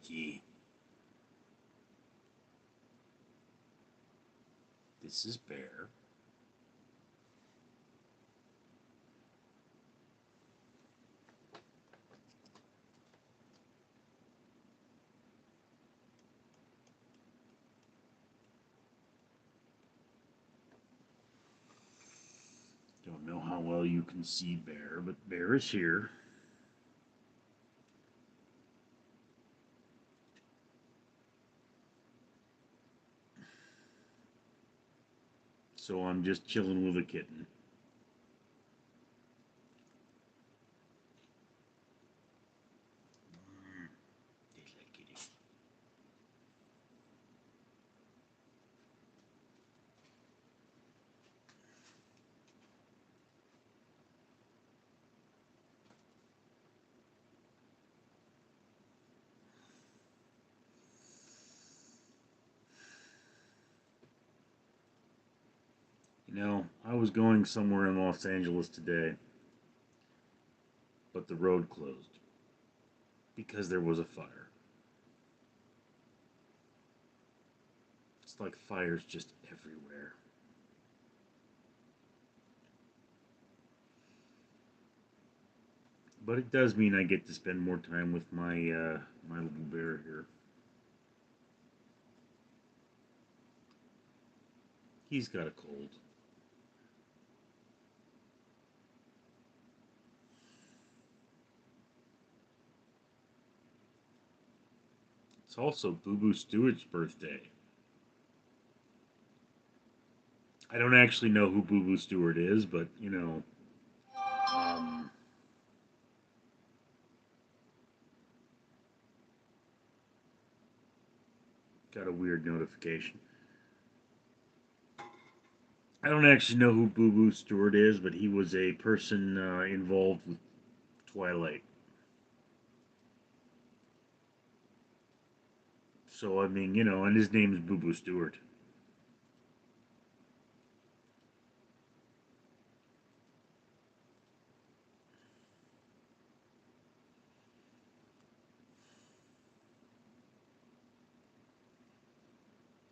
kitty. This is Bear. Don't know how well you can see Bear, but Bear is here. So I'm just chilling with a kitten. Tastes like kitty. You know, I was going somewhere in Los Angeles today, but the road closed because there was a fire. It's like fires just everywhere. But it does mean I get to spend more time with my little bear here. He's got a cold. It's also Boo Boo Stewart's birthday. I don't actually know who Boo Boo Stewart is, but you know, um, got a weird notification. I don't actually know who Boo Boo Stewart is, but he was a person involved with Twilight. So I mean, you know, and his name's Boo Boo Stewart.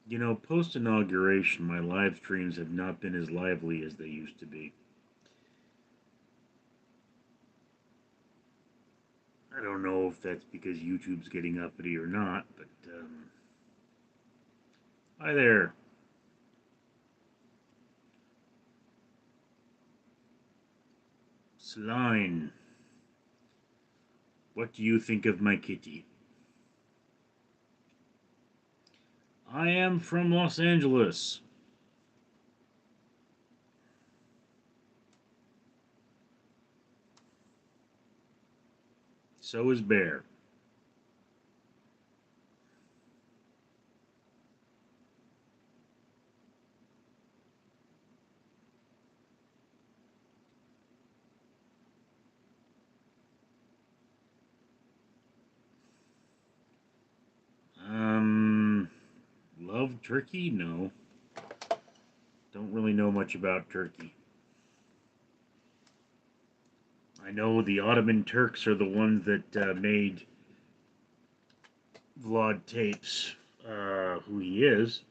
You know, post inauguration, my live streams have not been as lively as they used to be. I don't know if that's because YouTube's getting uppity or not, but hi there. Celine, what do you think of my kitty? I am from Los Angeles. So is Bear. Um, love turkey? No. Don't really know much about Turkey. I know the Ottoman Turks are the ones that made Vlad tapes who he is.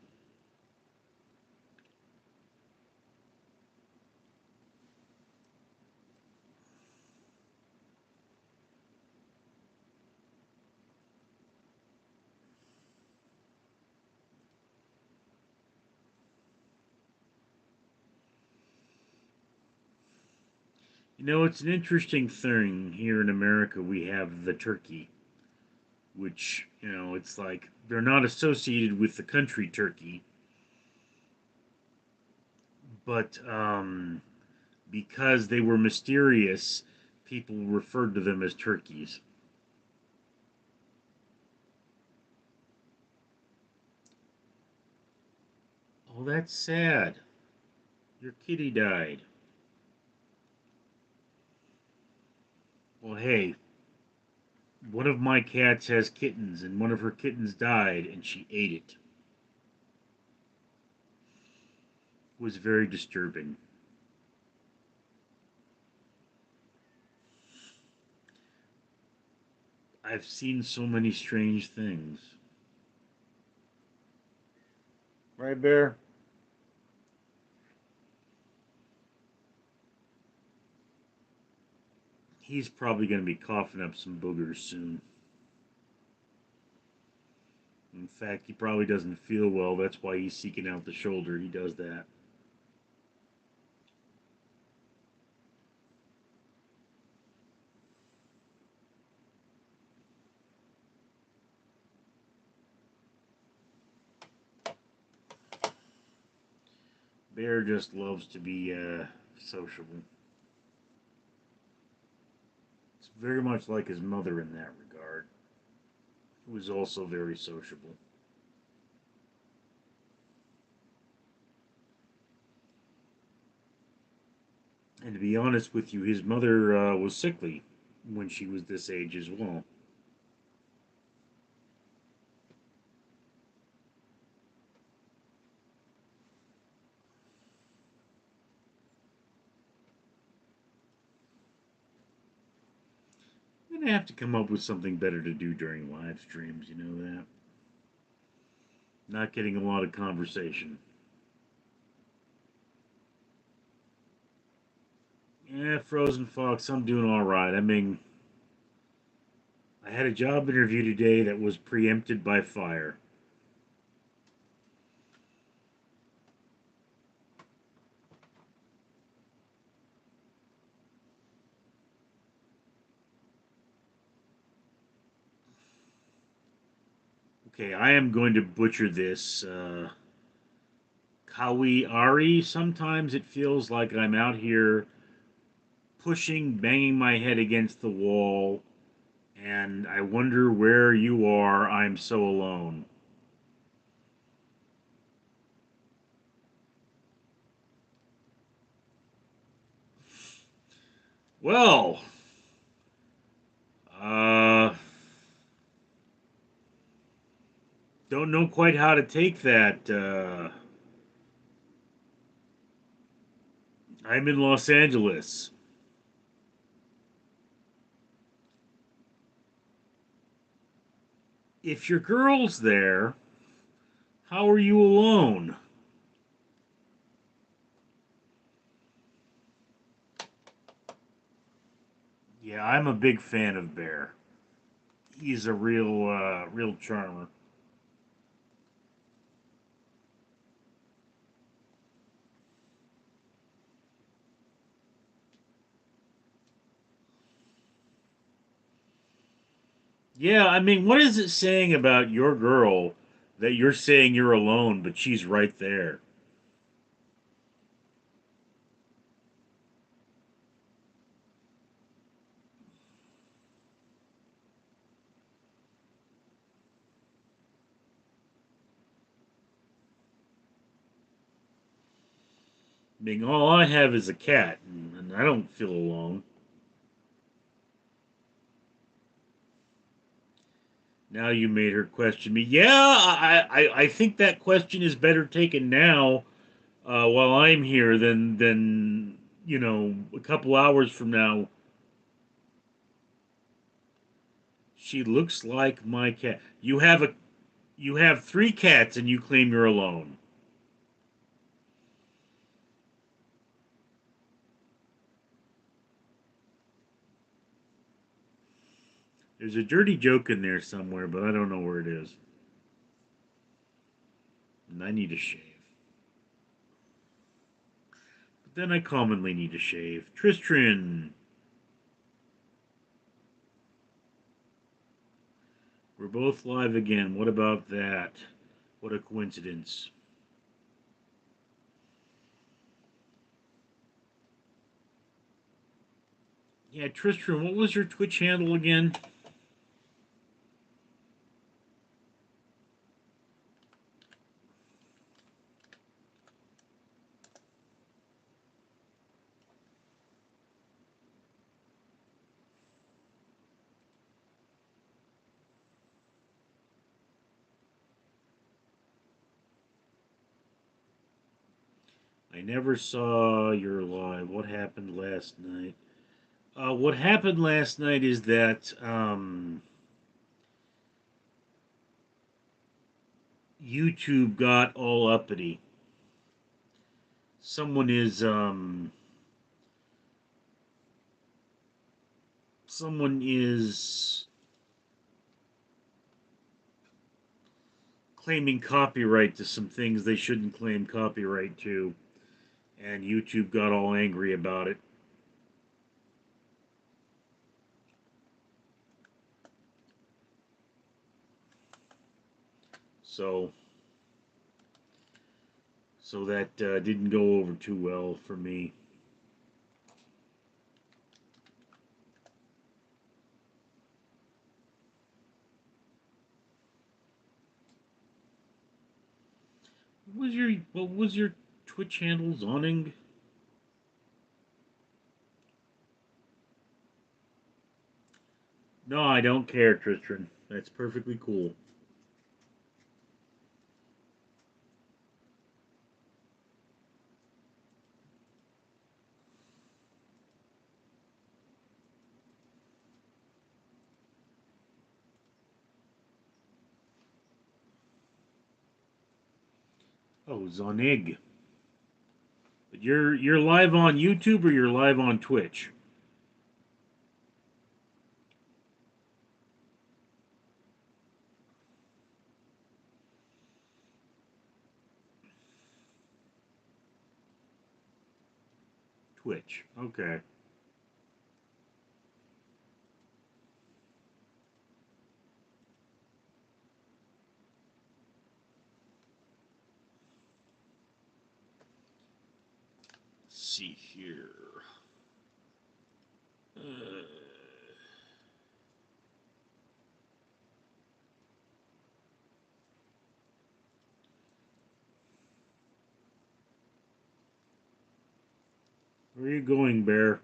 You know, it's an interesting thing here in America. We have the turkey, which, you know, it's like they're not associated with the country Turkey, but because they were mysterious, people referred to them as turkeys. Oh, that's sad. Your kitty died. Well, hey, one of my cats has kittens, and one of her kittens died, and she ate it. It was very disturbing. I've seen so many strange things. Right, Bear? He's probably going to be coughing up some boogers soon. In fact, he probably doesn't feel well. That's why he's seeking out the shoulder. He does that. Bear just loves to be sociable. It's very much like his mother in that regard, who was also very sociable. And to be honest with you, his mother was sickly when she was this age as well. I'm gonna have to come up with something better to do during live streams. You know that. Not getting a lot of conversation. Yeah, Frozen Fox, I'm doing all right. I mean, I had a job interview today that was preempted by fire. Okay, I am going to butcher this. Kawi Ari. Sometimes it feels like I'm out here pushing, banging my head against the wall, and I wonder where you are. I'm so alone. Well, uh, don't know quite how to take that. I'm in Los Angeles. If your girl's there, how are you alone? Yeah, I'm a big fan of Bear. He's a real charmer. Yeah, I mean, what is it saying about your girl that you're saying you're alone, but she's right there? I mean, all I have is a cat, and I don't feel alone. Now you made her question me. Yeah, I think that question is better taken now, while I'm here than a couple hours from now. She looks like my cat. You have three cats, and you claim you're alone. There's a dirty joke in there somewhere, but I don't know where it is. And I need a shave. But then I commonly need a shave. Tristran, we're both live again. What about that? What a coincidence. Yeah, Tristran, what was your Twitch handle again? I never saw your live. What happened last night? What happened last night is that YouTube got all uppity. Someone is someone is claiming copyright to some things they shouldn't claim copyright to, and YouTube got all angry about it. So, so that didn't go over too well for me. What was your Twitch handle, Zoning? No, I don't care, Tristan. That's perfectly cool. Oh, Zonig. But you're live on YouTube or you're live on Twitch? Twitch. Okay. Let's see here. Where are you going, Bear?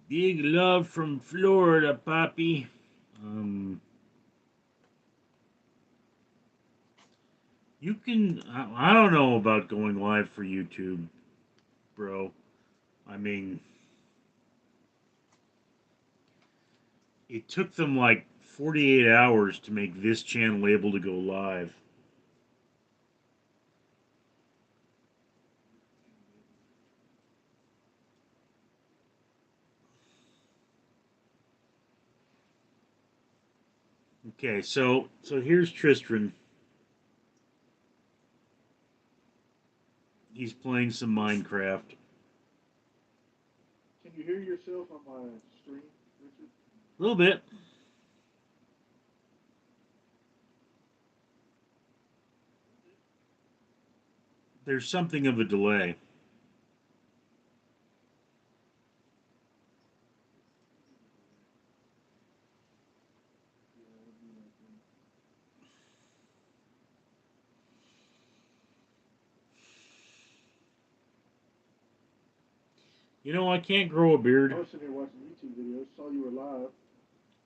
Big love from Florida, Poppy. Um, you can. I don't know about going live for YouTube, bro. I mean, it took them like 48 hours to make this channel able to go live. Okay, so here's Tristram. He's playing some Minecraft. Can you hear yourself on my stream, Richard? A little bit. There's something of a delay. You know, I can't grow a I beard. was sitting here watching YouTube videos, saw you were live.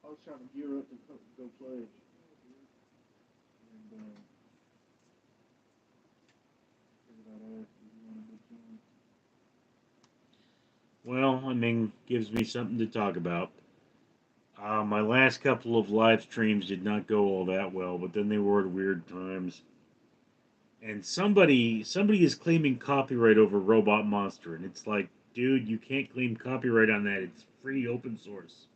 I was trying to gear up to go play. And figured I'd ask if you wanted to join. Well, I mean, gives me something to talk about. My last couple of live streams did not go all that well, but then they were at weird times. And somebody is claiming copyright over Robot Monster, and it's like, dude, you can't claim copyright on that. It's free open source.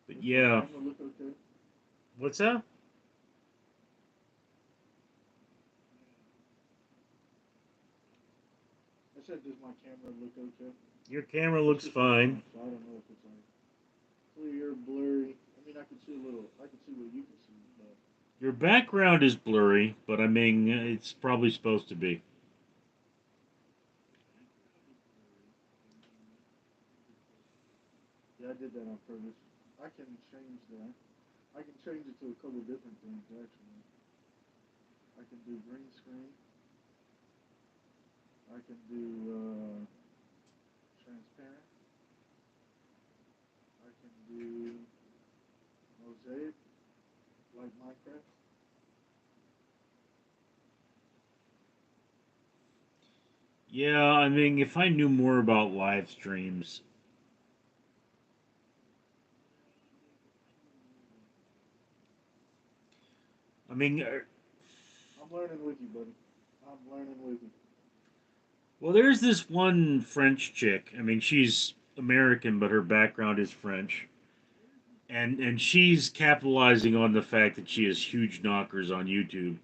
But Does my yeah, camera look okay? what's that? I said, does my camera look okay? Your camera It's looks just my phone, fine. so I don't know if it's like clear, blurry. I mean, I can see a little. I can see what you can see, but Your background is blurry, but I mean, it's probably supposed to be. yeah, I did that on purpose. I can change that. I can change it to a couple different things actually. I can do green screen. I can do transparent. I can do mosaic, like Minecraft. Yeah, I mean, if I knew more about live streams, I mean, I'm learning with you, buddy. I'm learning with you. well, there's this one French chick. I mean, she's American, but her background is French, and she's capitalizing on the fact that she has huge knockers on YouTube,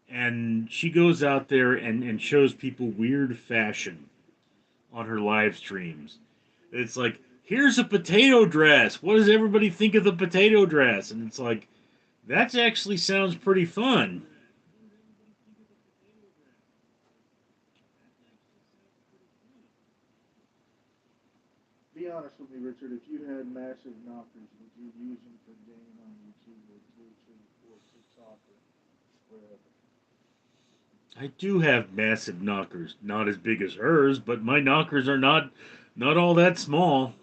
and she goes out there and shows people weird fashion on her live streams. It's like, here's a potato dress. What does everybody think of the potato dress? And it's like, that actually sounds pretty fun. Be honest with me, Richard. If you had massive knockers, would you use them for gaming on YouTube or Twitch or TikTok or wherever? I do have massive knockers, not as big as hers, but my knockers are not all that small.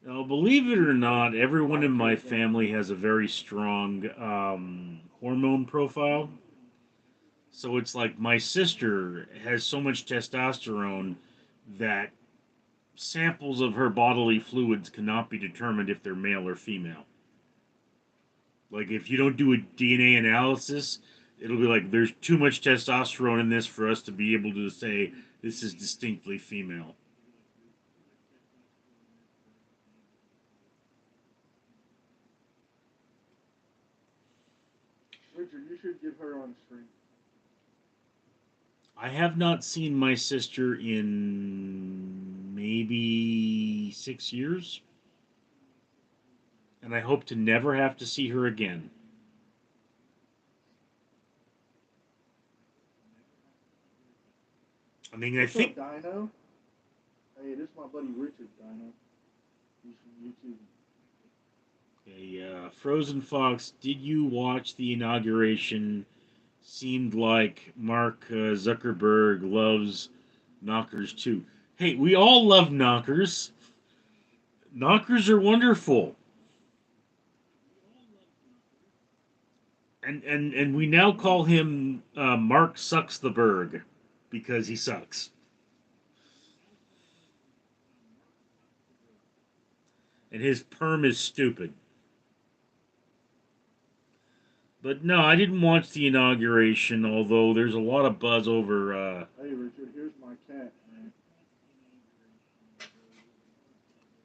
Now, believe it or not, everyone in Mine could my have been. family has a very strong hormone profile. So it's like my sister has so much testosterone that samples of her bodily fluids cannot be determined if they're male or female. Like if you don't do a DNA analysis, it'll be like there's too much testosterone in this for us to be able to say this is distinctly female. Richard, you should get her on stream. I have not seen my sister in maybe 6 years, and I hope to never have to see her again. I mean, I What's up, think Dino? Hey, this is my buddy Richard, Dino. He's from YouTube. Frozen Fox, did you watch the inauguration? Seemed like Mark Zuckerberg loves knockers too. Hey, we all love knockers. Knockers are wonderful. And we now call him Mark Sucks the Berg because he sucks. And his perm is stupid. But no, I didn't watch the inauguration, although there's a lot of buzz over. Hey, Richard, here's my cat, man.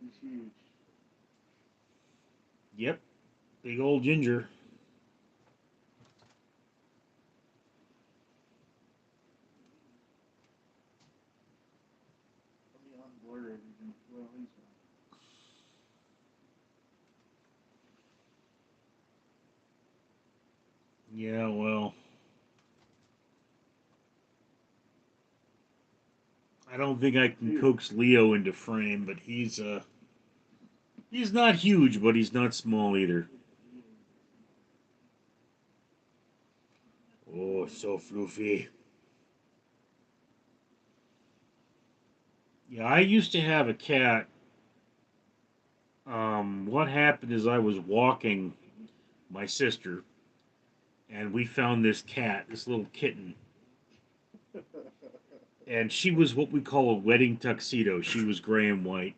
He's huge. Yep, big old ginger. Let me unblur everything. Well, he's gone. Yeah, well, I don't think I can Here. coax Leo into frame, but he's not huge, but he's not small either. Oh, so floofy. Yeah, I used to have a cat. What happened is I was walking my sister, and we found this cat, this little kitten, and she was what we call a wedding tuxedo. She was gray and white.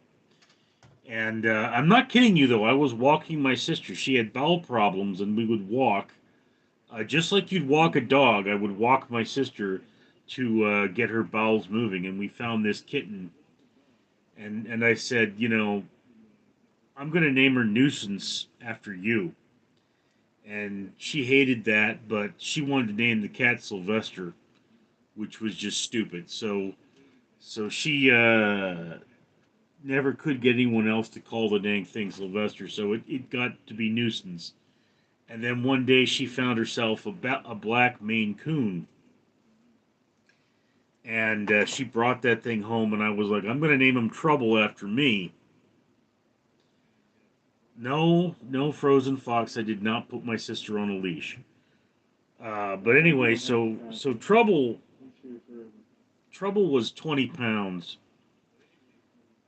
And I'm not kidding you though. I was walking my sister. She had bowel problems, and we would walk just like you'd walk a dog. I would walk my sister to get her bowels moving, and we found this kitten. And I said, I'm gonna name her Nuisance after you. And she hated that, but she wanted to name the cat Sylvester, which was just stupid. So she never could get anyone else to call the dang thing Sylvester, so it got to be Nuisance. And then one day she found herself a black Maine Coon, and she brought that thing home, and I was like, I'm gonna name him Trouble after me. No, no, Frozen Fox. I did not put my sister on a leash. But Nah, you anyway, don't have to so pass so it. Trouble He's here forever. Trouble was 20 pounds,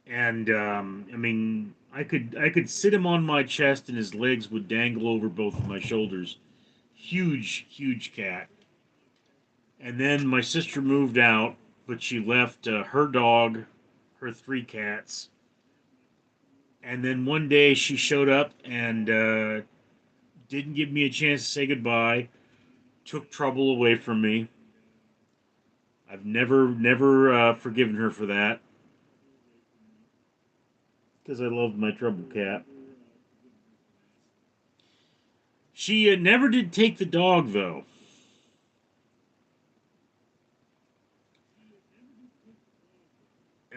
and I mean, I could sit him on my chest, and his legs would dangle over both of my shoulders. Huge, huge cat. And then my sister moved out, but she left her dog, her three cats. And then one day she showed up and didn't give me a chance to say goodbye. Took Trouble away from me. I've never forgiven her for that because I loved my Trouble cat. She never did take the dog though,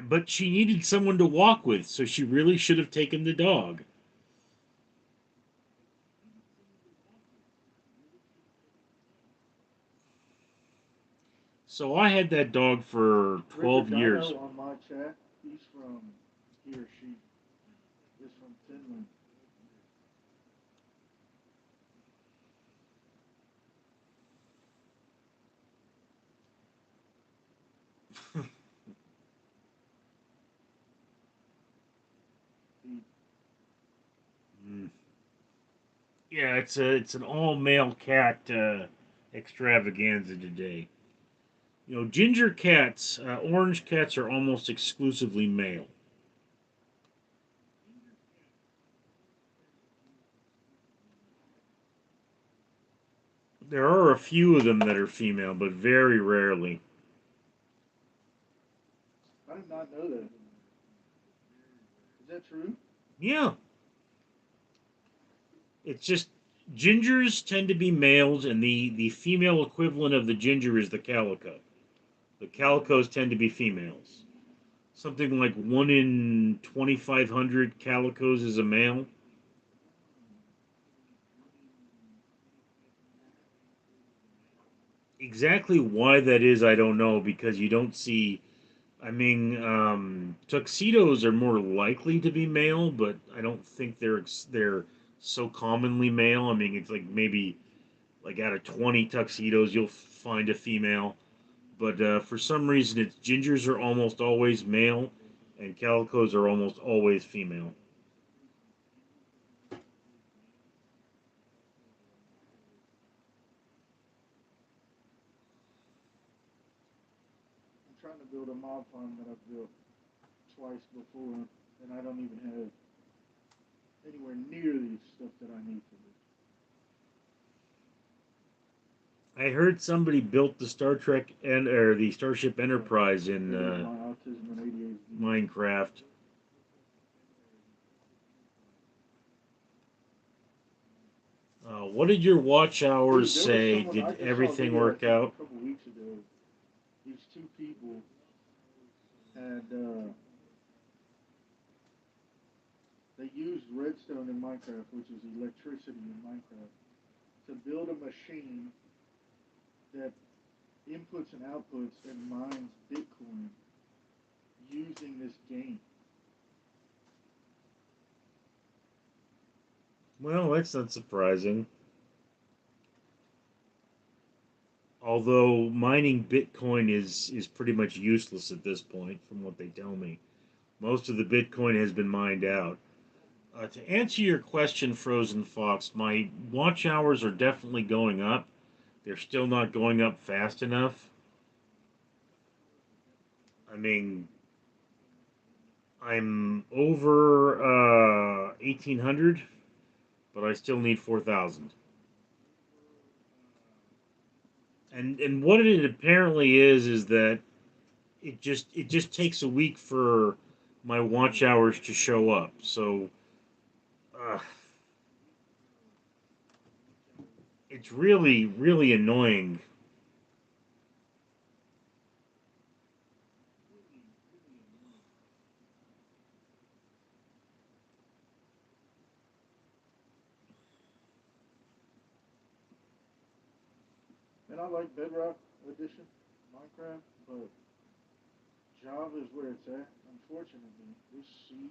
but she needed someone to walk with, so she really should have taken the dog. So I had that dog for Richard 12 years. Dino on my chat, he's from, he or she is from Finland. He, Mm. Yeah, it's an all male cat extravaganza today. You know, ginger cats, orange cats are almost exclusively male. There are a few of them that are female, but very rarely. I did not know that. Is that true? Yeah, it's just gingers tend to be males, and the female equivalent of the ginger is the calico. The calicos tend to be females. Something like 1 in 2,500 calicos is a male. Exactly why that is, I don't know, because you don't see. I mean, tuxedos are more likely to be male, but I don't think they're so commonly male. I mean, it's like maybe like out of 20 tuxedos, you'll find a female. But for some reason, it's gingers are almost always male, and calicos are almost always female. I'm trying to build a mob farm that I've built twice before, and I don't even have anywhere near the stuff that I need for this. I heard somebody built the Star Trek and or the Starship Enterprise in Maybe it's my autism and ADHD. Minecraft. What did your watch hours Dude, there was say? someone, I Did just saw a everything video, I work think out? a couple weeks ago. These two people had, they used redstone in Minecraft, which is electricity in Minecraft, to build a machine that inputs and outputs and mines Bitcoin using this game. Well, that's not surprising. Although mining Bitcoin is pretty much useless at this point, from what they tell me. Most of the Bitcoin has been mined out. To answer your question, Frozen Fox, my watch hours are definitely going up. They're still not going up fast enough. I mean, I'm over 1,800, but I still need 4,000. And what it apparently is that it just takes a week for my watch hours to show up. So uh, it's really annoying. And I like Bedrock Edition, Minecraft, but Java is where it's at. Unfortunately, this seed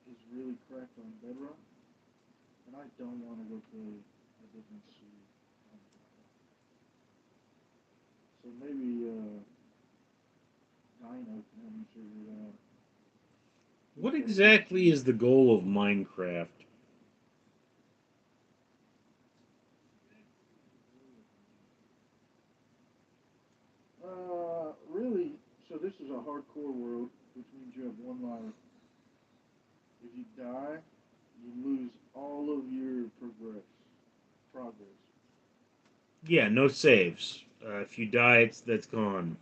is really cracked on Bedrock, and I don't want to go play a different seed on Java. So maybe mine open. Let me figure it out. What Okay, exactly is the goal of Minecraft? really, so this is a hardcore world, which means you have one life. If you die, you lose all of your progress. Yeah, no saves. If you die, that's gone.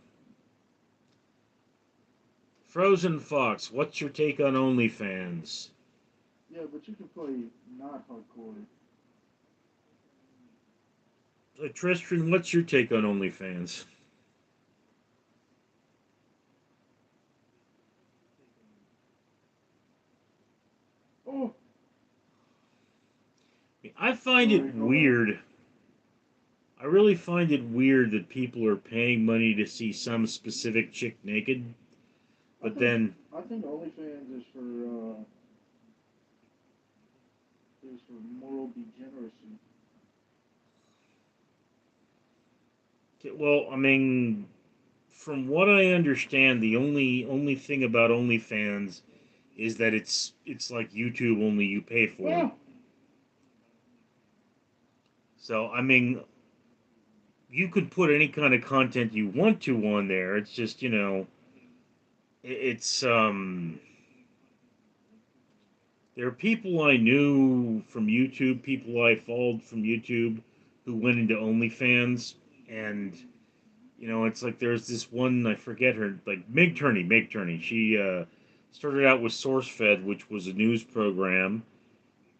Frozen Fox, what's your take on OnlyFans? Yeah, but you can play not hardcore. Tristran, what's your take on OnlyFans? Oh, I find it sorry, hold on. weird. I really find it weird that people are paying money to see some specific chick naked, I but think then, I think OnlyFans is for moral degeneracy. well, I mean, from what I understand, the only thing about OnlyFans is that it's like YouTube, only you pay for it. Well, So I mean, you could put any kind of content you want to on there. It's just, it's there are people I knew from YouTube, people I followed from YouTube, who went into OnlyFans, and it's like there's this one, I forget her, like Meg Turney. She started out with SourceFed, which was a news program,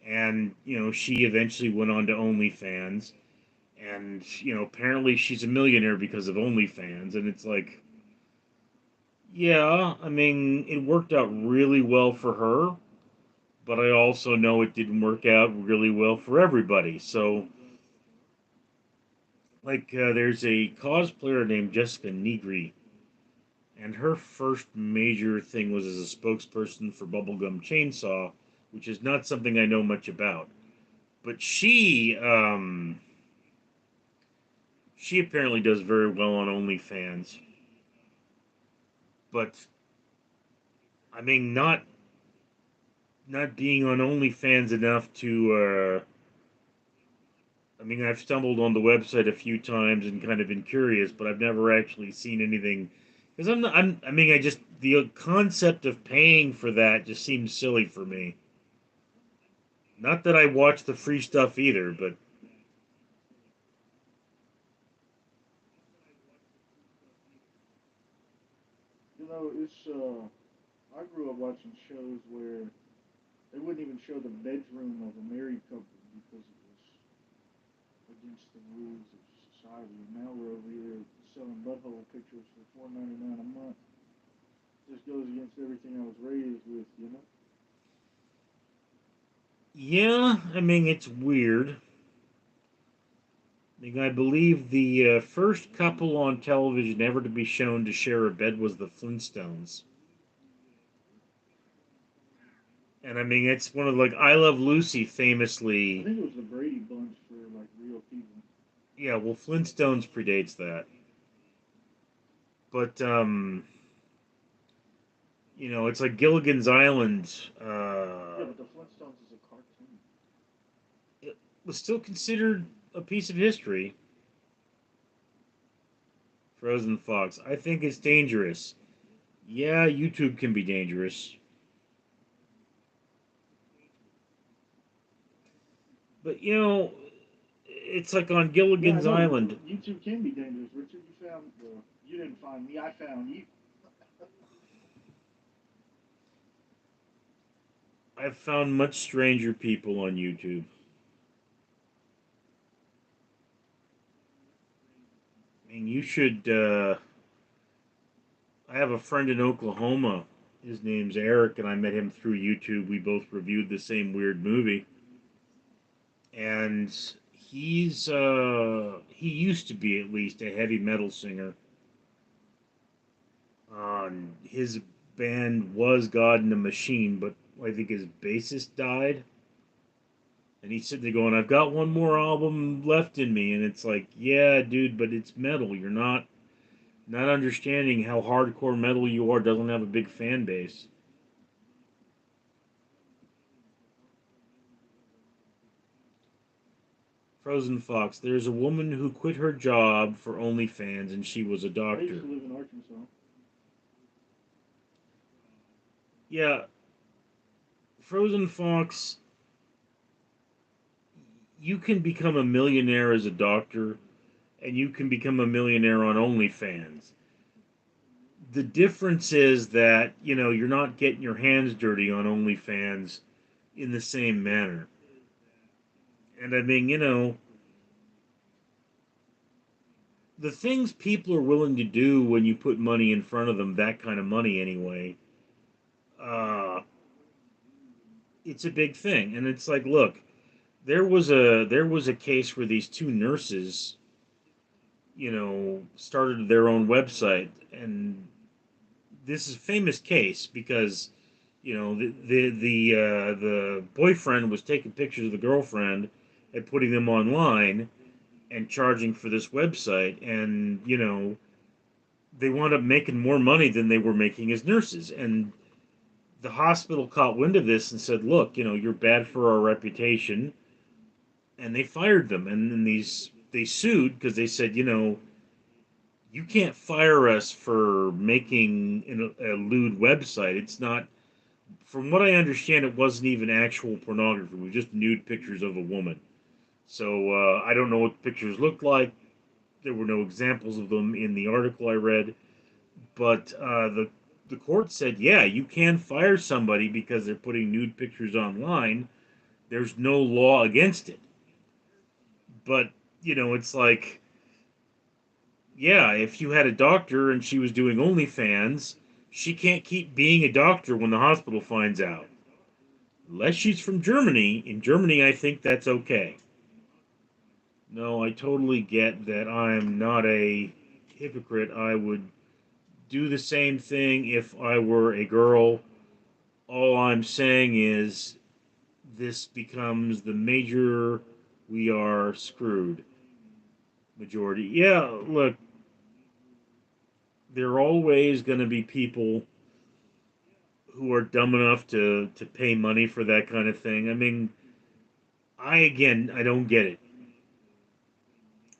and she eventually went on to OnlyFans, and apparently she's a millionaire because of OnlyFans, and it's like, yeah, I mean, it worked out really well for her, but I also know it didn't work out really well for everybody. So, like, there's a cosplayer named Jessica Negri, and her first major thing was as a spokesperson for Bubblegum Chainsaw, which is not something I know much about. But she apparently does very well on OnlyFans. But I mean, not being on OnlyFans enough to. I mean, I've stumbled on the website a few times and kind of been curious, but I've never actually seen anything. Because I'm, not, I'm, I mean, I just the concept of paying for that just seems silly for me. Not that I watch the free stuff either, but it's I grew up watching shows where they wouldn't even show the bedroom of a married couple because it was against the rules of society. Now we're over here selling butthole pictures for $4.99 a month. Just goes against everything I was raised with. yeah, I mean, it's weird. I believe the first couple on television ever to be shown to share a bed was the Flintstones. And I mean, it's one of like I Love Lucy I famously. think it was the Brady Bunch for like real people. Yeah, well, Flintstones predates that, but it's like Gilligan's Island. Yeah, but the Flintstones is a cartoon. It was still considered a piece of history. Frozen Fox. I think it's dangerous. Yeah, YouTube can be dangerous, but it's like on Yeah, I Gilligan's know. Island. YouTube can be dangerous, Richard. You didn't find me. I found you. I've found much stranger people on YouTube. I mean, you should. I have a friend in Oklahoma. His name's Eric, and I met him through YouTube. We both reviewed the same weird movie, and he used to be at least a heavy metal singer. His band was God and the Machine, but I think his bassist died. And he's sitting there going, "I've got one more album left in me," and it's like, yeah, dude, but it's metal. not understanding how hardcore metal you are doesn't have a big fan base. Frozen Fox, there's a woman who quit her job for OnlyFans and she was a I used doctor. to live in Arkansas. Yeah, Frozen Fox, you can become a millionaire as a doctor and you can become a millionaire on OnlyFans. The difference is that, you're not getting your hands dirty on OnlyFans in the same manner. And I mean, the things people are willing to do when you put money in front of them, that kind of money anyway, uh, it's a big thing. And it's like, look, there was a case where these two nurses, started their own website, and this is a famous case because the boyfriend was taking pictures of the girlfriend and putting them online and charging for this website, and they wound up making more money than they were making as nurses. And the hospital caught wind of this and said, look, you're bad for our reputation, and they fired them. And then they sued because they said, you can't fire us for making a lewd website. It's not, from what I understand, it wasn't even actual pornography. It was just nude pictures of a woman. So I don't know what the pictures looked like. There were no examples of them in the article I read, but the court said, yeah, you can fire somebody because they're putting nude pictures online. There's no law against it. But it's like, yeah, if you had a doctor and she was doing OnlyFans, she can't keep being a doctor when the hospital finds out. Unless she's from Germany. In Germany, I think that's okay. No, I totally get that I'm not a hypocrite. I would do the same thing if I were a girl. All I'm saying is this becomes the major we are screwed majority. Yeah, look, there are always going to be people who are dumb enough to pay money for that kind of thing. I mean, I don't get it.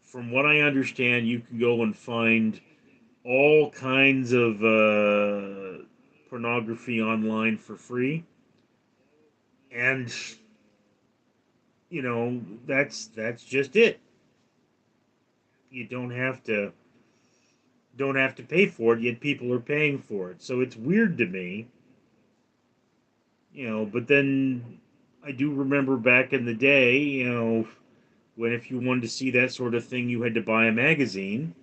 From what I understand, you can go and find all kinds of pornography online for free, and that's just it. You don't have to pay for it, yet people are paying for it. So it's weird to me, But then I do remember back in the day, when if you wanted to see that sort of thing, you had to buy a magazine.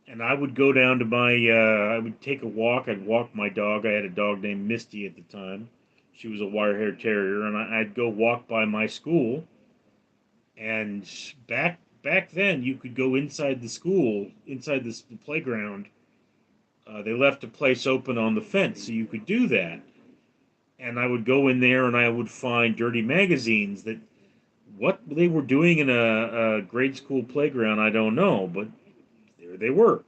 And I would go down to I would take a walk. I'd walk my dog. I had a dog named Misty at the time. She was a wire hair terrier, and I'd go walk by my school. And back then, you could go inside the school, inside the playground. They left a place open on the fence, so you could do that. And I would go in there, and I would find dirty magazines that what they were doing in a grade school playground, I don't know, but there they were.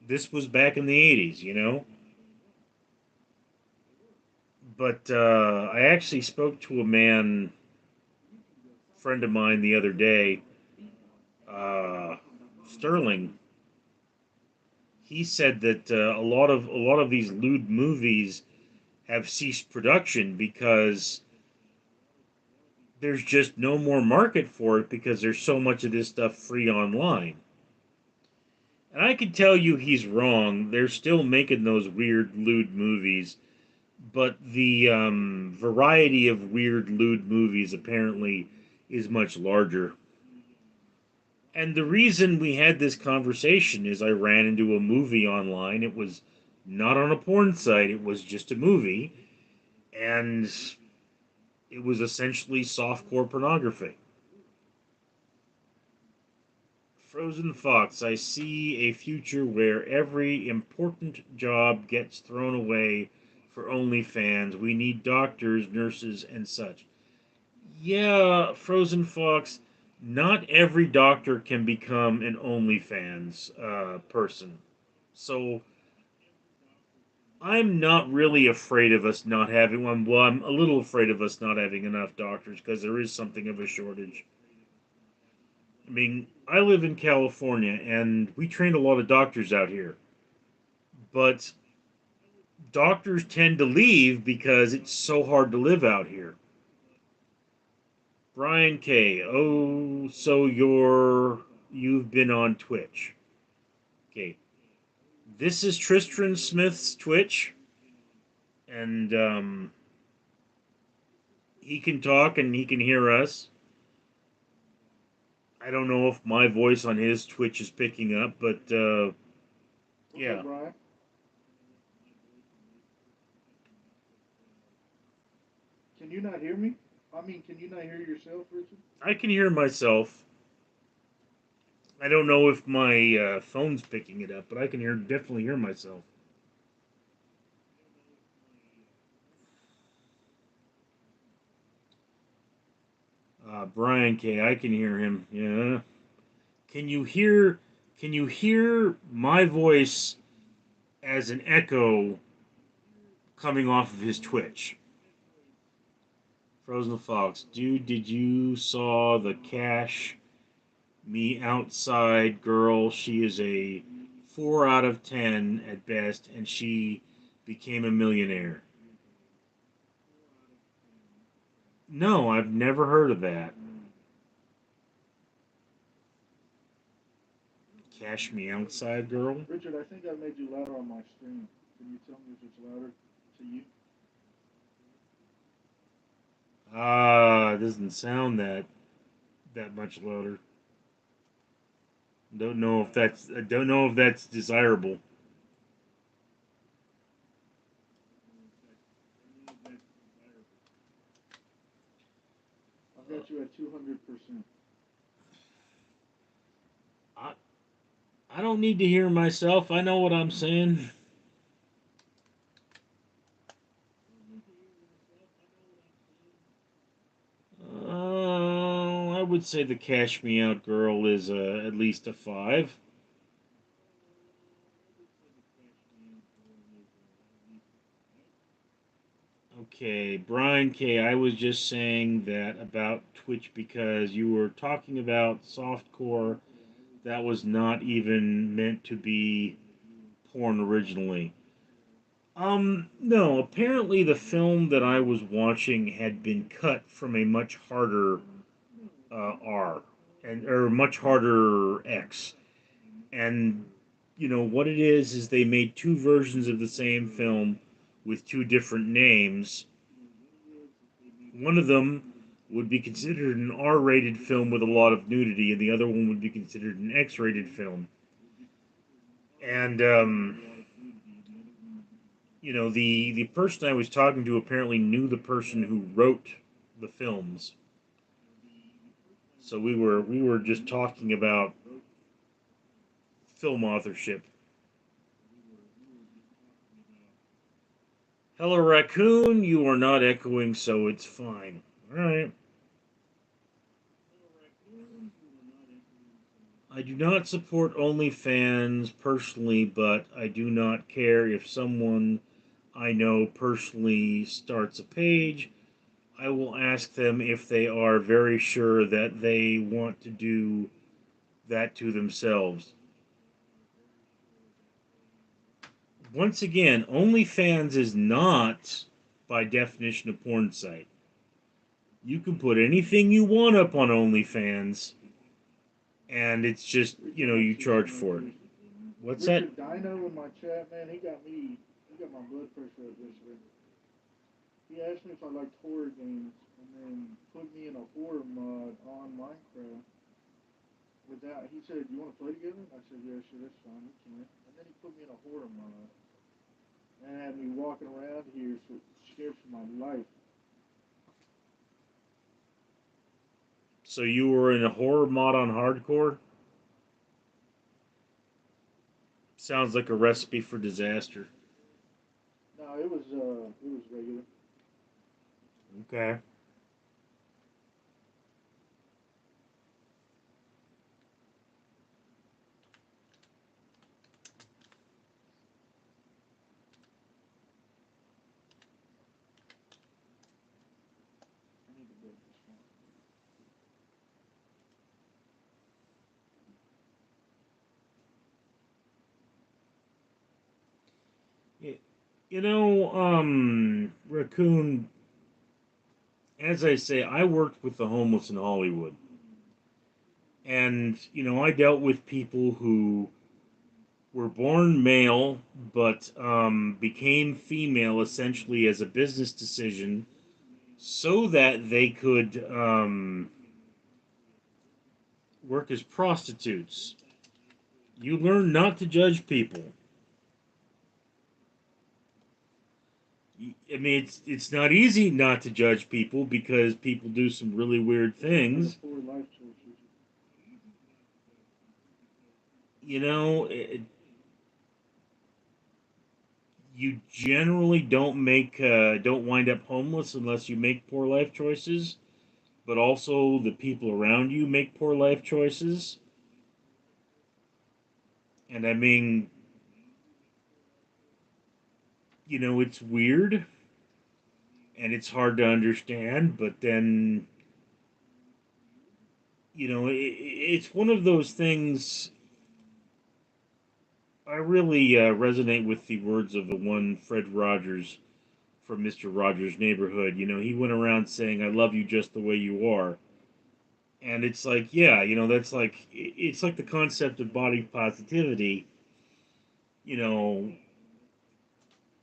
This was back in the 80s. But I actually spoke to a man, friend of mine, the other day, uh, Sterling. He said that a lot of these lewd movies have ceased production because there's just no more market for it because there's so much of this stuff free online. And I can tell you he's wrong. They're still making those weird lewd movies, but the variety of weird lewd movies apparently is much larger. And the reason we had this conversation is I ran into a movie online. It was not on a porn site, it was just a movie. And it was essentially softcore pornography. Frozen Fox, I see a future where every important job gets thrown away for OnlyFans. We need doctors, nurses, and such. Yeah, Frozen Fox, not every doctor can become an OnlyFans person. So I'm not really afraid of us not having one. Well, I'm a little afraid of us not having enough doctors because there is something of a shortage. I mean, I live in California and we train a lot of doctors out here, but doctors tend to leave because it's so hard to live out here. Brian K. Oh, so you've been on Twitch. Okay, this is Tristram Smith's Twitch, and he can talk and he can hear us. I don't know if my voice on his Twitch is picking up, but What's up, yeah, Brian? Can you not hear me? I mean, can you not hear yourself, Richard? I can hear myself. I don't know if my phone's picking it up, but I can definitely hear myself. Brian K. I can hear him. Yeah. Can you hear? Can you hear my voice as an echo coming off of his Twitch? Frozen Fox, dude, did you saw the cash me outside girl? She is a 4 out of 10 at best, and she became a millionaire. No, I've never heard of that. Cash me outside girl. Richard, I think I made you louder on my stream. Can you tell me if it's louder to you? Ah, it doesn't sound that much louder. Don't know if that's I don't know if that's desirable. I've got you at 200%. I I don't need to hear myself. I know what I'm saying. I would say the Cash Me Out Girl is at least a 5. Okay, Brian K. I was just saying that about Twitch because you were talking about softcore that was not even meant to be porn originally. No, apparently the film that I was watching had been cut from a much harder R and or much harder X. And what it is they made two versions of the same film with two different names. One of them would be considered an R-rated film with a lot of nudity, and the other one would be considered an X-rated film. And the person I was talking to apparently knew the person who wrote the films. So we were just talking about film authorship. Hello, raccoon. You are not echoing, so it's fine. All right. I do not support OnlyFans personally, but I do not care if someone I know personally starts a page. I will ask them if they are very sure that they want to do that to themselves. Once again, OnlyFans is not, by definition, a porn site. You can put anything you want up on OnlyFans, and it's just, Richard, I you see some charge for it. numbers. What's that? Richard Dino in my chat, man, he got my blood pressure up yesterday. He asked me if I liked horror games, and then put me in a horror mod on Minecraft. Without, he said, "You want to play together?" I said, "Yeah, sure, that's fine, we can." And then he put me in a horror mod and had me walking around here, scared for my life. So you were in a horror mod on hardcore? Sounds like a recipe for disaster. No, it was regular. Okay. Raccoon, as I say, I worked with the homeless in Hollywood. And, I dealt with people who were born male but became female essentially as a business decision so that they could work as prostitutes. You learn not to judge people. I mean, it's not easy not to judge people because people do some really weird What are things. poor life choices? You know, you generally don't wind up homeless unless you make poor life choices. But also the people around you make poor life choices. And I mean, it's weird and it's hard to understand, but then, it's one of those things. I really resonate with the words of the one Fred Rogers from Mr. Rogers' Neighborhood. He went around saying, "I love you just the way you are." And it's like, yeah, that's like, it's like the concept of body positivity. You know,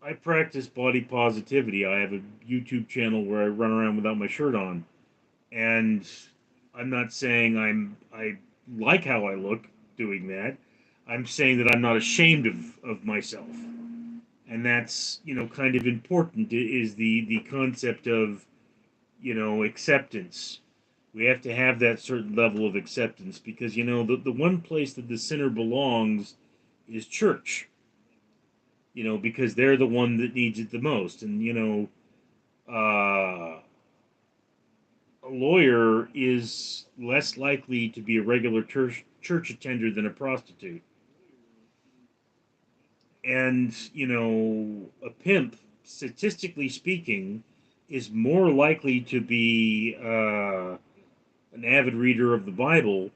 I practice body positivity. I have a YouTube channel where I run around without my shirt on. And I'm not saying I like how I look doing that. I'm saying that I'm not ashamed of myself. And that's, kind of important is the concept of, acceptance. We have to have that certain level of acceptance because, the one place that the sinner belongs is church, because they're the one that needs it the most. And, a lawyer is less likely to be a regular church attender than a prostitute. And, a pimp, statistically speaking, is more likely to be an avid reader of the Bible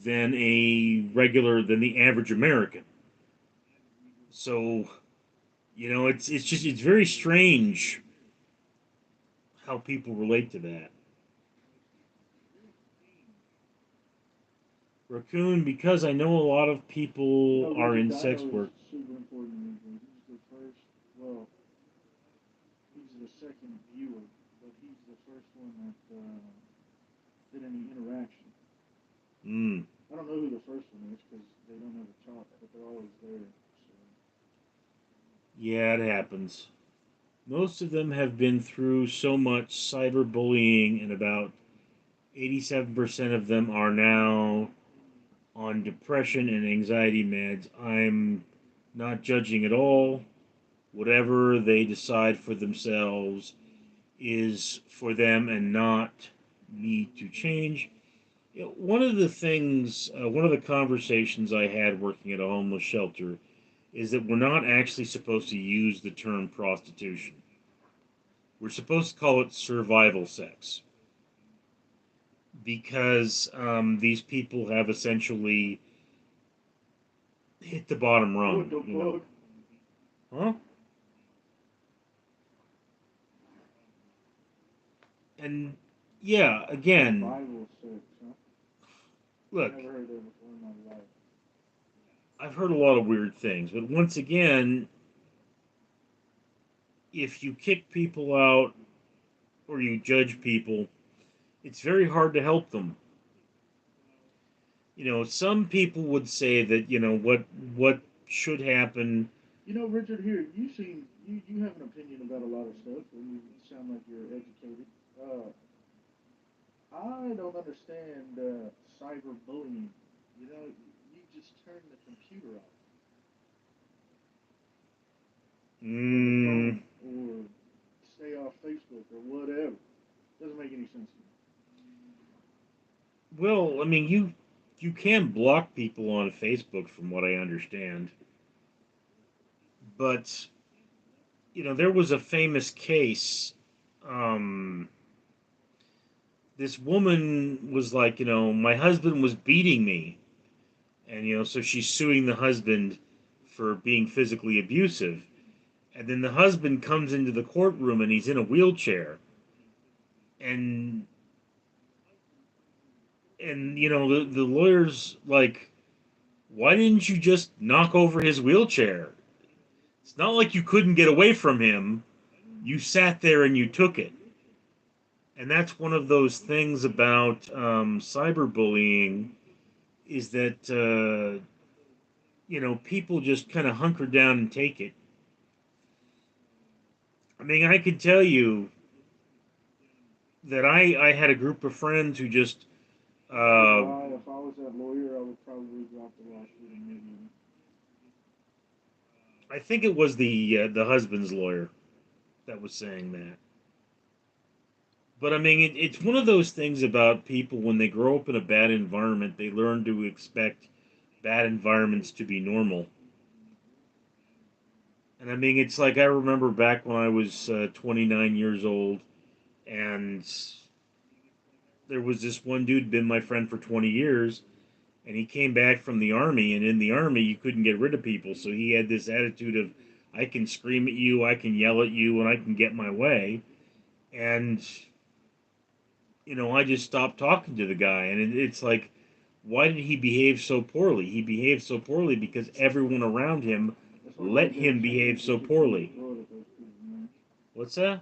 than the average American. So, it's very strange how people relate to that. Raccoon, because I know a lot of people are Richard in sex Dino is work. super important to me. He's the first, well, he's the second viewer, but he's the first one that did any interaction. Mm, I don't know who the first one is because they don't ever talk, but they're always there. So. yeah, it happens. Most of them have been through so much cyberbullying, and about 87% of them are now on depression and anxiety meds. I'm not judging at all. Whatever they decide for themselves is for them and not me to change. One of the things, one of the conversations I had working at a homeless shelter is that we're not actually supposed to use the term prostitution. We're supposed to call it survival sex because these people have essentially hit the bottom What rung. the fuck? Huh? And yeah, again, Survival sex, huh? look, Never heard that before in my life. I've heard a lot of weird things, but once again, if you kick people out or you judge people, it's very hard to help them. Some people would say that what should happen. Richard, here you have an opinion about a lot of stuff, and you sound like you're educated. I don't understand cyberbullying. You just turn the computer off, or the Mm, phone, or stay off Facebook, or whatever. Doesn't make any sense to me. well, I mean, you can block people on Facebook, from what I understand, but there was a famous case. Um, this woman was like, my husband was beating me, and so she's suing the husband for being physically abusive. And then the husband comes into the courtroom and he's in a wheelchair. And the lawyer's like, why didn't you just knock over his wheelchair? It's not like you couldn't get away from him. You sat there and you took it. And that's one of those things about cyberbullying is that people just kind of hunker down and take it. I mean, I could tell you that I had a group of friends who just I ain't gonna uh, lie, if I was that lawyer, I would probably drop the lawsuit immediately. I think it was the husband's lawyer that was saying that. But I mean, it's one of those things about people when they grow up in a bad environment, they learn to expect bad environments to be normal. And I mean, it's like I remember back when I was 29 years old, and there was this one dude, been my friend for 20 years, and he came back from the army, and in the army, you couldn't get rid of people. So he had this attitude of, I can scream at you, I can yell at you, and I can get my way. And, I just stopped talking to the guy. And it's like, why did he behave so poorly? He behaved so poorly because everyone around him That's why let God gave him us behave hands so so we can poorly. throw it at those people, man. What's that?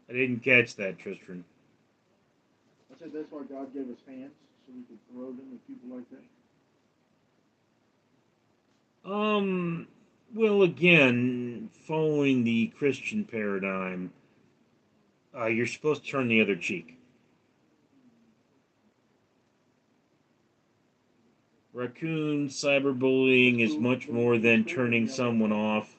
I didn't catch that, Tristan. I said that's why God gave us hands so we could throw them at people like that. Um, well, again, following the Christian paradigm, you're supposed to turn the other cheek. Raccoon That's cyberbullying is cool. much But more the than scripture turning ain't got like someone that. off.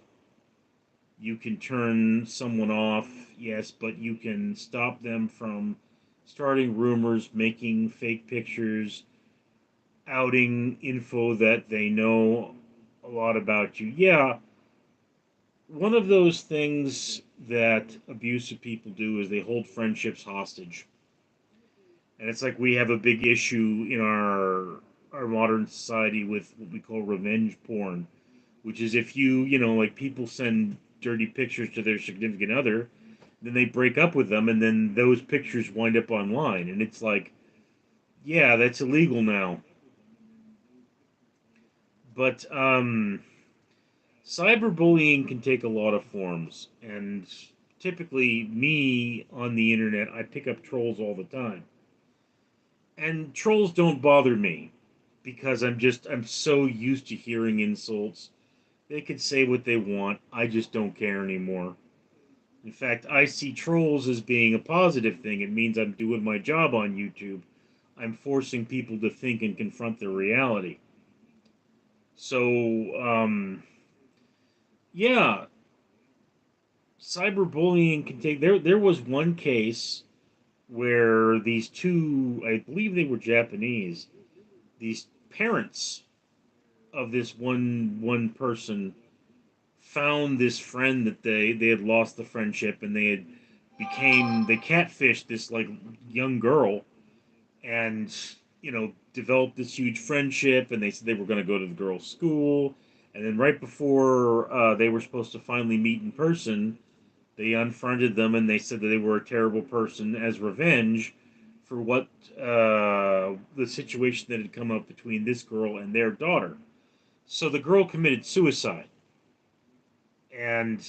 You can turn someone off, yes, but you can stop them from starting rumors, making fake pictures, outing info that they know a lot about you. Yeah, one of those things that abusive people do is they hold friendships hostage. And it's like we have a big issue in our modern society with what we call revenge porn, which is if like people send dirty pictures to their significant other, then they break up with them, and then those pictures wind up online, and it's like, yeah, that's illegal now. But cyberbullying can take a lot of forms, and typically, me on the internet, I pick up trolls all the time, and trolls don't bother me because I'm so used to hearing insults. They can say what they want. I just don't care anymore. In fact, I see trolls as being a positive thing. It means I'm doing my job on YouTube. I'm forcing people to think and confront their reality. So, yeah, cyberbullying can take. There was one case where these two, I believe they were Japanese, these parents of this one person found this friend that they had lost the friendship, and they catfished this like young girl, and developed this huge friendship, and they said they were going to go to the girl's school, and then right before they were supposed to finally meet in person, they unfriended them, and they said that they were a terrible person as revenge for what the situation that had come up between this girl and their daughter. So the girl committed suicide, and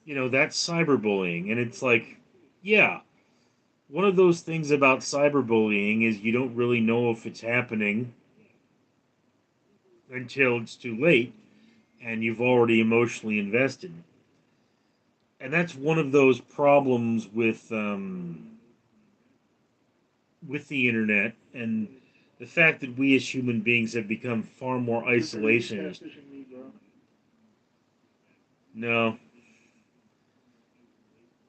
that's cyberbullying, and it's like, yeah, one of those things about cyberbullying is you don't really know if it's happening until it's too late and you've already emotionally invested. And that's one of those problems with the internet, and the fact that we as human beings have become far more Tristan, are you isolationist. catfishing me, bro? No,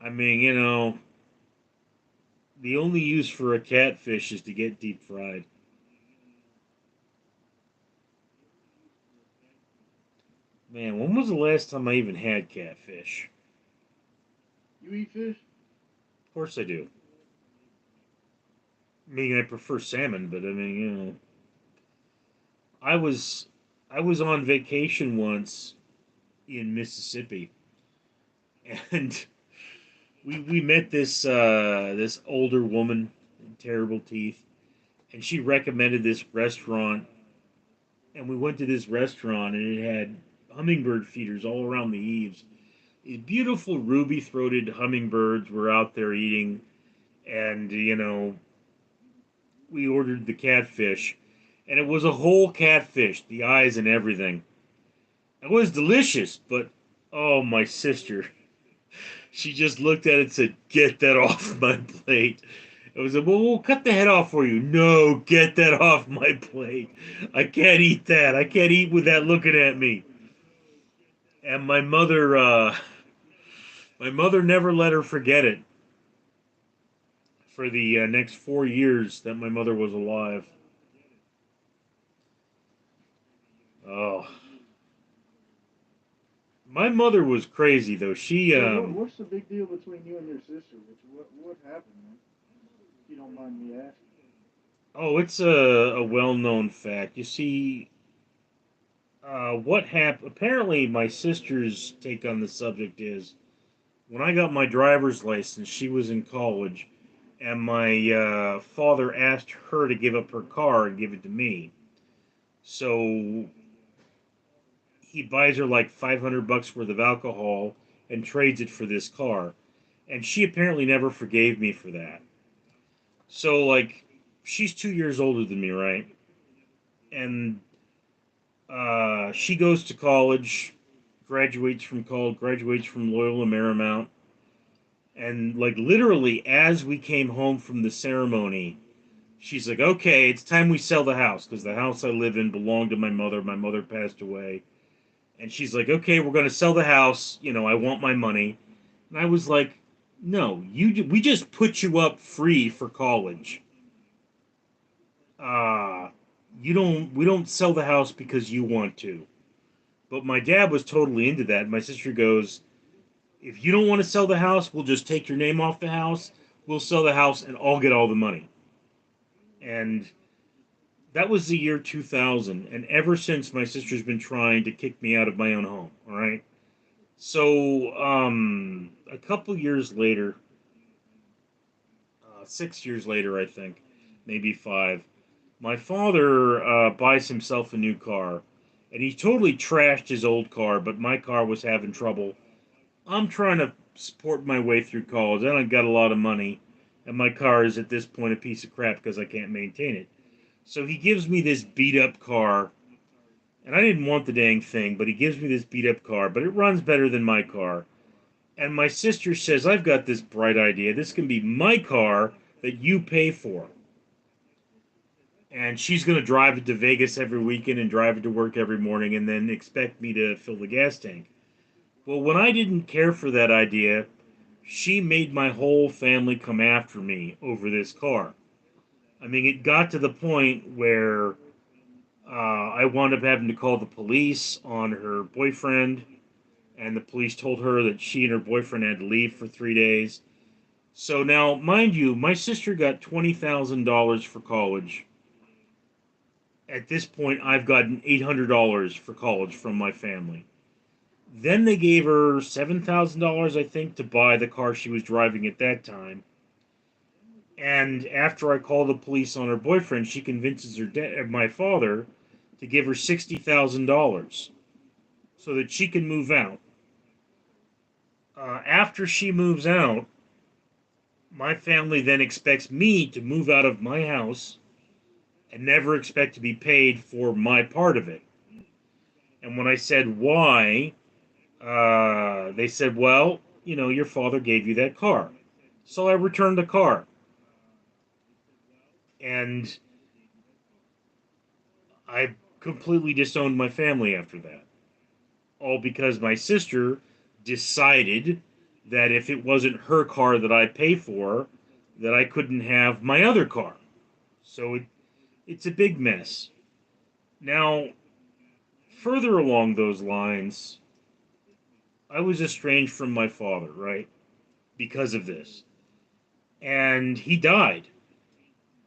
I mean, the only use for a catfish is to get deep fried. Man, when was the last time I even had catfish? You eat fish? Of course I do. I mean, I prefer salmon, but I mean, I was. I was on vacation once in Mississippi, and we met this older woman, terrible teeth, and she recommended this restaurant, and we went to this restaurant, and it had hummingbird feeders all around the eaves. These beautiful ruby-throated hummingbirds were out there eating, and we ordered the catfish, and it was a whole catfish, the eyes and everything. It was delicious, but oh, my sister, she just looked at it and said, "Get that off my plate." It was a, well, we'll cut the head off for you. No, get that off my plate. I can't eat that. I can't eat with that looking at me. And my mother never let her forget it for the next 4 years that my mother was alive. Oh, my mother was crazy though. She So what's the big deal between you and your sister? What happened, man? If you don't mind me asking. oh, it's a well-known fact. You see, what happened? Apparently, my sister's take on the subject is when I got my driver's license, she was in college, and my father asked her to give up her car and give it to me. So he buys her like $500 worth of alcohol and trades it for this car. And she apparently never forgave me for that. So, like, she's 2 years older than me, right? And she goes to college, graduates from Loyola Marymount, and like literally as we came home from the ceremony, she's like, "Okay, it's time we sell the house because the house I live in belonged to my mother. My mother passed away." And she's like, "Okay, we're going to sell the house. I want my money." And I was like, "No, we just put you up free for college. Uh, you don't we don't sell the house because you want to." But my dad was totally into that. My sister goes, "If you don't want to sell the house, we'll just take your name off the house. We'll sell the house and I'll get all the money." And that was the year 2000. And ever since, my sister's been trying to kick me out of my own home. All right. So, a couple years later, 6 years later, I think, maybe five, my father buys himself a new car. And he totally trashed his old car, but my car was having trouble. I'm trying to support my way through college. I don't got a lot of money, and my car is at this point a piece of crap because I can't maintain it. So he gives me this beat up car, and I didn't want the dang thing, but he gives me this beat up car, but it runs better than my car. And my sister says, "I've got this bright idea. This can be my car that you pay for." And she's going to drive it to Vegas every weekend and drive it to work every morning and then expect me to fill the gas tank. Well, when I didn't care for that idea, she made my whole family come after me over this car. I mean, it got to the point where I wound up having to call the police on her boyfriend, and the police told her that she and her boyfriend had to leave for 3 days. So now, mind you, my sister got $20,000 for college. At this point, I've gotten $800 for college from my family. Then they gave her $7,000, I think, to buy the car she was driving at that time. And after I call the police on her boyfriend, she convinces my father to give her $60,000 so that she can move out. After she moves out, my family then expects me to move out of my house and never expect to be paid for my part of it. And when I said why, they said, "Well, your father gave you that car." So I returned the car. And I completely disowned my family after that. All because my sister decided that if it wasn't her car that I pay for, that I couldn't have my other car. So it's a big mess. Now, further along those lines, I was estranged from my father, right? Because of this. And he died.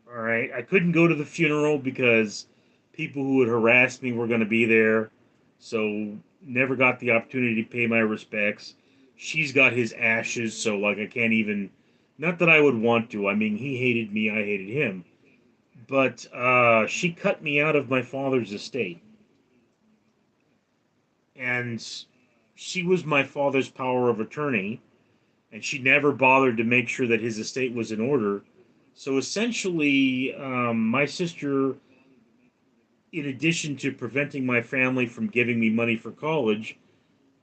All right. I couldn't go to the funeral because People who had harassed me were going to be there, so never got the opportunity to pay my respects. She's got his ashes, so like I can't even. Not that I would want to. I mean, he hated me, I hated him. But she cut me out of my father's estate, and she was my father's power of attorney, and she never bothered to make sure that his estate was in order. So essentially, my sister, in addition to preventing my family from giving me money for college,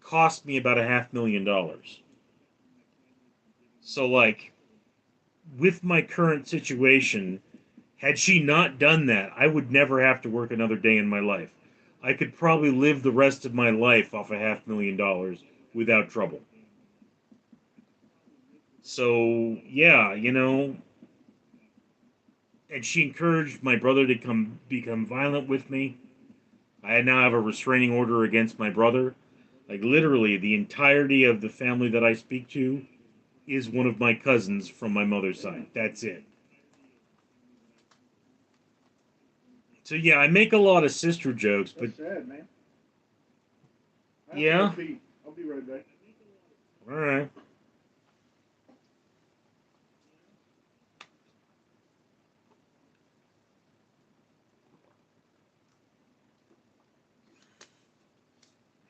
cost me about a $500,000. So, like, with my current situation, had she not done that, I would never have to work another day in my life. I could probably live the rest of my life off a $500,000 without trouble. So, yeah, and she encouraged my brother to come become violent with me. I now have a restraining order against my brother. Like literally, the entirety of the family that I speak to is one of my cousins from my mother's side. That's it. So yeah, I make a lot of sister jokes, but That's sad, man. I have to go yeah, pee. I'll be right back. all right.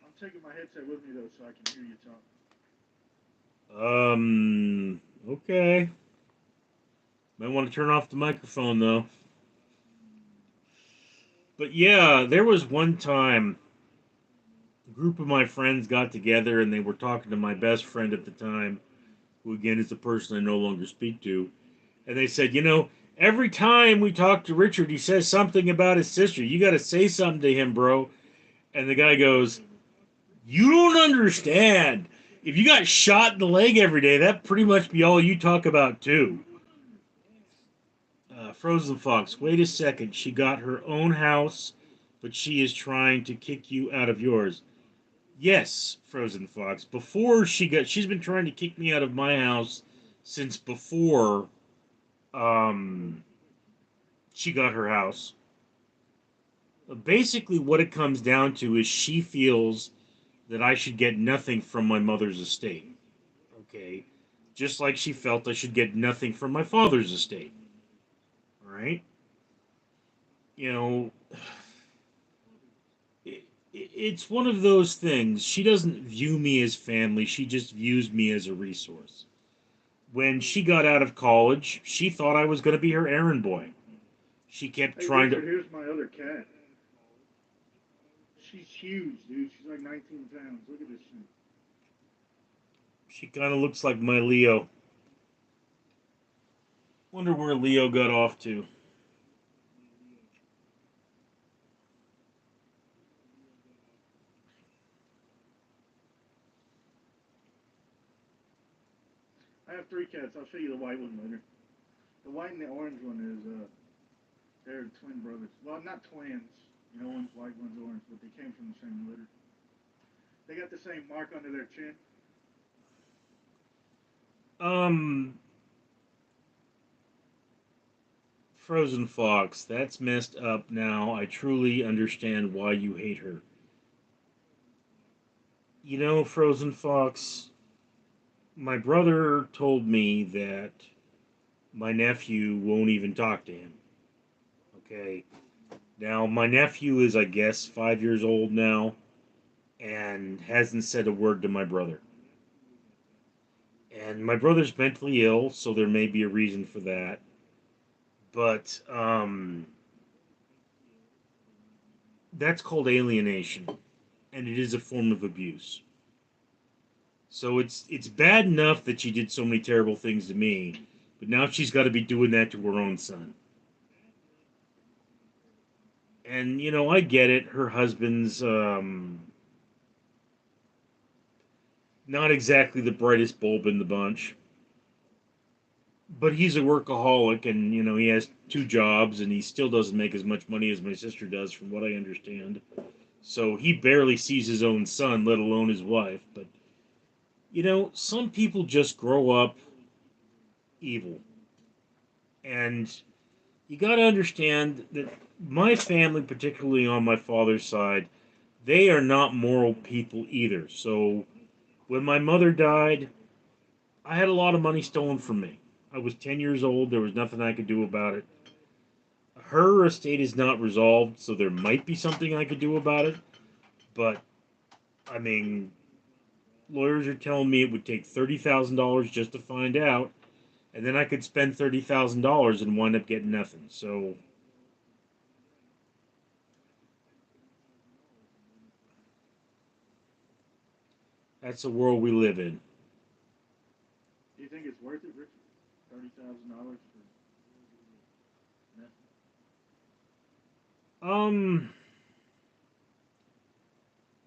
I'm taking my headset with me though, so I can hear you talk. Okay. Might want to turn off the microphone though. But yeah, there was one time a group of my friends got together and they were talking to my best friend at the time, who again is the person I no longer speak to, and they said, every time we talk to Richard, he says something about his sister. You got to say something to him, bro. And the guy goes, "You don't understand. If you got shot in the leg every day, that pretty much be all you talk about too." Frozen Fox, wait a second. She got her own house, but she is trying to kick you out of yours. Yes, Frozen Fox. She's been trying to kick me out of my house since before um, she got her house. Basically, what it comes down to is she feels that I should get nothing from my mother's estate. Okay, just like she felt I should get nothing from my father's estate. All right, you know, it's one of those things. She doesn't view me as family. She just views me as a resource. When she got out of college, she thought I was going to be her errand boy. She kept Hey, trying to. Richard, here's my other cat. She's huge, dude. She's like 19 pounds. Look at this thing. She kind of looks like my Leo. Wonder where Leo got off to. I have three cats. I'll show you the white one later. The white and the orange one is they're twin brothers. Well, not twins. You know, one's white, one's orange, but they came from the same litter. They got the same mark under their chin. Um, Frozen Fox, that's messed up now. I truly understand why you hate her. Frozen Fox, my brother told me that my nephew won't even talk to him. Okay. Now, my nephew is, I guess, 5 years old now and hasn't said a word to my brother. And my brother's mentally ill, so there may be a reason for that. But that's called alienation, and it is a form of abuse. So it's bad enough that she did so many terrible things to me, but now she's got to be doing that to her own son. And I get it. Her husband's not exactly the brightest bulb in the bunch, but he's a workaholic, and he has two jobs, and he still doesn't make as much money as my sister does, from what I understand. So he barely sees his own son, let alone his wife. But some people just grow up evil, and you got to understand that my family, particularly on my father's side, they are not moral people either. So when my mother died, I had a lot of money stolen from me. I was 10 years old. There was nothing I could do about it. Her estate is not resolved, so there might be something I could do about it. But, I mean, lawyers are telling me it would take $30,000 just to find out, and then I could spend $30,000 and wind up getting nothing. So, that's the world we live in. Do you think it's worth it, Richard? $30,000 for nothing? Um,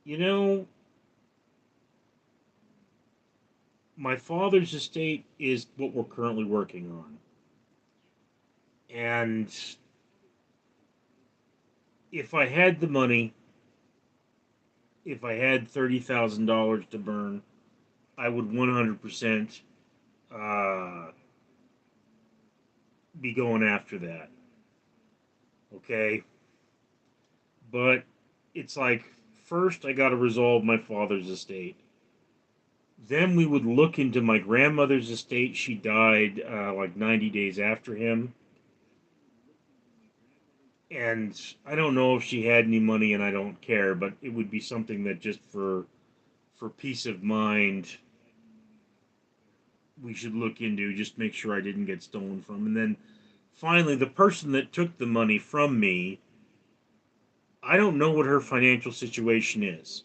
you know, my father's estate is what we're currently working on. And if I had the money, if I had $30,000 to burn, I would 100% uh, be going after that. Okay? But it's like, first I got to resolve my father's estate. Then we would look into my grandmother's estate. She died like 90 days after him. And I don't know if she had any money, and I don't care, but it would be something that just for peace of mind we should look into, just make sure I didn't get stolen from. And then finally, the person that took the money from me, I don't know what her financial situation is.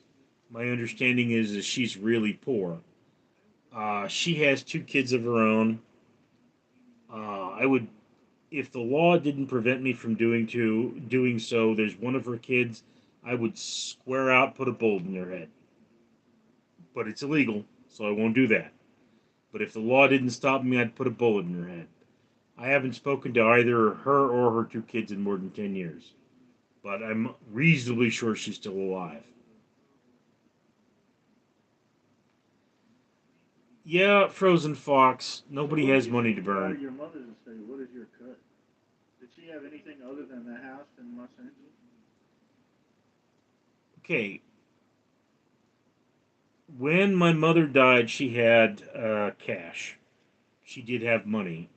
My understanding is she's really poor. She has two kids of her own. I would, if the law didn't prevent me from doing so, there's one of her kids. I would square out, put a bullet in their head, but it's illegal, so I won't do that. But if the law didn't stop me, I'd put a bullet in her head. I haven't spoken to either her or her two kids in more than 10 years, but I'm reasonably sure she's still alive. Yeah, Frozen Fox. So Nobody what do has you money think to you got burn. of your mother's estate? What is your cut? Did she have anything other than the house in Los Angeles? Okay, when my mother died, she had cash. She did have money.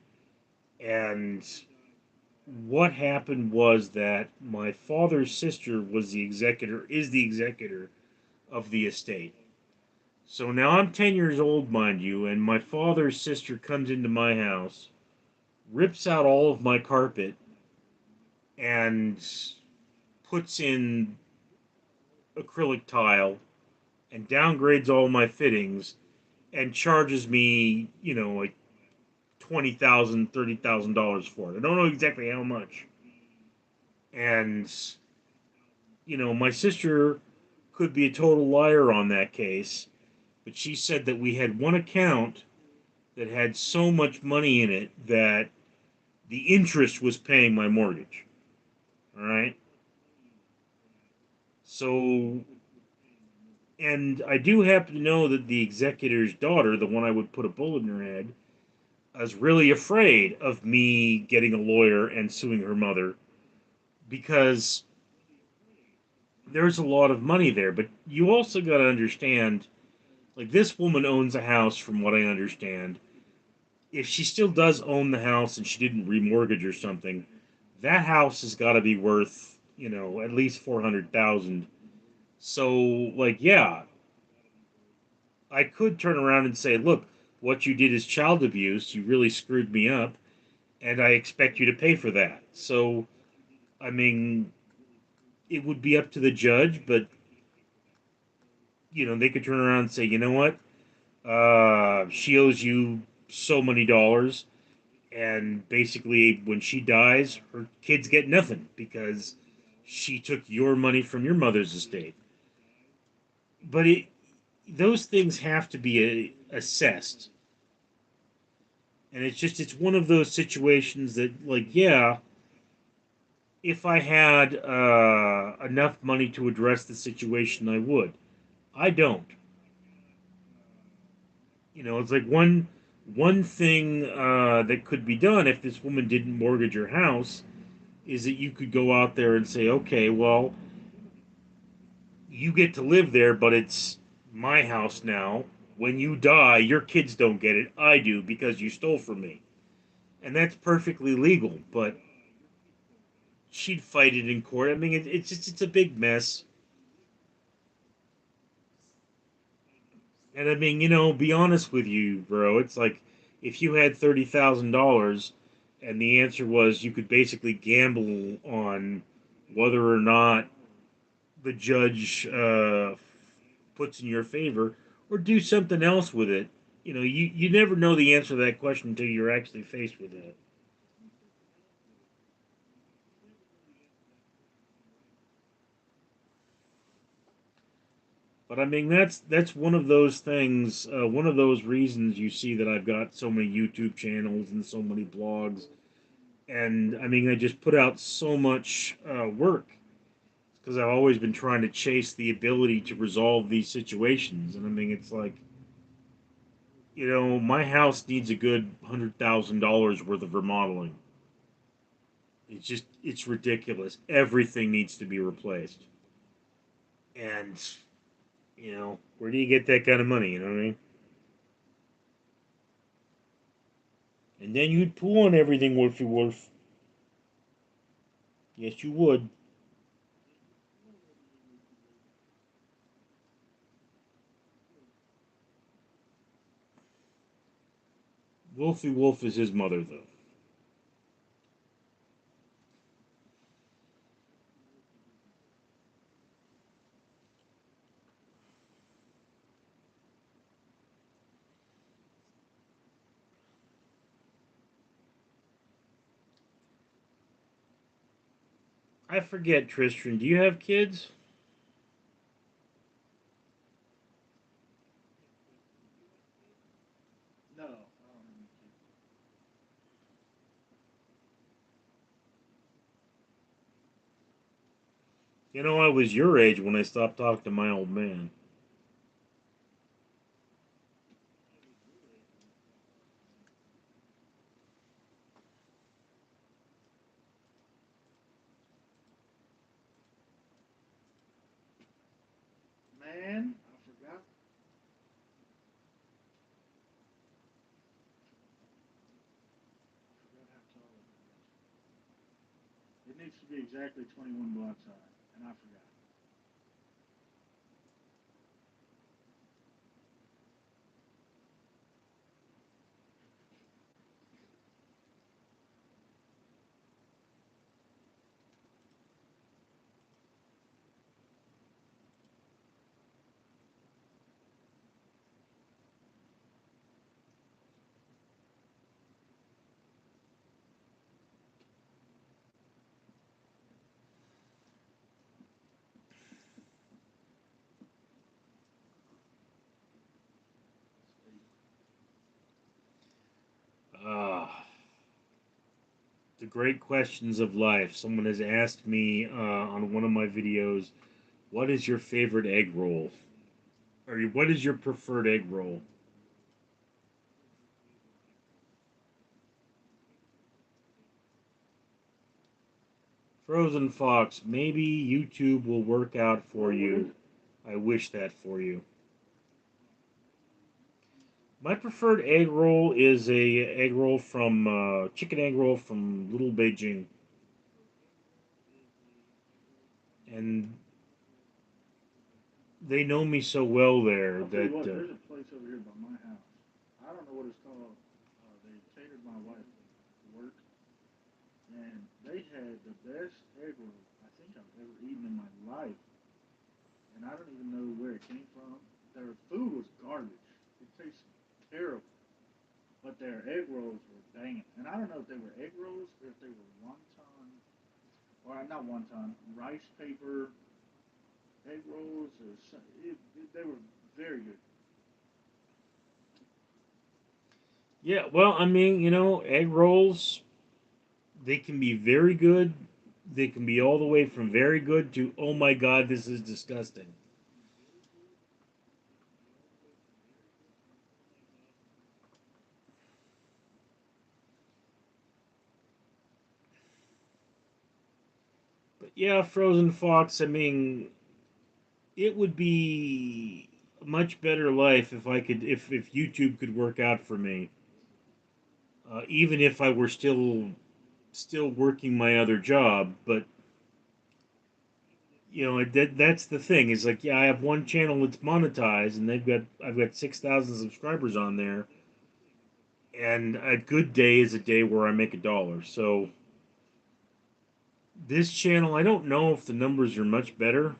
And what happened was that my father's sister was the executor, is the executor of the estate. So now I'm 10 years old, mind you, and my father's sister comes into my house, rips out all of my carpet, and puts in acrylic tile and downgrades all my fittings and charges me, like $20,000, $30,000 for it. I don't know exactly how much. And, my sister could be a total liar on that case, but she said that we had one account that had so much money in it that the interest was paying my mortgage. All right. So, and I do happen to know that the executor's daughter, the one I would put a bullet in her head, was really afraid of me getting a lawyer and suing her mother because there's a lot of money there. But you also got to understand, like, this woman owns a house, from what I understand. If she still does own the house and she didn't remortgage or something, that house has got to be worth, at least 400,000. So, like, yeah, I could turn around and say, look, what you did is child abuse. You really screwed me up, and I expect you to pay for that. So, I mean, it would be up to the judge, but, they could turn around and say, you know what? She owes you so many dollars, and basically, when she dies, her kids get nothing because she took your money from your mother's estate. But those things have to be assessed, and it's one of those situations that, like, yeah, if I had enough money to address the situation, I would. I don't. It's like one thing that could be done if this woman didn't mortgage her house. is that you could go out there and say, okay, well, you get to live there, but it's my house now. When you die, your kids don't get it. I do because you stole from me. And that's perfectly legal, but she'd fight it in court. I mean, it's just it's a big mess. And I mean, be honest with you, bro. It's like if you had $30,000, and the answer was you could basically gamble on whether or not the judge puts in your favor, or do something else with it. You never know the answer to that question until you're actually faced with it. But I mean, that's one of those things. One of those reasons you see that I've got so many YouTube channels and so many blogs. And I mean, I just put out so much work because I've always been trying to chase the ability to resolve these situations. And I mean, it's like, my house needs a good $100,000 worth of remodeling. It's ridiculous. Everything needs to be replaced. And, where do you get that kind of money? You know what I mean? And then you'd pull on everything, Wolfie Wolf. Yes, you would. Wolfie Wolf is his mother, though. I forget, Tristan. Do you have kids? No, I don't have any kids. I was your age when I stopped talking to my old man. Man, I forgot. I forgot how tall it was. It needs to be exactly 21 blocks high, and I forgot. Ah, the great questions of life. Someone has asked me on one of my videos, what is your favorite egg roll? Or what is your preferred egg roll? Frozen Fox, maybe YouTube will work out for What is you. it? I wish that for you. My preferred egg roll is a egg roll from chicken egg roll from Little Beijing, and they know me so well there I'll tell you that what, there's a place over here by my house. I don't know what it's called. They catered my wife to work, and they had the best egg roll I think I've ever eaten in my life. And I don't even know where it came from. Their food was garbage. It tasted terrible. But their egg rolls were banging. And I don't know if they were egg rolls or if they were wonton, or not wonton, rice paper egg rolls, or they were very good. yeah, well, I mean, egg rolls, they can be very good. They can be all the way from very good to, oh my God, this is disgusting. But yeah, Frozen Fox. I mean, it would be a much better life if I could, if YouTube could work out for me, even if I were still working my other job. But that's the thing. Is like, yeah, I have one channel that's monetized, and I've got 6,000 subscribers on there, and a good day is a day where I make $1. So this channel, I don't know if the numbers are much better.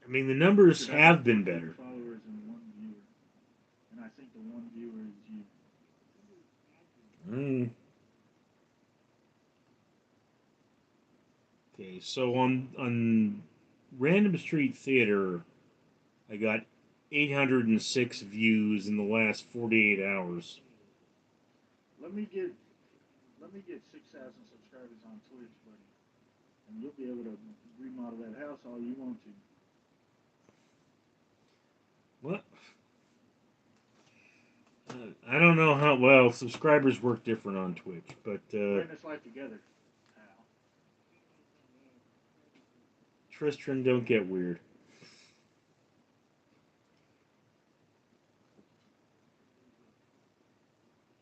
I mean, the numbers Should have have been 14 better. followers and one viewer, and I think the one viewer is you. Mm. Okay, so on Random Street Theater, I got 806 views in the last 48 hours. Let me get let me get 6,000 subscribers on Twitch, buddy, and you'll be able to remodel that house all you want to. What? I don't know how well subscribers work different on Twitch, but We're in this life together, pal. Tristan, don't get weird.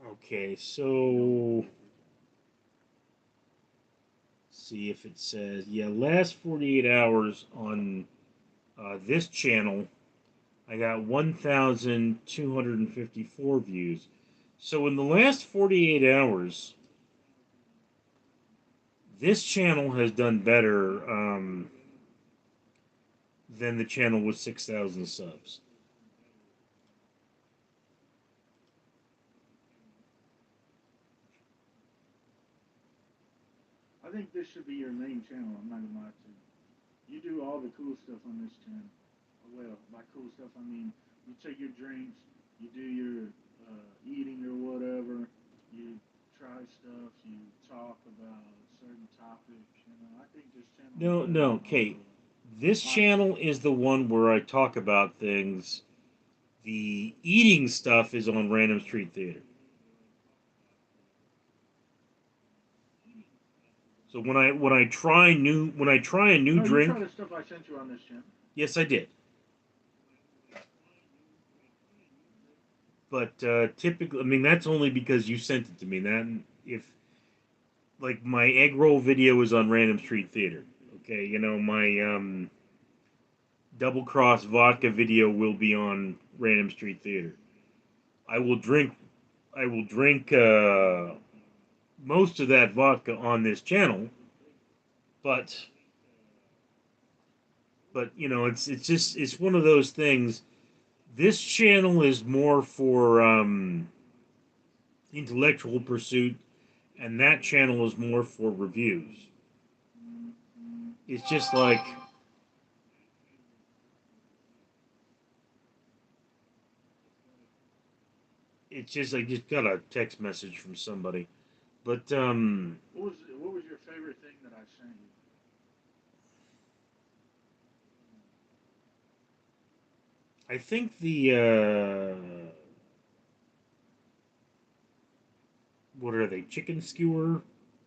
Okay, so see if it says, yeah, last 48 hours on this channel, I got 1,254 views. So in the last 48 hours, this channel has done better than the channel with 6,000 subs. I think this should be your main channel. I'm not gonna lie to you. You do all the cool stuff on this channel. Well, by cool stuff I mean you take your drinks, you do your eating or whatever, you try stuff, you talk about certain topics. I think this channel is No, better no, than all Kate. those. This My opinion. channel is the one where I talk about things. The eating stuff is on Random Street Theater. So when I try a new No, you try drink, the stuff I sent you on this channel. yes, I did. But typically, I mean, that's only because you sent it to me. That if like my egg roll video is on Random Street Theater. Okay, my double cross vodka video will be on Random Street Theater. I will drink. I will drink most of that vodka on this channel, but it's just it's one of those things. This channel is more for intellectual pursuit, and that channel is more for reviews. It's just like I just got a text message from somebody, but What was your favorite thing that I sent you? I think the what are they? Chicken skewer,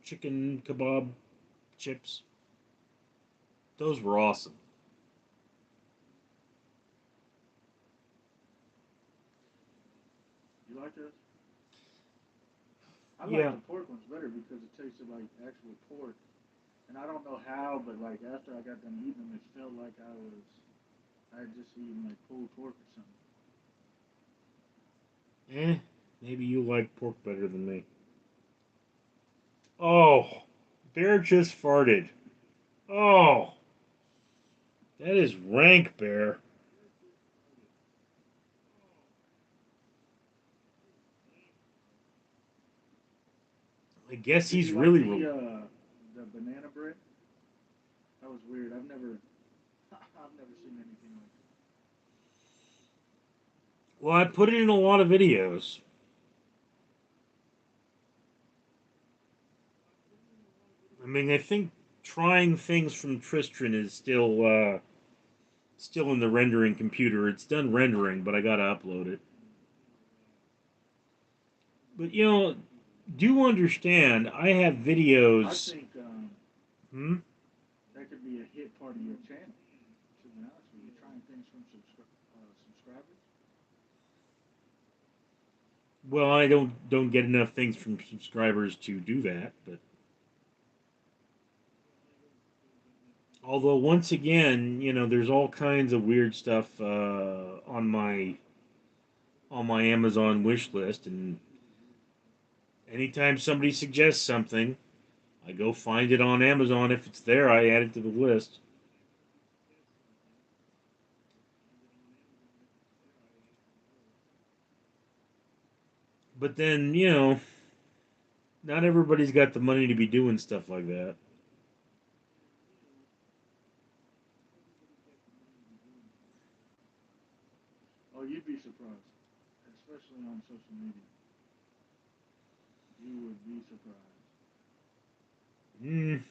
chicken kebab chips. Those were awesome. You like this? I like Yeah. the pork ones better because it tasted like actual pork. And I don't know how, but like after I got done eating them, it felt like I had just eaten like pulled pork or something. Maybe you like pork better than me. Oh, Bear just farted. Oh, that is rank, Bear. I guess Did he's you like really. the banana bread? That was weird. I've never I've never seen anything like it. Well, I put it in a lot of videos. I mean, I think trying things from Tristram is still in the rendering computer. It's done rendering, but I gotta upload it. But do understand, I have I videos. think Hmm? that could be a hit part of your channel. To be honest with you, trying things from subscribers. Well, I don't get enough things from subscribers to do that, but although once again, there's all kinds of weird stuff on my Amazon wish list, and anytime somebody suggests something, I go find it on Amazon. If it's there, I add it to the list. But then, not everybody's got the money to be doing stuff like that. Oh, you'd be surprised, especially on social media. You would be surprised. Mm,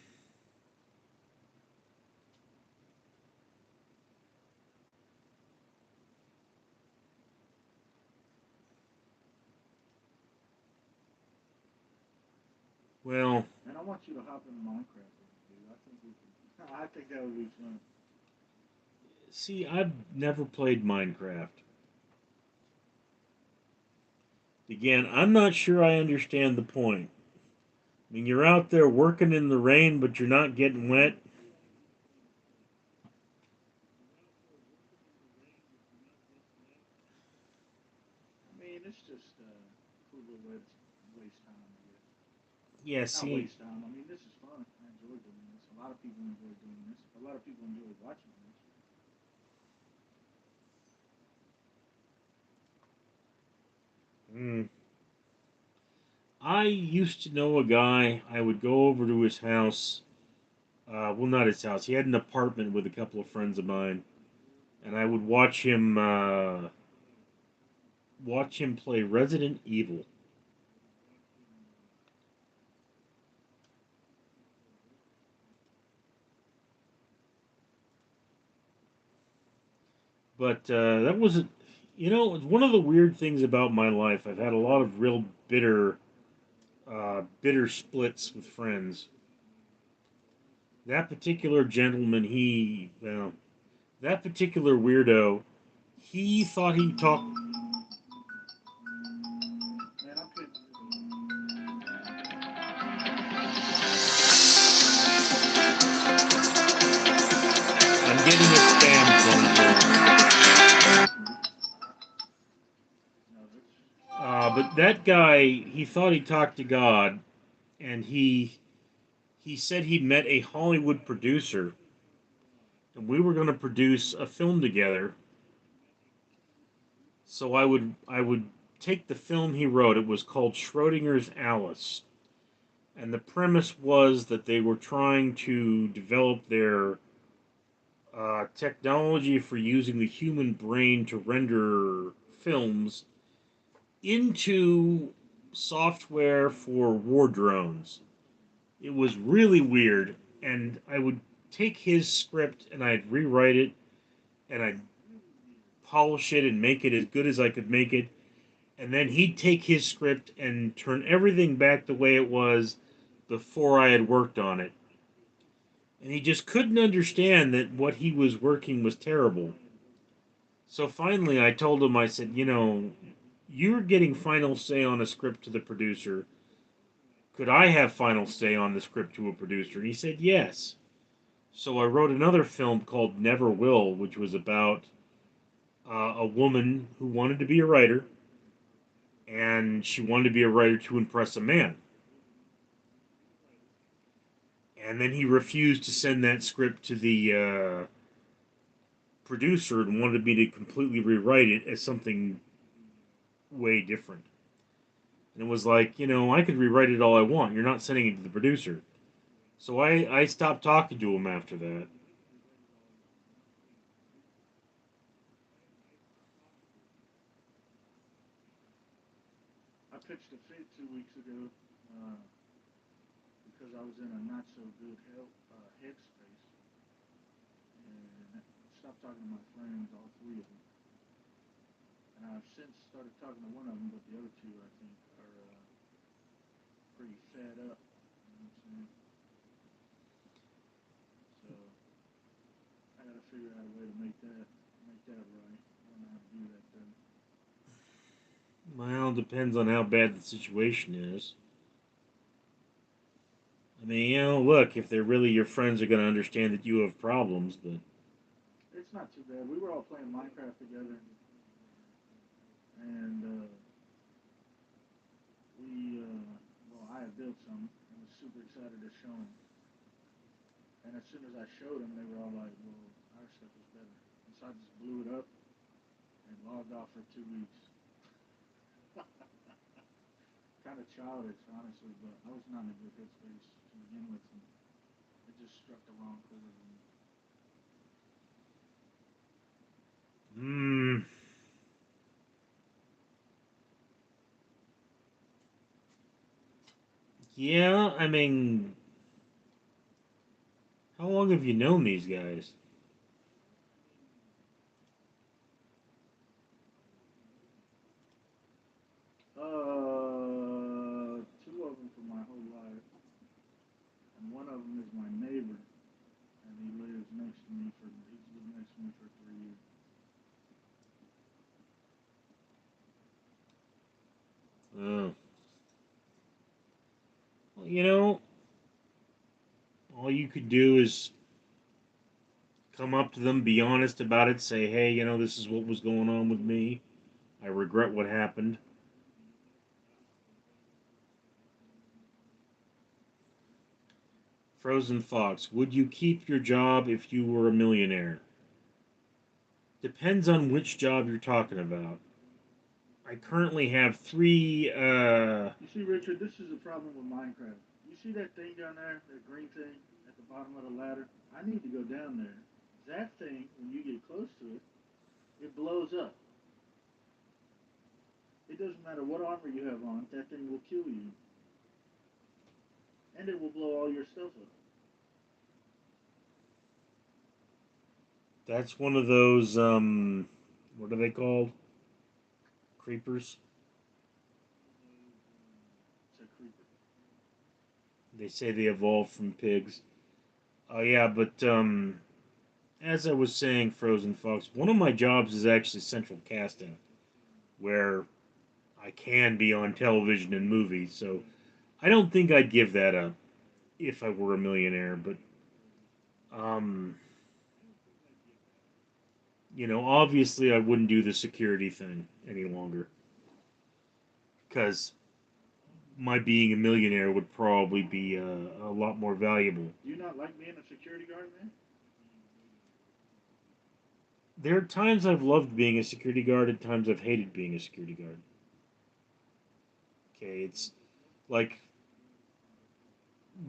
well, And I want you to hop in Minecraft with me, dude. I think we could. I think that would be fun. see, I've never played Minecraft. Again, I'm not sure I understand the point. I mean, you're out there working in the rain, but you're not getting wet. I mean, it's just a cool little way to waste time, I guess. Yeah, Not see, waste time. I mean, this is fun. I enjoy doing this. A lot of people enjoy doing this. A lot of people enjoy watching this. mm, I used to know a guy. I would go over to his house. Well, not his house. He had an apartment with a couple of friends of mine, and I would watch him play Resident Evil. But that was, it's one of the weird things about my life. I've had a lot of real bitter splits with friends. That particular gentleman, that particular weirdo, he thought he talked. Man, I'm pitching. I'm getting a spam phone call. No, that's But that guy, he thought he talked to God, and he said he met a Hollywood producer, and we were going to produce a film together. So I would take the film he wrote. It was called Schrodinger's Alice, and the premise was that they were trying to develop their technology for using the human brain to render films into software for war drones. It was really weird, and I would take his script and I'd rewrite it and I'd polish it and make it as good as I could make it. And then he'd take his script and turn everything back the way it was before I had worked on it. And he just couldn't understand that what he was working was terrible. So finally, I told him, I said, you're getting final say on a script to the producer. Could I have final say on the script to a producer? And he said, yes. So I wrote another film called Never Will, which was about a woman who wanted to be a writer, and she wanted to be a writer to impress a man. And then he refused to send that script to the producer and wanted me to completely rewrite it as something way different. And it was like, I could rewrite it all I want. You're not sending it to the producer. So I stopped talking to him after that. I pitched a fit 2 weeks ago uh, because I was in a not so good headspace, and stopped talking to my friends, all three of them. And I've since started talking to one of them, but the other two I think are. pretty fed up. You know what I'm saying? So I gotta figure out a way to make that right. I don't know how to do that though. Well, depends on how bad the situation is. I mean, look, if they're really your friends, are going to understand that you have problems, but It's not too bad. We were all playing Minecraft together, and well, I had built some and was super excited to show them. And as soon as I showed them, they were all like, "Well, our stuff is better." And so I just blew it up and logged off for 2 weeks. Kind of childish, honestly, but I was not in a good headspace to begin with, and it just struck the wrong chord. And hmm, yeah, I mean, how long have you known these guys? two of them for my whole life, and one of them is my neighbor, and he's lived next to me for 3 years. Oh, well, all you could do is come up to them, be honest about it, say, hey, this is what was going on with me. I regret what happened. Frozen Fox, would you keep your job if you were a millionaire? Depends on which job you're talking about. I currently have three. You see, Richard, this is the problem with Minecraft. You see that thing down there, that green thing at the bottom of the ladder? I need to go down there. That thing, when you get close to it, it blows up. It doesn't matter what armor you have on, that thing will kill you. And it will blow all your stuff up. That's one of those. What are they called? Creepers. It's a creeper. They say they evolved from pigs. Oh yeah, but as I was saying, Frozen Fox, one of my jobs is actually central casting, where I can be on television and movies. So I don't think I'd give that up if I were a millionaire. But um, obviously I wouldn't do the security thing any longer because my being a millionaire would probably be a lot more valuable. Do you not like being a security guard, man? There are times I've loved being a security guard and times I've hated being a security guard. Okay, it's like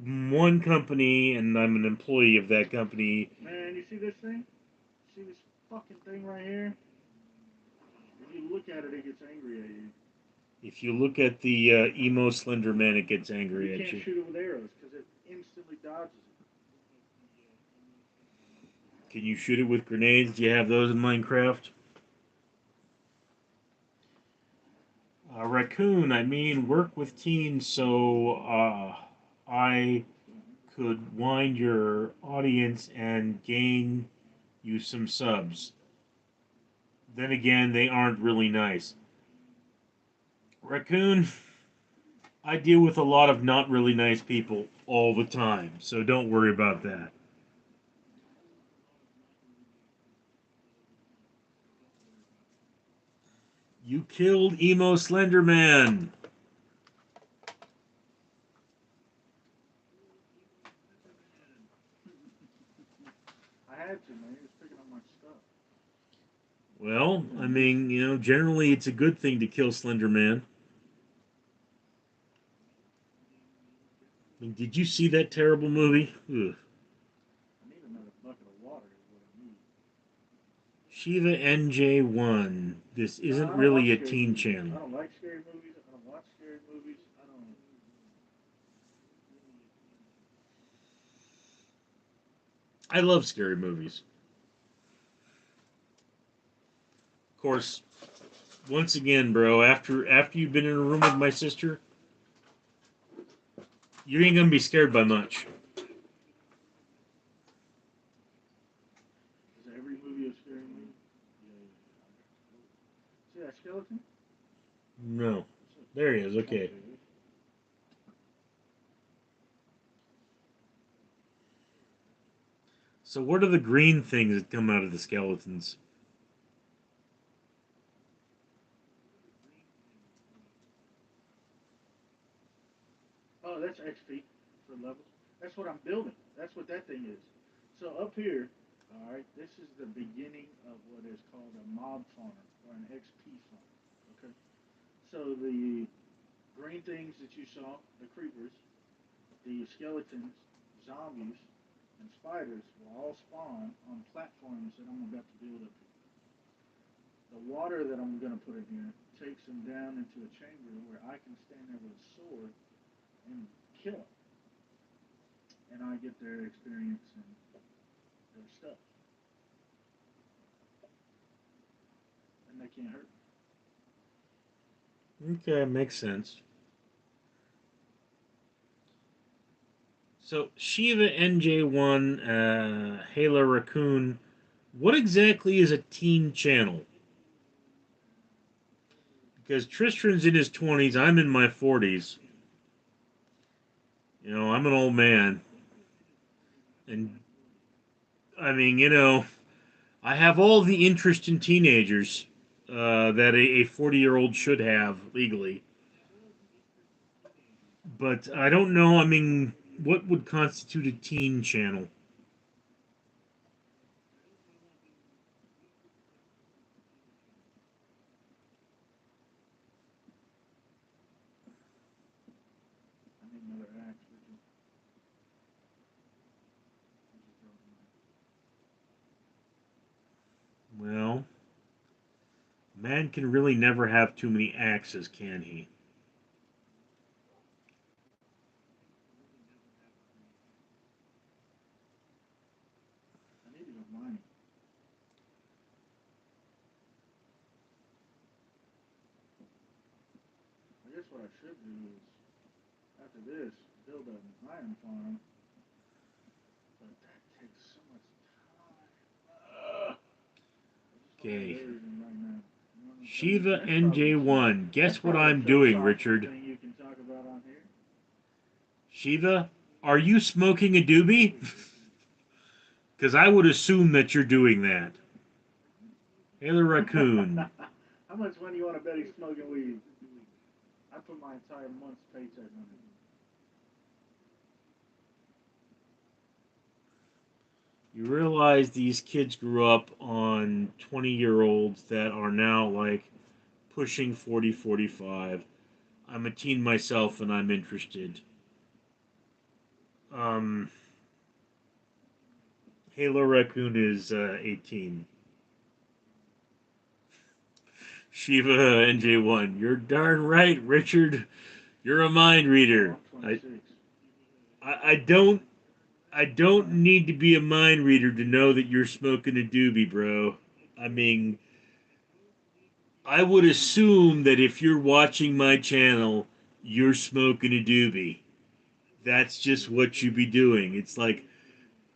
one company and I'm an employee of that company. Man, you see this thing? See this fucking thing right here? If you look at it, it gets angry at you. If you look at the emo slender man, it gets You angry at can't you. shoot it with arrows because it instantly dodges it. Can you shoot it with grenades? Do you have those in Minecraft? Raccoon, I mean, work with teens so I could wind your audience and gain you some subs. Then again, they aren't really nice. Raccoon, I deal with a lot of not really nice people all the time, so don't worry about that. You killed Emo Slenderman. I had to, man. He was picking up my stuff. Well, I mean, generally it's a good thing to kill Slenderman. I mean, did you see that terrible movie? Ugh. I need another bucket of water, is what I need. Shiva NJ1. This No, isn't I don't really watch a scary teen movies. channel. I don't like scary movies. I don't watch scary movies. I don't. I love scary movies. Of course, once again, bro, after you've been in a room with my sister, You ain't gonna be scared by much. Is every movie a scary movie? See that skeleton? No. There he is. Okay. So what are the green things that come out of the skeletons? Oh, that's XP for levels. That's what I'm building. That's what that thing is. So up here, all right, this is the beginning of what is called a mob farm or an XP farm. Okay. So the green things that you saw, the creepers, the skeletons, zombies, and spiders will all spawn on platforms that I'm about to build up here. The water that I'm going to put in here takes them down into a chamber where I can stand there with a sword and kill them, and I get their experience and their stuff, and they can't hurt me. Okay, makes sense. So Shiva NJ1, Halo Raccoon. What exactly is a teen channel? Because Tristan's in his 20s, I'm in my 40s. You know, I'm an old man. And, I mean, I have all the interest in teenagers that a 40-year-old should have legally. But I don't know, I mean, what would constitute a teen channel? I need another axe. Well, man can really never have too many axes, can he? I need to go mining. I guess what I should do is, after this, build an iron farm, but that takes so much time. I just don't have Okay. everything right now. You know what I'm saying? Shiva NJ1. That's Guess what probably a I'm doing, philosophical Richard? thing you can talk about on here. Shiva, are you smoking a doobie? Because I would assume that you're doing that. Taylor Raccoon. How much money you want to bet he's smoking weed? I put my entire month's paycheck on it. You realize these kids grew up on 20-year-olds that are now like pushing 40, 45. I'm a teen myself and I'm interested. Um, Halo Raccoon is 18. Shiva NJ1. You're darn right, Richard. You're a mind Oh, reader. I'm 26. I don't I don't need to be a mind reader to know that you're smoking a doobie, bro. I mean, I would assume that if you're watching my channel, you're smoking a doobie. That's just what you be doing. It's like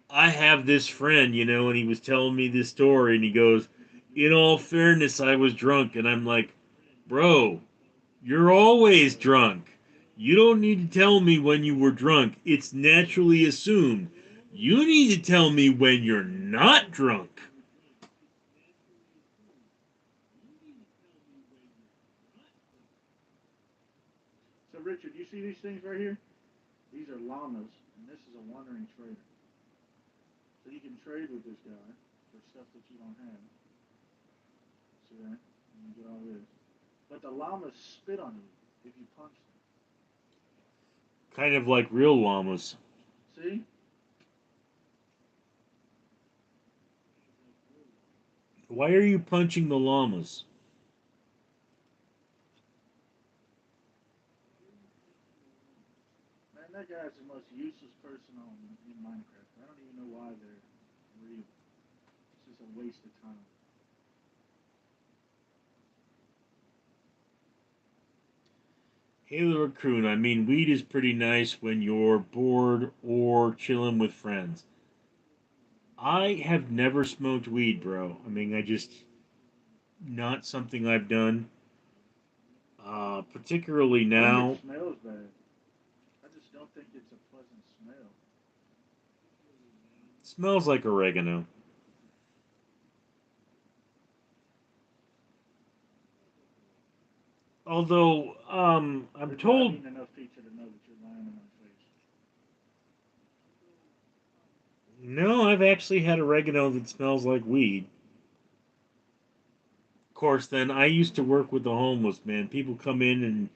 I have this friend, and he was telling me this story, and he goes, "In all fairness, I was drunk," and I'm like, "Bro, you're always drunk. You don't need to tell me when you were drunk. It's naturally assumed. You need to tell me when you're not drunk." So, Richard, you see these things right here? These are llamas, and this is a wandering trader. So you can trade with this guy for stuff that you don't have. See that? And you get all this. But the llamas spit on you if you punch them. Kind of like real llamas. See? Why are you punching the llamas? Man, that guy's the most useless person on in Minecraft. I don't even know why they're real. It's just a waste of time. Halo Raccoon, I mean, weed is pretty nice when you're bored or chilling with friends. I have never smoked weed, bro. I mean, I just, not something I've done. Particularly I think it now, smells bad. I just don't think it's a pleasant smell. smells like oregano. Although, I'm Listen, I've told, eaten enough pizza to know that you're lying in my face. no, I've actually had oregano that smells like weed. Of course, then I used to work with the homeless, man. People come in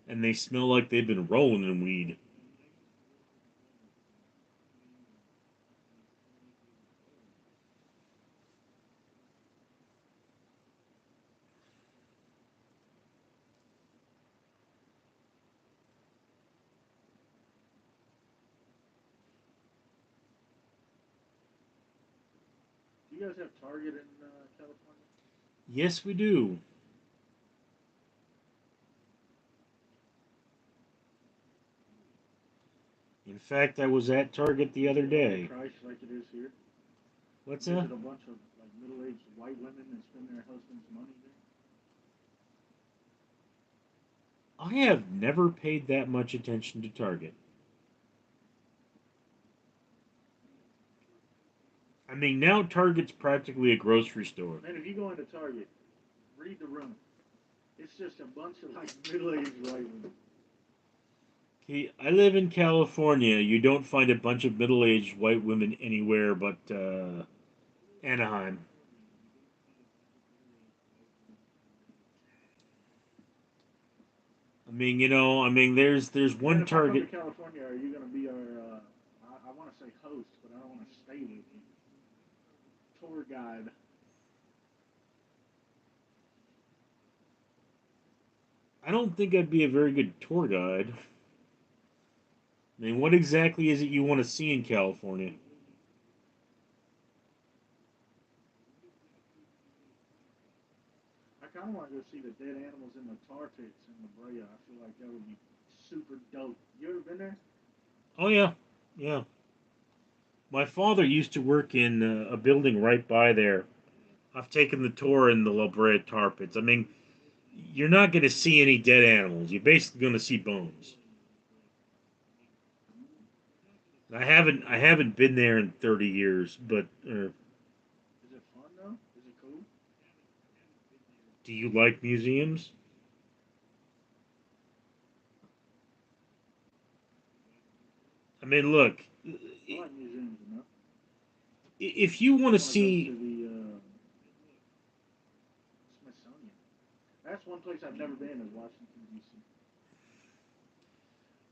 and they smell like they've been rolling in weed. Do you guys have Target in California? Yes, we do. In fact, I was at Target the Is other it day. overpriced like it is here? What's Is that? it a bunch of like middle-aged white women that spend their husband's money there? I have never paid that much attention to Target. I mean, now Target's practically a grocery store. Man, if you go into Target, read the room. It's just a bunch of like middle-aged white women. Okay, I live in California. You don't find a bunch of middle-aged white women anywhere but Anaheim. I mean, there's Man, one if I come to Target. California, are you gonna be our? I want to say host, but I don't want to stay with you. Tour guide. I don't think I'd be a very good tour guide. I mean, what exactly is it you want to see in California? I kind of want to go see the dead animals in the tar pits in La Brea. I feel like that would be super dope. You ever been there? Oh yeah, yeah. My father used to work in a building right by there. I've taken the tour in the La Brea tar pits. I mean, you're not going to see any dead animals. You're basically going to see bones. I haven't been there in 30 years, but Is it fun though? Is it cool? do you like museums? I mean, look, I like museums enough. if you I want to want to go to see, the Smithsonian. That's one place I've never been is Washington D.C.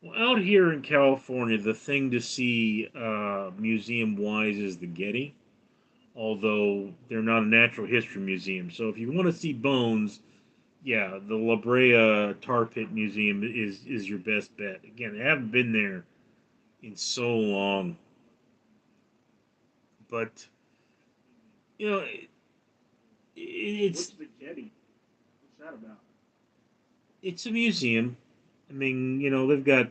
well, out here in California, the thing to see museum wise is the Getty, although they're not a natural history museum. So if you want to see bones, yeah, the La Brea Tar Pit Museum is your best bet. Again, I haven't been there in so long, but you know, it's What's the Getty? What's that about? it's a museum. I mean, they've got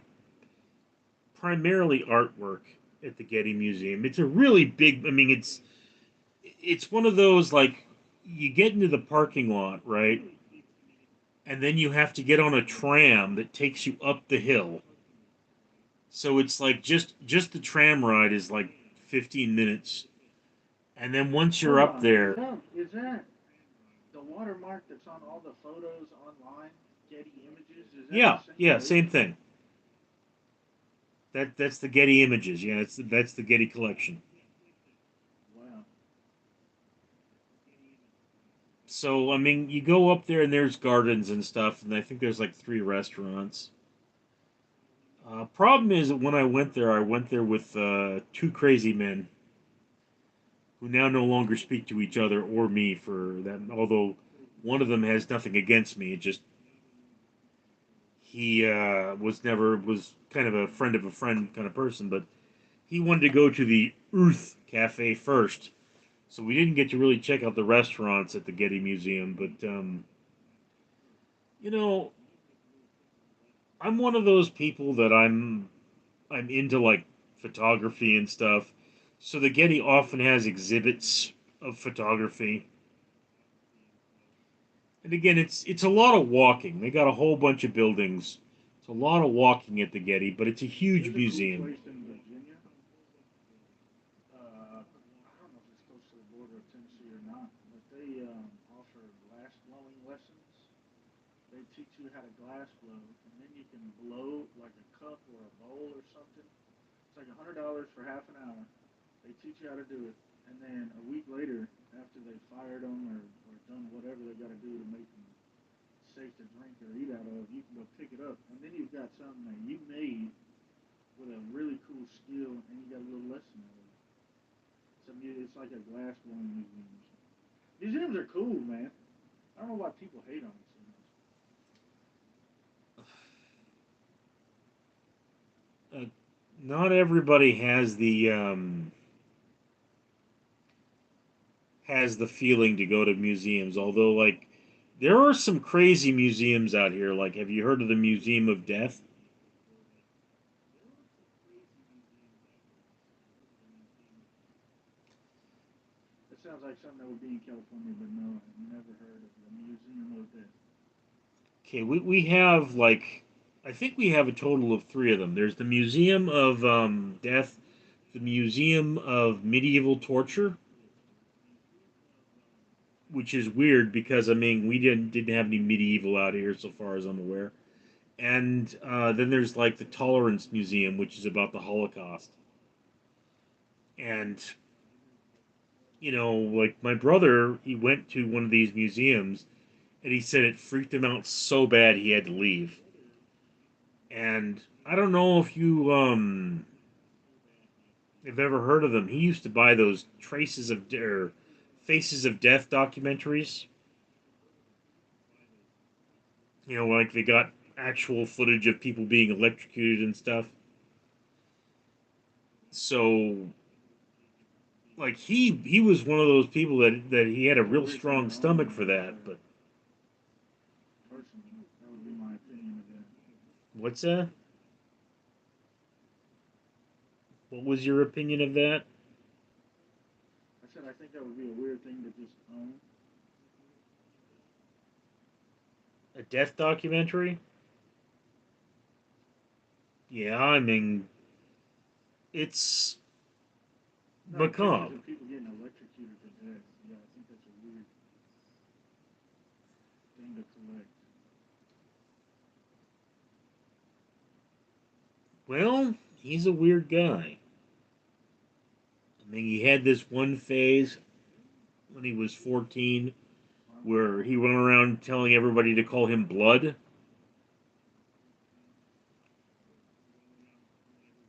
primarily artwork at the Getty Museum. It's a really big. I mean, it's one of those like you get into the parking lot, right? And then you have to get on a tram that takes you up the hill. So it's like just the tram ride is like 15 minutes. And then once you're Hold up on. there, Is that the watermark that's on all the photos online? Getty Images? Is that the yeah, same yeah, place? same thing. That's the Getty Images. Yeah, that's the Getty collection. Wow. So I mean, you go up there and there's gardens and stuff, and I think there's like three restaurants. Problem is that when I went there with two crazy men who now no longer speak to each other or me for that. Although one of them has nothing against me, it just he was kind of a friend of a friend kind of person, but he wanted to go to the Earth Cafe first, so we didn't get to really check out the restaurants at the Getty Museum. But you know, I'm one of those people that I'm into like photography and stuff. So the Getty often has exhibits of photography. And again, it's a lot of walking. They got a whole bunch of buildings. It's a lot of walking at the Getty, but it's a huge There's a cool museum. place in Virginia. I don't know if it's close to the border of Tennessee or not, but they offer glass blowing lessons. They teach you how to glass blow, and then you can blow like a cup or a bowl or something. It's like $100 for half an hour. They teach you how to do it, and then a week later, after they fired them or done whatever they got to do to make them safe to drink or eat out of, you can go pick it up, and then you've got something that you made with a really cool skill, and you got a little lesson out of it. It's like a glass blowing museum. Museums are cool, man. I don't know why people hate on it so much. Uh, Not everybody has the feeling to go to museums. Although, like, there are some crazy museums out here. Like, have you heard of the Museum of Death? It sounds like something that would be in California, but no, I've never heard of the Museum of Death. Okay, we have like I think we have a total of three of them. There's the Museum of Death, the Museum of Medieval Torture, which is weird because I mean we didn't have any medieval out here so far as I'm aware. And then there's like the Tolerance Museum, which is about the Holocaust. And like my brother, he went to one of these museums, and he said it freaked him out so bad he had to leave. And I don't know if you have ever heard of them. He used to buy those traces of or faces of death documentaries. Like they got actual footage of people being electrocuted and stuff. So like he was one of those people that he had a It's a real weird thing strong to own. stomach I've for never that. heard of But it. Personally, that would be my opinion of that. what's that? What was your opinion of that? I said I think that would be a weird thing to just own. A death documentary? Yeah, I mean it's No, pictures macabre. of people getting electrocuted to death. Yeah, I think that's a weird thing to collect. Well, he's a weird guy. I mean, he had this one phase when he was 14 Wow. where he went around telling everybody to call him Blood,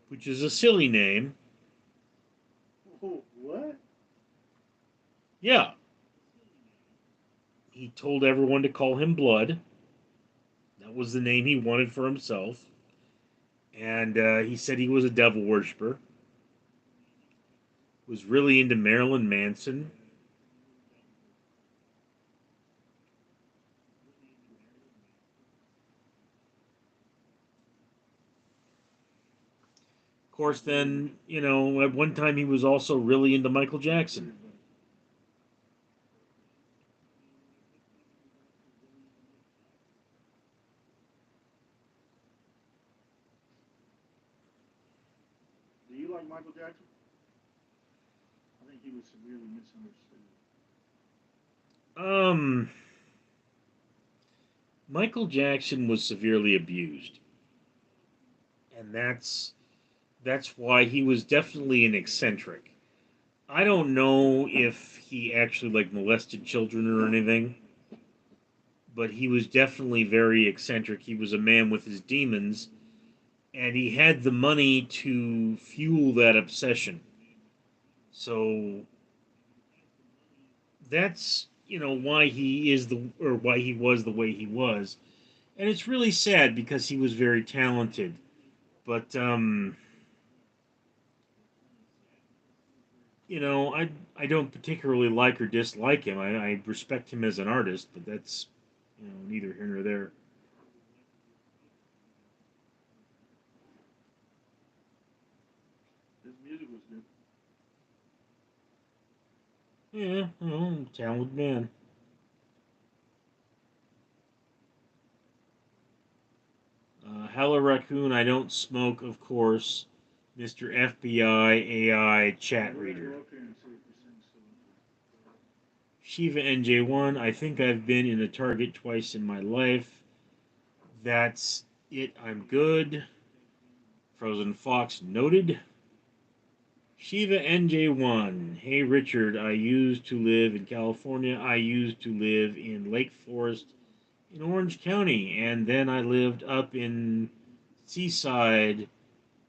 which is a silly name. Oh, what? Yeah, he told everyone to call him Blood. That was the name he wanted for himself. And he said he was a devil worshiper. Was really into Marilyn Manson. Of course, That's weird. then, at one time he was also really into Michael That's Jackson. weird, but do you like Michael Jackson? I think he was severely misunderstood. Um, Michael Jackson was severely abused, and that's why he was definitely an eccentric. I don't know if he actually like molested children or anything, but he was definitely very eccentric. He was a man with his demons, and he had the money to fuel that obsession. So that's why he is the or why he was the way he was, and it's really sad because he was very talented. But I don't particularly like or dislike him. I respect him as an artist, but that's neither here nor there. Music was good. Yeah, well, talented man. Hello Raccoon, I don't smoke, of course. Mr. FBI AI chat We're gonna reader. go up here and see if this thing's still up. Shiva NJ1, I think I've been in a Target twice in my life. That's it, I'm good. Frozen Fox noted. Shiva NJ1, hey Richard, I used to live in California. I used to live in Lake Forest in Orange County, and then I lived up in Seaside,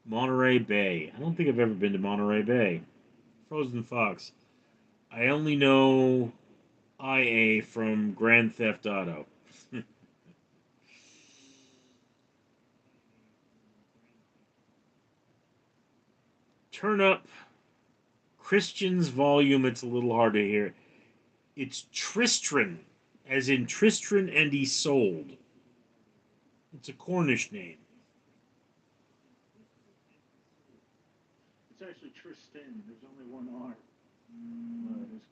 Monterey Bay. I don't think I've ever been to Monterey Bay. Frozen Fox. I only know IA from Grand Theft Auto. Turn up Christian's volume. It's a little hard to hear. It's Tristran, as in Tristran and Isolde. It's a Cornish name. It's actually Tristan. There's only one R. That's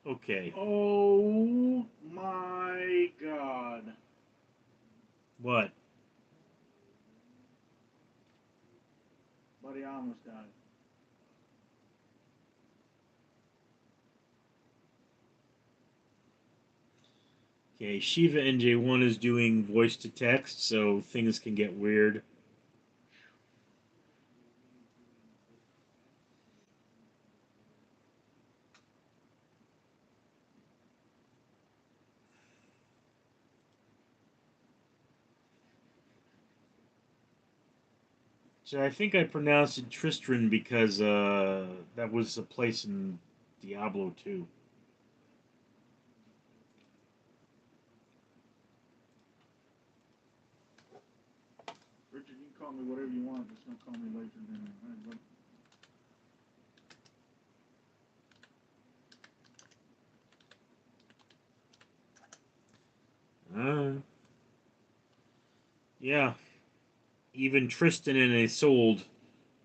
cool. Okay. Oh my god. What? Buddy, I almost died. Okay, Shiva NJ1 is doing voice to text, so things can get weird. So I think I pronounced it Tristran because that was a place in Diablo 2. Richard, you can call me whatever you want. Just don't call me later than Yeah, even Tristan and Isolde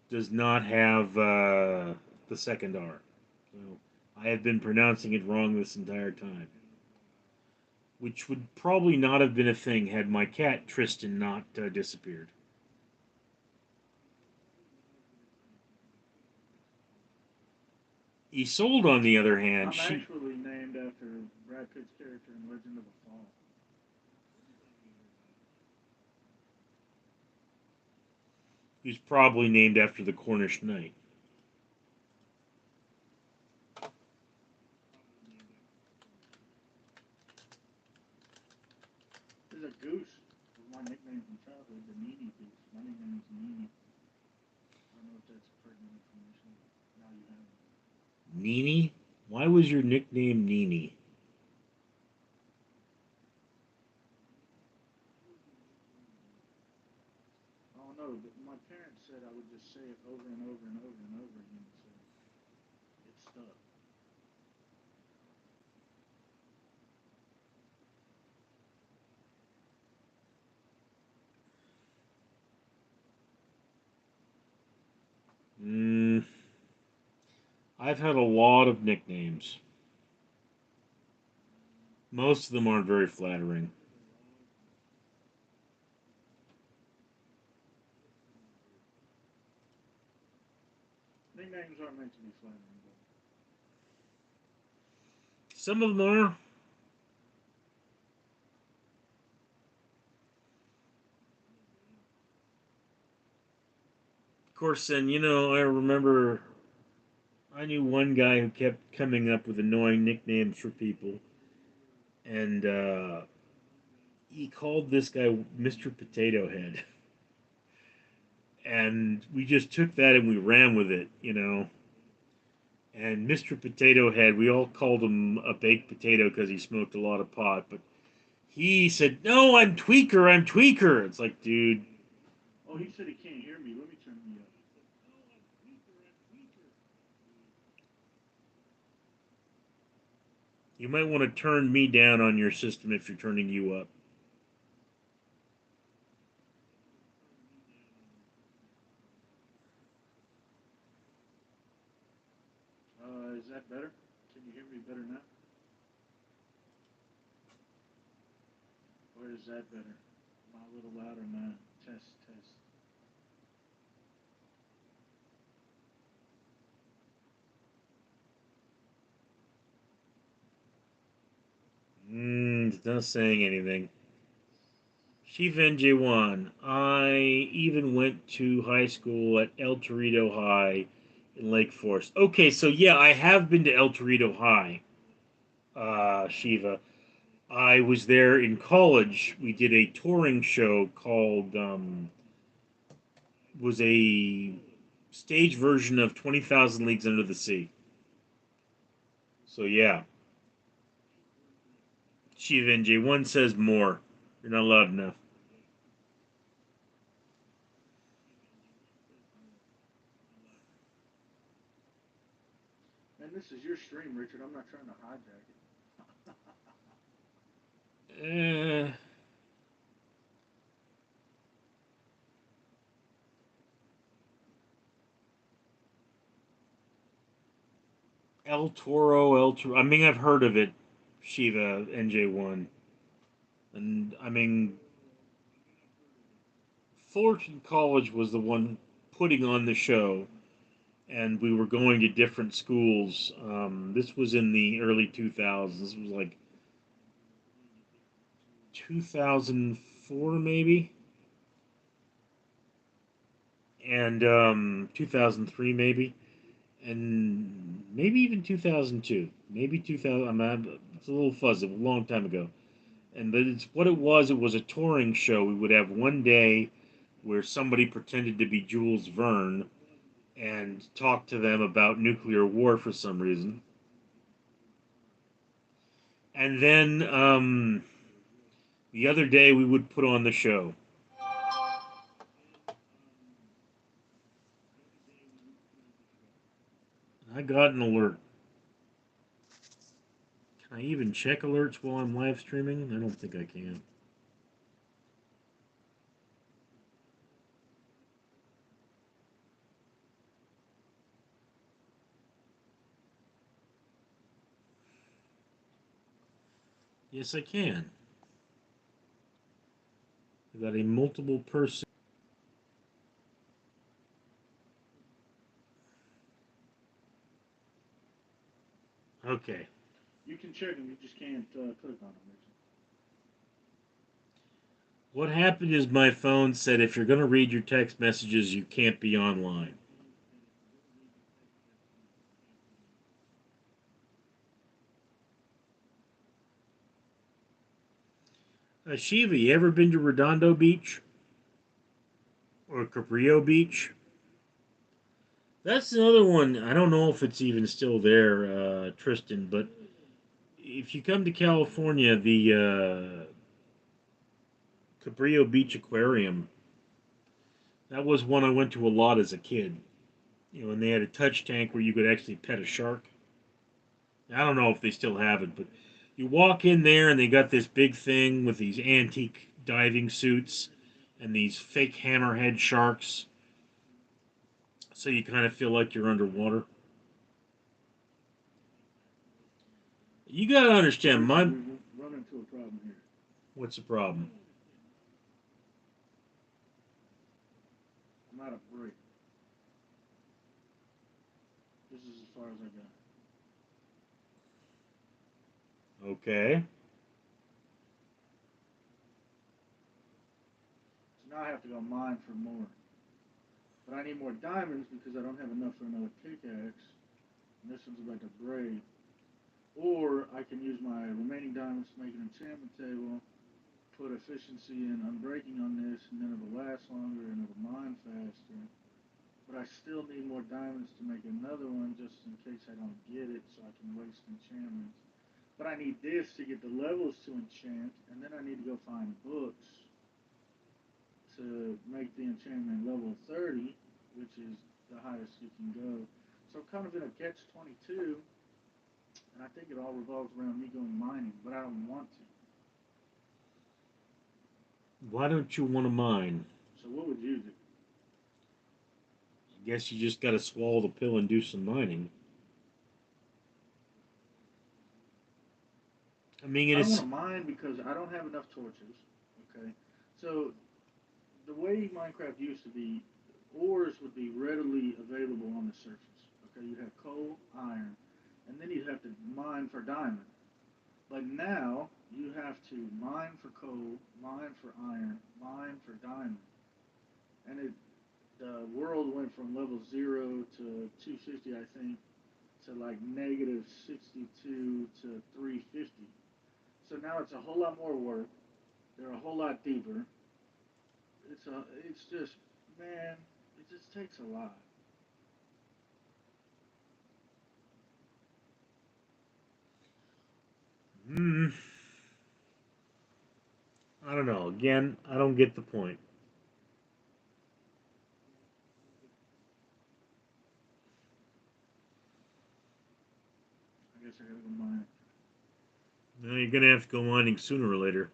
does not have the second R. So I have been pronouncing it wrong this entire time. Which would probably not have been a thing had my cat Tristan not disappeared. Isolde, on the other hand, I'm she actually named after Brad Pitt's character in Legend of the Fall. was probably named after the Cornish knight. There's a goose was my nickname from childhood, the Nini Goose. My nickname is Nini. I don't know if that's pertinent information. Now you have it. Nini? Why was your nickname Nini? Oh no, my parents said I would just say it over and over and over and over again, so it stuck. Mm, I've had a lot of nicknames. Most of them aren't very flattering. Nicknames aren't meant to be flattering, but Some of them are. Of course, and I remember I knew one guy who kept coming up with annoying nicknames for people, and he called this guy Mr. Potato Head. And we just took that and we ran with it. And Mr. Potato Head, we all called him a baked potato because he smoked a lot of pot, but he said, "No, I'm Tweaker, I'm Tweaker." It's like, dude, oh, he said he can't hear me. Let me turn me up. you might want to turn me down on your system if you're turning you up. Or is that better? Am I a little louder now? Test, test. It's not saying anything. Shiva NJ1. I even went to high school at El Torito High in Lake Forest. Okay, so yeah, I have been to El Torito High, Shiva. I was there in college. We did a touring show called was a stage version of 20,000 Leagues Under the Sea. So yeah, Shiva NJ1 says more. You're not loud enough. Man, this is your stream, Richard. I'm not trying to hijack it. Eh, El Toro, El Toro. I mean, I've heard of it, Shiva NJ1. And I mean, Fullerton College was the one putting on the show, and we were going to different schools. This was in the early 2000s. This was like 2004, maybe, and 2003, maybe, and maybe even 2002, maybe 2000. It's a little fuzzy, a long time ago. And but it's what it was. It was a touring show. We would have one day where somebody pretended to be Jules Verne and talk to them about nuclear war for some reason. And then the other day we would put on the show. I got an alert. Can I even check alerts while I'm live streaming? I don't think I can. Yes, I can. I got a multiple person. Okay. You can check them, you just can't click on them, Richard. What happened is my phone said if you're going to read your text messages, you can't be online. Shiva, you ever been to Redondo Beach or Cabrillo Beach? That's another one. I don't know if it's even still there, Tristan. But if you come to California, the Cabrillo Beach Aquarium, that was one I went to a lot as a kid. You know, and they had a touch tank where you could actually pet a shark. I don't know if they still have it, but you walk in there and they got this big thing with these antique diving suits and these fake hammerhead sharks. So you kind of feel like you're underwater. You got to understand, Richard, my. we've run into a problem here. What's the problem? I'm out of break. This is as far as I got. Okay. So now I have to go mine for more. But I need more diamonds because I don't have enough for another pickaxe. And this one's about to break. Or I can use my remaining diamonds to make an enchantment table, put efficiency and unbreaking on this, and then it'll last longer and it'll mine faster. But I still need more diamonds to make another one just in case I don't get it so I can waste enchantments. But I need this to get the levels to enchant, and then I need to go find books to make the enchantment level 30, which is the highest you can go. So I'm kind of in a catch 22, and I think it all revolves around me going mining, but I don't want to. Why don't you want to mine? So what would you do? I guess you just got to swallow the pill and do some mining. I mean, it I don't want is. to mine because I don't have enough torches. Okay, so the way Minecraft used to be, ores would be readily available on the surface. Okay, you'd have coal, iron, and then you'd have to mine for diamond. But now you have to mine for coal, mine for iron, mine for diamond, and the world went from level 0 to 250, I think, to like negative 62 to 350. So now it's a whole lot more work. They're a whole lot deeper. It's just, man, it just takes a lot. Hmm. I don't know. Again, I don't get the point. I guess I gotta go mine. Now you're gonna have to go mining sooner or later.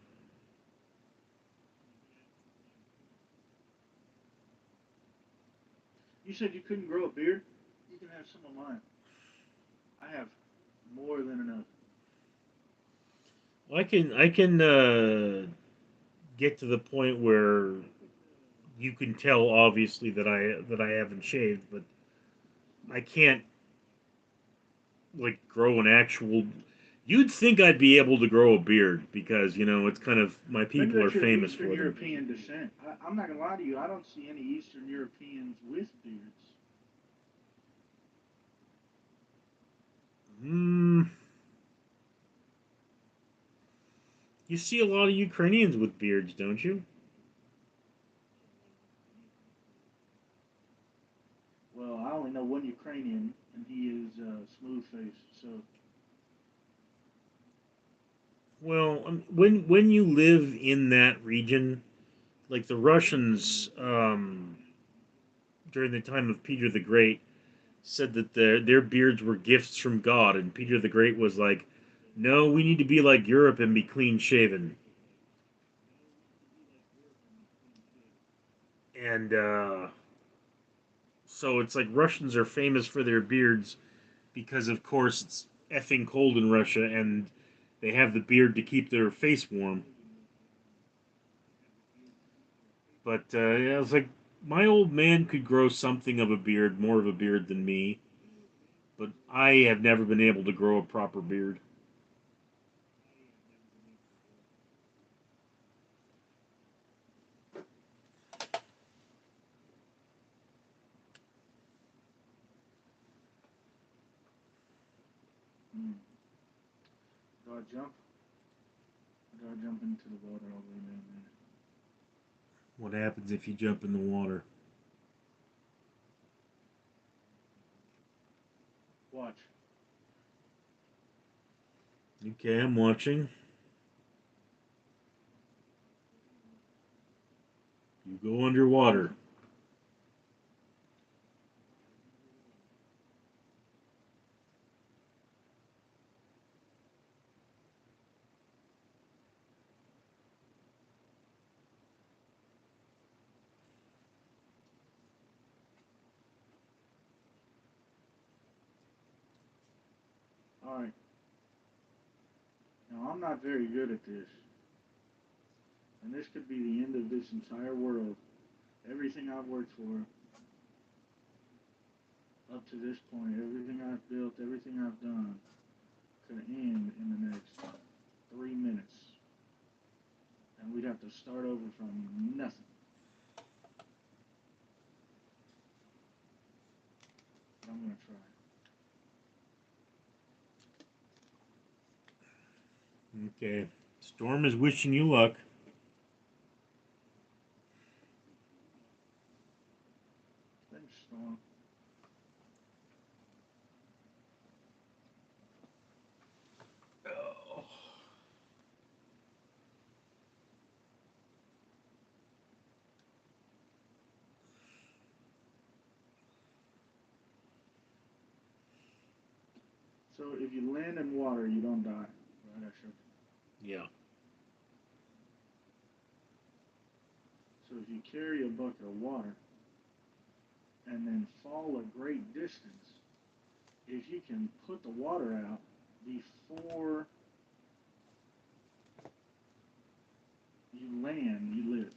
You said you couldn't grow a beard? You can have some of mine. I have more than enough. Well, I can get to the point where you can tell obviously that I haven't shaved, but I can't like grow an actual. You'd think I'd be able to grow a beard because it's kind of my Maybe people are that's your famous Eastern for them. European descent. I'm not gonna lie to you. I don't see any Eastern Europeans with beards. Hmm. You see a lot of Ukrainians with beards, don't you? Well, I only know one Ukrainian, and he is smooth faced. So Well, when you live in that region, like the Russians, during the time of Peter the Great, said that their beards were gifts from God, and Peter the Great was like, "No, we need to be like Europe and be clean shaven." And so it's like Russians are famous for their beards because, of course, it's effing cold in Russia, and they have the beard to keep their face warm. But yeah, it's like my old man could grow something of a beard, more of a beard than me, but I have never been able to grow a proper beard. mm, do I jump? Or do I jump into the water all the way down there? What happens if you jump in the water? Watch. Okay, I'm watching. You go underwater. All right. Now I'm not very good at this, and this could be the end of this entire world. Everything I've worked for up to this point, everything I've built, everything I've done, could end in the next 3 minutes, and we'd have to start over from nothing. But I'm gonna try. Okay. Storm is wishing you luck. Thanks, Storm. Oh. So if you land in water, you don't die. Right, I showed you. Yeah. So if you carry a bucket of water and then fall a great distance, if you can put the water out before you land you live.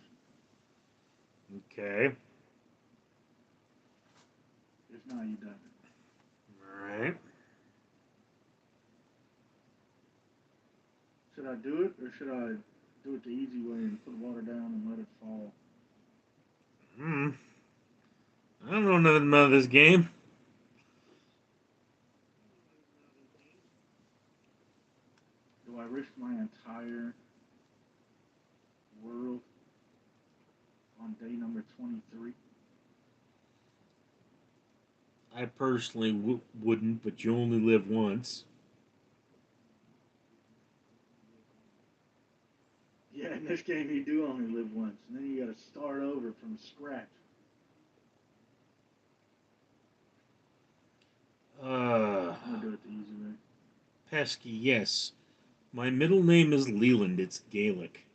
Okay. If not, you die. All right. Should I do it, or should I do it the easy way and put water down and let it fall? Hmm. I don't know nothing about this game. Do I risk my entire world on day number 23? I personally wouldn't, but you only live once. Yeah, in this game you do only live once, and then you got to start over from scratch. Uh, I'm gonna do it the easy way. Pesky, yes. My middle name is Leland. It's Gaelic.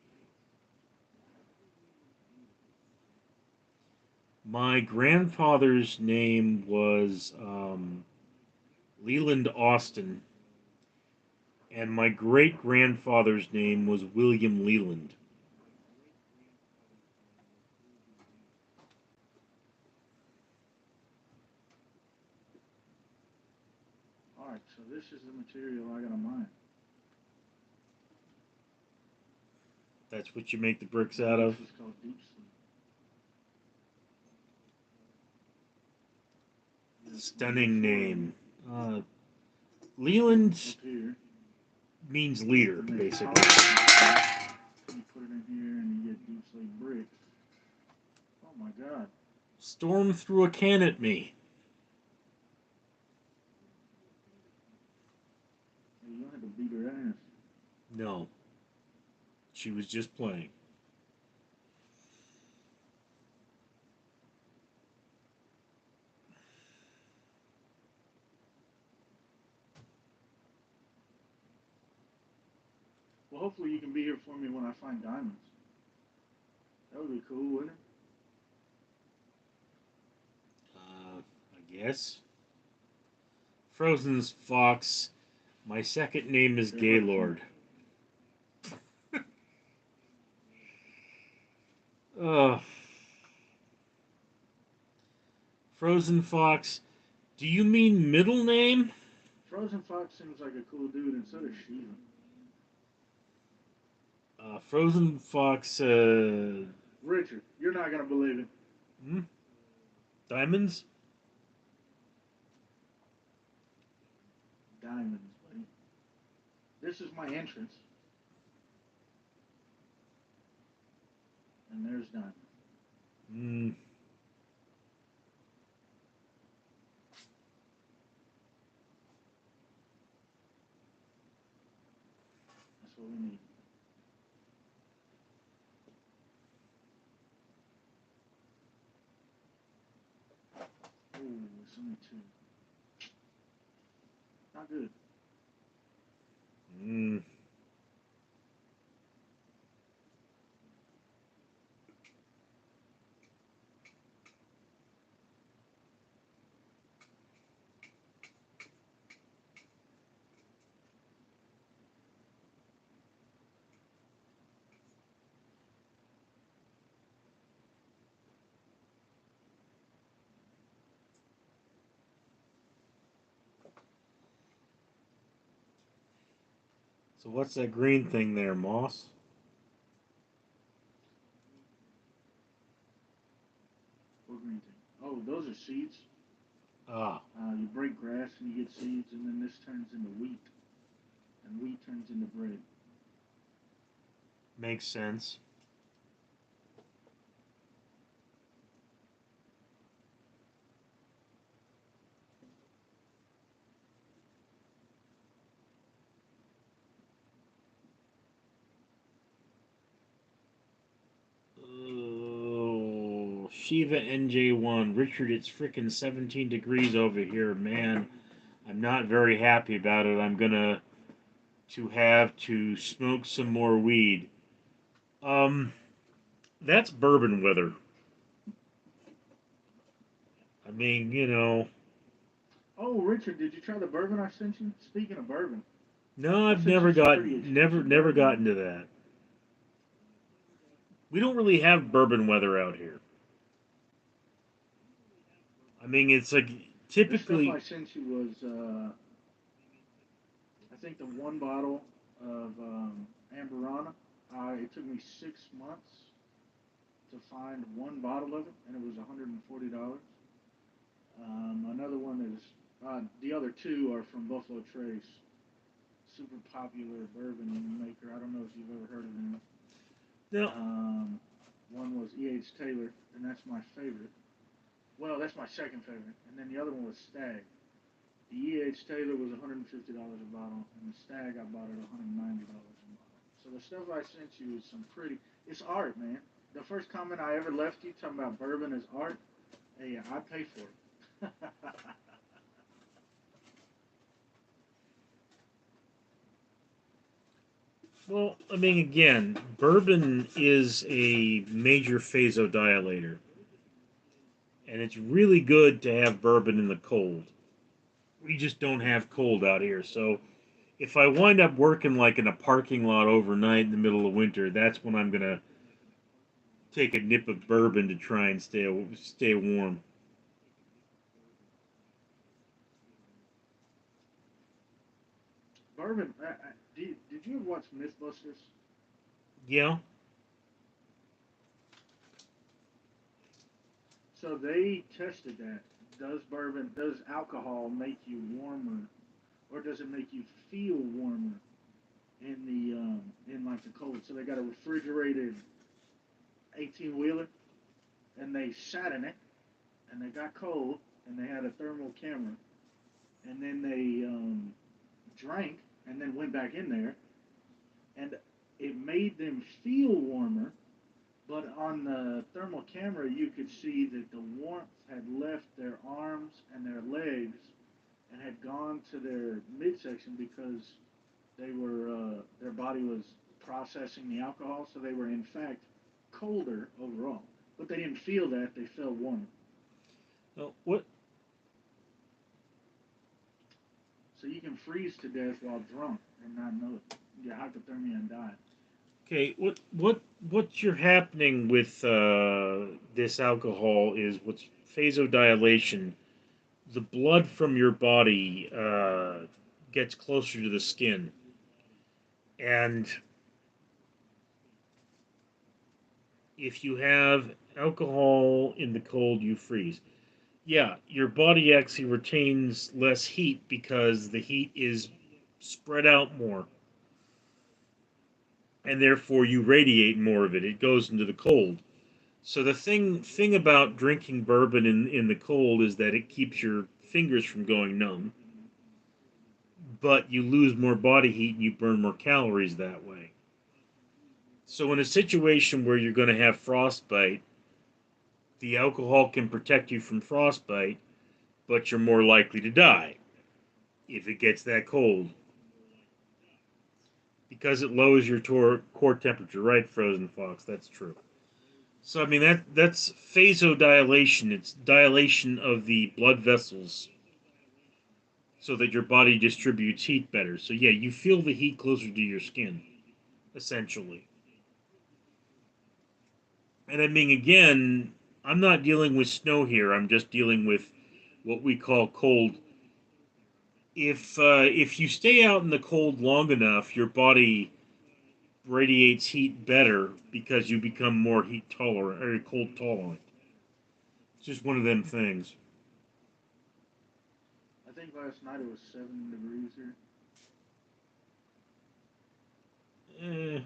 My grandfather's name was Leland Austin, and my great grandfather's name was William Leland. All right, so this is the material I gotta mine. That's what you make the bricks And out this of. is called deep sleep. Stunning name. Leland Up here. means leader, And then basically. you put it in here and you get deep sleep bricks. Oh my god. Storm threw a can at me. Hey, you don't have to beat her ass. No, she was just playing. Well, hopefully you can be here for me when I find diamonds. That would be cool, wouldn't it? I guess. Frozen's Fox. My second name is They're hard to Gaylord. Uh, Frozen Fox. Do you mean middle name? Frozen Fox seems like a cool dude, and so does Shiva. Frozen Fox. Richard, you're not gonna believe it. Hmm? Diamonds? Diamonds, buddy. This is my entrance, and there's diamonds. Hmm. That's what we need. Oh, it's only two. Not good. Hmm. So what's that green thing there, Moss? What green thing? Oh, those are seeds. Ah, You break grass and you get seeds, and then this turns into wheat, and wheat turns into bread. makes sense. Oh, Shiva NJ1. Richard, it's freaking 17 degrees over here, man. I'm not very happy about it. I'm gonna to have to smoke some more weed. Um, that's bourbon weather. I mean, Oh, Richard, did you try the bourbon I sent you? Speaking of bourbon, no, I I've sent never you some got pretty never expensive never bourbon. gotten to that. We don't really have bourbon weather out here. I mean, it's like This stuff I typically. sent you was, I think the one bottle of Amberana. It took me 6 months to find one bottle of it, and it was $140. Another one is the other two are from Buffalo Trace, super popular bourbon maker. I don't know if you've ever heard of them. No. One was E.H. Taylor, and that's my favorite. Well, that's my second favorite. And then the other one was Stag. The E.H. Taylor was $150 a bottle, and the Stag I bought at $190 a bottle. So the stuff I sent you is some pretty. It's art, man. The first comment I ever left you talking about bourbon is art. Hey, I pay for it. Well, I mean, again, bourbon is a major vasodilator, and it's really good to have bourbon in the cold. We just don't have cold out here, so if I wind up working like in a parking lot overnight in the middle of winter, that's when I'm gonna take a nip of bourbon to try and stay warm. Bourbon. Did you ever watch MythBusters? Yeah. So they tested that. Does alcohol make you warmer, or does it make you feel warmer in like the cold? So they got a refrigerated 18 wheeler, and they sat in it, and they got cold, and they had a thermal camera, and then they drank, and then went back in there, and it made them feel warmer. But on the thermal camera, you could see that the warmth had left their arms and their legs and had gone to their midsection because their body was processing the alcohol, so they were in fact colder overall. But they didn't feel that; they felt warmer. What? So you can freeze to death while drunk and not know it. You get hypothermia and die. Okay. What's your happening with this alcohol is what's vasodilation. The blood from your body gets closer to the skin, and if you have alcohol in the cold, you freeze. Yeah, your body actually retains less heat because the heat is spread out more, and therefore you radiate more of it. It goes into the cold. So the thing about drinking bourbon in the cold is that it keeps your fingers from going numb, but you lose more body heat and you burn more calories that way. So in a situation where you're going to have frostbite, the alcohol can protect you from frostbite, but you're more likely to die if it gets that cold because it lowers your core temperature, right, Frozen Fox? That's true. So I mean that's vasodilation. It's dilation of the blood vessels so that your body distributes heat better. So yeah, you feel the heat closer to your skin, essentially. And I mean again, I'm not dealing with snow here. I'm just dealing with what we call cold. If you stay out in the cold long enough, your body radiates heat better because you become more heat tolerant or cold tolerant. It's just one of them things. I think last night it was 7 degrees here. Eh,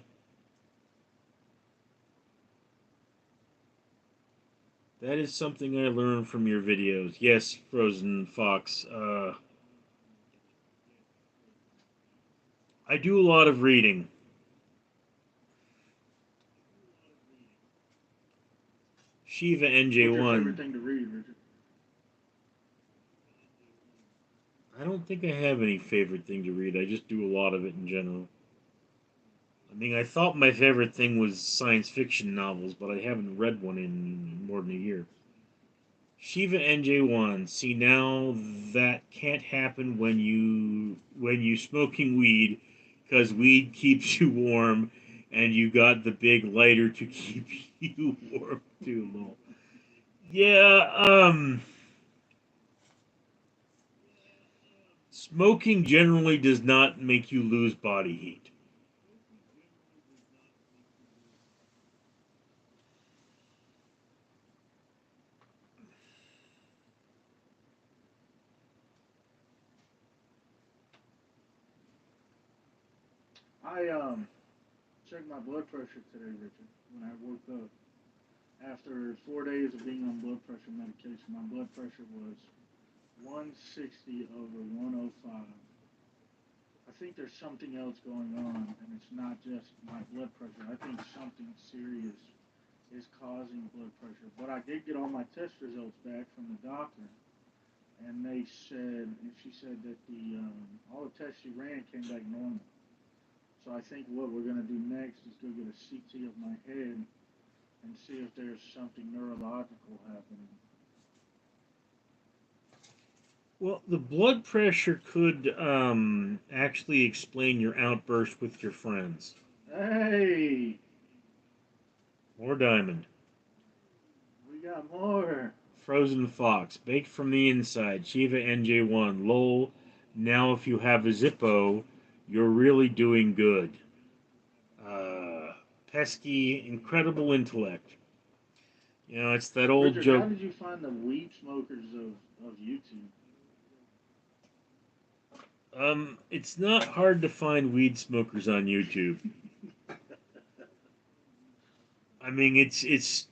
that is something I learned from your videos. Yes, Frozen Fox. I do a lot of reading. Shiva What's your favorite NJ1. thing to read, Richard? I don't think I have any favorite thing to read. I just do a lot of it in general. I mean, I thought my favorite thing was science fiction novels, but I haven't read one in more than a year. Shiva NJ1. See now that can't happen when you smoking weed, because weed keeps you warm and you got the big lighter to keep you warm too long. Yeah, smoking generally does not make you lose body heat. I checked my blood pressure today, Richard. When I woke up after 4 days of being on blood pressure medication, my blood pressure was 160 over 105. I think there's something else going on, and it's not just my blood pressure. I think something serious is causing blood pressure. But I did get all my test results back from the doctor, and she said that the all the tests she ran came back normal. So I think what we're gonna do next is go get a CT of my head and see if there's something neurological happening. Well, the blood pressure could actually explain your outburst with your friends. Hey, More diamond. we got more. Frozen Fox, baked from the inside. Shiva NJ1. Lol. Now, if you have a Zippo, you're really doing good. Uh, Pesky, incredible intellect. You know, it's that old Richard, how joke. did you find the weed smokers of YouTube? It's not hard to find weed smokers on YouTube. I mean, it's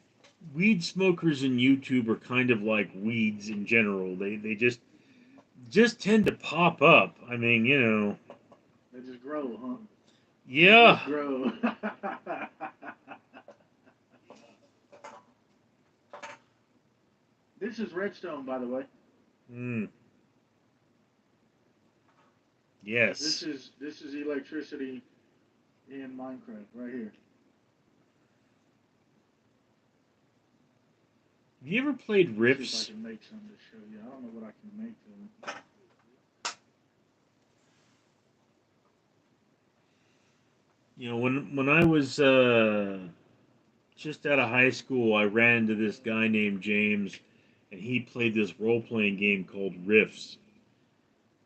weed smokers in YouTube are kind of like weeds in general. They just tend to pop up. I mean, you know, They just grow, huh? They yeah. just grow. This is redstone, by the way. Mm, This yes. is this is electricity in Minecraft right here. Have you ever played Let me see if I Riffs? can make some to show you. I don't know what I can make to it. You know, when I was just out of high school, I ran into this guy named James, and he played this role playing game called Riffs,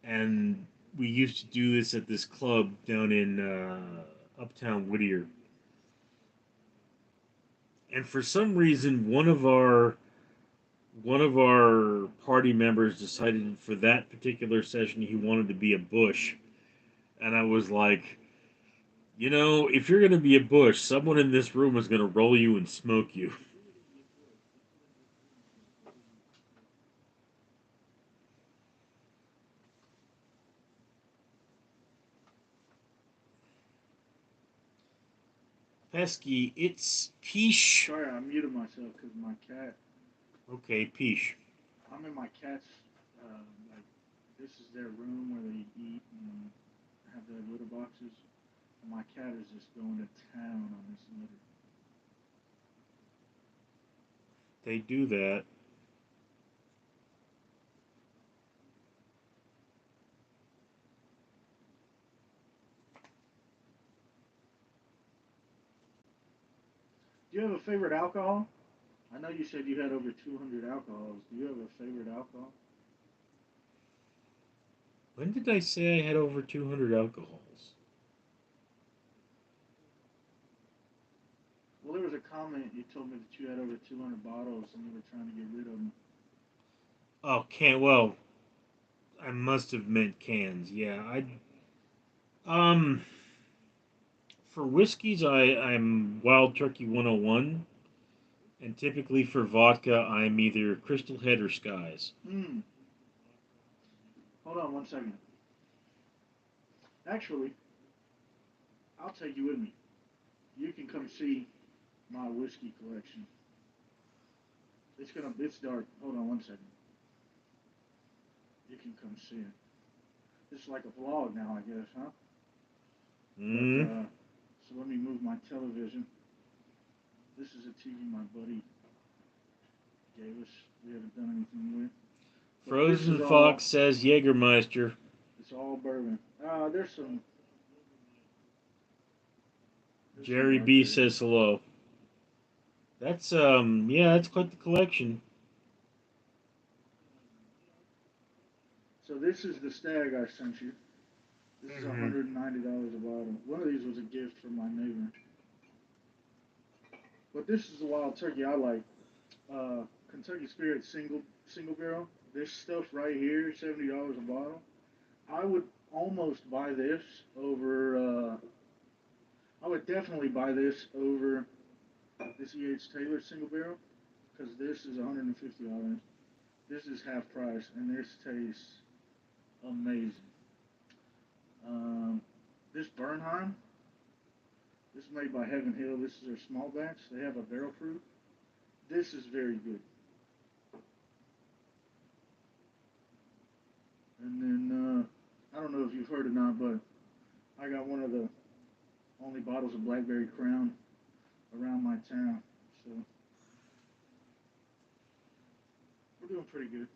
and we used to do this at this club down in Uptown Whittier. And for some reason, one of our party members decided for that particular session he wanted to be a bush, and I was like, you know, if you're gonna be a bush, someone in this room is gonna roll you and smoke you. Pesky, it's Peach. Sorry, I muted myself because my cat. Okay, Peach. I'm in my cat's. Like, this is their room where they eat and have their litter boxes. And my cat is just going to town on this litter. They do that. Do you have a favorite alcohol? I know you said you had over 200 alcohols. Do you have a favorite alcohol? When did I say I had over 200 alcohols? Well, there was a comment you told me that you had over 200 bottles and you were trying to get rid of them. Oh, can well, I must have meant cans. Yeah, um for whiskeys I'm Wild Turkey 101, and typically for vodka I'm either Crystal Head or Skies. Hmm. Hold on one second. Actually, I'll take you with me. You can come see my whiskey collection. It's dark. Hold on one second. You can come see it. It's like a vlog now, I guess, huh? But Mm. so let me move my television. This is a TV my buddy gave us. We haven't done anything with. But this is Frozen all. Fox says Jägermeister. It's all bourbon. There's There's some Jerry art B there. says hello. That's yeah, that's quite the collection. So this is the stag I sent you. This is Mm-hmm. $190 a bottle. One of these was a gift from my neighbor. But this is the wild turkey I like. Kentucky Spirit single barrel. This stuff right here, $70 a bottle. I would almost buy this over. I would definitely buy this over this E.H. Taylor single barrel because this is $150. This is half price, and this tastes amazing. Um, this Bernheim, this is made by Heaven Hill. This is their small batch. They have a barrel proof. This is very good. And then I don't know if you've heard or not, but I got one of the only bottles of Blackberry Crown around my town. So we're doing pretty good.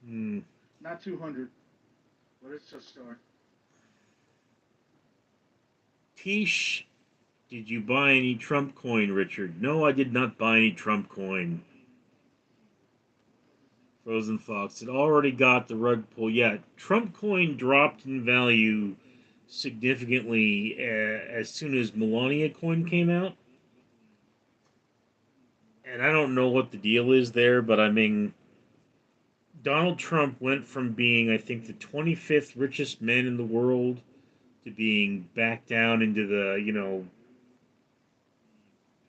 Mm. Not 200, but it's a start. Tish, did you buy any Trump coin, Richard? No, I did not buy any Trump coin. Frozen Fox had already got the rug pull. Yeah, Trump coin dropped in value significantly as soon as Melania coin came out. And I don't know what the deal is there, but I mean, Donald Trump went from being, I think, the 25th richest man in the world to being back down into the,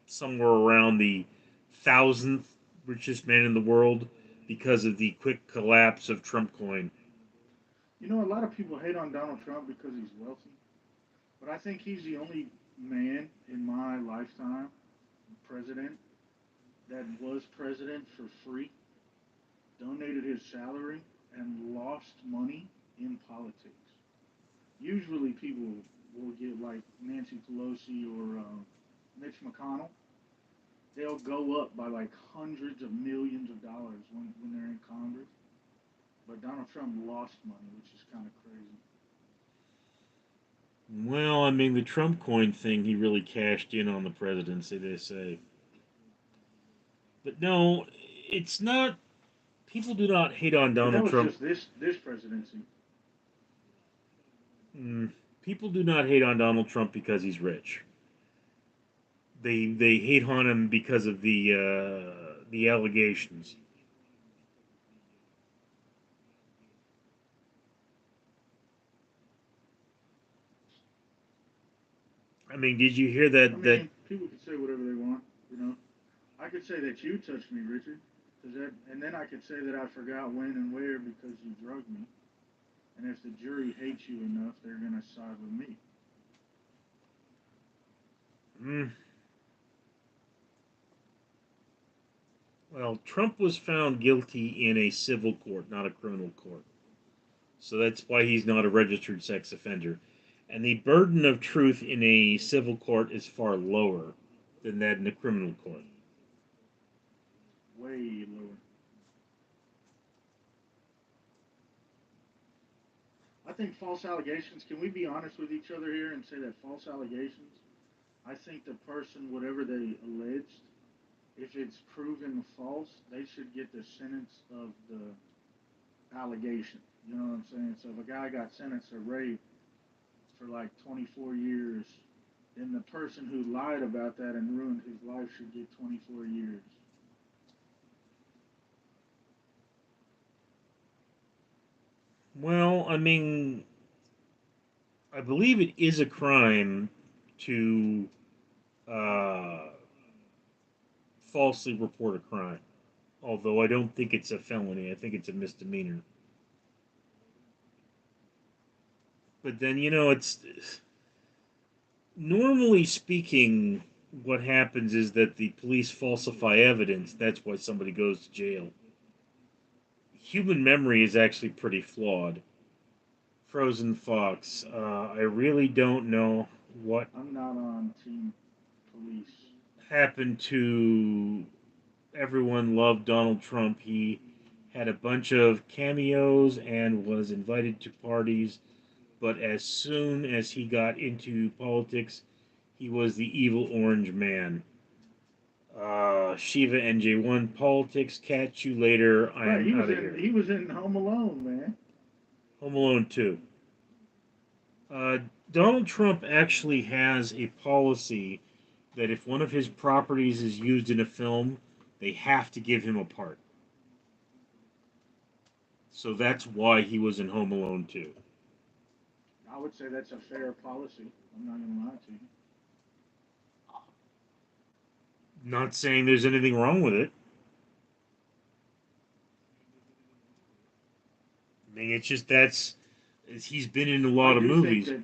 somewhere around the 1,000th richest man in the world because of the quick collapse of Trump coin. You know, a lot of people hate on Donald Trump because he's wealthy, but I think he's the only man in my lifetime, president, that was president for free, donated his salary, and lost money in politics. Usually, people will get like Nancy Pelosi or Mitch McConnell. They'll go up by like hundreds of millions of dollars when they're in Congress. But Donald Trump lost money, which is kind of crazy. Well, I mean, the Trump coin thing, he really cashed in on the presidency, they say. But no, it's not. People do not hate on But that Donald was Trump. just this presidency. Mm, people do not hate on Donald Trump because he's rich. They hate on him because of the allegations. I mean, did you hear I that? mean, people can say whatever they want, you know. I could say that you touched me, Richard, and then I could say that I forgot when and where because you drugged me. And if the jury hates you enough, they're gonna side with me. Mm, well, Trump was found guilty in a civil court, not a criminal court. So that's why he's not a registered sex offender. And the burden of truth in a civil court is far lower than that in a criminal court. Way lower. I think false allegations. Can we be honest with each other here and say that false allegations? I think the person, whatever they alleged, if it's proven false, they should get the sentence of the allegation. You know what I'm saying? So if a guy got sentenced for rape for like 24 years, then the person who lied about that and ruined his life should get 24 years. Well, I mean, I believe it is a crime to uh, falsely report a crime. Although I don't think it's a felony. I think it's a misdemeanor. But then, it's normally speaking, what happens is that the police falsify evidence. That's why somebody goes to jail. Human memory is actually pretty flawed. Frozen Fox. I really don't know what I'm not on team police. happened to everyone loved Donald Trump. He had a bunch of cameos and was invited to parties, but as soon as he got into politics, He was the evil orange man. Shiva NJ1 politics. Catch you later. I Right, am out of here. he was in Home Alone, man. Home Alone 2. Uh, Donald Trump actually has a policy that if one of his properties is used in a film, they have to give him a part. So that's why he was in Home Alone 2. I would say that's a fair policy. I'm not gonna lie to you. Not saying there's anything wrong with it. I mean, it's just he's been in a I lot of do think movies. that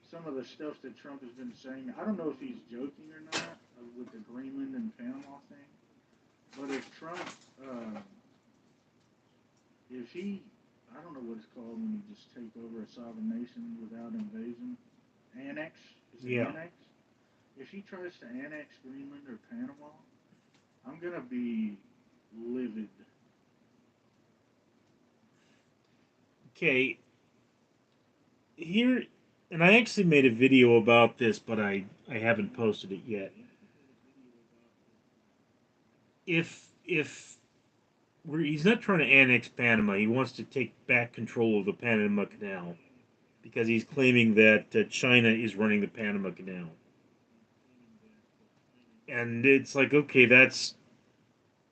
some of the stuff that Trump has been saying, I don't know if he's joking or not with the Greenland and Panama thing, but if Trump, uh, if he, I don't know what it's called when you just take over a sovereign nation without invasion, annex, is it Yeah. annex? If he tries to annex Greenland or Panama, I'm gonna be livid. Okay. Here, and I actually made a video about this, but I haven't posted it yet. If he's not trying to annex Panama, he wants to take back control of the Panama Canal because he's claiming that China is running the Panama Canal. And it's like, okay,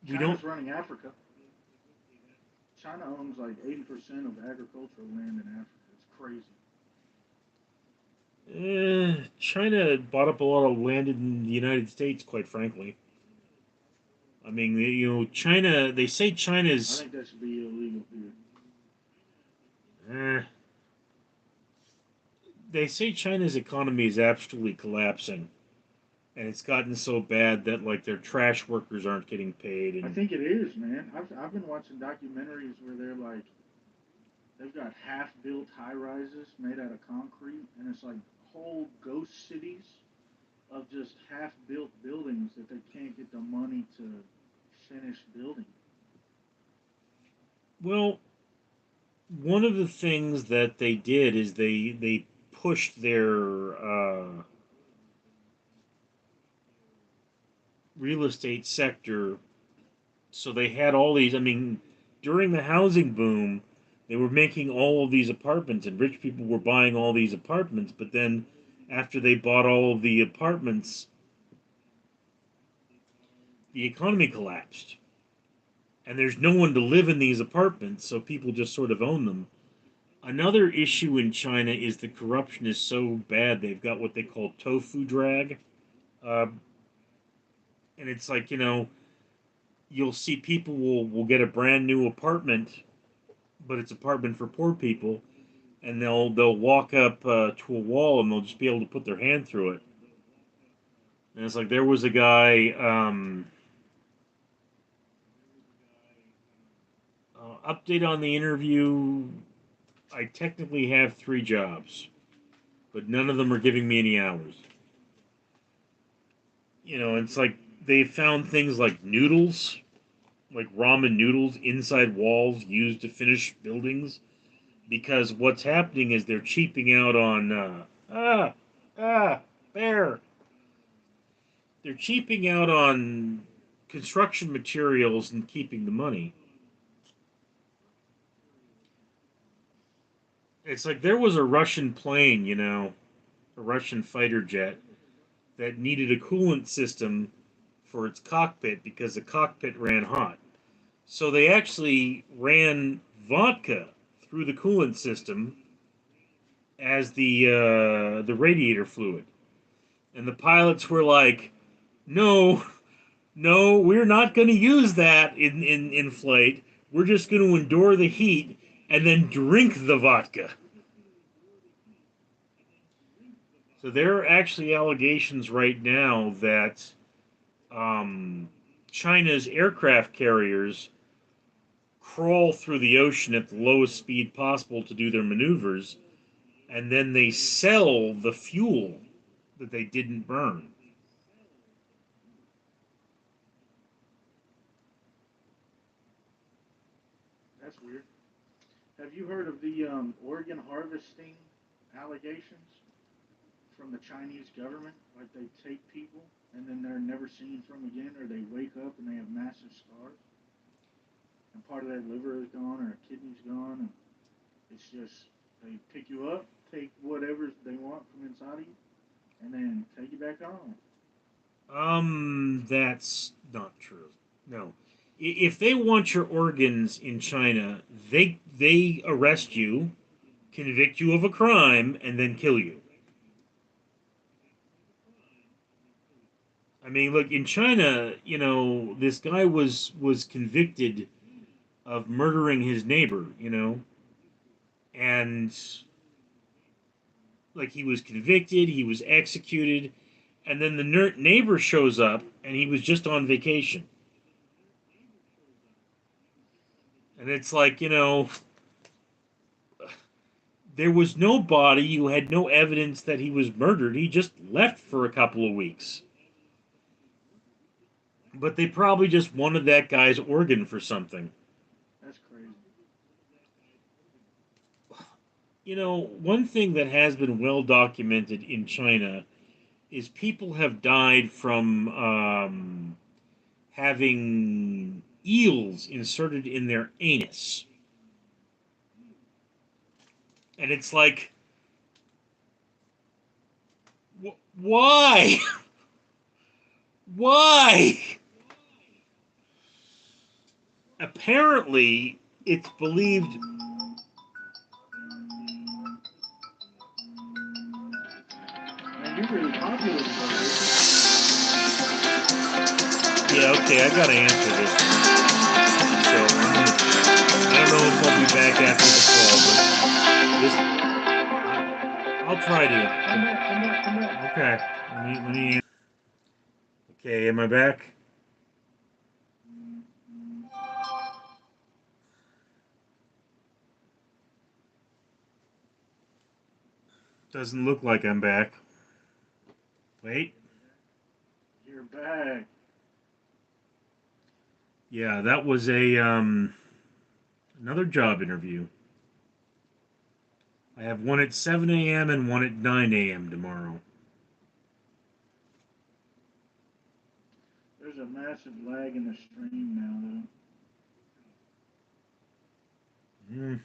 we don't. China's running Africa. China owns like 80% of agricultural land in Africa. It's crazy. China bought up a lot of land in the United States, quite frankly. I mean, China. They say I China's. think that should be illegal here. Eh, they say China's economy is absolutely collapsing, and it's gotten so bad that like their trash workers aren't getting paid, I and think it is, man. I've been watching documentaries where they're like, they've got half built high rises made out of concrete, and it's like whole ghost cities of just half built buildings that they can't get the money to finish building. well, one of the things that they did is they pushed their real estate sector. So they had all these. I mean, during the housing boom, they were making all of these apartments, and rich people were buying all these apartments. But then, after they bought all of the apartments, the economy collapsed, and there's no one to live in these apartments, so people just sort of own them. Another issue in China is the corruption is so bad they've got what they call tofu drag, uh, and it's like you'll see people will get a brand new apartment, but it's apartment for poor people, and they'll walk up to a wall and they'll just be able to put their hand through it. And it's like there was a guy. Update on the interview. I technically have 3 jobs, but none of them are giving me any hours. It's like they found things like noodles, like ramen noodles inside walls used to finish buildings. Because what's happening is they're cheaping out on ah ah bear. They're cheaping out on construction materials and keeping the money. It's like there was a Russian plane, a Russian fighter jet that needed a coolant system for its cockpit because the cockpit ran hot. So they actually ran vodka through the coolant system as the radiator fluid, and the pilots were like, "No, no, we're not going to use that in flight. We're just going to endure the heat and then drink the vodka." So there are actually allegations right now that um, China's aircraft carriers crawl through the ocean at the lowest speed possible to do their maneuvers, and then they sell the fuel that they didn't burn. That's weird. Have you heard of the organ harvesting allegations? from the Chinese government. Like they take people and then they're never seen from again, or they wake up and they have massive scars, and part of their liver is gone or a kidney's gone, and it's just they pick you up, take whatever they want from inside of you, and then take you back home. That's not true. No. If they want your organs in China, they arrest you, convict you of a crime, and then kill you. I mean, look, in China, this guy was convicted of murdering his neighbor, and like he was convicted, he was executed, and then the neighbor shows up, and he was just on vacation. And it's like, there was no body. You had no evidence that he was murdered. He just left for a couple of weeks. But they probably just wanted that guy's organ for something. That's crazy. One thing that has been well documented in China is people have died from having eels inserted in their anus. And it's like, why? Why? Apparently, it's believed. Man, you're really popular today. Yeah, okay, I gotta answer this. So, I don't know if I'll be back after the call, but I'll try to. Come back. Okay, let me. Okay, am I back? Doesn't look like I'm back. Wait. You're back. Yeah, that was a another job interview. I have one at 7 a.m. and one at 9 a.m. tomorrow. There's a massive lag in the stream now, Hmm.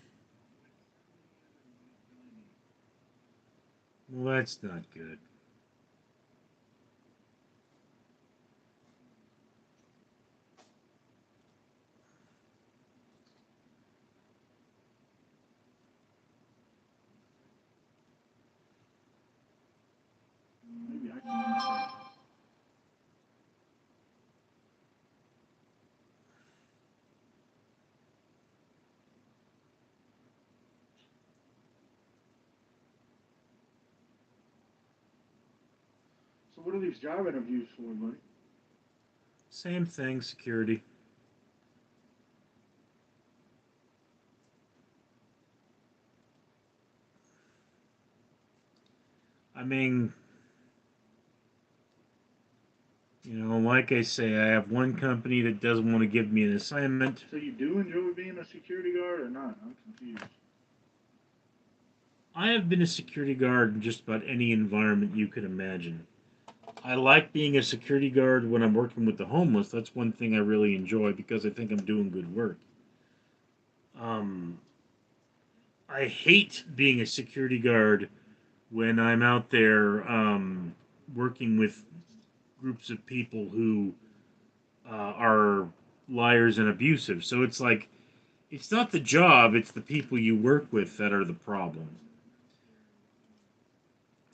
Well, that's not good. though. Maybe I can. So what are these job interviews for, buddy? Same thing, security. I mean, like I say, I have one company that doesn't want to give me an assignment. So you do enjoy being a security guard or not? I'm confused. I have been a security guard in just about any environment you could imagine. I like being a security guard when I'm working with the homeless. That's one thing I really enjoy because I think I'm doing good work. Um, I hate being a security guard when I'm out there working with groups of people who are liars and abusive. So it's like, it's not the job, it's the people you work with that are the problem.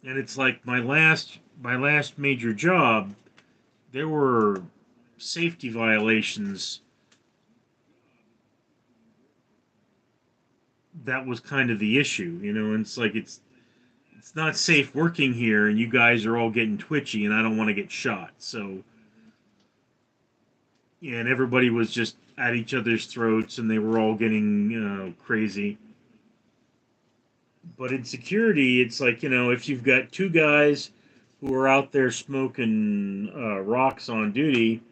And it's like my last major job, there were safety violations that was kind of the issue, and it's like it's not safe working here and you guys are all getting twitchy and I don't want to get shot. So yeah, and everybody was just at each other's throats and they were all getting, crazy. But in security, it's like, if you've got two guys who are out there smoking rocks on duty,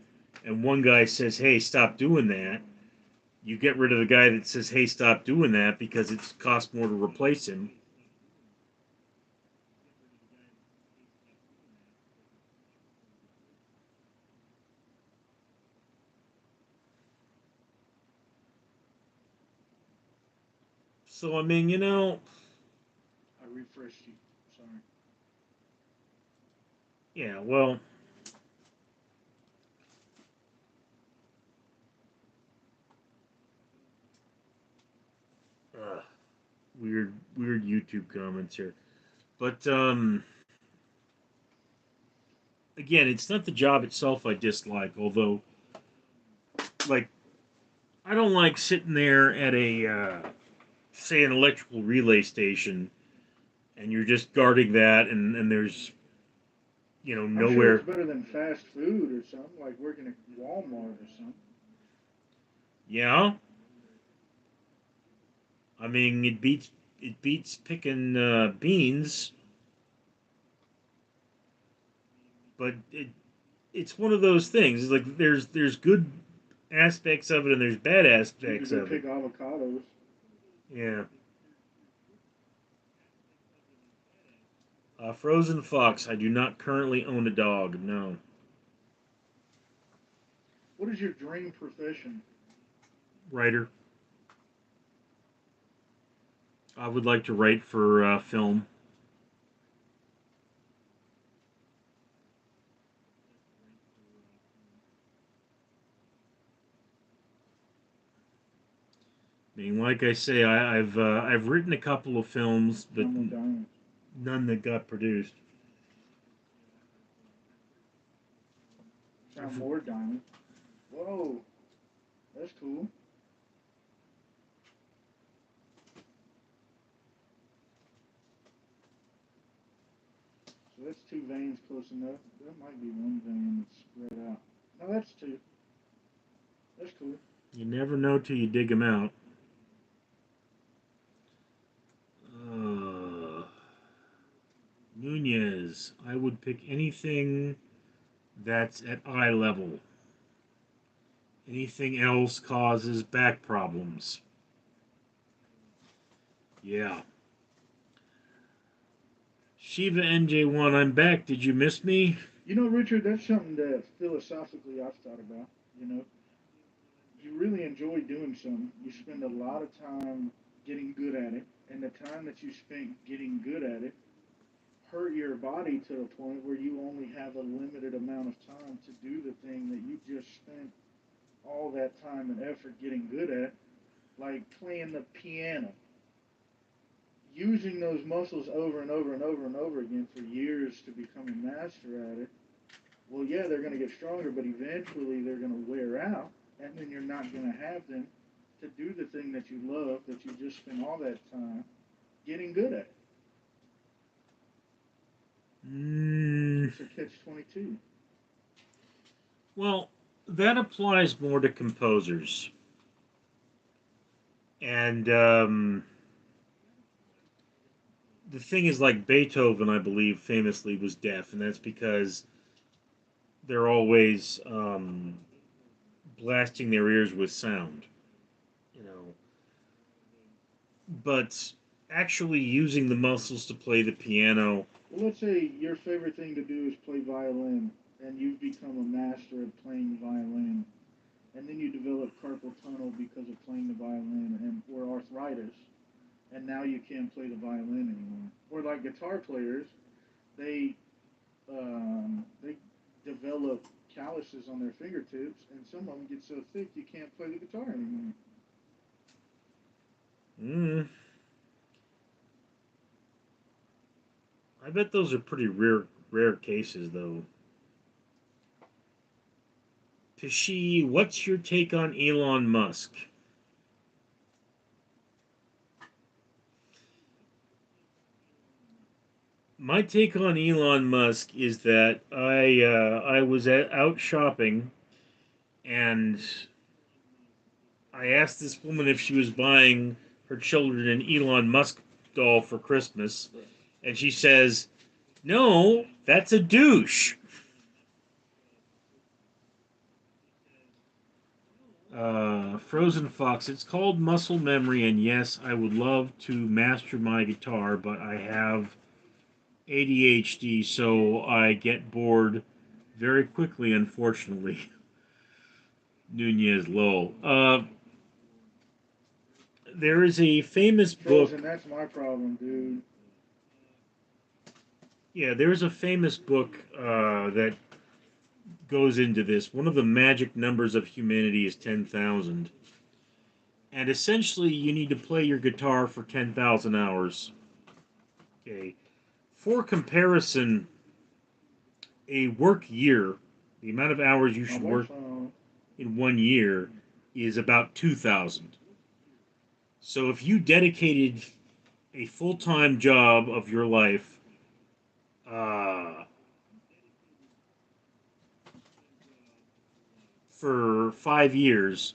and one guy says, "Hey, stop doing that," you get rid of the guy that says, "Hey, stop doing that," because it costs more to replace him. So I mean, you know, I refreshed you. Sorry. yeah. Well, uh, weird YouTube comments here. But again, it's not the job itself I dislike. Although, like, I don't like sitting there at a say an electrical relay station, and you're just guarding that, and there's I'm sure it's nowhere. better than fast food or something, like working at Walmart or something. Yeah, I mean it beats picking beans, but it's one of those things. It's like there's good aspects of it and there's bad You could aspects go of it. pick avocados. Yeah. Frozen Fox. I do not currently own a dog. No. What is your dream profession? Writer. I would like to write for film. I mean, like I say, I've written a couple of films, but None with diamonds. none that got produced. Found more diamonds. Whoa, that's cool. So that's two veins close enough. That might be one vein that's spread out. No, that's two. That's cool. You never know till you dig them out. Uh, Nunez. I would pick anything that's at eye level. Anything else causes back problems. Yeah. Shiva NJ1, I'm back. Did you miss me? You know, Richard, that's something that philosophically I've thought about. You know, you really enjoy doing something. You spend a lot of time getting good at it, and the time that you spent getting good at it hurt your body to a point where you only have a limited amount of time to do the thing that you just spent all that time and effort getting good at, like playing the piano. Using those muscles over and over and over and over again for years to become a master at it, well, yeah, they're going to get stronger, but eventually they're going to wear out, and then you're not going to have them to do the thing that you love that you just spent all that time getting good at. Mm, It's a catch 22. well, that applies more to composers. And the thing is, like Beethoven, I believe, famously was deaf, and that's because they're always blasting their ears with sound, you know. But actually using the muscles to play the piano, Well, let's say your favorite thing to do is play violin, and you've become a master at playing violin, and then you develop carpal tunnel because of playing the violin, and or arthritis, and now you can't play the violin anymore. Or like guitar players, they they develop calluses on their fingertips, and some of them get so thick you can't play the guitar anymore. mm, I bet those are pretty rare cases, though. Pishi, what's your take on Elon Musk? My take on Elon Musk is that I was out shopping and I asked this woman if she was buying her children an Elon Musk doll for Christmas, Right. and she says, "No, that's a douche." Frozen Fox. It's called muscle memory, and yes, I would love to master my guitar, but I have ADHD, so I get bored very quickly, unfortunately. Nunez lol. There is a famous Frozen, book. that's my problem, dude. Yeah, there's a famous book that goes into this. One of the magic numbers of humanity is 10,000. And essentially, you need to play your guitar for 10,000 hours. Okay. For comparison, a work year, the amount of hours you My should wife's work phone. in 1 year, is about 2,000. So if you dedicated a full time job of your life uh, for 5 years,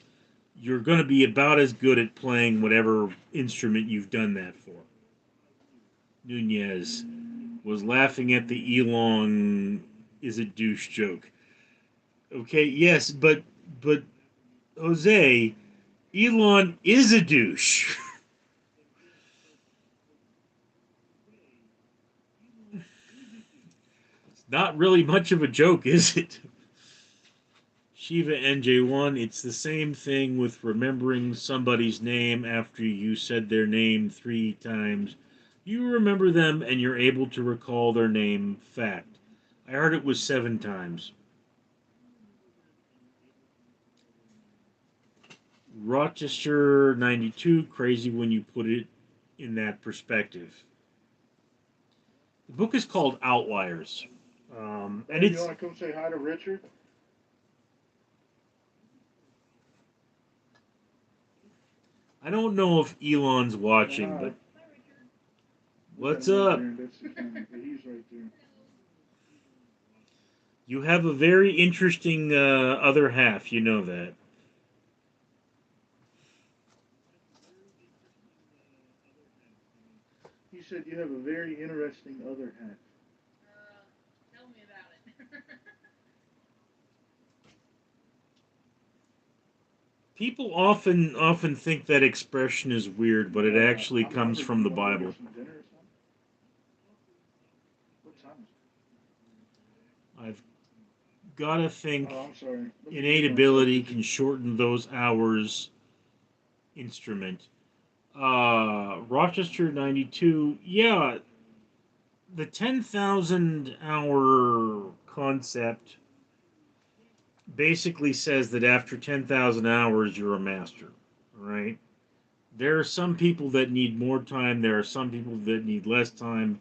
you're going to be about as good at playing whatever instrument you've done that for. Nunez was laughing at the Elon is a douche joke. Okay, yes, but Jose, Elon is a douche. It's not really much of a joke, is it? Shiva NJ1, it's the same thing with remembering somebody's name after you said their name 3 times. You remember them and you're able to recall their name. Fact. I heard it was 7 times. Rochester 92, crazy when you put it in that perspective. The book is called Outliers. And Babe, you it's, want to come say hi to Richard? I don't know if Elon's Say watching, hi. but We got what's him right up? there. That's the camera, but he's right there. You have a very interesting other half, you know that. He said you have a very interesting other half. People often think that expression is weird, but it actually I'm comes hungry. Do from you the want to go get Bible. some dinner or something? What time is I've got to it? think Oh, I'm sorry. Let me innate mute myself ability because can shorten those hours. Instrument. Rochester 92. Yeah, the 10,000 hour concept basically says that after 10,000 hours, you're a master. Right? There are some people that need more time, there are some people that need less time,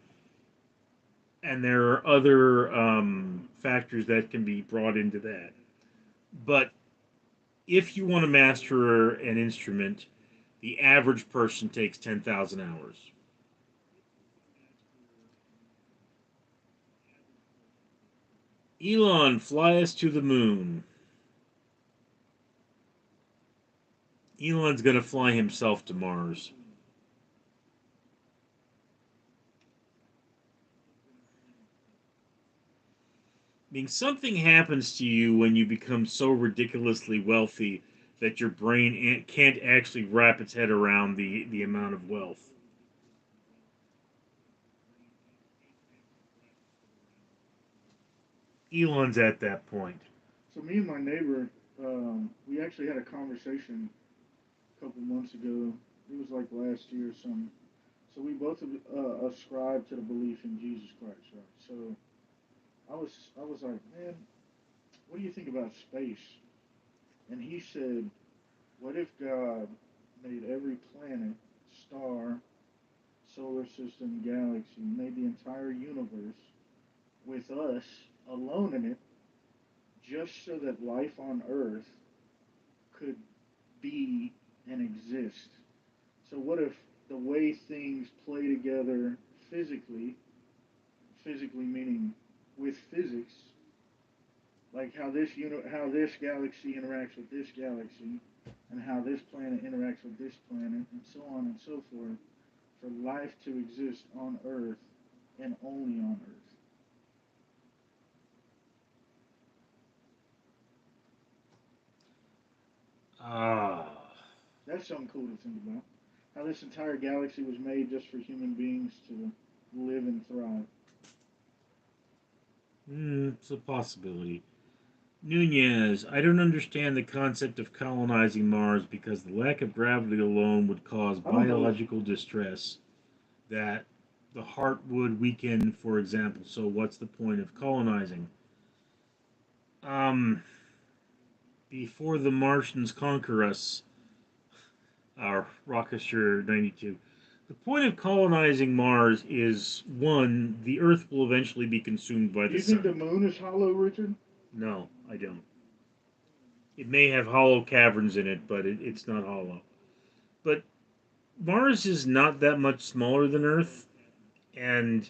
and there are other factors that can be brought into that. But if you want to master an instrument, the average person takes 10,000 hours. Elon, fly us to the moon. Elon's going to fly himself to Mars. I mean, something happens to you when you become so ridiculously wealthy that your brain can't actually wrap its head around the amount of wealth. Elon's at that point. so me and my neighbor, we actually had a conversation a couple months ago. It was like last year or something. So we both ascribe to the belief in Jesus Christ, right? So I was like, man, what do you think about space? And he said, what if God made every planet, star, solar system, galaxy, made the entire universe with us alone in it, just so that life on Earth could be and exist? So what if the way things play together physically, physically meaning with physics, like how this galaxy interacts with this galaxy, and how this planet interacts with this planet, and so on and so forth, for life to exist on Earth and only on Earth. Ah. That's something cool to think about. How this entire galaxy was made just for human beings to live and thrive. It's a possibility. Nunez, I don't understand the concept of colonizing Mars because the lack of gravity alone would cause I don't know. biological distress that the heart would weaken, for example. So, what's the point of colonizing? Um, Before the Martians conquer us, our Rocketshire 92. The point of colonizing Mars is one, the Earth will eventually be consumed by Do the you think the sun. moon is hollow, Richard? No, I don't. It may have hollow caverns in it, but it's not hollow. But Mars is not that much smaller than Earth, and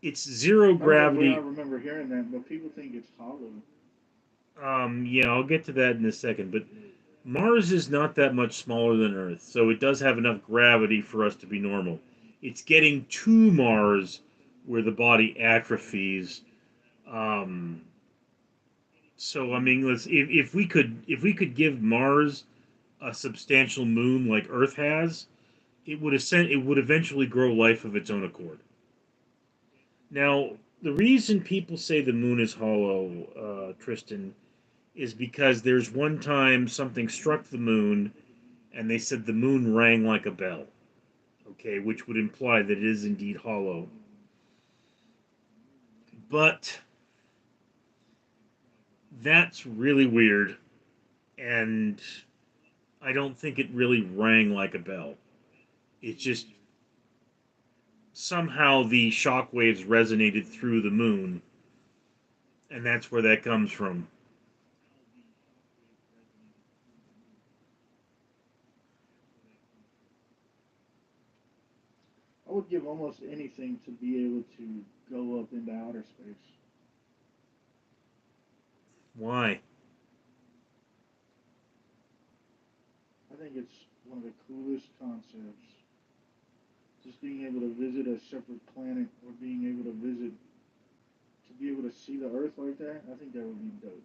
it's zero I remember. I gravity. remember hearing that, but people think it's hollow. Yeah, I'll get to that in a second. But Mars is not that much smaller than Earth, so it does have enough gravity for us to be normal. It's getting to Mars where the body atrophies. Um, so I mean, if we could give Mars a substantial moon like Earth has, it would eventually grow life of its own accord. Now, the reason people say the moon is hollow, Tristan, is because there's one time something struck the moon, and they said the moon rang like a bell. Okay, which would imply that it is indeed hollow. But that's really weird, and I don't think it really rang like a bell. It just somehow the shock waves resonated through the moon, and that's where that comes from. I would give almost anything to be able to go up into outer space. Why? I think it's one of the coolest concepts. Just being able to visit a separate planet or being able to visit to be able to see the Earth like that. I think that would be dope.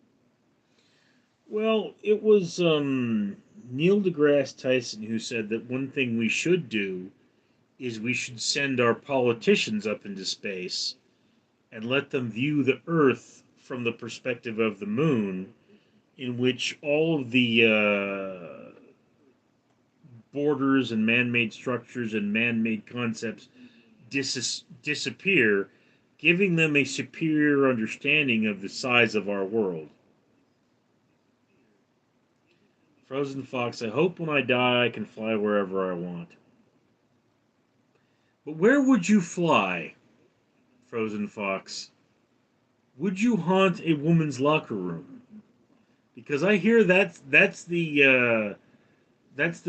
Well, it was Neil deGrasse Tyson who said that one thing we should do is we should send our politicians up into space and let them view the Earth from the perspective of the moon, in which all of the borders and man made structures and man made concepts disappear, giving them a superior understanding of the size of our world. Frozen Fox, I hope when I die I can fly wherever I want. But where would you fly, Frozen Fox? Would you haunt a woman's locker room? Because I hear that's the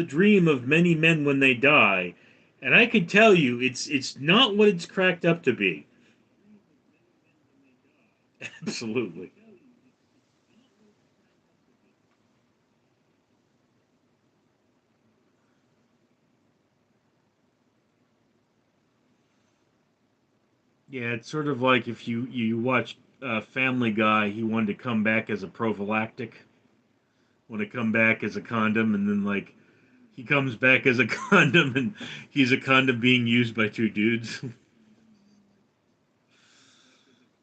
dream of many men when they die, and I can tell you it's not what it's cracked up to be. Absolutely. Yeah, it's sort of like if you watch Family Guy, he wanted to come back as a prophylactic, want to come back as a condom, and then like he comes back as a condom, and he's a condom being used by two dudes.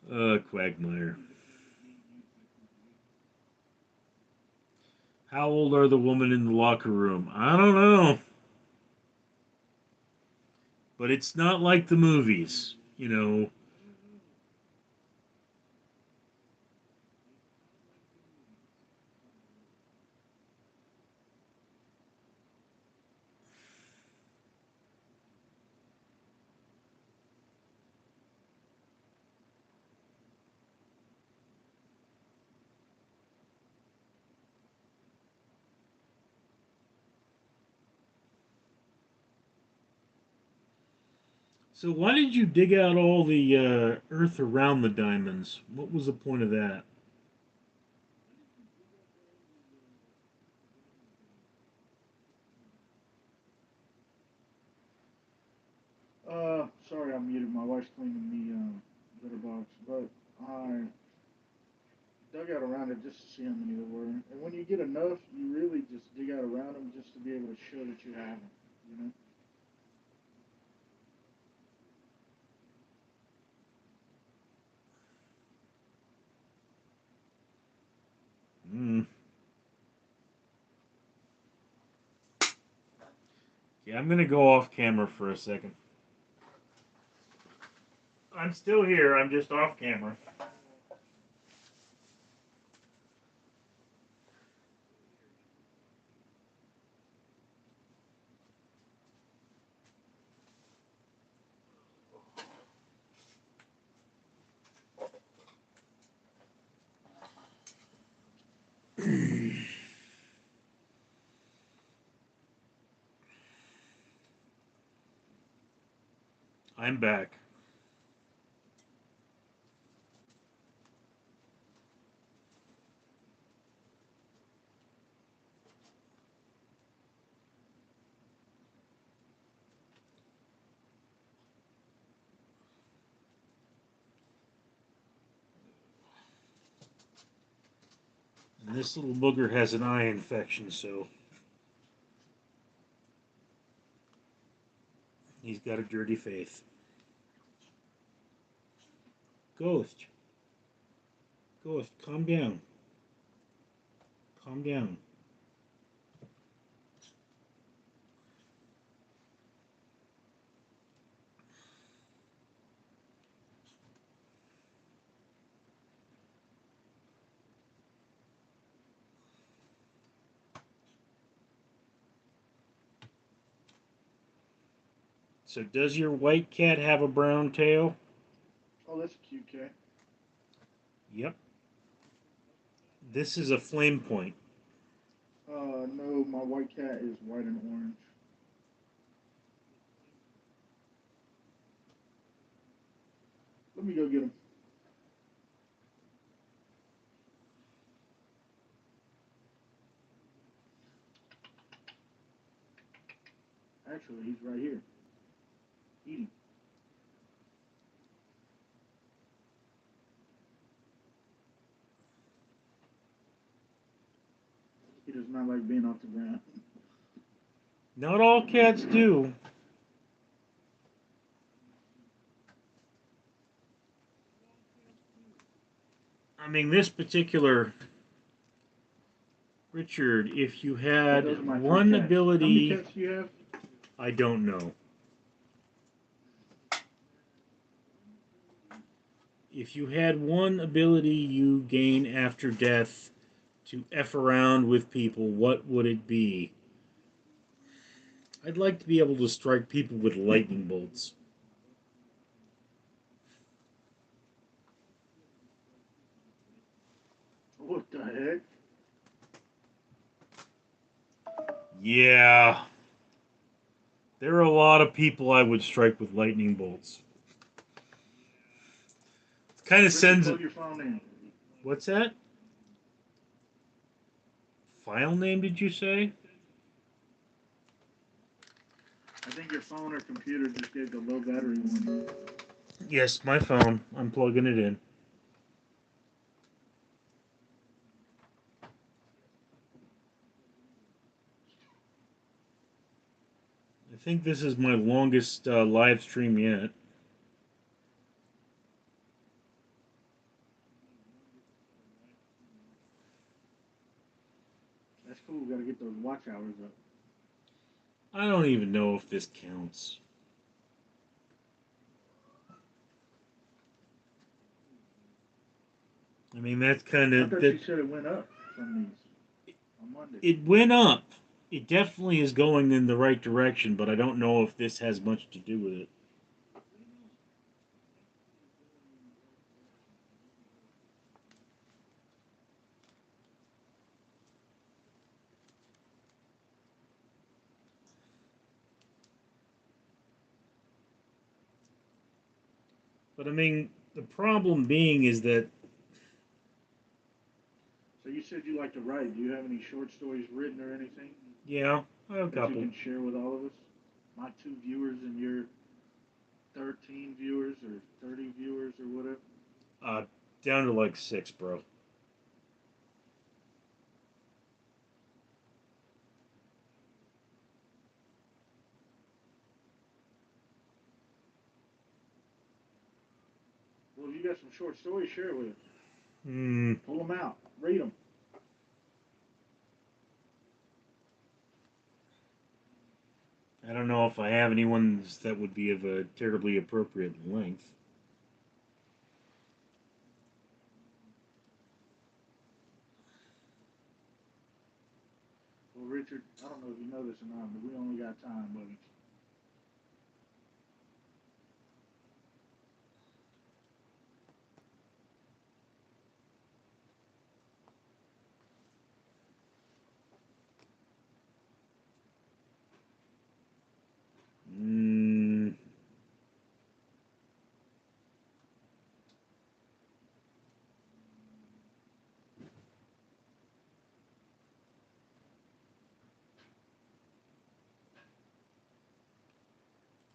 Quagmire. How old are the women in the locker room? I don't know, but it's not like the movies, you know. So why did you dig out all the earth around the diamonds? What was the point of that? Sorry, I muted. My wife's cleaning the litter box, but I dug out around it just to see how many there were. And when you get enough, you really just dig out around them just to be able to show that you have them. You know. Mm. Yeah, I'm gonna go off camera for a second. I'm still here. I'm just off camera. I'm back. And this little booger has an eye infection, so he's got a dirty face. Ghost. Ghost, calm down. Calm down. So, does your white cat have a brown tail? Oh, that's a cute cat. Yep. This is a flame point. No, my white cat is white and orange. Let me go get him. Actually, he's right here, eating. He does not like being off the ground. Not all cats do. I mean, this particular Richard, if you But those are had my three one cats. How many ability, cats do you have? I don't know. If you had one ability you gain after death to F around with people, what would it be? I'd like to be able to strike people with lightning bolts. What the heck? Yeah, there are a lot of people I would strike with lightning bolts. It kind of Richard, sends it. plug your phone in. What's that? File name, did you say? I think your phone or computer just gave the low battery one. Yes, my phone. I'm plugging it in. I think this is my longest live stream yet. That's cool. We gotta get those watch hours up. I don't even know if this counts. I mean, that's kind I of thought that. you said it went up from these on Monday. It went up. It definitely is going in the right direction, but I don't know if this has much to do with it. But I mean, the problem being is that So you said you like to write. Do you have any short stories written or anything yeah, I have a that you couple. can share with all of us? My two viewers and your 13 viewers or 30 viewers or whatever. Uh, down to like six, bro. Well, if you got some short stories, share it with us. Hmm. Pull them out. Read them. don't know if I have any ones that would be of a terribly appropriate length. Well, Richard, I don't know if you know this or not, but we only got time, buddy. Mm,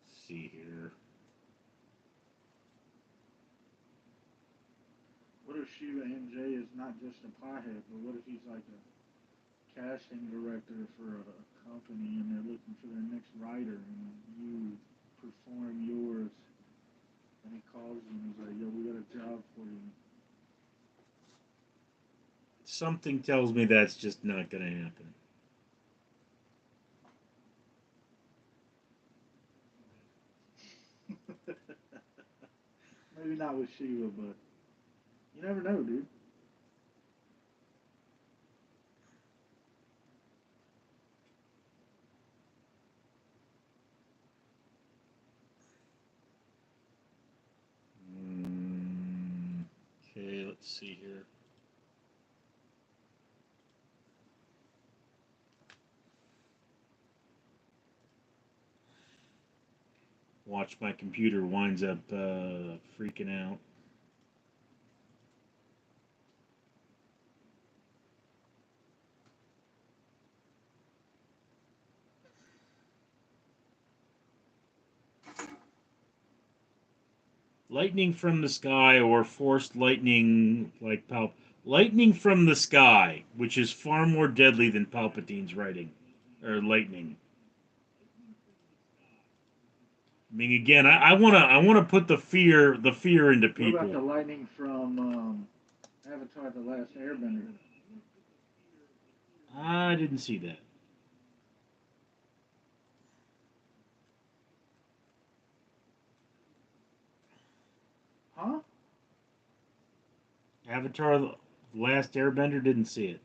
let's see here. What if Shiva NJ is not just a piehead, but what if he's like a casting director for a company and they're looking for their next writer and you perform yours and he calls you and he's like, yo, we got a job for you. Something tells me that's just not going to happen. Maybe not with Shiva, but you never know, dude. Mm, okay, let's see here. Watch my computer winds up freaking out. Lightning from the sky or forced lightning like lightning from the sky, which is far more deadly than Palpatine's writing or lightning. I mean, again, I wanna put the fear into What about the people. lightning from Avatar: The Last Airbender? I didn't see that. Huh? Avatar: The Last Airbender, didn't see it.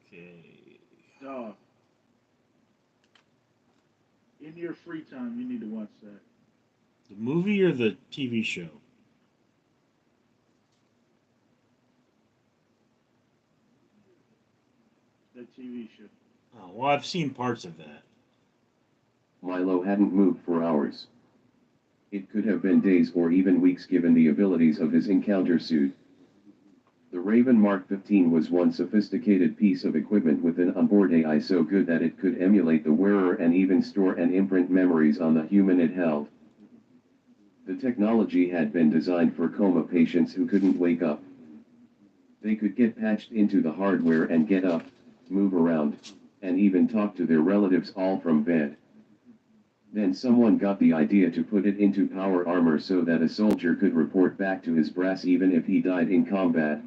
Okay, Dog. In your free time, you need to watch that. the movie or the TV show? That TV show. Oh, well, I've seen parts of that. Milo hadn't moved for hours. It could have been days or even weeks given the abilities of his encounter suit. The Raven Mark 15 was one sophisticated piece of equipment with an onboard AI so good that it could emulate the wearer and even store and imprint memories on the human it held. The technology had been designed for coma patients who couldn't wake up. They could get patched into the hardware and get up, move around, and even talk to their relatives all from bed. Then someone got the idea to put it into power armor so that a soldier could report back to his brass even if he died in combat.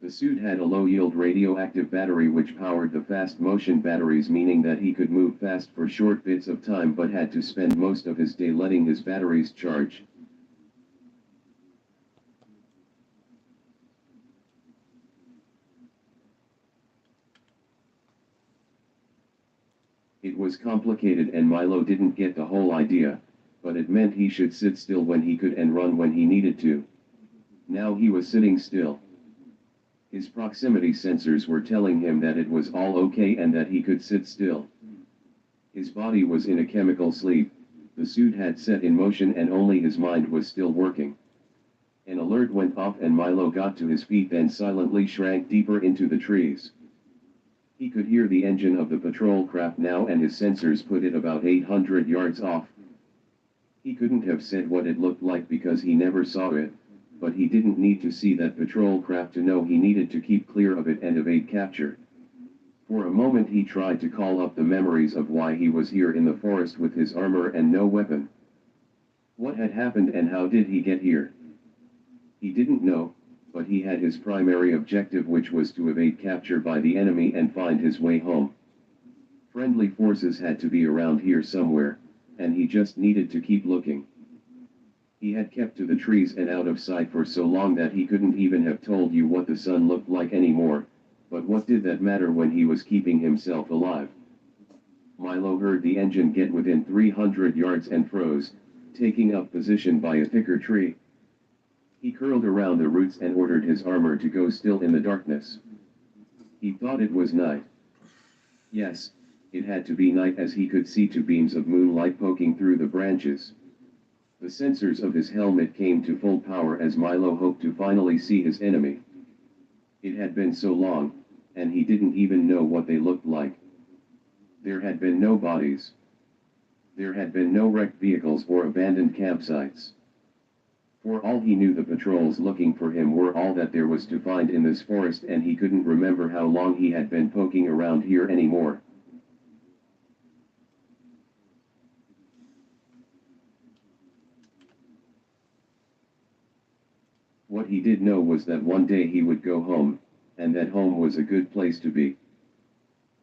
The suit had a low-yield radioactive battery which powered the fast-motion batteries, meaning that he could move fast for short bits of time but had to spend most of his day letting his batteries charge. It was complicated and Milo didn't get the whole idea, but it meant he should sit still when he could and run when he needed to. Now he was sitting still. His proximity sensors were telling him that it was all okay and that he could sit still. His body was in a chemical sleep, the suit had set in motion and only his mind was still working. An alert went off and Milo got to his feet then silently shrank deeper into the trees. He could hear the engine of the patrol craft now and his sensors put it about 800 yards off. He couldn't have said what it looked like because he never saw it, but he didn't need to see that patrol craft to know he needed to keep clear of it and evade capture. For a moment he tried to call up the memories of why he was here in the forest with his armor and no weapon. What had happened and how did he get here? He didn't know, but he had his primary objective, which was to evade capture by the enemy and find his way home. Friendly forces had to be around here somewhere, and he just needed to keep looking. He had kept to the trees and out of sight for so long that he couldn't even have told you what the sun looked like anymore, but what did that matter when he was keeping himself alive? Milo heard the engine get within 300 yards and froze, taking up position by a thicker tree. He curled around the roots and ordered his armor to go still in the darkness. He thought it was night. Yes, it had to be night, as he could see two beams of moonlight poking through the branches. The sensors of his helmet came to full power as Milo hoped to finally see his enemy. It had been so long, and he didn't even know what they looked like. There had been no bodies. There had been no wrecked vehicles or abandoned campsites. For all he knew, the patrols looking for him were all that there was to find in this forest, and he couldn't remember how long he had been poking around here anymore. What he did know was that one day he would go home, and that home was a good place to be.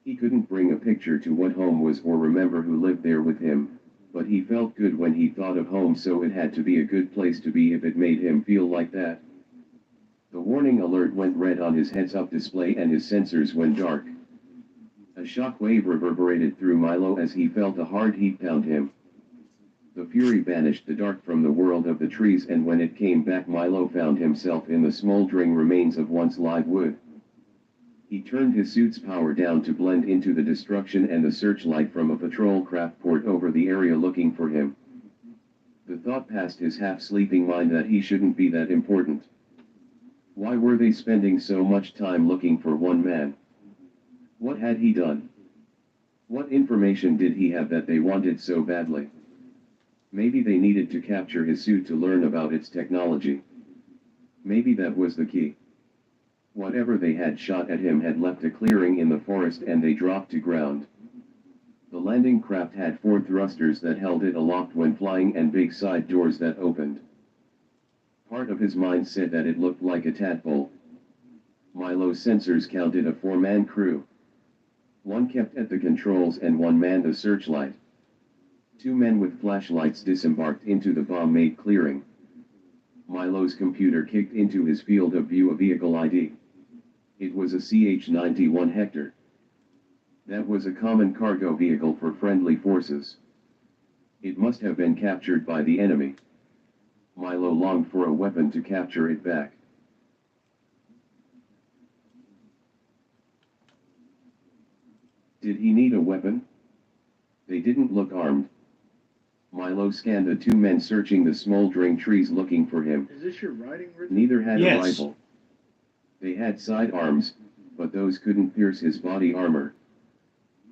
He couldn't bring a picture to what home was or remember who lived there with him, but he felt good when he thought of home, so it had to be a good place to be if it made him feel like that. The warning alert went red on his heads-up display and his sensors went dark. A shockwave reverberated through Milo as he felt a hard heat pound him. The fury banished the dark from the world of the trees, and when it came back, Milo found himself in the smoldering remains of once live wood. He turned his suit's power down to blend into the destruction, and the searchlight from a patrol craft poured over the area looking for him. The thought passed his half-sleeping mind that he shouldn't be that important. Why were they spending so much time looking for one man? What had he done? What information did he have that they wanted so badly? Maybe they needed to capture his suit to learn about its technology. Maybe that was the key. Whatever they had shot at him had left a clearing in the forest, and they dropped to ground. The landing craft had 4 thrusters that held it aloft when flying, and big side doors that opened. Part of his mind said that it looked like a tadpole. Milo's sensors counted a 4-man crew. 1 kept at the controls and 1 manned the searchlight. 2 men with flashlights disembarked into the bomb-made clearing. Milo's computer kicked into his field of view a vehicle ID. It was a CH-91 Hector. That was a common cargo vehicle for friendly forces. It must have been captured by the enemy. Milo longed for a weapon to capture it back. Did he need a weapon? They didn't look armed. Milo scanned the 2 men searching the smoldering trees looking for him. Is this your writing, Richard? Neither had Yes. a rifle. They had sidearms, but those couldn't pierce his body armor.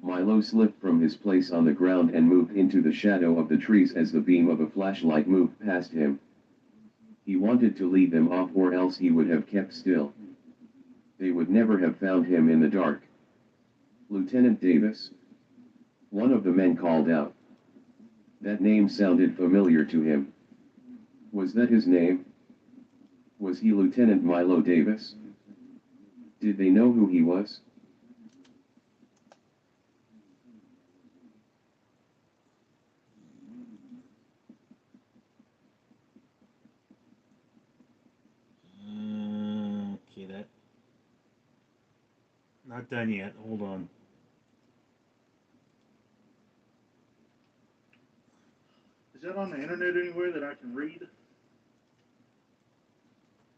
Milo slipped from his place on the ground and moved into the shadow of the trees as the beam of a flashlight moved past him. He wanted to lead them off, or else he would have kept still. They would never have found him in the dark. Lieutenant Davis? One of the men called out. That name sounded familiar to him. Was that his name? Was he Lieutenant Milo Davis? Did they know who he was? Okay, that. Not done yet. Hold on. Is that on the internet anywhere that I can read?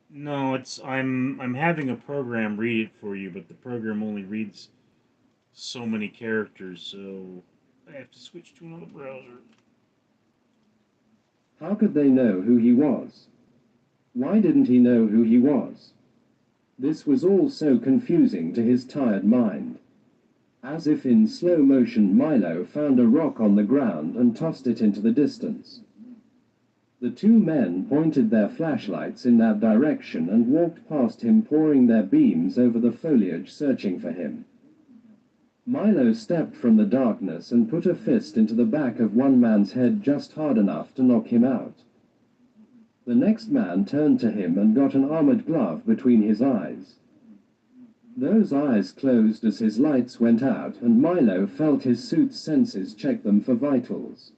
No, I'm having a program read it for you, but the program only reads so many characters, so I have to switch to another browser. How could they know who he was? Why didn't he know who he was? This was all so confusing to his tired mind. As if in slow motion, Milo found a rock on the ground and tossed it into the distance. The 2 men pointed their flashlights in that direction and walked past him, pouring their beams over the foliage, searching for him. Milo stepped from the darkness and put a fist into the back of one man's head just hard enough to knock him out. The next man turned to him and got an armored glove between his eyes. Those eyes closed as his lights went out, and Milo felt his suit's senses check them for vitals.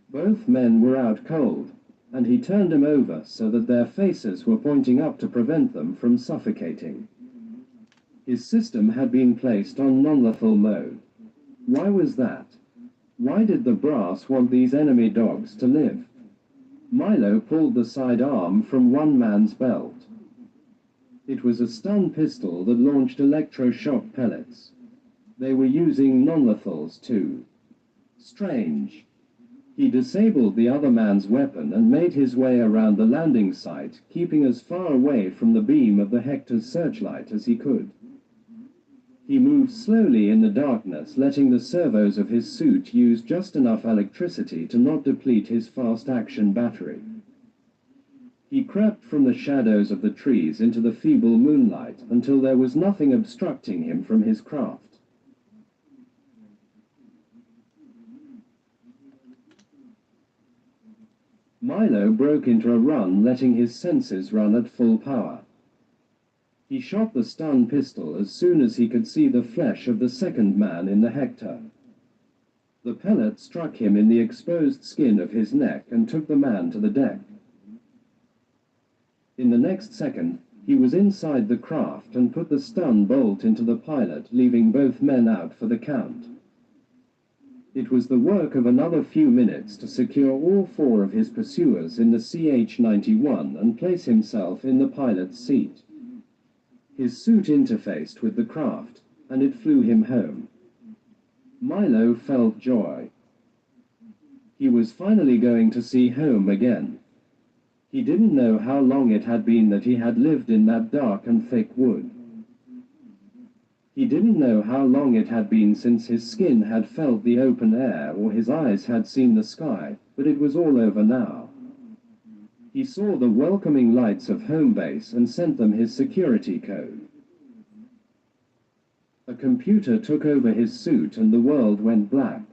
Both men were out cold, and he turned them over so that their faces were pointing up to prevent them from suffocating. His system had been placed on non-lethal mode. Why was that? Why did the brass want these enemy dogs to live? Milo pulled the side arm from one man's belt. It was a stun pistol that launched electroshock pellets. They were using non-lethals too. Strange. He disabled the other man's weapon and made his way around the landing site, keeping as far away from the beam of the Hector's searchlight as he could. He moved slowly in the darkness, letting the servos of his suit use just enough electricity to not deplete his fast-action battery. He crept from the shadows of the trees into the feeble moonlight until there was nothing obstructing him from his craft. Milo broke into a run, letting his senses run at full power. He shot the stun pistol as soon as he could see the flesh of the second man in the Hector. The pellet struck him in the exposed skin of his neck and took the man to the deck. In the next second, he was inside the craft and put the stun bolt into the pilot, leaving both men out for the count. It was the work of another few minutes to secure all four of his pursuers in the CH-91 and place himself in the pilot's seat. His suit interfaced with the craft, and it flew him home. Milo felt joy. He was finally going to see home again. He didn't know how long it had been that he had lived in that dark and thick wood. He didn't know how long it had been since his skin had felt the open air or his eyes had seen the sky, but it was all over now. He saw the welcoming lights of home base and sent them his security code. A computer took over his suit and the world went black.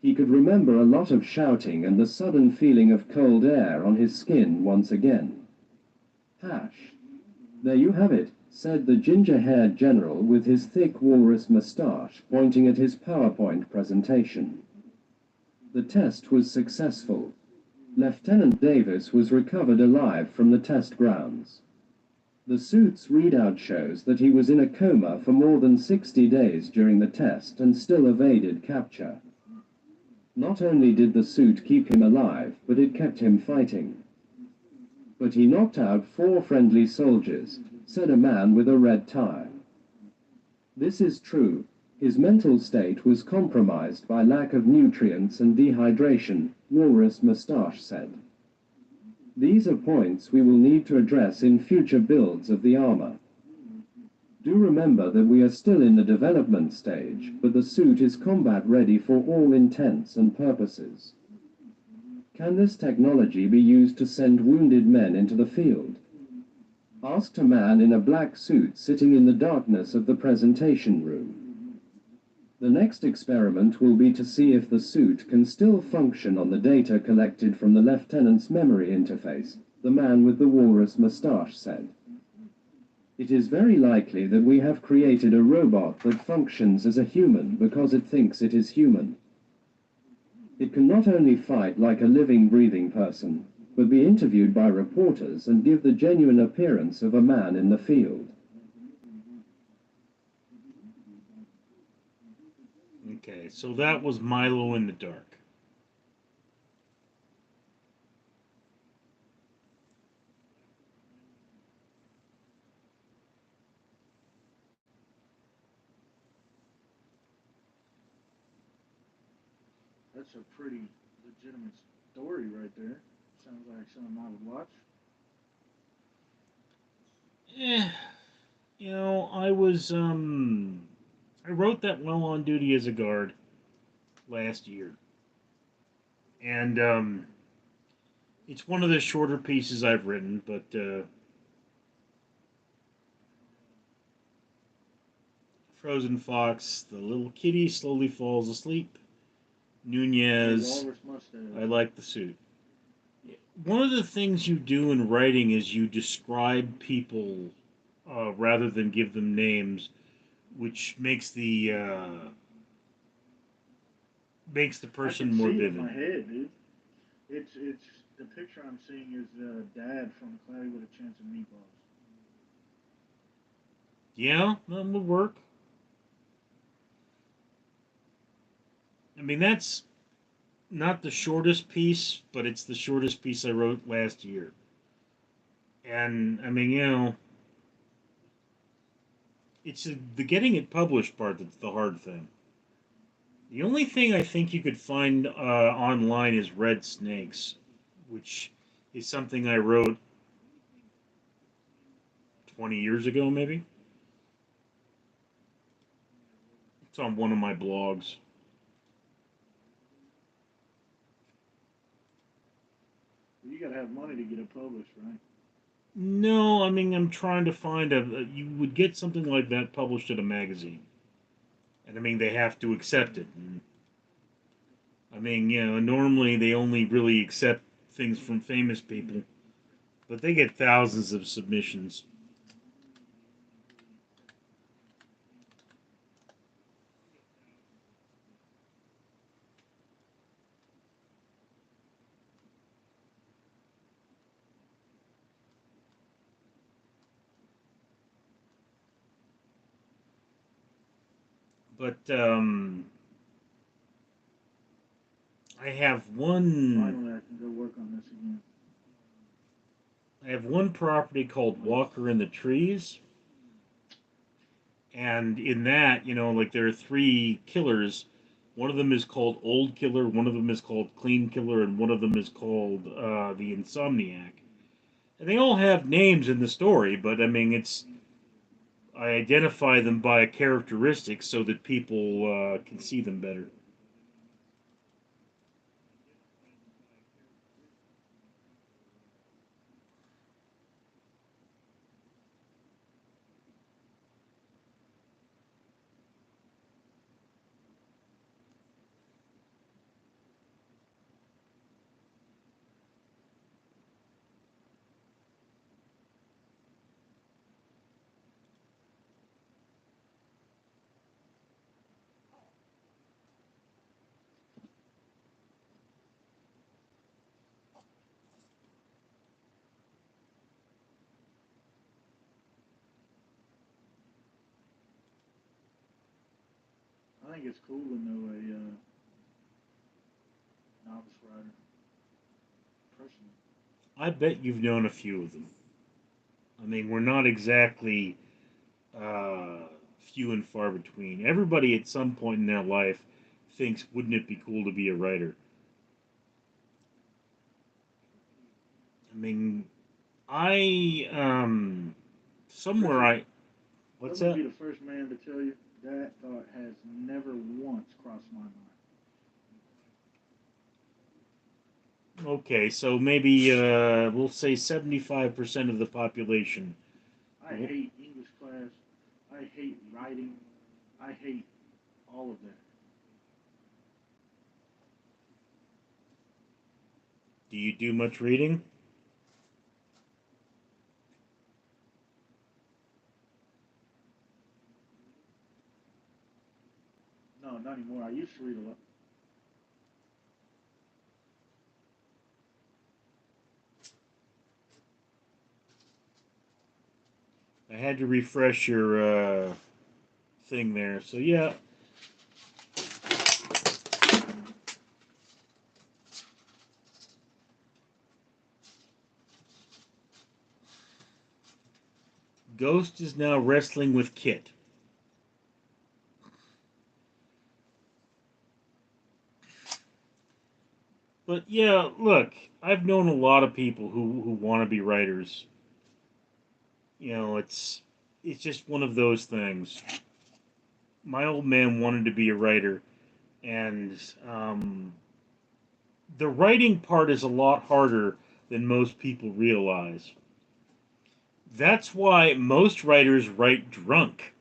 He could remember a lot of shouting and the sudden feeling of cold air on his skin once again. Hash. There you have it, said the ginger-haired general with his thick walrus moustache, pointing at his PowerPoint presentation. The test was successful. Lieutenant Davis was recovered alive from the test grounds. The suit's readout shows that he was in a coma for more than 60 days during the test and still evaded capture. Not only did the suit keep him alive, but it kept him fighting. But he knocked out 4 friendly soldiers, said a man with a red tie. This is true. His mental state was compromised by lack of nutrients and dehydration, Walrus Moustache said. These are points we will need to address in future builds of the armor. Do remember that we are still in the development stage, but the suit is combat ready for all intents and purposes. Can this technology be used to send wounded men into the field? Asked a man in a black suit sitting in the darkness of the presentation room. The next experiment will be to see if the suit can still function on the data collected from the lieutenant's memory interface, the man with the walrus moustache said. It is very likely that we have created a robot that functions as a human because it thinks it is human. It can not only fight like a living, breathing person, but be interviewed by reporters and give the genuine appearance of a man in the field. Okay, so that was Milo in the Dark. That's a pretty legitimate story right there. Sounds like something I would watch. Eh, I wrote that while on duty as a guard last year. And it's one of the shorter pieces I've written, but Frozen Fox, the little kitty slowly falls asleep. The Nunez, walrus mustache. I like the suit. one of the things you do in writing is you describe people rather than give them names, which makes the I can person more see it in my vivid. head, dude. It's the picture I'm seeing is Dad from Cloudy with a Chance of Meatballs. Yeah, that would work. I mean, that's not the shortest piece, but it's the shortest piece I wrote last year. And I mean, it's the getting it published part that's the hard thing. The only thing I think you could find online is Red Snakes, which is something I wrote 20 years ago, maybe. It's on one of my blogs. You gotta have money to get it published, right? No, I mean, I'm trying to find you would get something like that published in a magazine. And I mean, they have to accept it. And, I mean, normally they only really accept things from famous people, but they get thousands of submissions. But I have one. Finally, I can go work on this again. I have one property called Walker in the Trees, and in that, like there are three killers. One of them is called Old Killer, one of them is called Clean Killer, and one of them is called the Insomniac. And they all have names in the story, but I mean, it's I identify them by a characteristic so that people can see them better. I think it's cool to know a novice writer personally. I bet you've known a few of them. I mean, we're not exactly uh, few and far between. Everybody at some point in their life thinks, wouldn't it be cool to be a writer? I mean, I somewhere Richard, I let what's me that? be the first man to tell you that thought has never once crossed my mind. Okay, so maybe we'll say 75% of the population. I hate English class. I hate writing. I hate all of that. Do you do much reading? No, not anymore. I used to read a lot. I had to refresh your thing there. So yeah, Ghost is now wrestling with Kit. But yeah, look, I've known a lot of people who want to be writers. It's just one of those things. My old man wanted to be a writer, and the writing part is a lot harder than most people realize. That's why most writers write drunk.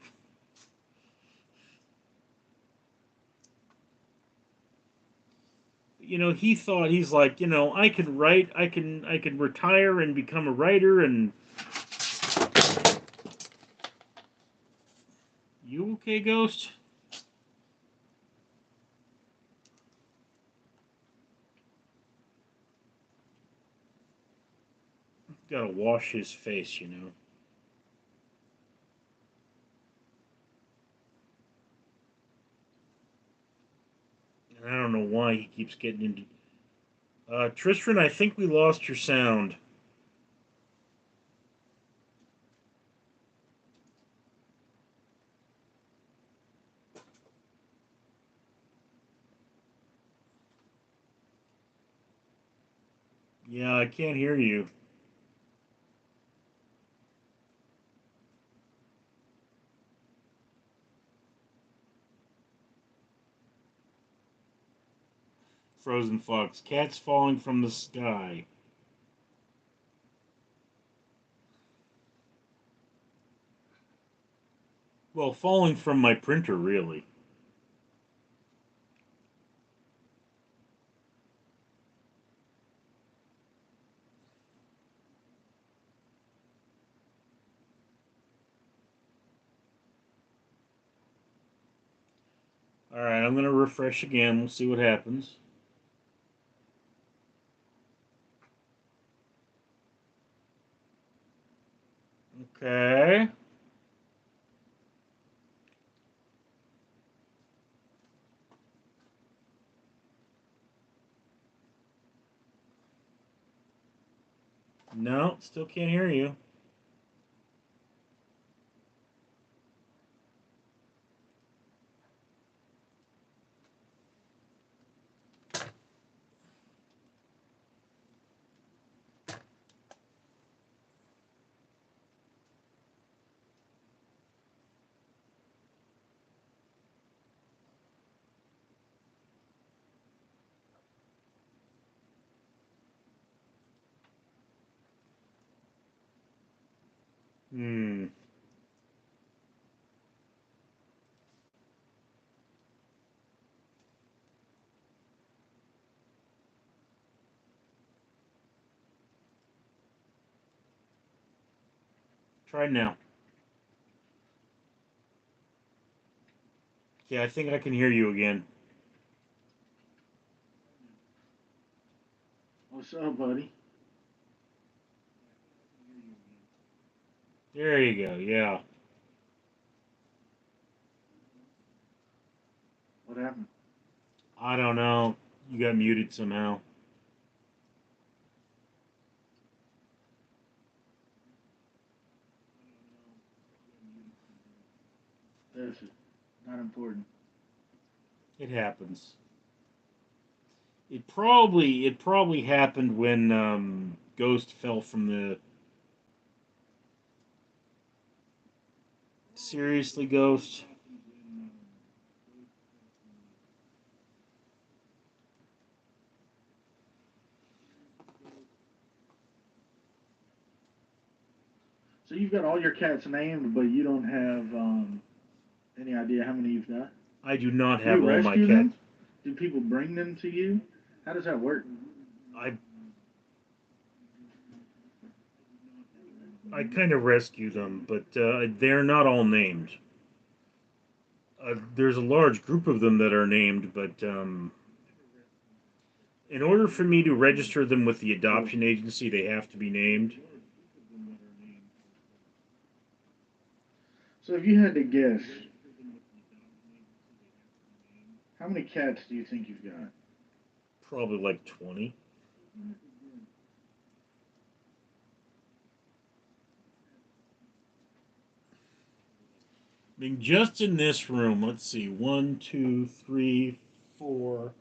he thought he's like, I can write, I can retire and become a writer. And you okay, Ghost? Gotta wash his face. And I don't know why he keeps getting into. Tristan, I think we lost your sound. Yeah, I can't hear you. Frozen Fox. Cats falling from the sky. Well, falling from my printer, really. Alright, I'm gonna refresh again. We'll see what happens. Okay. No, still can't hear you. Hmm. Try now. Yeah, I think I can hear you again. What's up, buddy? There you go, yeah. What happened? I don't know. You got muted somehow. That's it. Not important. It happens. It probably happened when Ghost fell from the. Seriously, Ghost? So you've got all your cats named, but you don't have any idea how many you've got? I do not Do have you all my rescue cats. them? Do people bring them to you? How does that work? I I kind of rescue them, but they're not all named. There's a large group of them that are named, but in order for me to register them with the adoption agency, they have to be named. So if you had to guess, how many cats do you think you've got? Probably like 20. I mean, just in this room, let's see, one, two, three, four,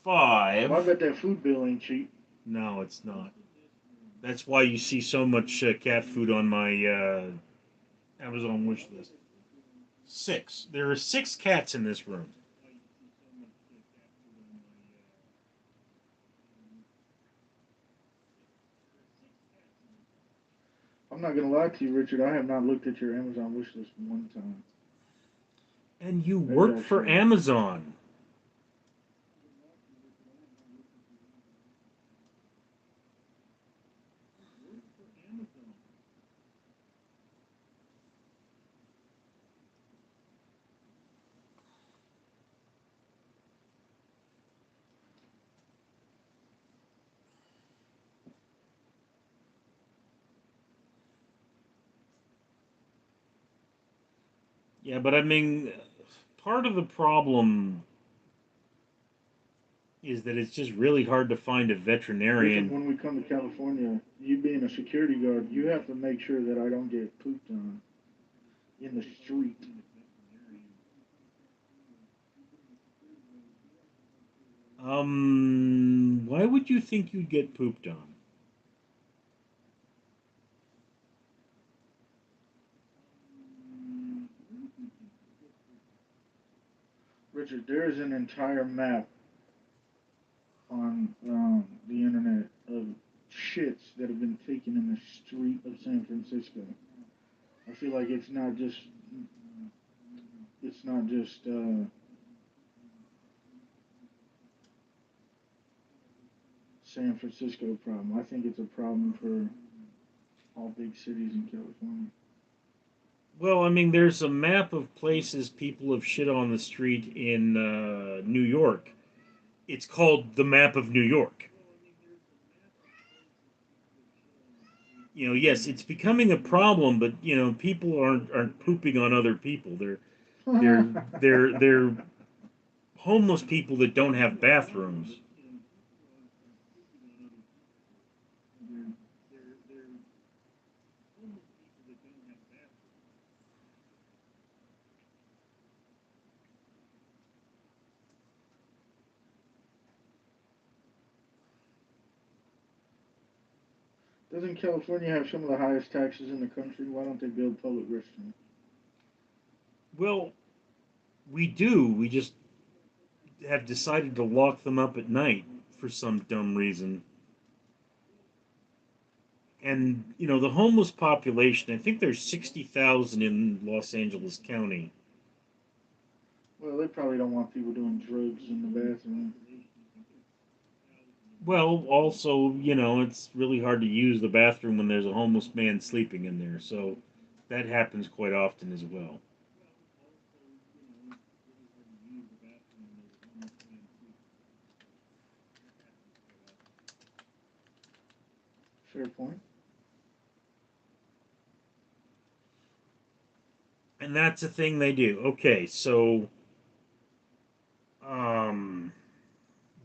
Well, I five. bet that food bill ain't cheap. No, it's not. That's why you see so much cat food on my Amazon wish list. Six. There are six cats in this room. I'm not gonna lie to you, Richard. I have not looked at your Amazon wish list one time. And you Maybe work I for should. Amazon. Yeah, but I mean, part of the problem is that it's just really hard to find a Richard, veterinarian. when we come to California, you being a security guard, you have to make sure that I don't get pooped on in the street. Why would you think you'd get pooped on? Richard, there is an entire map on the internet of shits that have been taken in the street of San Francisco. I feel like it's not just San Francisco problem. I think it's a problem for all big cities in California. Well, I mean, there's a map of places people have shit on the street in New York. It's called the Map of New York. You know, yes, it's becoming a problem, but you know, people aren't pooping on other people. They're they're homeless people that don't have bathrooms. Doesn't California have some of the highest taxes in the country? Why don't they build public restrooms? Well, we do. We just have decided to lock them up at night for some dumb reason. And you know, the homeless population. I think there's 60,000 in Los Angeles County. Well, they probably don't want people doing drugs in the bathroom. Well, also, you know, it's really hard to use the bathroom when there's a homeless man sleeping in there. So that happens quite often as well. Fair point. And that's a thing they do. Okay, so um,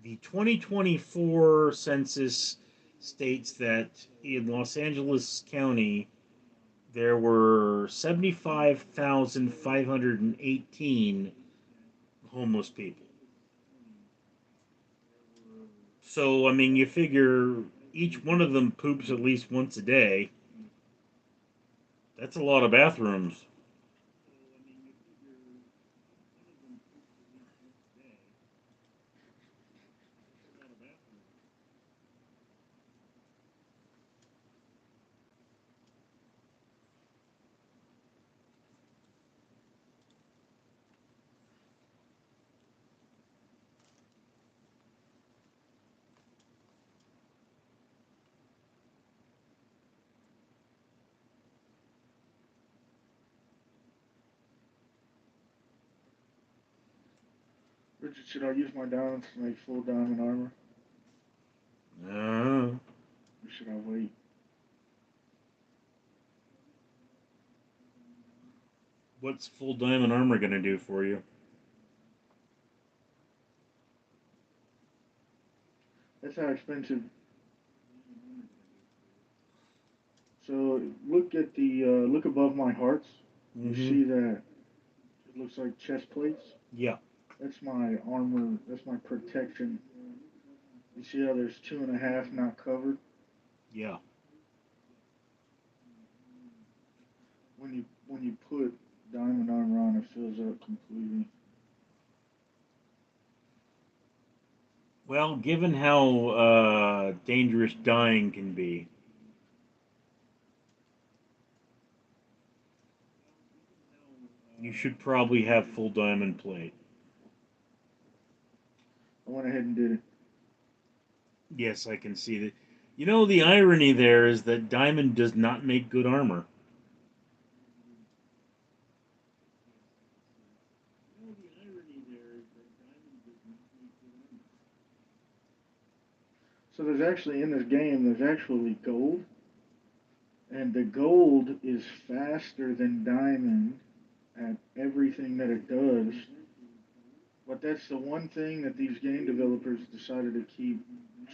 the 2024 census states that in Los Angeles County there were 75,518 homeless people. So, I mean, you figure each one of them poops at least once a day. That's a lot of bathrooms. Richard, should I use my diamonds to make full diamond armor? Uh, Or should I wait? what's full diamond armor going to do for you? That's how expensive. So look above my hearts. You Mm-hmm. see that it looks like chest plates. Yeah, That's my armor. That's my protection. You see how there's two and a half not covered? yeah. When you put diamond armor on, it fills up completely. Well, given how dangerous dying can be, you should probably have full diamond plate. I went ahead and did it. Yes, I can see that. You know, the irony there is that diamond does not make good armor. So there's actually in this game, there's actually gold, and the gold is faster than diamond at everything that it does. But that's the one thing that these game developers decided to keep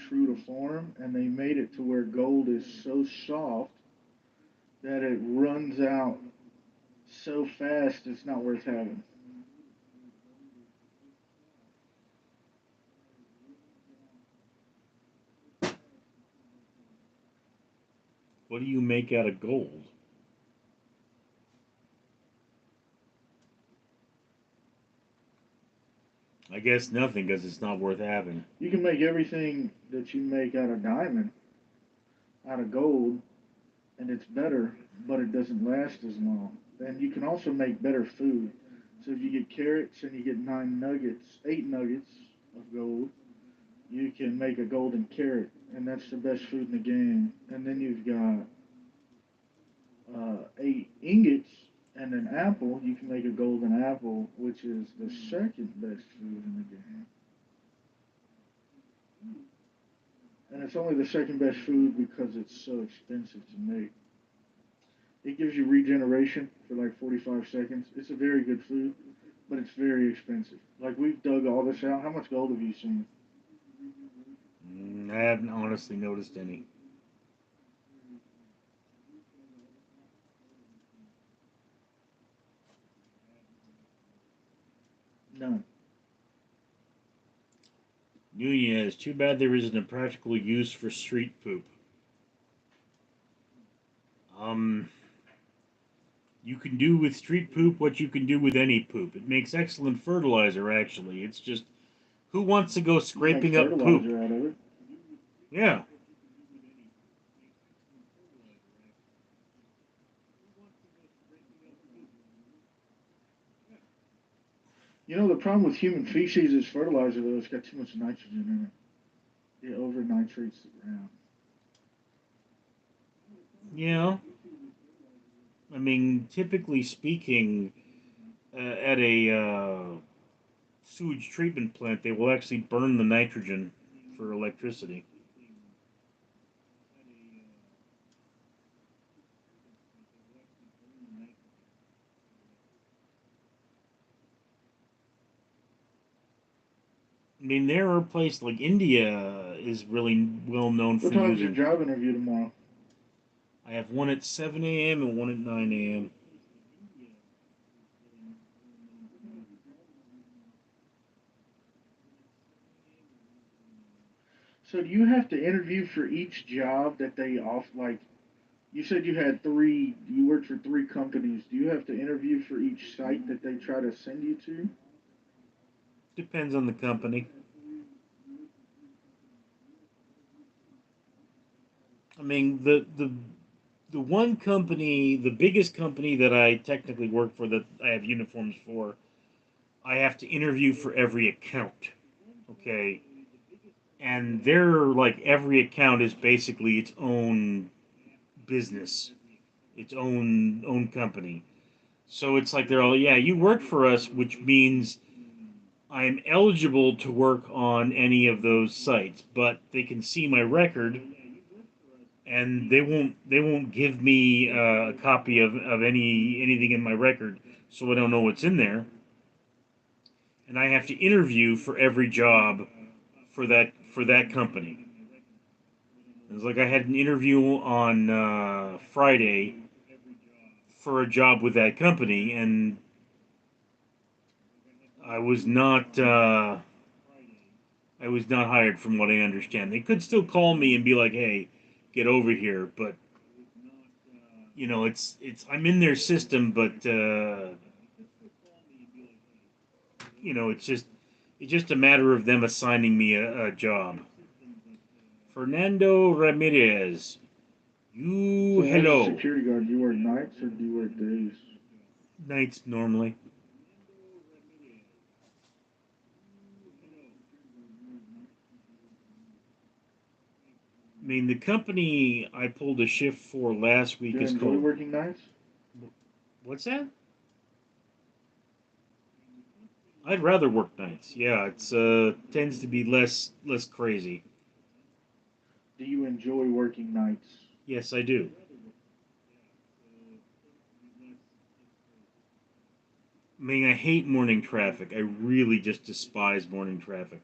true to form, and they made it to where gold is so soft that it runs out so fast it's not worth having. What do you make out of gold? I guess nothing because it's not worth having. You can make everything that you make out of diamond out of gold, and it's better, but it doesn't last as long. And you can also make better food. So if you get carrots and you get 9 nuggets, 8 nuggets of gold, you can make a golden carrot, and that's the best food in the game. And then you've got 8 ingots and an apple. You can make a golden apple, which is the second best food in the game. And it's only the second best food because it's so expensive to make. It gives you regeneration for like 45 seconds. It's a very good food, but it's very expensive. Like we've dug all this out. How much gold have you seen? I haven't honestly noticed any. None. Nunez, too bad there isn't a practical use for street poop. Um, you can do with street poop what you can do with any poop. It makes excellent fertilizer, actually. It's just, who wants to go You can make scraping up poop? fertilizer out of it. Yeah. You know, the problem with human feces is fertilizer, though. It's got too much nitrogen in it. It over nitrates the ground. Yeah. I mean, typically speaking, at a sewage treatment plant, they will actually burn the nitrogen for electricity. I mean, there are places like India is really well known What for time's your using. job interview tomorrow? I have one at 7 a.m. and one at 9 a.m. So do you have to interview for each job that they off? Like you said, you had three. You worked for 3 companies. Do you have to interview for each site that they try to send you to? Depends on the company. I mean, the one company, the biggest company that I technically work for, that I have uniforms for, I have to interview for every account. Okay, and they're like every account is basically its own business, its own company. So it's like they're all, yeah, you work for us, which means I'm eligible to work on any of those sites, but they can see my record and they won't give me a copy of anything in my record, so I don't know what's in there, and I have to interview for every job for that company. It's like I had an interview on Friday for a job with that company, and I was not I was not hired from what I understand. They could still call me and be like, "Hey, get over here," but it's I'm in their system, but it's just a matter of them assigning me a job. Fernando Ramirez, you So as a hello. security guard, do you work nights or do you work days? Nights normally. I mean, the company I pulled a shift for last Do week you is enjoy called. working nights? What's that? I'd rather work nights. Yeah, it's tends to be less crazy. Do you enjoy working nights? Yes, I do. I mean, I hate morning traffic. I really just despise morning traffic.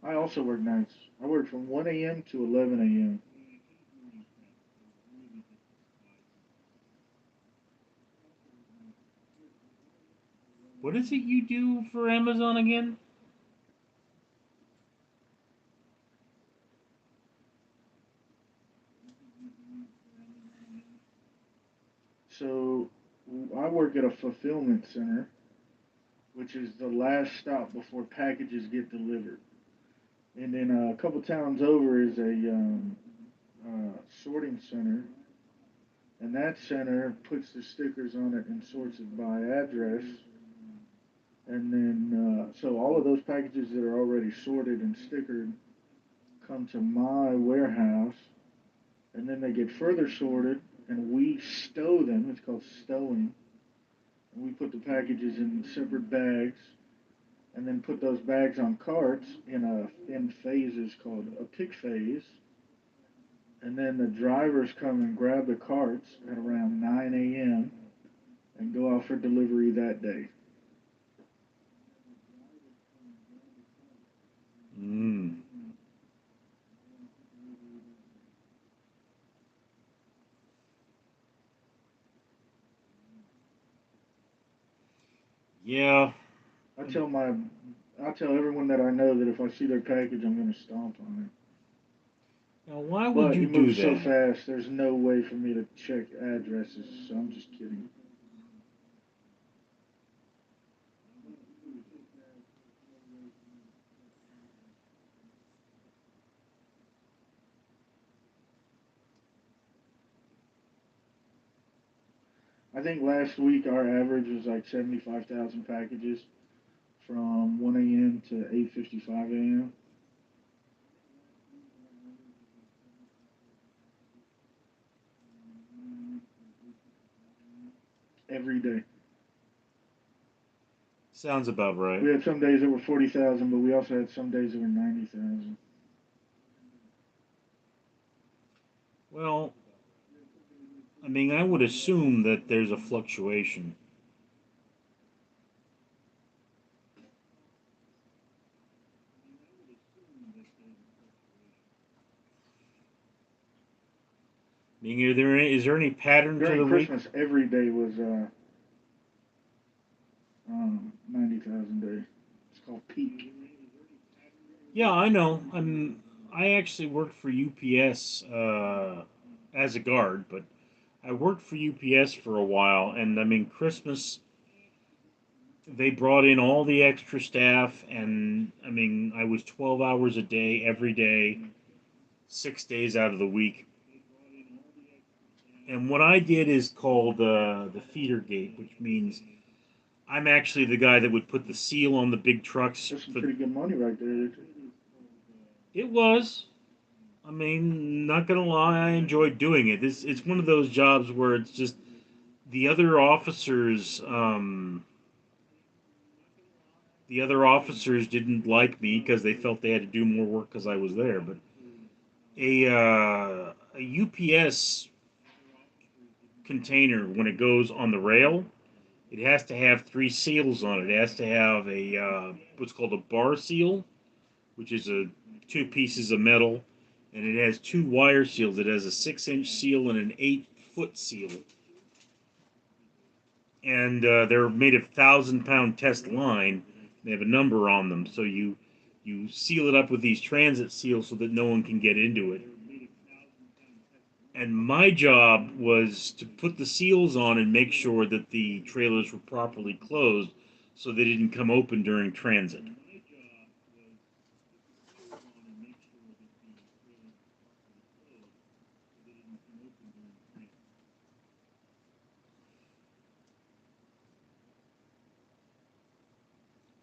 I also work nights. I work from 1 a.m. to 11 a.m. What is it you do for Amazon again? So I work at a fulfillment center, which is the last stop before packages get delivered. And then a couple towns over is sorting center, and that center puts the stickers on it and sorts it by address. And then, so all of those packages that are already sorted and stickered come to my warehouse, and then they get further sorted, and we stow them. It's called stowing. And we put the packages in separate bags, and then put those bags on carts in phases called a pick phase. And then the drivers come and grab the carts at around 9 a.m. and go out for delivery that day. Mm. Yeah. I tell my I tell everyone that I know that if I see their package, I'm going to stomp on it. Now, why would But you it do moves so that? fast, there's no way for me to check addresses, so I'm just kidding. I think last week our average was like 75,000 packages from 1 a.m. to 8:55 a.m. every day. Sounds about right. We had some days that were 40,000, but we also had some days that were 90,000. Well, I mean, I would assume that there's a fluctuation. I mean, is there any pattern to During the week? Christmas, every day was 90,000 day. It's called peak. Yeah, I know. I actually worked for UPS as a guard, but I worked for UPS for a while, and I mean, Christmas they brought in all the extra staff, and I mean, I was 12 hours a day every day, 6 days out of the week. And what I did is called the feeder gate, which means I'm actually the guy that would put the seal on the big trucks. That's some For pretty good money right there. it was, I mean, not gonna lie, I enjoyed doing it. It's one of those jobs where it's just the other officers. The other officers didn't like me because they felt they had to do more work because I was there. But a UPS container, when it goes on the rail, it has to have three seals on it. It has to have a what's called a bar seal, which is a two pieces of metal, and it has two wire seals. It has a 6-inch seal and an 8-foot seal, and they're made of 1,000-pound test line. They have a number on them, so you seal it up with these transit seals so that no one can get into it. And my job was to put the seals on and make sure that the trailers were properly closed so they didn't come open during transit.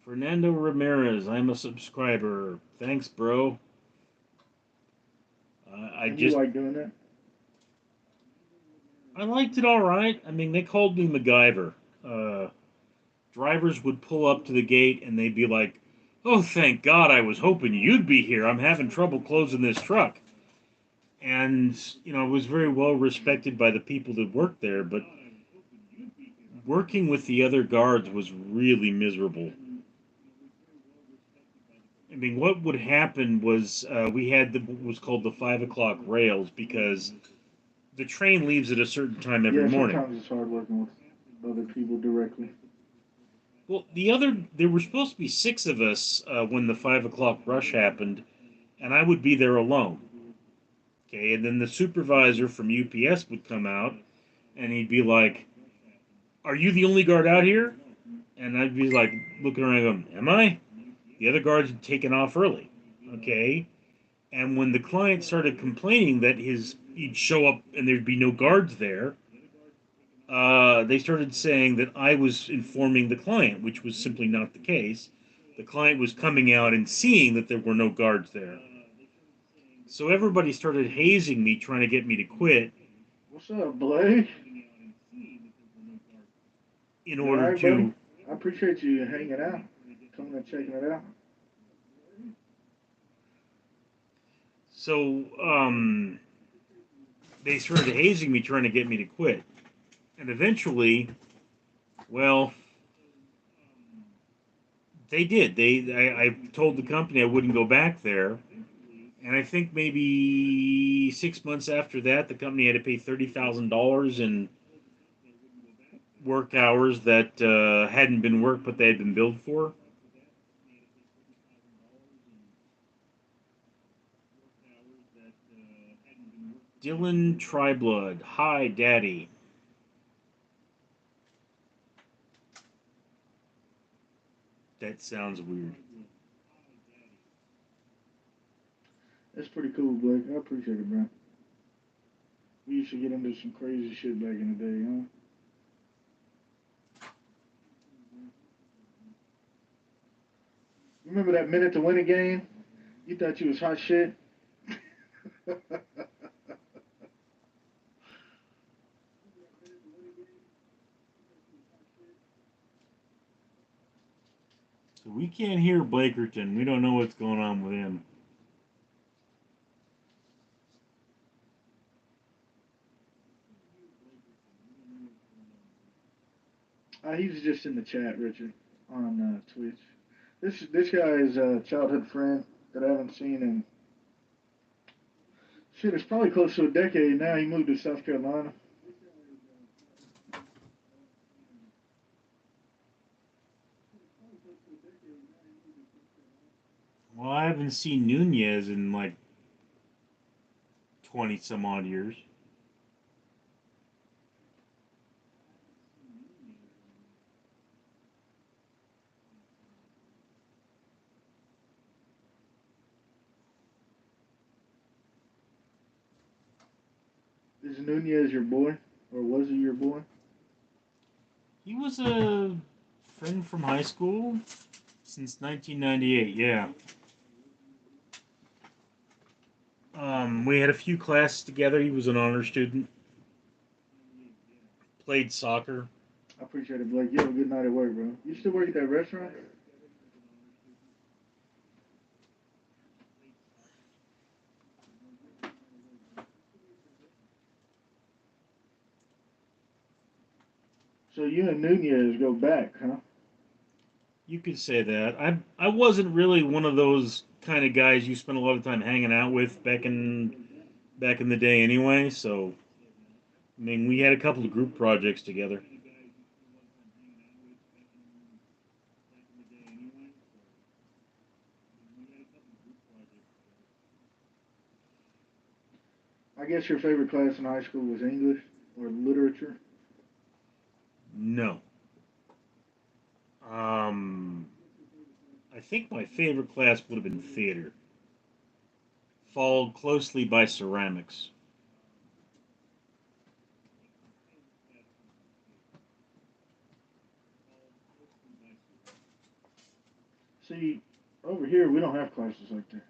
Fernando Ramirez, I'm a subscriber. Thanks, bro. And you like doing that? I liked it all right. I mean, they called me MacGyver. Uh, Drivers would pull up to the gate and they'd be like, "Oh, thank God! I was hoping you'd be here. I'm having trouble closing this truck." And it was very well respected by the people that worked there. But working with the other guards was really miserable. I mean, what would happen was we had what was called the 5 o'clock rails because the train leaves at a certain time every Yeah, morning. sometimes it's hard working with other people directly. Well, there were supposed to be six of us when the 5 o'clock rush happened, and I would be there alone. Okay, and then the supervisor from UPS would come out, and he'd be like, "Are you the only guard out here?" And I'd be like, looking around, going, "Am I?" The other guards had taken off early. Okay, and when the client started complaining that he'd show up and there'd be no guards there, they started saying that I was informing the client, which was simply not the case. The client was coming out and seeing that there were no guards there. So everybody started hazing me, trying to get me to quit What's up, Blake? in You all order right, buddy? to. I appreciate you hanging out, coming and checking it out. So they started hazing me, trying to get me to quit. And eventually, well, they did. I told the company I wouldn't go back there. And I think maybe 6 months after that, the company had to pay $30,000 in work hours that hadn't been worked, but they had been billed for. Dylan Triblood, hi, Daddy. That sounds weird. That's pretty cool, Blake. I appreciate it, bro. We used to get into some crazy shit back in the day, huh? Remember that minute to win a game? You thought you was hot shit? So we can't hear Blakerton. We don't know what's going on with him. He's just in the chat, Richard, on Twitch. This guy is a childhood friend that I haven't seen in shit. It's probably close to a decade now. He moved to South Carolina. Well, I haven't seen Nunez in like 20 some odd years. Is Nunez your boy, or was he your boy? He was a friend from high school since 1998, yeah. We had a few classes together. He was an honor student. Played soccer. I appreciate it, Blake. You have a good night at work, bro. You still work at that restaurant? So you and Nunez go back, huh? You could say that. I wasn't really one of those kind of guys you spent a lot of time hanging out with back in the day anyway. So I mean, we had a couple of group projects together. I guess your favorite class in high school was English or literature. No. Um, I think my favorite class would have been theater, followed closely by ceramics. See, over here we don't have classes like that.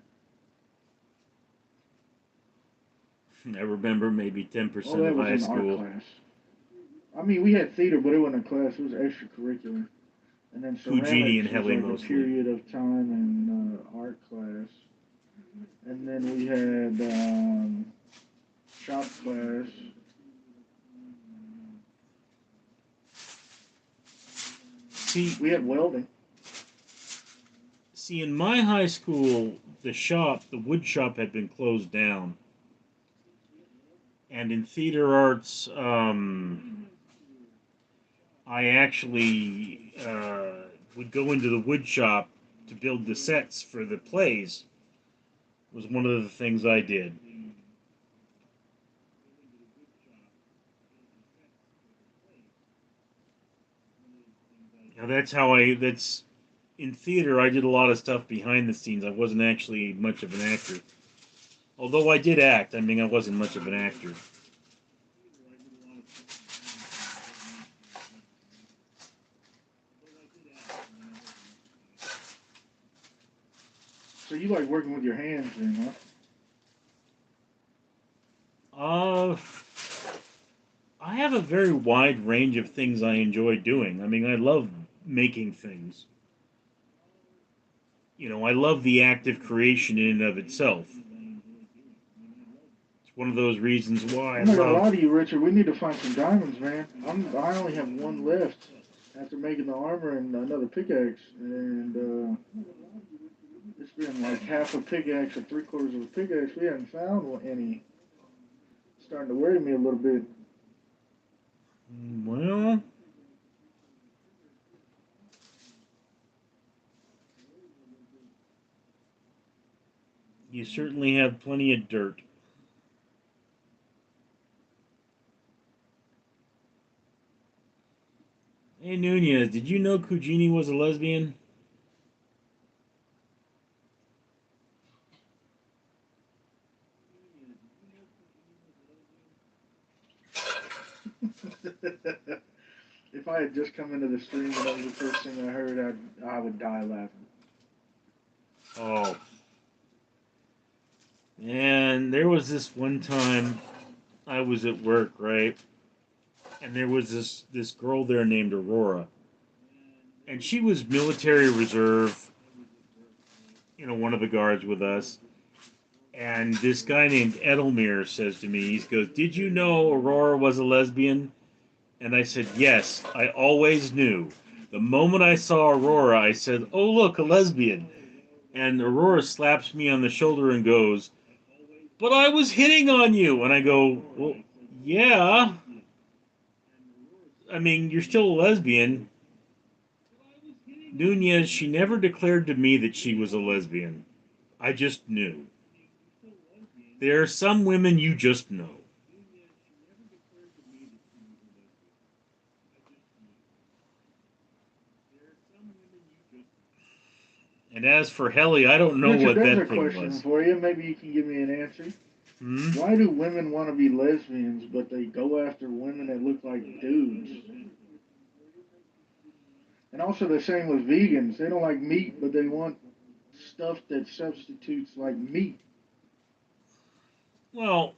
I remember maybe All 10% that of was high in art school. class. I mean, we had theater, but it wasn't a class. It was extracurricular. And then Houdini and ceramics was Heli like a mostly. period of time in art class. And then we had shop class. See, We had welding. see, in my high school, the wood shop had been closed down, and in theater arts, I actually would go into the wood shop to build the sets for the plays. Was one of the things I did. Now that's how I. That's in theater. I did a lot of stuff behind the scenes. I wasn't actually much of an actor, although I did act. I mean, I wasn't much of an actor. So you like working with your hands then, huh? Uh, I have a very wide range of things I enjoy doing. I mean, I love making things. I love the act of creation in and of itself. It's one of those reasons why I I'm not gonna love. lie to you, Richard. We need to find some diamonds, man. I only have one left after making the armor and another pickaxe, and it's been like half a pickaxe or three quarters of a pickaxe. We haven't found any. It's starting to worry me a little bit. Well, you certainly have plenty of dirt. Hey Nunez, did you know Kujini was a lesbian? If I had just come into the stream and that was the first thing I heard, I would die laughing. Oh, and there was this one time I was at work, right? And there was this girl there named Aurora, and she was military reserve, one of the guards with us. And this guy named Edelmir says to me, he goes, "Did you know Aurora was a lesbian?" And I said, "Yes, I always knew. The moment I saw Aurora, I said, 'Oh, look, a lesbian.'" And Aurora slaps me on the shoulder and goes, "But I was hitting on you." And I go, "Well, yeah. I mean, you're still a lesbian." Nunez, she never declared to me that she was a lesbian. I just knew. There are some women you just know. And as for Helly, I don't know Richard, what there's a that thing question was. for you. Maybe you can give me an answer. Hmm? Why do women want to be lesbians, but they go after women that look like dudes? And also the same with vegans. They don't like meat, but they want stuff that substitutes like meat. Well,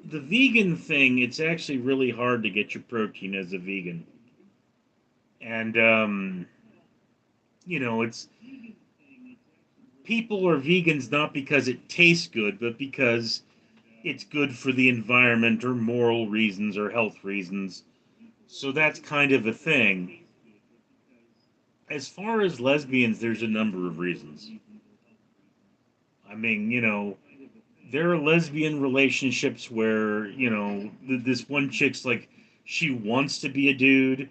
the vegan thing, it's actually really hard to get your protein as a vegan. And, it's people are vegans not because it tastes good, but because it's good for the environment or moral reasons or health reasons. So that's kind of a thing. As far as lesbians, there's a number of reasons. I mean, there are lesbian relationships where, this one chick's like, she wants to be a dude,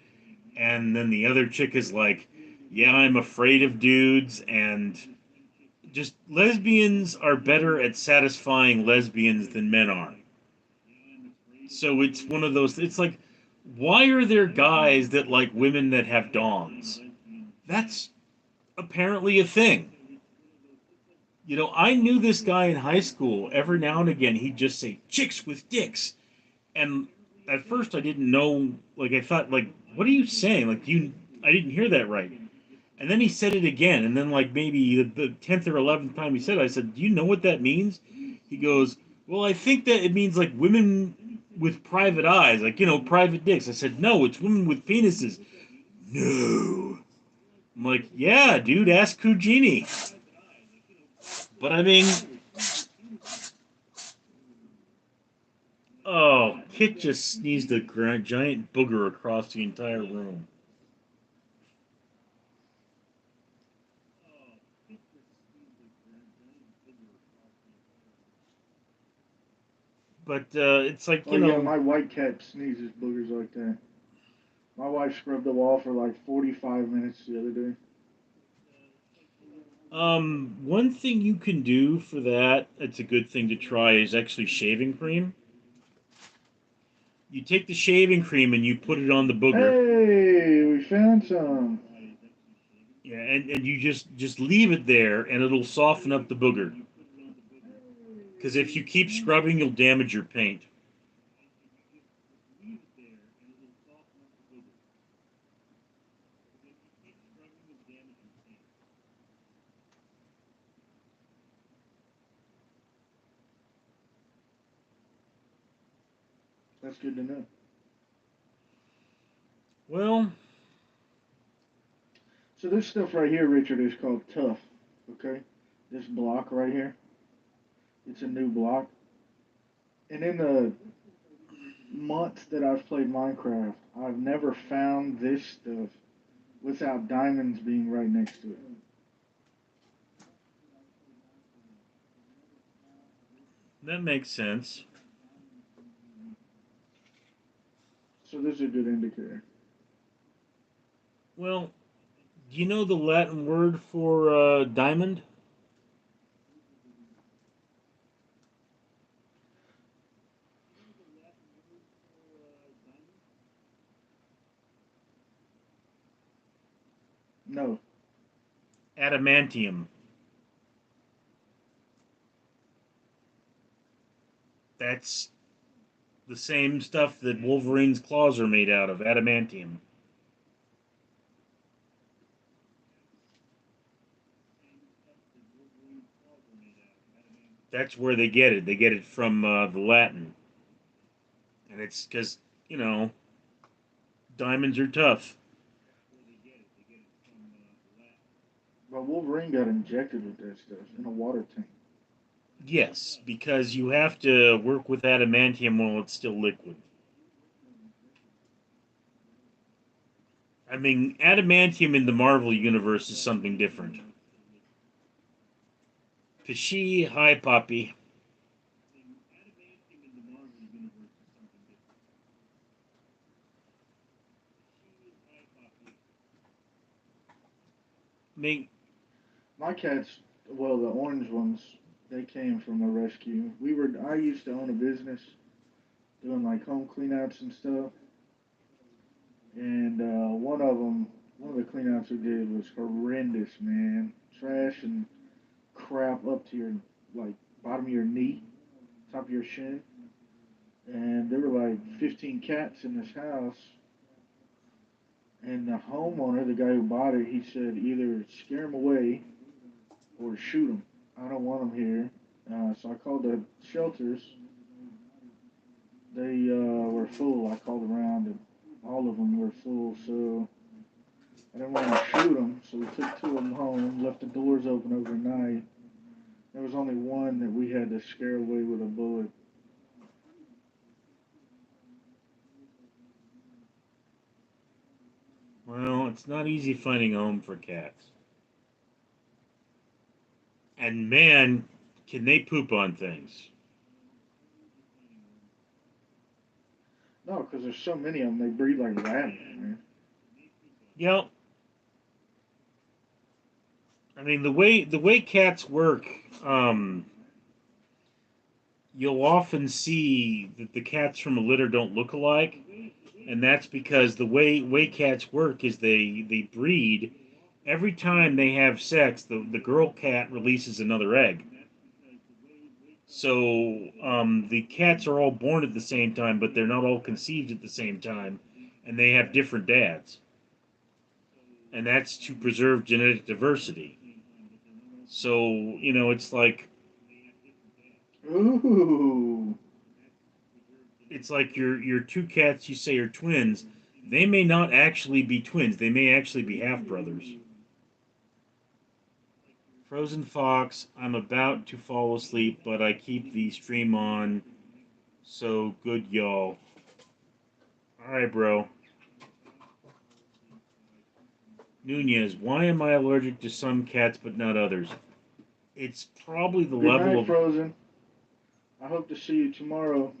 and then the other chick is like, yeah, I'm afraid of dudes, and just lesbians are better at satisfying lesbians than men are. So it's one of those, it's like, why are there guys that like women that have dongs? That's apparently a thing. I knew this guy in high school. Every now and again, he'd just say, chicks with dicks. And at first, I didn't know, like, I thought, like, what are you saying? Like, I didn't hear that right. And then he said it again. And then, like, maybe the 10th or 11th time he said it, I said, do you know what that means? He goes, Well, I think that it means like women with private eyes, like, private dicks. I said, no, it's women with penises. No. I'm like, yeah, dude, ask Kujini. But I mean, oh, Kit just sneezed a giant booger across the entire room. But it's like, Oh yeah, my white cat sneezes boogers like that. My wife scrubbed the wall for like 45 minutes the other day. one thing you can do for that, it's a good thing to try, is actually shaving cream. You take the shaving cream and you put it on the booger. Hey, we found some. Yeah, and you just leave it there, and it'll soften up the booger. Because if you keep scrubbing, you'll damage your paint. That's good to know. Well, So this stuff right here, Richard, is called tough. Okay, this block right here, it's a new block. And in the months that I've played Minecraft, I've never found this stuff without diamonds being right next to it. that makes sense. So this is a good indicator. Well, do you know the Latin word for diamond? No, Adamantium. That's the same stuff that Wolverine's claws are made out of, adamantium. That's where they get it. They get it from the Latin. And it's because, you know, diamonds are tough. but Wolverine got injected with that stuff in a water tank. Yes, because you have to work with adamantium while it's still liquid. I mean, adamantium in the Marvel universe is something different. Pishi, hi, Poppy. I mean, My cats, well, the orange ones, they came from a rescue. I used to own a business doing like home cleanouts and stuff, and one of the cleanouts we did was horrendous, man. Trash and crap up to your like bottom of your knee, top of your shin, and there were like 15 cats in this house. And the homeowner, the guy who bought it, he said either scare them away or shoot them. I don't want them here. So I called the shelters. They were full. I called around and all of them were full. So I didn't want to shoot them. So we took two of them home, left the doors open overnight. There was only one that we had to scare away with a bullet. well, it's not easy finding a home for cats. And man, can they poop on things. No, because there's so many of them. They breed like rabbits, man. Yep. I mean, the way cats work, um, you'll often see that the cats from a litter don't look alike, and that's because the way cats work is they breed. Every time they have sex, the girl cat releases another egg. So the cats are all born at the same time, but they're not all conceived at the same time, and they have different dads, and that's to preserve genetic diversity. So it's like Ooh. It's like your two cats you say are twins. They may not actually be twins. They may actually be half brothers. Frozen Fox, I'm about to fall asleep, but I keep the stream on. So good, y'all. All right, bro. Nunez, why am I allergic to some cats but not others? It's probably the Good level night, of. Frozen. I hope to see you tomorrow.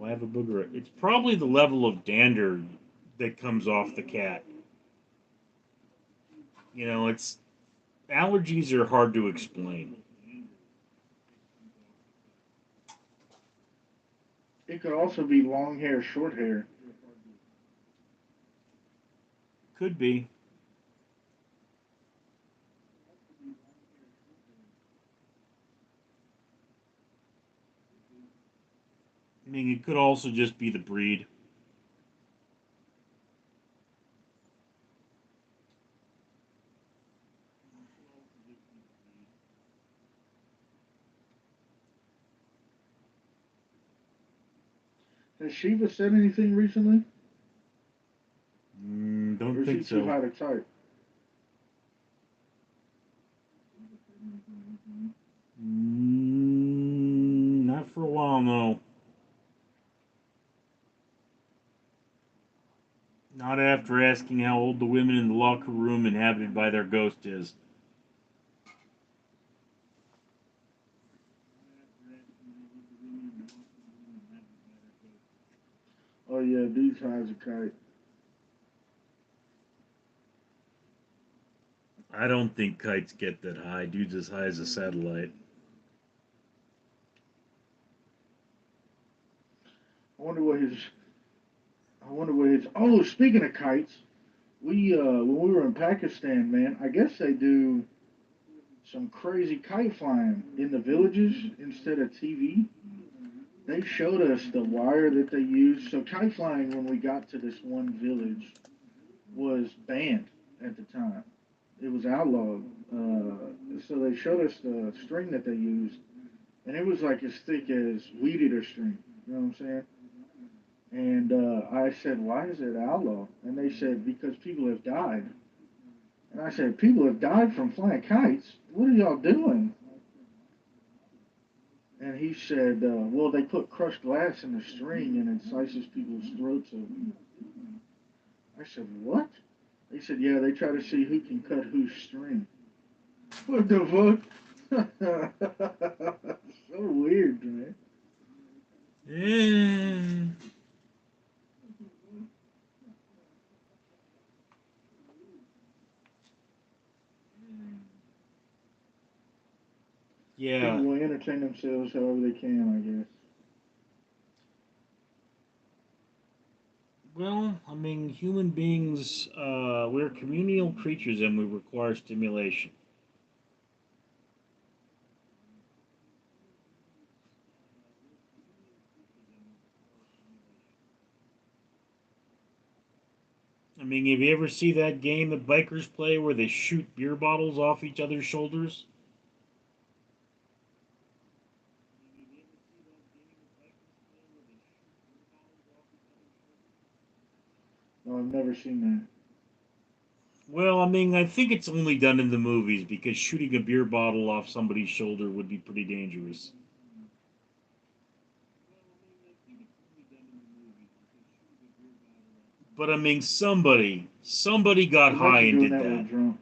Oh, I have a booger. It's probably the level of dander that comes off the cat. You know, it's allergies are hard to explain. It could also be long hair, short hair. Could be. I mean, it could also just be the breed. Has Shiva said anything recently? Don't Or is he think too so. high to type? Not for a while, no. Not after asking how old the women in the locker room inhabited by their ghost is. Oh yeah, dude's high as a kite. I don't think kites get that high. Dude's as high as a satellite. I wonder what his. I wonder what his. Oh, speaking of kites, we when we were in Pakistan, man, I guess they do some crazy kite flying in the villages instead of TV. They showed us the wire that they used. So kite flying when we got to this one village was banned at the time. It was outlawed. So they showed us the string that they used, and it was like as thick as weed eater string. You know what I'm saying? And I said, why is it outlawed? And they said, because people have died. And I said, people have died from flying kites. What are y'all doing? And he said, well, they put crushed glass in the string and it slices people's throats open. I said, what? They said, yeah, they try to see who can cut whose string. What the fuck? So weird, man. Eh, People yeah. will entertain themselves however they can, I guess. Well, I mean, human beings, we're communal creatures and we require stimulation. I mean, have you ever see that game that bikers play where they shoot beer bottles off each other's shoulders? No, I've never seen Well, I mean, I think it's only done in the movies because shooting a beer bottle off somebody's shoulder would be pretty dangerous. But I mean, somebody got that. high Imagine and doing did that that. with drunk.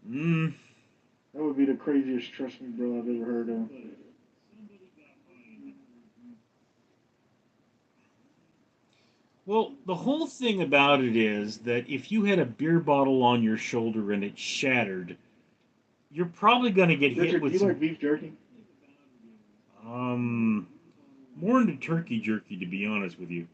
Mm. That would be the craziest trust me bro I've ever heard of. Well, the whole thing about it is that if you had a beer bottle on your shoulder and it shattered, you're probably going to get hit Richard, do with you some like beef jerky? um more into turkey jerky to be honest with you.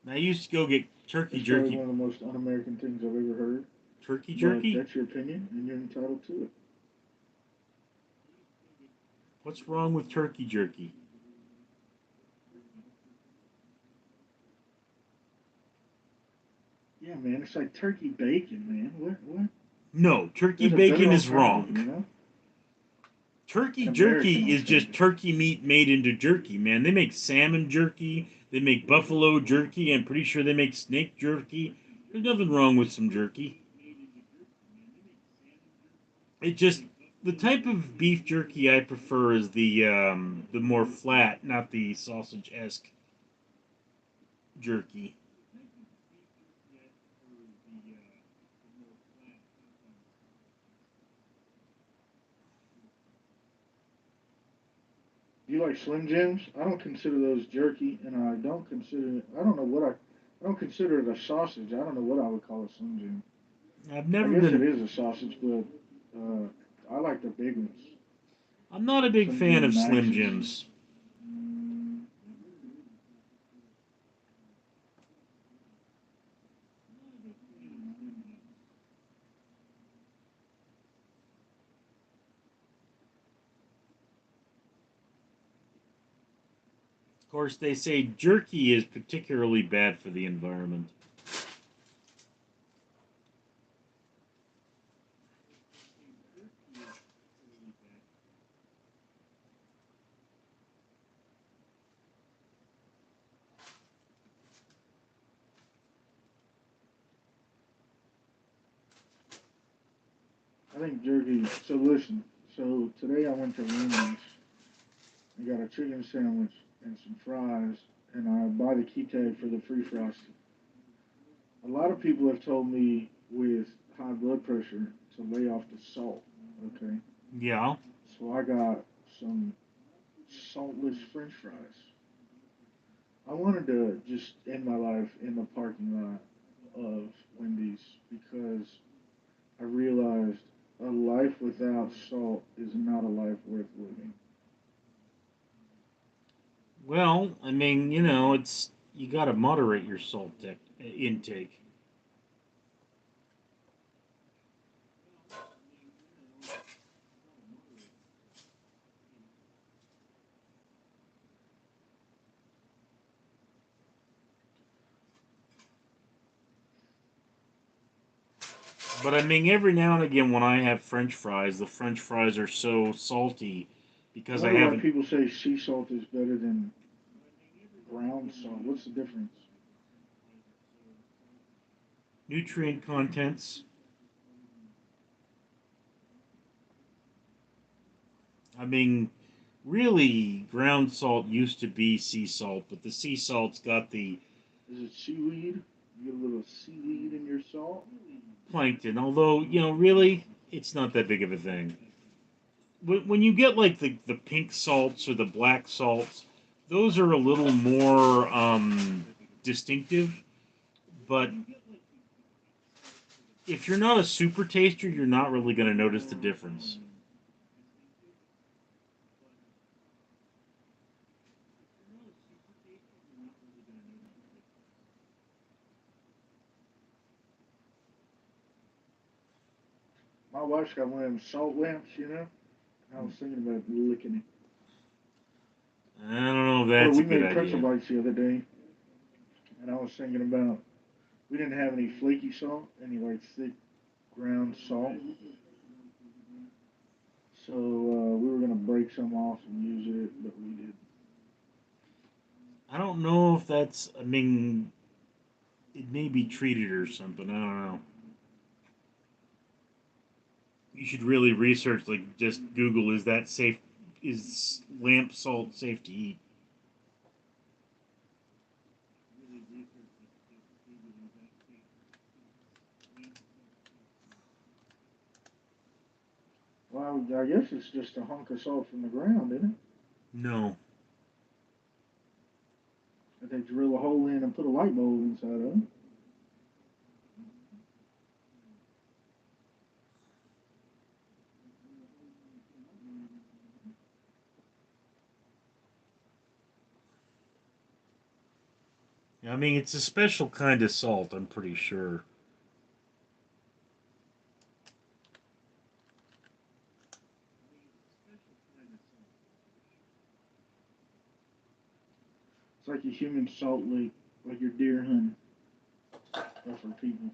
I used to go get turkey That's probably jerky. one of the most un-American things I've ever heard. Turkey But jerky? that's your opinion, and you're entitled to it. What's wrong with turkey jerky? Yeah, man, it's like turkey bacon, man. What? No, turkey There's a better bacon is alternative, wrong. you know? Turkey An American jerky is just alternative. turkey meat made into jerky, man. They make salmon jerky, they make buffalo jerky, I'm pretty sure they make snake jerky. There's nothing wrong with some jerky. It just the type of beef jerky I prefer is the more flat, not the sausage esque jerky. Do you like Slim Jims? I don't consider those jerky, and I don't know what I don't consider it a sausage. I don't know what I would call a Slim Jim. I've I never guess it been. is a sausage, but I like the big ones. I'm not a big Slim fan of Jim Slim Maxes. Jims. Of course, they say jerky is particularly bad for the environment. I think jerky. So listen. So today I went to Wendy's. I got a chicken sandwich and some fries, and I buy the key tag for the free frosty. A lot of people have told me with high blood pressure to lay off the salt. Okay, Yeah. so I got some saltless French fries. I wanted to just end my life in the parking lot of Wendy's because I realized a life without salt is not a life worth living. Well, I mean, it's you got to moderate your intake. But I mean, every now and again, when I have French fries, the French fries are so salty I because I wonder why haven't people say sea salt is better than ground salt. What's the difference? nutrient contents. I mean, really, ground salt used to be sea salt, but the sea salt's got the Is it seaweed? You get a little seaweed in your salt? plankton. Although, really, it's not that big of a thing. When you get like the pink salts or the black salts, those are a little more distinctive. But if you're not a super taster, you're not really going to notice the difference. My wife's got one of them salt lamps, you know? And I was thinking about licking it. I don't know if Or that's a we good made pretzel idea. bites the other day, and I was thinking about we didn't have any flaky salt, any like thick ground salt. So we were gonna break some off and use it, but we did. I don't know if that's. I mean, it may be treated or something. I don't know. You should really research. Like, just Google, is that safe? Is lamp salt safe to eat? Well, I guess it's just a hunk of salt from the ground, isn't it? No. That they drill a hole in and put a light bulb inside of it. I mean, it's a special kind of salt. I'm pretty sure. It's like a human salt lick, like your deer hunting. or for people.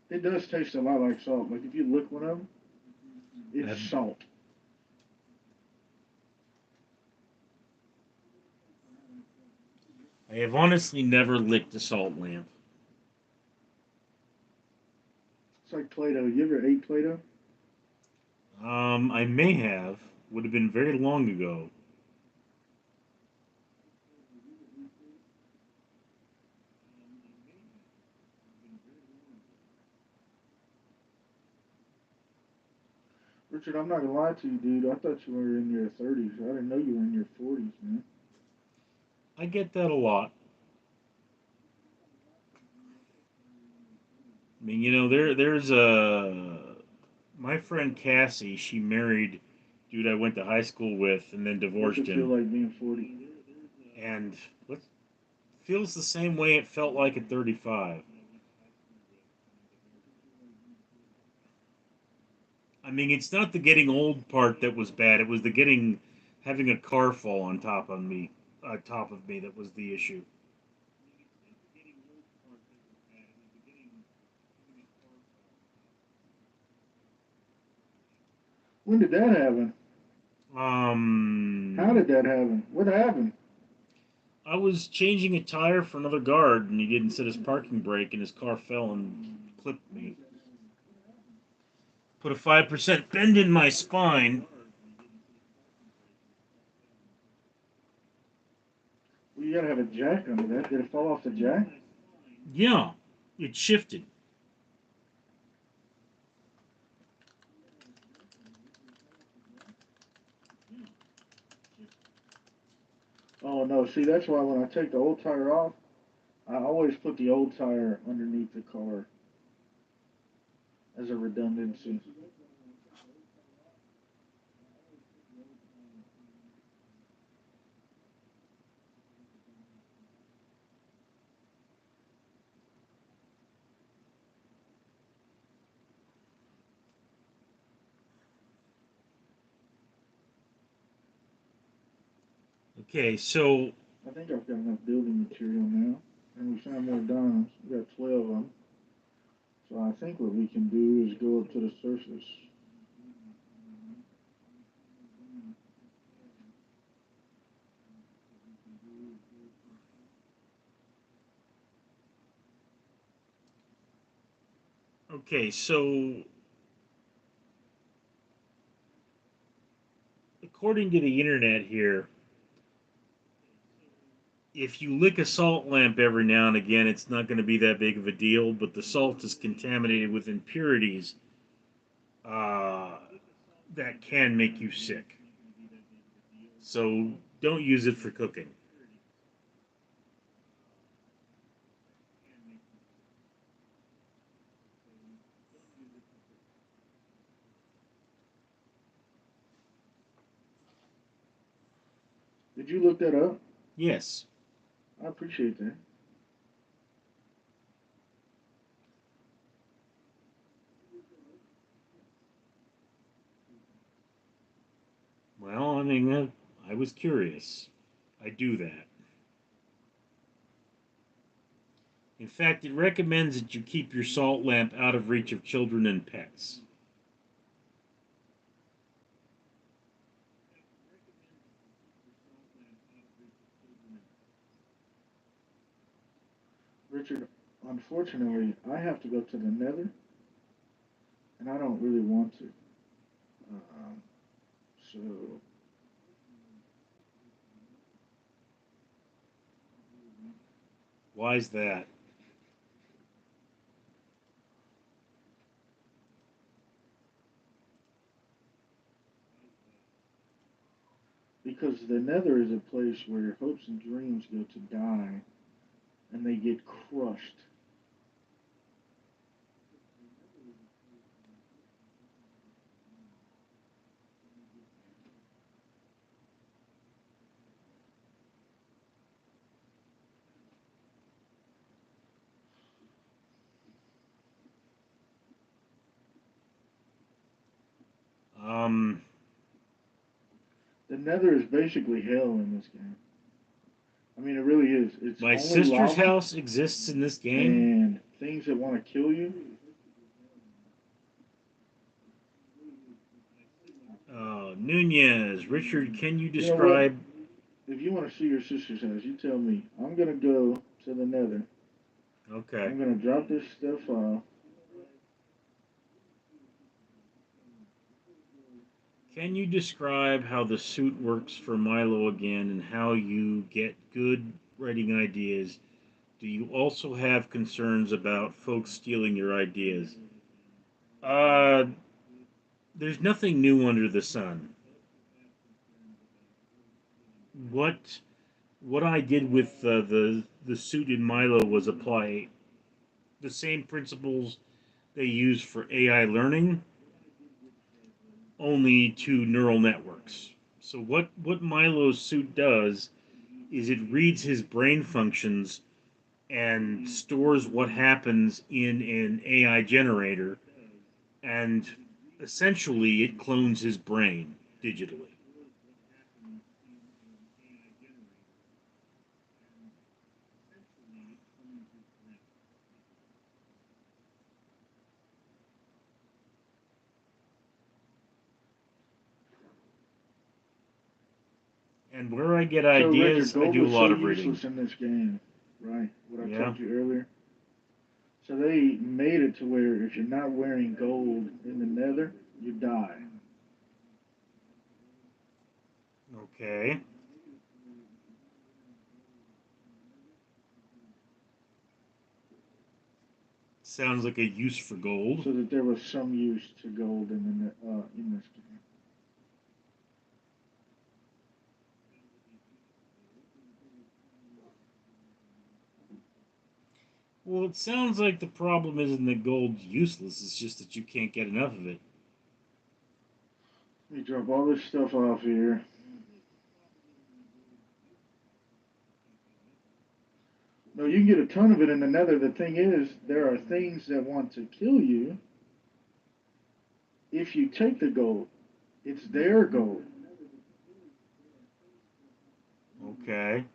It does taste a lot like salt. Like if you lick one of them, it's I've, salt. I have honestly never licked a salt lamp. It's like Play-Doh. You ever ate Play-Doh? I may have. Would have been very long ago. Richard, I'm not gonna lie to you, dude. I thought you were in your 30s. I didn't know you were in your 40s, man. I get that a lot. I mean, there's a my friend Cassie. She married dude I went to high school with, and then What's divorced it feel him. like being 40? And what feels the same way it felt like at 35. I mean, it's not the getting old part that was bad. It was the getting having a car fall on top of me that was the issue. When did that happen? How Um, did that happen? What happened? I was changing a tire for another guard, and he didn't set his parking brake, and his car fell and clipped me. Put a 5% bend in my spine. Well, you gotta have a jack under that. Did it fall off the jack? Yeah, it shifted. Oh no. See, that's why when I take the old tire off, I always put the old tire underneath the car as a redundancy. Okay, so I think I've got enough building material now, and we found more diamonds. We got 12 of them. So I think what we can do is go up to the surface. so according to the internet here, if you lick a salt lamp every now and again, it's not going to be that big of a deal. But the salt is contaminated with impurities uh, that can make you sick. So don't use it for cooking. Did you look that up? Yes. I appreciate that. Well, I mean, I was curious. I do that. In fact, it recommends that you keep your salt lamp out of reach of children and pets. Richard, unfortunately, I have to go to the nether, and I don't really want to. Um, so, Why is that? because the nether is a place where hopes and dreams go to die, and they get crushed. Um, The nether is basically hell in this game. I mean, it really is. It's My only sister's lava house exists in this game. and things that want to kill you. Nunez, Richard, can you You know what? describe? If you want to see your sister's house, you tell me. I'm gonna go to the Nether. Okay. I'm gonna drop this stuff off. Can you describe how the suit works for Milo again and how you get good writing ideas? Do you also have concerns about folks stealing your ideas? Uh, there's nothing new under the sun. What what I did with the suit in Milo was apply the same principles they use for AI learning, only to neural networks. So what Milo's suit does is it reads his brain functions and stores what happens in an AI generator, and essentially it clones his brain digitally. And where I get So Richard, ideas, I gold do a was so lot of reading. useless in this game, right? What I Yeah. told you earlier. So they made it to where if you're not wearing gold in the Nether, you die. Okay. Sounds like a use for gold. So that there was some use to gold in this game. Well, it sounds like the problem isn't that gold's useless, it's just that you can't get enough of it. Let me drop all this stuff off here. No, you can get a ton of it in the Nether. The thing is, there are things that want to kill you if you take the gold. It's their gold. Okay.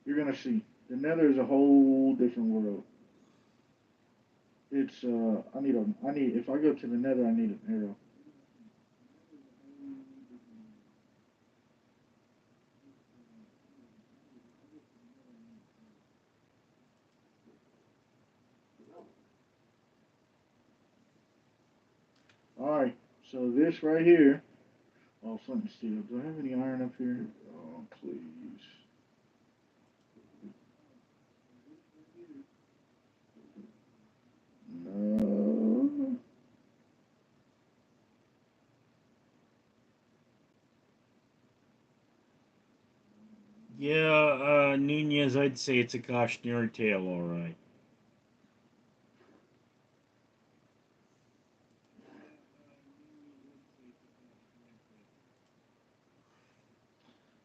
You're gonna see. The Nether is a whole different world. It's I need if I go to the Nether, I need an arrow. All right. So this right here. Oh, flint and steel. Do I have any iron up here? Oh, please. No. Yeah, Nunez, I'd say it's a cautionary tale, all right.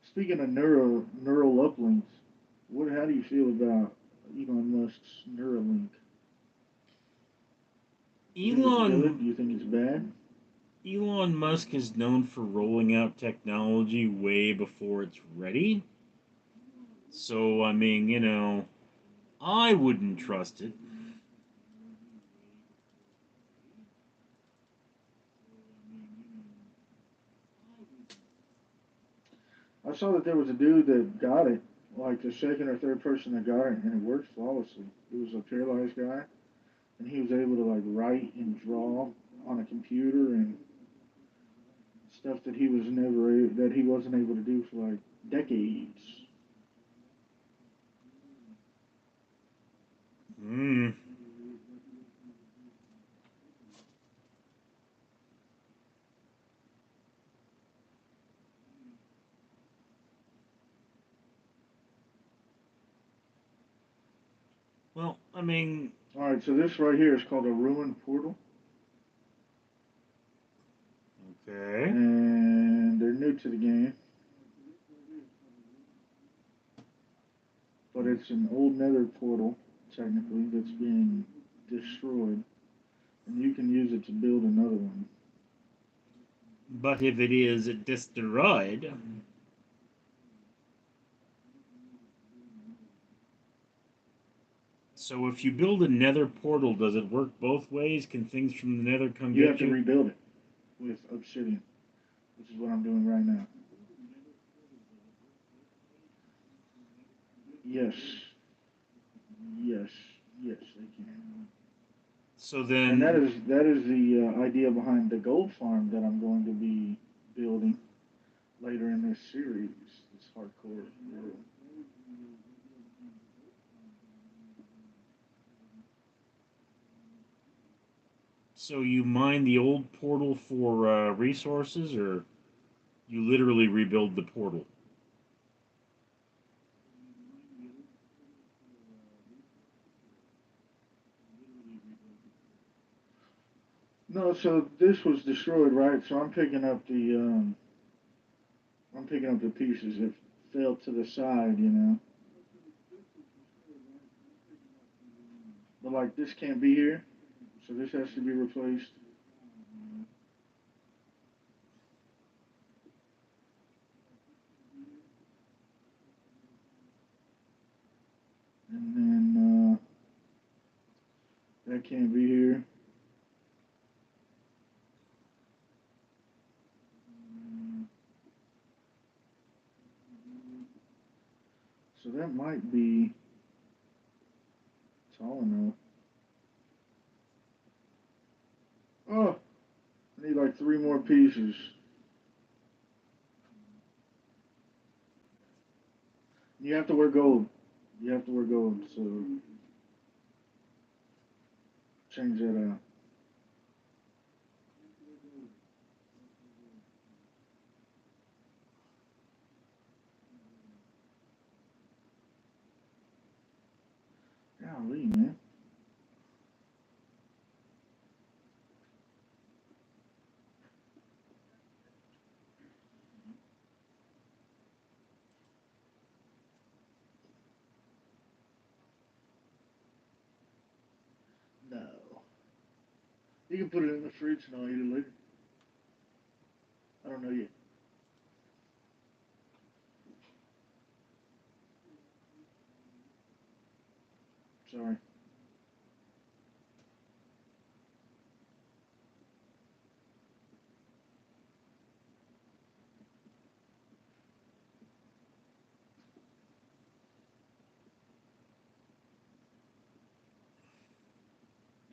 Speaking of neural uplinks, what? How do you feel about Elon Musk's Neuralink? You think it's good? Elon Do you think it's bad? Elon Musk is known for rolling out technology way before it's ready. So, I mean, I wouldn't trust it. I saw that there was a dude that got it, like the second or third person that got it, and it worked flawlessly. It was a paralyzed guy, and he was able to like write and draw on a computer and stuff that he wasn't able to do for like decades. Hmm. Well, I mean, All right, so this right here is called a ruined portal, okay. and they're new to the game, but it's an old Nether portal technically that's being destroyed. and you can use it to build another one. But if it is destroyed, so if you build a nether portal, does it work both ways? Can things from the nether come You get have to you? rebuild it with obsidian, which is what I'm doing right now. Yes, yes, yes, they can. So And that then, is that is the idea behind the gold farm that I'm going to be building later in this series. This hardcore world. so you mine the old portal for resources, or you literally rebuild the portal? No, so this was destroyed, right? So I'm picking up the pieces that fell to the side, you know. But like this can't be here, so this has to be replaced. And then that can't be here. So that might be tall enough. Oh, I need like three more pieces. You have to wear gold. You have to wear gold, so change that out. Golly, man. No. You can put it in the fridge and I'll eat it later. I don't know yet. Sorry.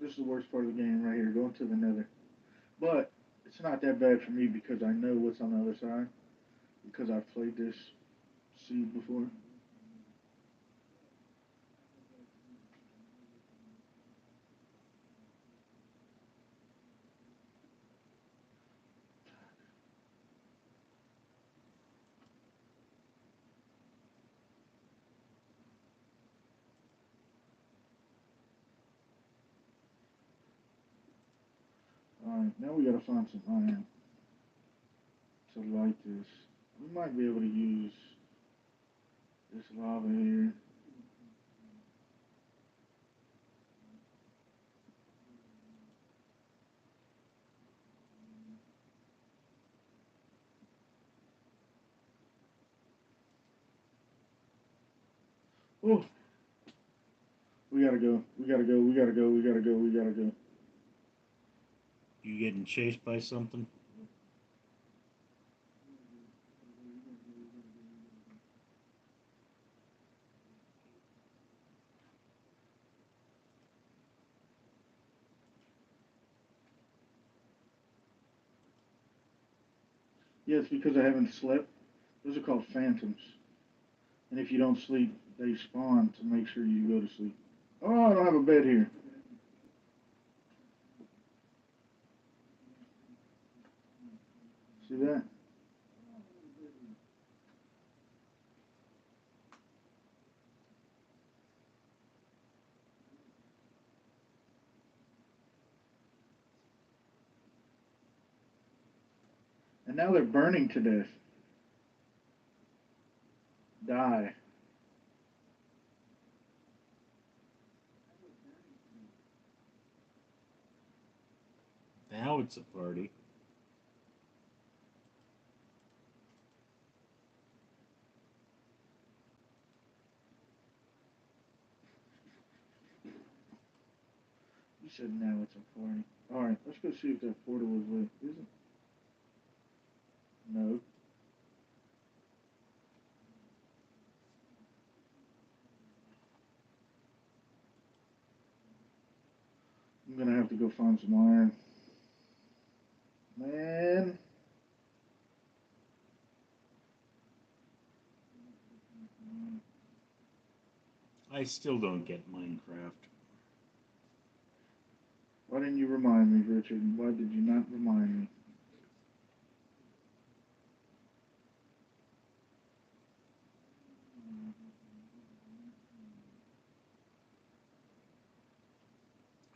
This is the worst part of the game right here, going to the nether. But it's not that bad for me because I know what's on the other side. Because I've played this seed before. Alright, now we gotta find some iron to light this. We might be able to use this lava here. Oh, we gotta go. We gotta go. We gotta go. We gotta go. We gotta go. You getting chased by something? Yeah, it's because I haven't slept. Those are called phantoms. And if you don't sleep, they spawn to make sure you go to sleep. Oh, I don't have a bed here. See that? And now they're burning to death. Die. Now it's a party. You said now it's a party. Alright, let's go see if that portal was lit. Is it? No. I'm gonna have to go find some iron. Man. I still don't get Minecraft. Why didn't you remind me, Richard? Why did you not remind me?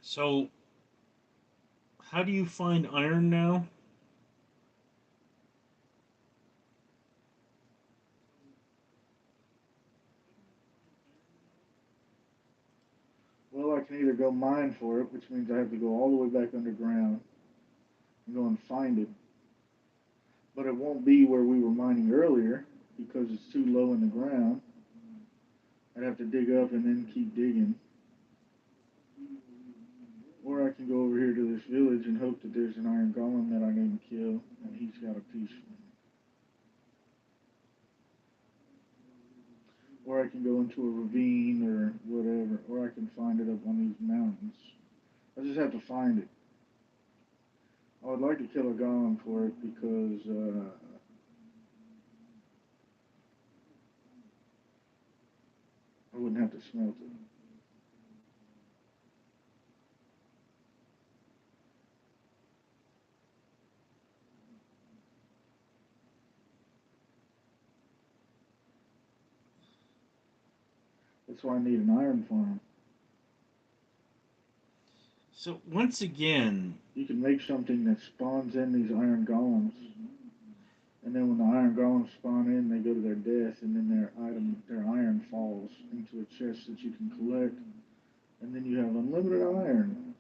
So, how do you find iron now? Well, I can either go mine for it, which means I have to go all the way back underground and go and find it. But it won't be where we were mining earlier because it's too low in the ground. I'd have to dig up and then keep digging. Or I can go over here to this village and hope that there's an iron golem that I didn't kill and he's got a piece for me. Or I can go into a ravine or whatever, or I can find it up on these mountains. I just have to find it. I would like to kill a golem for it because I wouldn't have to smelt it. That's why I need an iron farm. So, once again, You can make something that spawns in these iron golems. And then when the iron golems spawn in, they go to their death, and then their iron falls into a chest that you can collect, and then you have unlimited iron.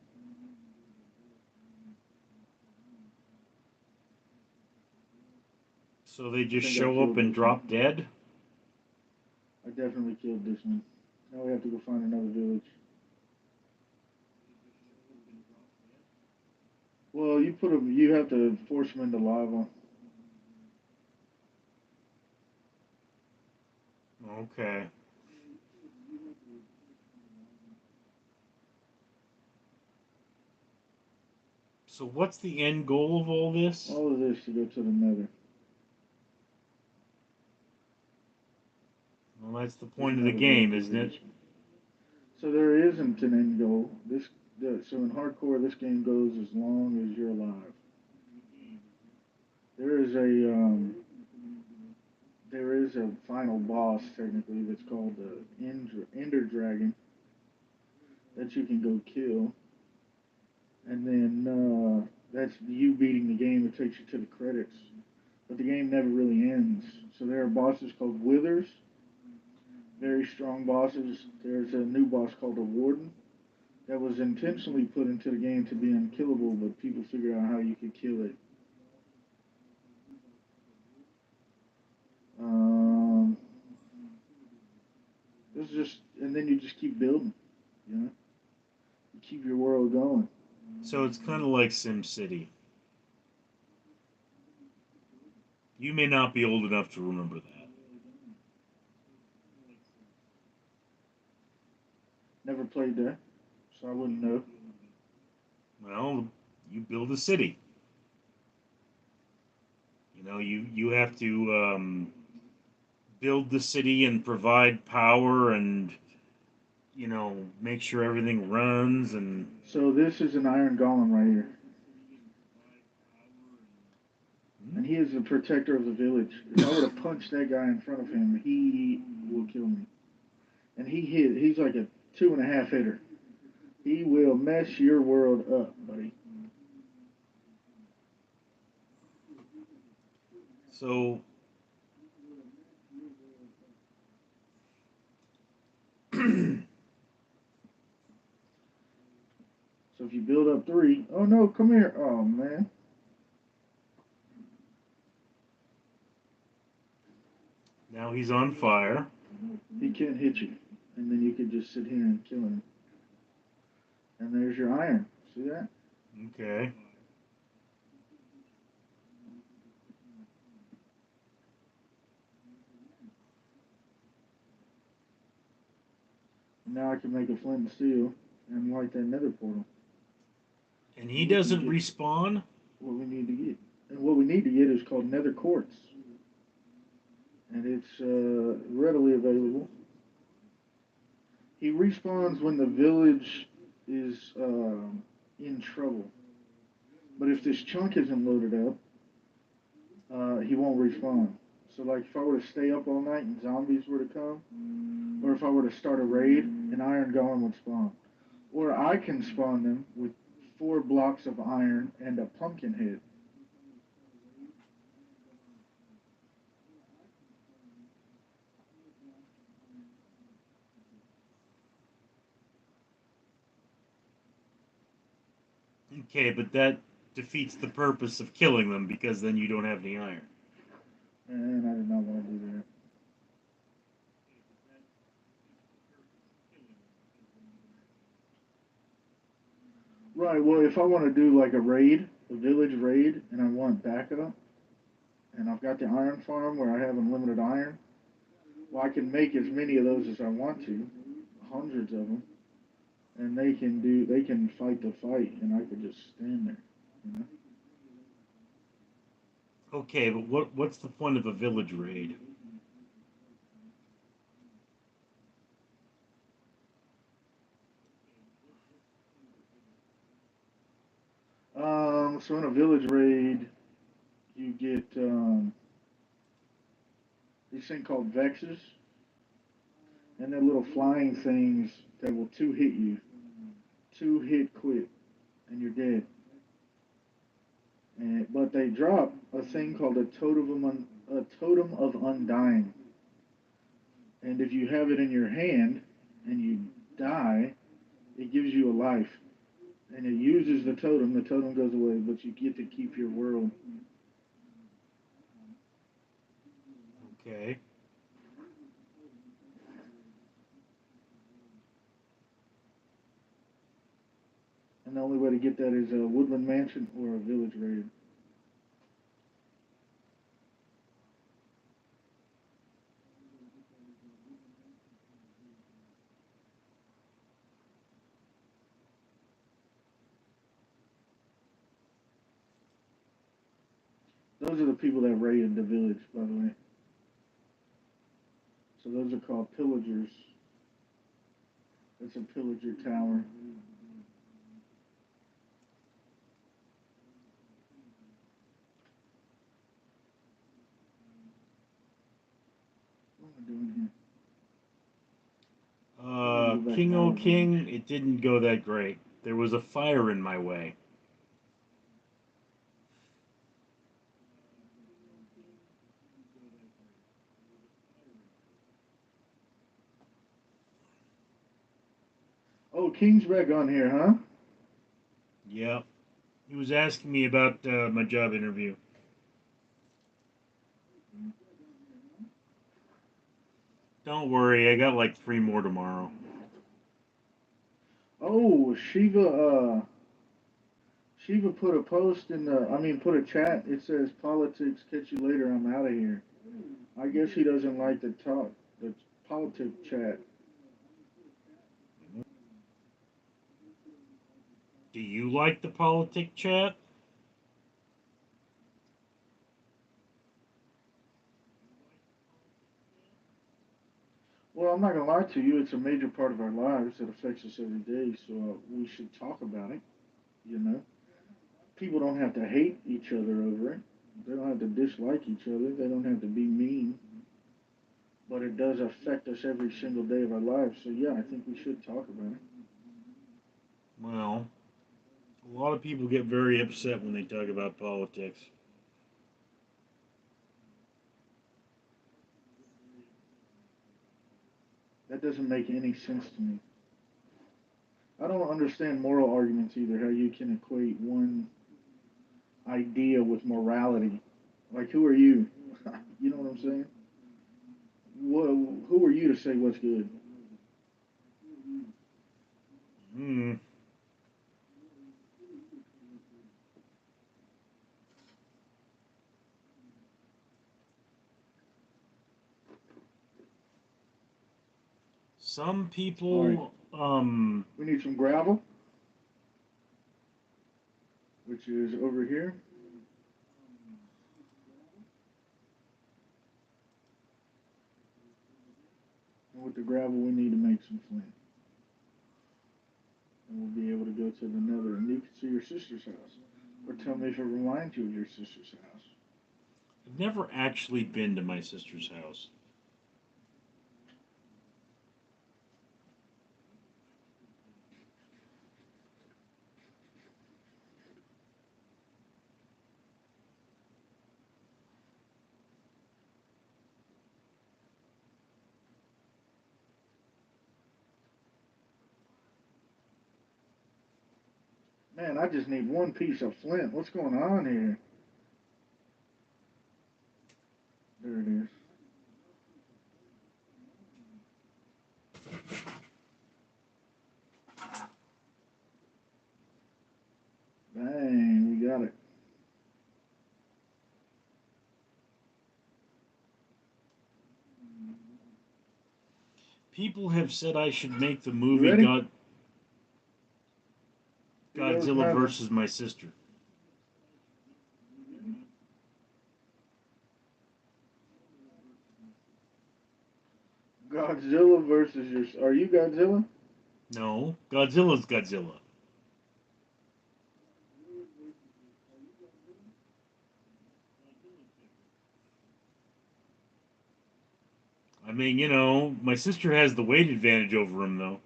so they I just think I show up killed and this one. drop dead? I definitely killed this one. Now we have to go find another village. Well, you put them. You have to force them into lava. Okay. So, what's the end goal of all this? All of this to go to the nether. Well, that's the There's point of the another game, village isn't for it? this one. So there isn't an end goal. So in hardcore, this game goes as long as you're alive. There is a final boss technically that's called the Ender Dragon that you can go kill, and then that's you beating the game. It takes you to the credits, but the game never really ends. So there are bosses called Withers, very strong bosses. There's a new boss called the Warden that was intentionally put into the game to be unkillable, but people figured out how you could kill it. Um, this is just, and then you just keep building. You know, you keep your world going. So, it's kind of like SimCity. You may not be old enough to remember that. Never played that, so I wouldn't know. Well, you build a city. You have to build the city and provide power and make sure everything runs and So this is an iron golem right here, and he is the protector of the village. If I were to punch that guy in front of him, he will kill me. And he's like a 2.5 hitter. He will mess your world up, buddy. so So So if you build up 3, oh no, come here. Oh man. Now he's on fire. He can't hit you. And then you could just sit here and kill him. And there's your iron. See that? Okay. And now I can make a flint and steel and light that nether portal. And he doesn't respawn? What we need to get. And what we need to get is called nether quartz. And it's readily available. He respawns when the village is in trouble. But if this chunk isn't loaded up, he won't respawn. So, like, if I were to stay up all night and zombies were to come, or if I were to start a raid, an iron golem would spawn. Or I can spawn them with 4 blocks of iron and a pumpkin head. Okay, but that defeats the purpose of killing them because then you don't have any iron. And I did not want to do that. Right, well, if I want to do like a raid, a village raid, and I want backup, and I've got the iron farm where I have unlimited iron, well, I can make as many of those as I want to, hundreds of them, and they can fight the fight, and I could just stand there, you know? Okay, but what's the point of a village raid? So in a village raid, you get these thing called vexes, and they're little flying things that will 2 hit you, 2 hit quit, and you're dead. But they drop a thing called a totem of undying, and if you have it in your hand and you die, it gives you a life, and it uses the totem. The totem goes away, but you get to keep your world. Okay. And the only way to get that is a woodland mansion or a village raid. Those are the people that raided the village, by the way. So those are called pillagers. That's a pillager tower. What am I doing here? King O King, it didn't go that great. There was a fire in my way. Oh, King's back on here, huh? Yep. He was asking me about my job interview. Don't worry, I got like 3 more tomorrow. Oh, Shiva put a post in put a chat. It says politics. Catch you later. I'm out of here. I guess he doesn't like the politic chat. Do you like the politic chat? Well, I'm not gonna lie to you. It's a major part of our lives that affects us every day. So we should talk about it. You know, people don't have to hate each other over it. They don't have to dislike each other. They don't have to be mean. But it does affect us every single day of our lives. So yeah, I think we should talk about it. Well, a lot of people get very upset when they talk about politics. That doesn't make any sense to me. I don't understand moral arguments either. How you can equate one idea with morality? Like, who are you? You know what I'm saying? What, who are you to say what's good? Hmm. Some All right, people, we need some gravel, which is over here. And with the gravel, we need to make some flint. And we'll be able to go to the nether. And you can see your sister's house. Or tell me if it reminds you of your sister's house. I've never actually been to my sister's house. Man, I just need one piece of flint. What's going on here? There it is. Bang, we got it. People have said I should make the You movie ready? Here goes Godzilla nothing. versus my sister. Godzilla versus your. Are you Godzilla? No, Godzilla's Godzilla. I mean, my sister has the weight advantage over him, though.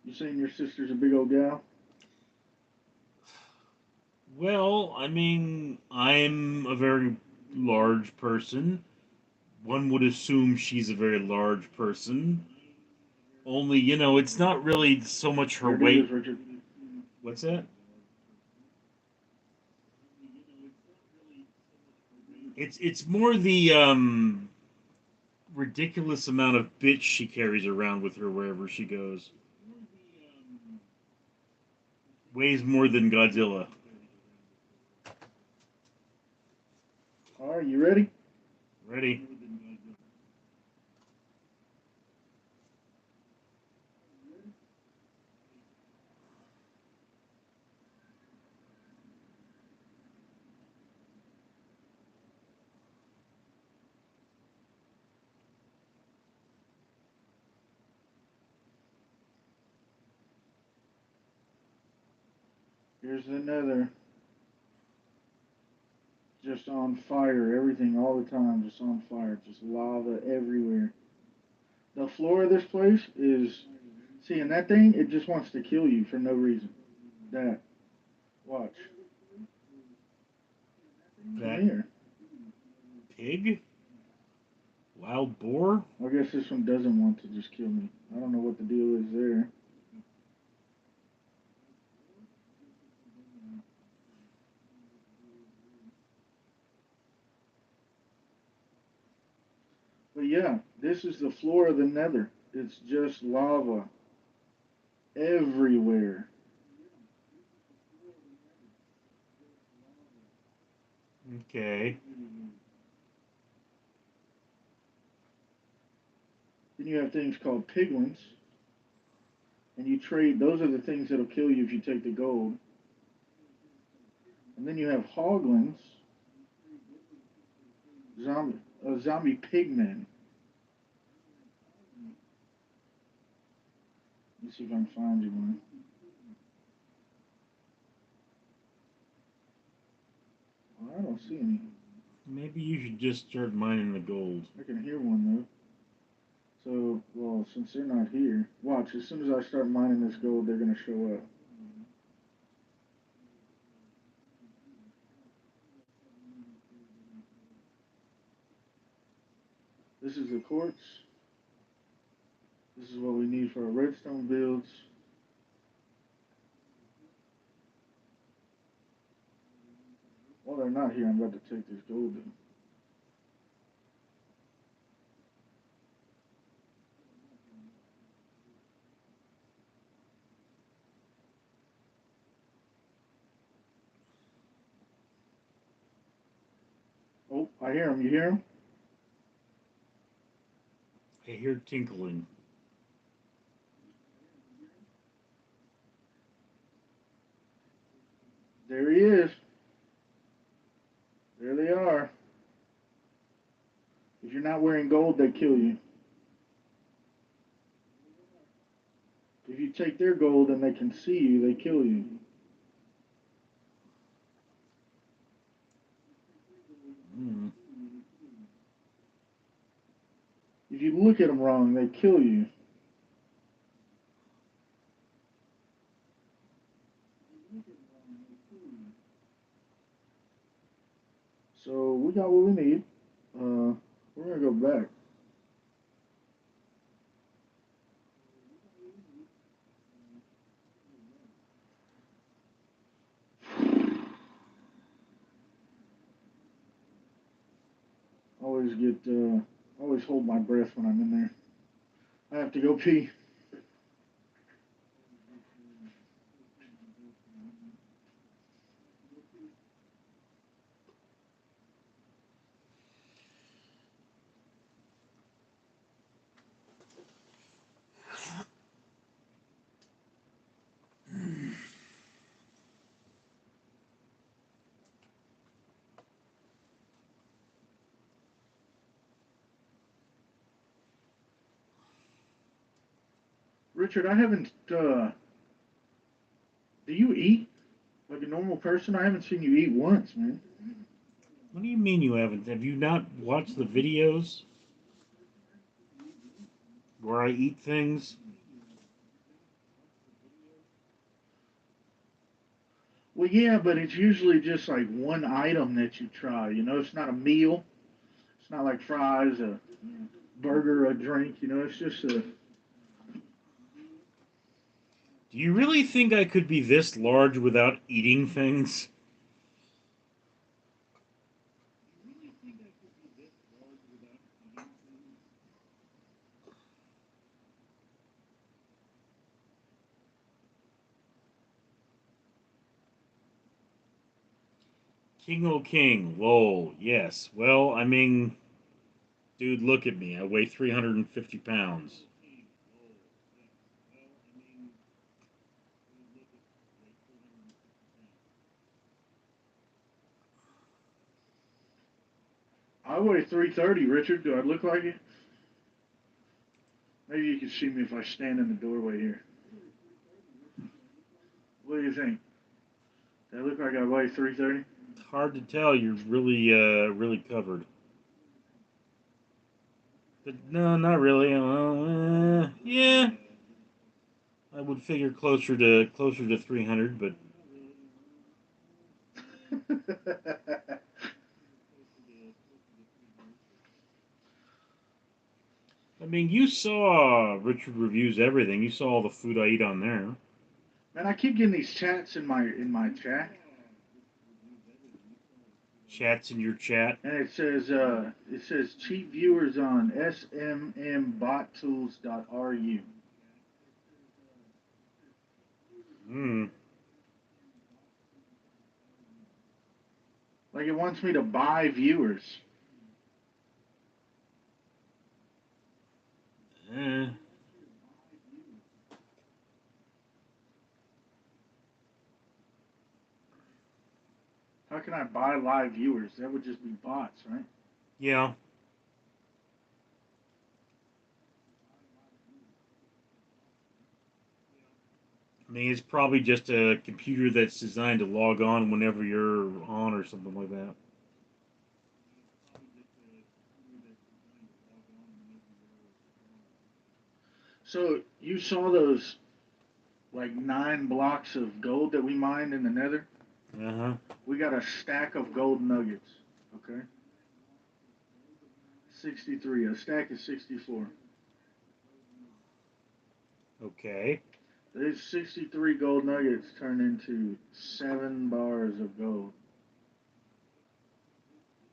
You saying your sister's a big old gal? Well, I mean, I'm a very large person. One would assume she's a very large person. Only, it's not really so much her There it is, weight. Richard. What's that? It's more the ridiculous amount of bitch she carries around with her wherever she goes. Weighs more than Godzilla. All right, you ready? Ready? Here's the nether. Just on fire. Everything all the time, just on fire. Just lava everywhere. The floor of this place is. Seeing that thing, it just wants to kill you for no reason. That. Watch. Come That here. pig? Wild boar? I guess this one doesn't want to just kill me. I don't know what the deal is there. But yeah, this is the floor of the nether. It's just lava everywhere. Okay. Then you have things called piglins, and you trade. Those are the things that'll kill you if you take the gold. And then you have hoglins, zombie pigmen. Let's see if I can find you one. Well, I don't see any. Maybe you should just start mining the gold. I can hear one though. So, well, since they're not here, watch. As soon as I start mining this gold, they're gonna show up. This is the quartz. This is what we need for our redstone builds. While they're not here, I'm about to take this gold in. Oh, I hear him. You hear him? I hear tinkling. There he is. There they are. If you're not wearing gold, they kill you. If you take their gold and they can see you, they kill you. Mm. If you look at them wrong, they kill you. So we got what we need. We're gonna go back. Always hold my breath when I'm in there. I have to go pee. Richard, I haven't. Do you eat like a normal person? I haven't seen you eat once, man. What do you mean you haven't? Have you not watched the videos where I eat things? Well, yeah, but it's usually just like one item that you try. You know, it's not a meal. It's not like fries, a burger, a drink. You know, it's just a. Do you really think I could be this large without eating things? King o' King, lol, yes. Well, I mean, dude, look at me. I weigh 350 pounds. I weigh 330, Richard. Do I look like it? Maybe you can see me if I stand in the doorway here. What do you think? Do I look like I weigh 330? It's hard to tell. You're really, really covered. But no, not really. Well, yeah, I would figure closer to 300, but I mean, you saw Richard reviews everything. You saw all the food I eat on there. Man, I keep getting these chats in my chat, Chats in your chat. and it says cheap viewers on smmbotTools.ru. Hmm. Like it wants me to buy viewers. Eh. How can I buy live viewers? That would just be bots, right? Yeah. I mean, it's probably just a computer that's designed to log on whenever you're on or something like that. So you saw those like 9 blocks of gold that we mined in the Nether? Uh huh. We got a stack of gold nuggets. Okay. 63. A stack is 64. Okay. Those 63 gold nuggets turn into 7 bars of gold.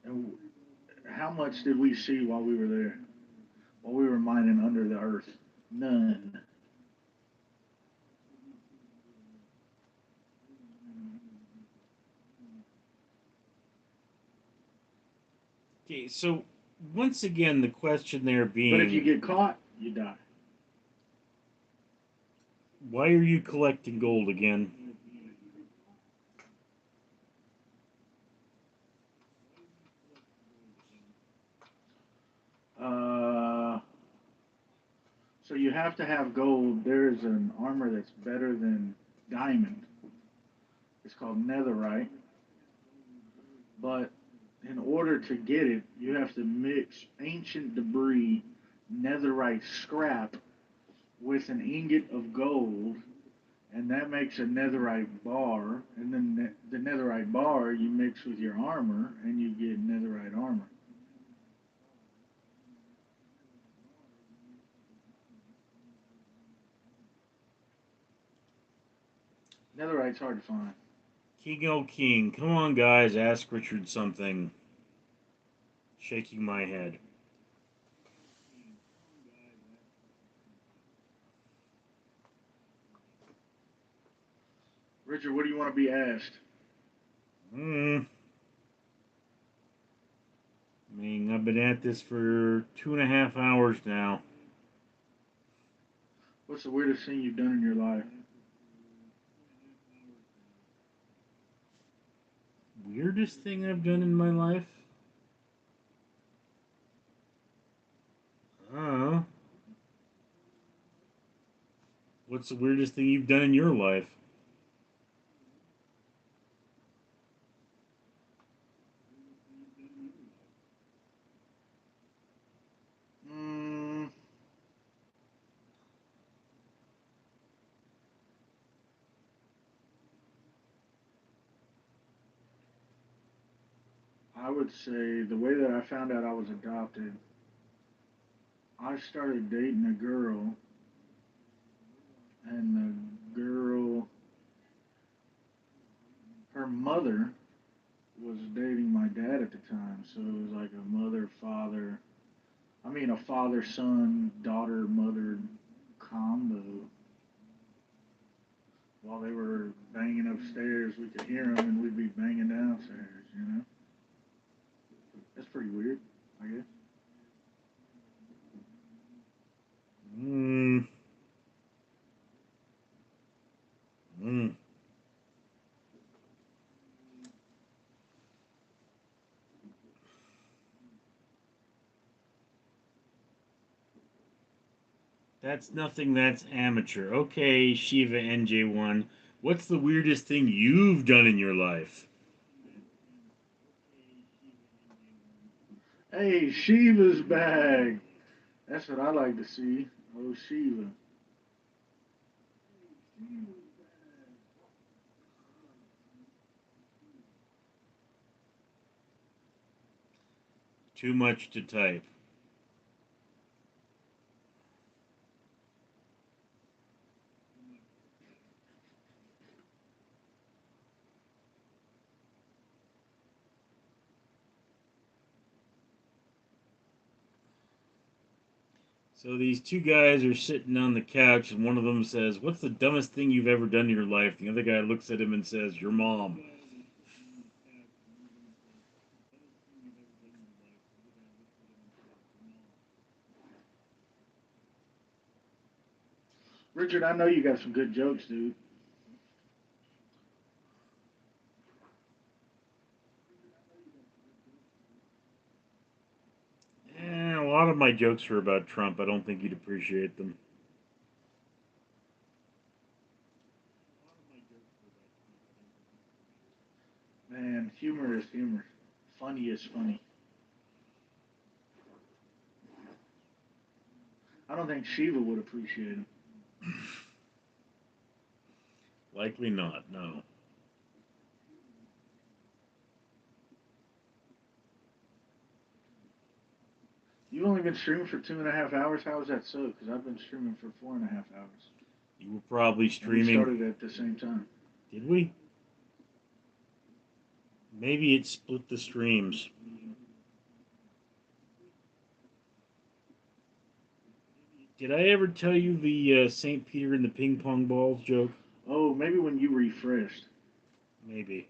And how much did we see while we were there? While we were mining under the earth? None. Okay, so once again, the question there But if you being, get caught, you die. why are you collecting gold again? Uh, so you have to have gold. There's an armor that's better than diamond. It's called netherite. But in order to get it, you have to mix ancient debris, netherite scrap, with an ingot of gold, and that makes a netherite bar. And then the netherite bar you mix with your armor, and you get netherite armor. Netherite's hard to find. King O King, come on, guys, ask Richard something. Shaking my head. Richard, what do you want to be asked? Hmm. I mean, I've been at this for 2.5 hours now. What's the weirdest thing you've done in your life? Weirdest thing I've done in my life? Oh. What's the weirdest thing you've done in your life? Mm, I would say the way that I found out I was adopted, I started dating a girl, and the girl, her mother, was dating my dad at the time. So it was like a mother father, I mean, a father son, daughter mother combo. While they were banging upstairs, we could hear them, and we'd be banging downstairs, you know? That's pretty weird, I guess. Hmm. Hmm. That's nothing, that's amateur. Okay, Shiva NJ1. What's the weirdest thing you've done in your life? Hey, Shiva's back. That's what I like to see. Oh, Shiva. Too much to type. So these two guys are sitting on the couch, and one of them says, "What's the dumbest thing you've ever done in your life?" The other guy looks at him and says, "Your mom." Richard, I know you got some good jokes, dude. A lot of my jokes are about Trump. I don't think you'd appreciate them. Man, humor is humor. Funny is funny. I don't think Shiva would appreciate him. Likely not, no. You've only been streaming for 2.5 hours. How is that so? Because I've been streaming for 4.5 hours. You were probably And we streaming. started at the same time. Did we? Maybe it split the streams. Did I ever tell you the St. Peter and the ping pong balls joke? Oh, maybe when you refreshed. Maybe.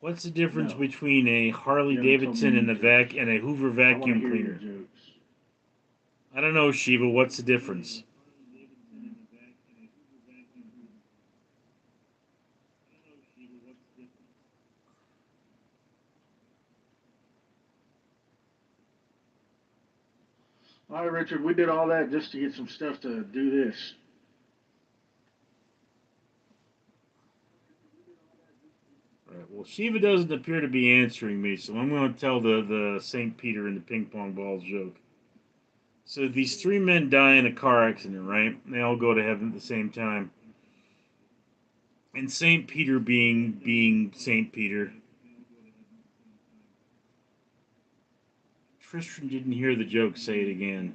What's the difference No. between a Harley You haven't told me Davidson any and jokes. and a Hoover I want to vacuum hear your cleaner? jokes. I don't know, Shiva. What's the difference? All right, Richard, we did all that just to get some stuff to do this. Right, well, Shiva doesn't appear to be answering me, so I'm going to tell the St. Peter and the ping pong balls joke. So these three men die in a car accident, right? They all go to heaven at the same time. And St. Peter being St. Peter. Tristan didn't hear the joke, say it again.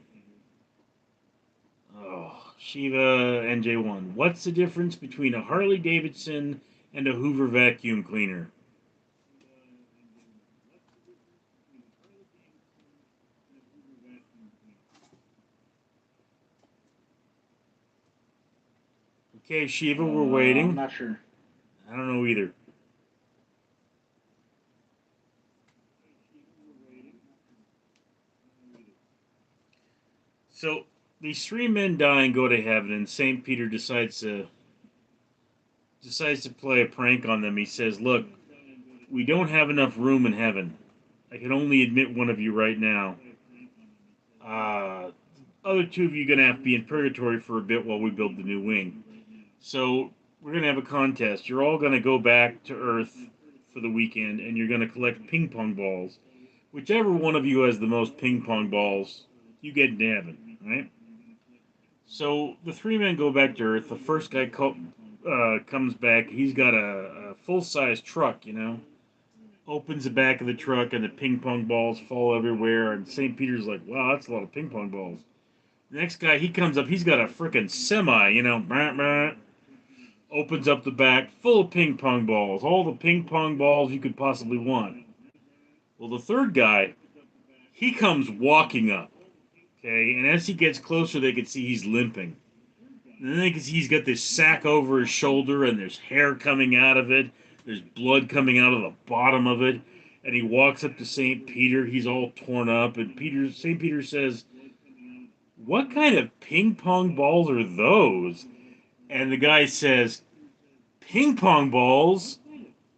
Oh, Shiva NJ1. What's the difference between a Harley Davidson and a Hoover vacuum cleaner? Okay, Shiva, we're I'm waiting. not sure. I don't know either. So these three men die and go to heaven, and Saint Peter decides to play a prank on them. He says, "Look, we don't have enough room in heaven. I can only admit one of you right now. Uh, other two of you are gonna have to be in purgatory for a bit while we build the new wing. So we're gonna have a contest. You're all gonna go back to Earth for the weekend, and you're gonna collect ping pong balls. Whichever one of you has the most ping pong balls, you get into heaven, right?" So the three men go back to Earth. The first guy comes back. He's got a full size truck, Opens the back of the truck, and the ping pong balls fall everywhere. And St. Peter's like, "Wow, that's a lot of ping pong balls." The next guy, he comes up. He's got a freaking semi, Brr, brr. Opens up the back, full of ping pong balls. All the ping pong balls you could possibly want. Well, the third guy, he comes walking up. Okay, and as he gets closer, they can see he's limping. And then they can see he's got this sack over his shoulder, and there's hair coming out of it. There's blood coming out of the bottom of it. And he walks up to St. Peter. He's all torn up. And St. Peter says, "What kind of ping pong balls are those?" And the guy says, "Ping pong balls?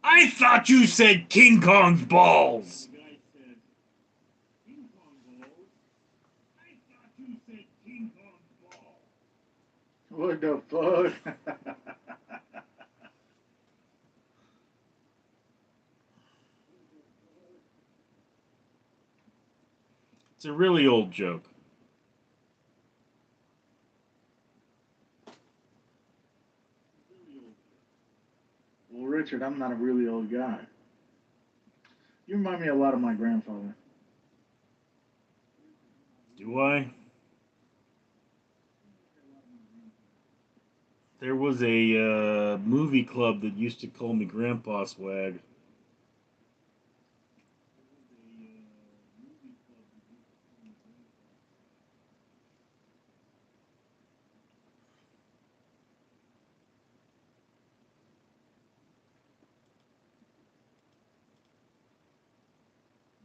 I thought you said King Kong's balls." What the fuck? It's a really old joke. Well, Richard, I'm not a really old guy. You remind me a lot of my grandfather. Do I? There was a movie club that used to call me Grandpa Swag.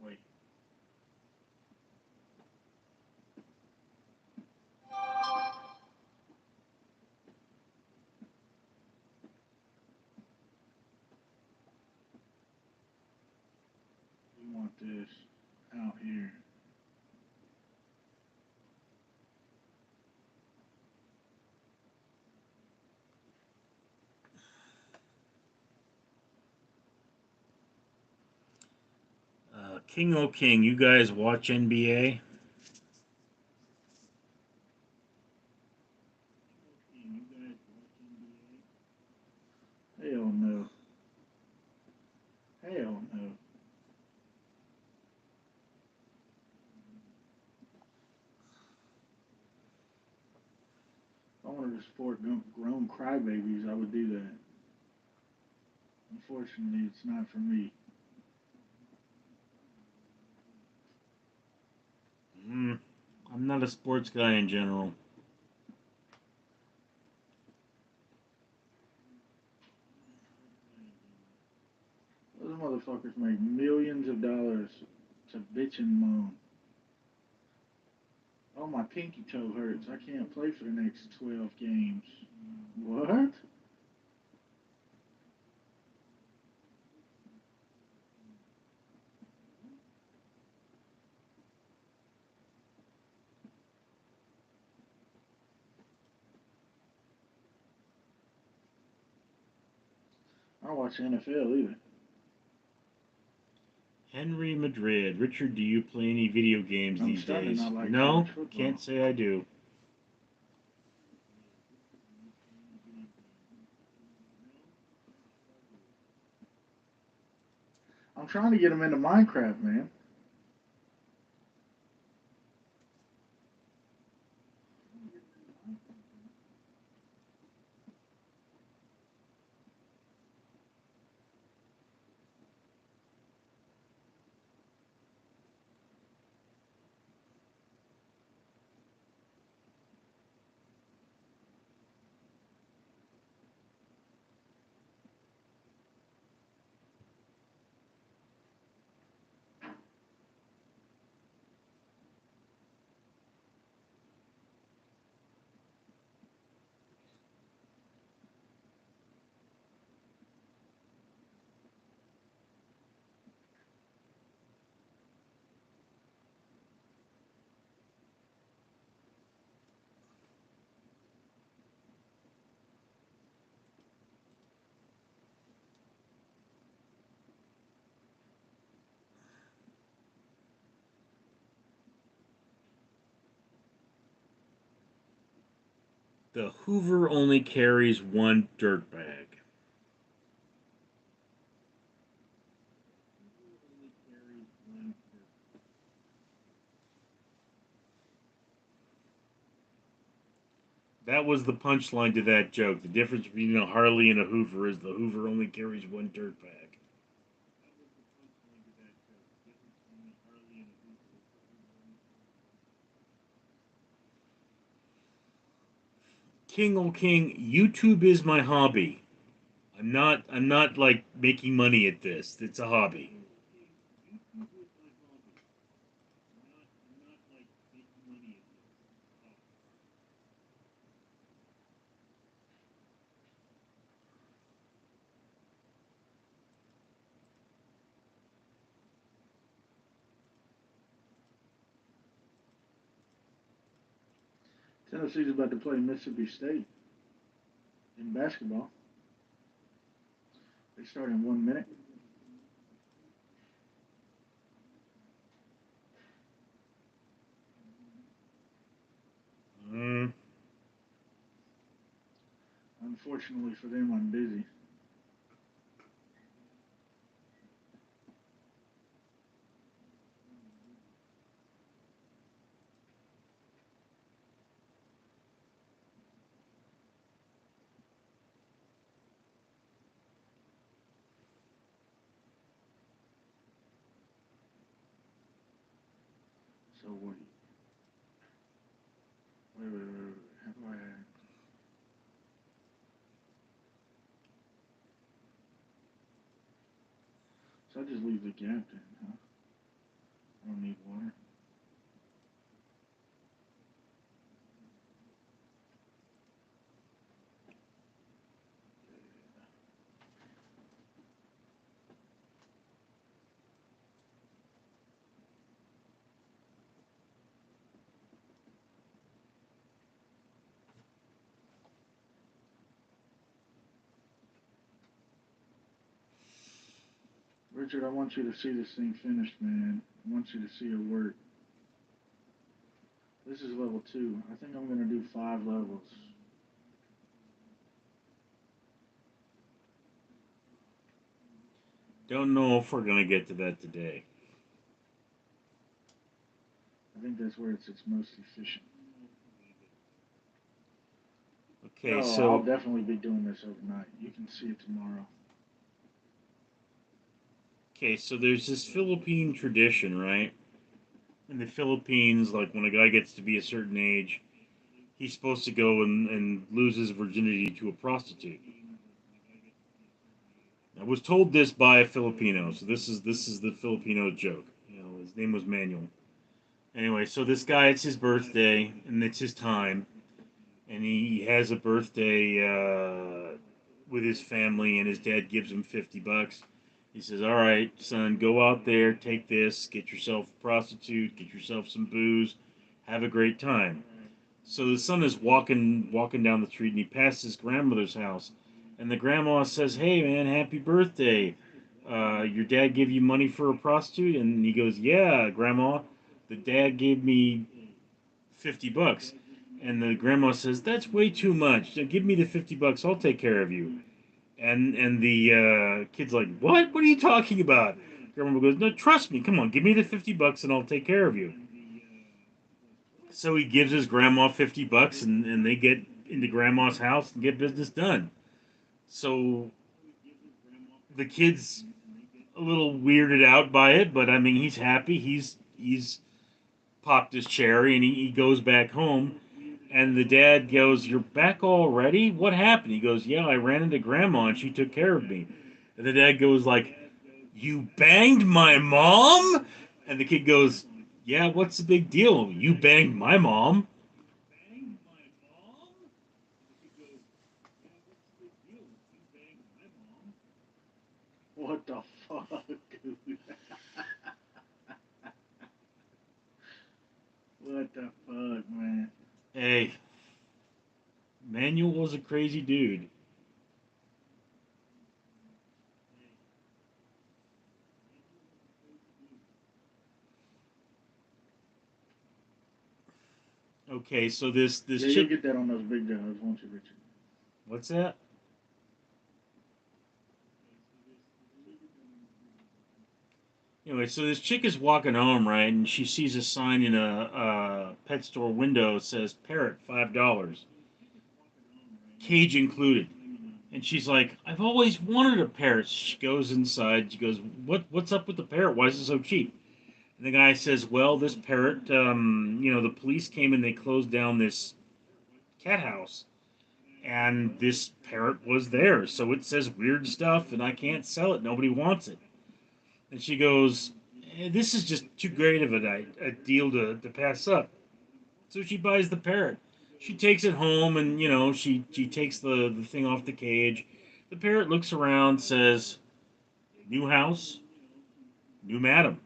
Wait. We want this out here. King O King, you guys watch NBA? Hell no. Hell no. If I wanted to support grown crybabies, I would do that. Unfortunately, it's not for me. Mm, I'm not a sports guy in general. Those motherfuckers make millions of dollars to bitch and moan. Oh, my pinky toe hurts. I can't play for the next 12 games. What? I don't watch the NFL either. Henry Madrid. Richard, do you play any video games I'm these starting to days? not like No, college football. can't say I do. I'm trying to get them into Minecraft, man. The Hoover only carries one dirt bag. That was the punchline to that joke. The difference between a Harley and a Hoover is the Hoover only carries one dirt bag. King oh King, YouTube is my hobby. I'm not like making money at this. It's a hobby. Tennessee's about to play Mississippi State in basketball. They start in 1 minute. Mm, Unfortunately for them, I'm busy. So what? Wait. How do I? So I just leave the gap in, huh? I don't need water. Richard, I want you to see this thing finished, man. I want you to see her work. This is level 2. I think I'm gonna do 5 levels. Don't know if we're gonna get to that today. I think that's where it's its most efficient. Okay, No, I'll so definitely be doing this overnight. You can see it tomorrow. there's this Philippine tradition, right? In the Philippines, like when a guy gets to be a certain age, he's supposed to go and lose his virginity to a prostitute. I was told this by a Filipino, so this is the Filipino joke. You know, his name was Manuel. Anyway, so this guy, it's his birthday, and it's his time, and he has a birthday with his family, and his dad gives him $50. He says, "All right, son, go out there, take this, get yourself a prostitute, get yourself some booze, have a great time." So the son is walking down the street, and he passes his grandmother's house, and the grandma says, "Hey, man, happy birthday! Your dad give you money for a prostitute?" And he goes, "Yeah, grandma, the dad gave me $50." And the grandma says, "That's way too much. Give me the $50. I'll take care of you." And the kid's like, "What? What are you talking about?" Grandma goes, "No, trust me. Come on, give me the $50 and I'll take care of you." So he gives his grandma $50, and they get into grandma's house and get business done. So the kid's a little weirded out by it, but I mean he's happy. He's popped his cherry, and he goes back home. And the dad goes, "You're back already? What happened?" He goes, "Yeah, I ran into grandma and she took care of me." And the dad goes like, "You banged my mom?" And the kid goes, "Yeah, what's the big deal? You banged my mom." What the fuck? What the fuck, man? Hey, Manuel was a crazy dude. Okay, so this Yeah, you'll chick, get that on those big dogs, won't you, Richard? what's that? Anyway, so this chick is walking home, right, and she sees a sign in a pet store window that says "Parrot $5, cage included." And she's like, "I've always wanted a parrot." She goes inside. She goes, What's up with the parrot? Why is it so cheap?" And the guy says, "Well, this parrot, the police came and they closed down this cat house, and this parrot was there, so it says weird stuff, and I can't sell it. Nobody wants it." And she goes, "This is just too great of a deal to pass up." So she buys the parrot. She takes it home, and she takes the thing off the cage. The parrot looks around, says, "New house, new madam."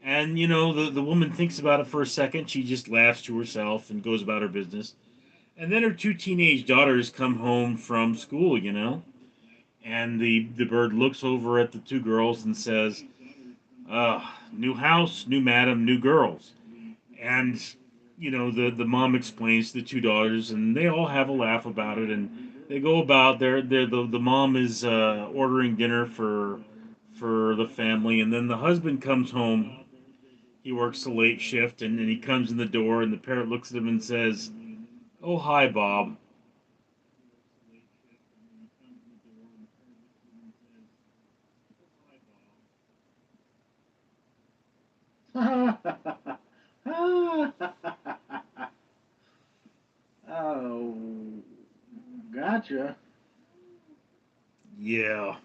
And the woman thinks about it for a second. She just laughs to herself and goes about her business. And then her two teenage daughters come home from school, and the bird looks over at the two girls and says, "New house, new madam, new girls." And the mom explains to the two daughters, and they all have a laugh about it, and they go about the mom is ordering dinner for the family, and then the husband comes home. He works a late shift, and he comes in the door, and the parrot looks at him and says, "Oh, hi, Bob." Oh, gotcha. Yeah.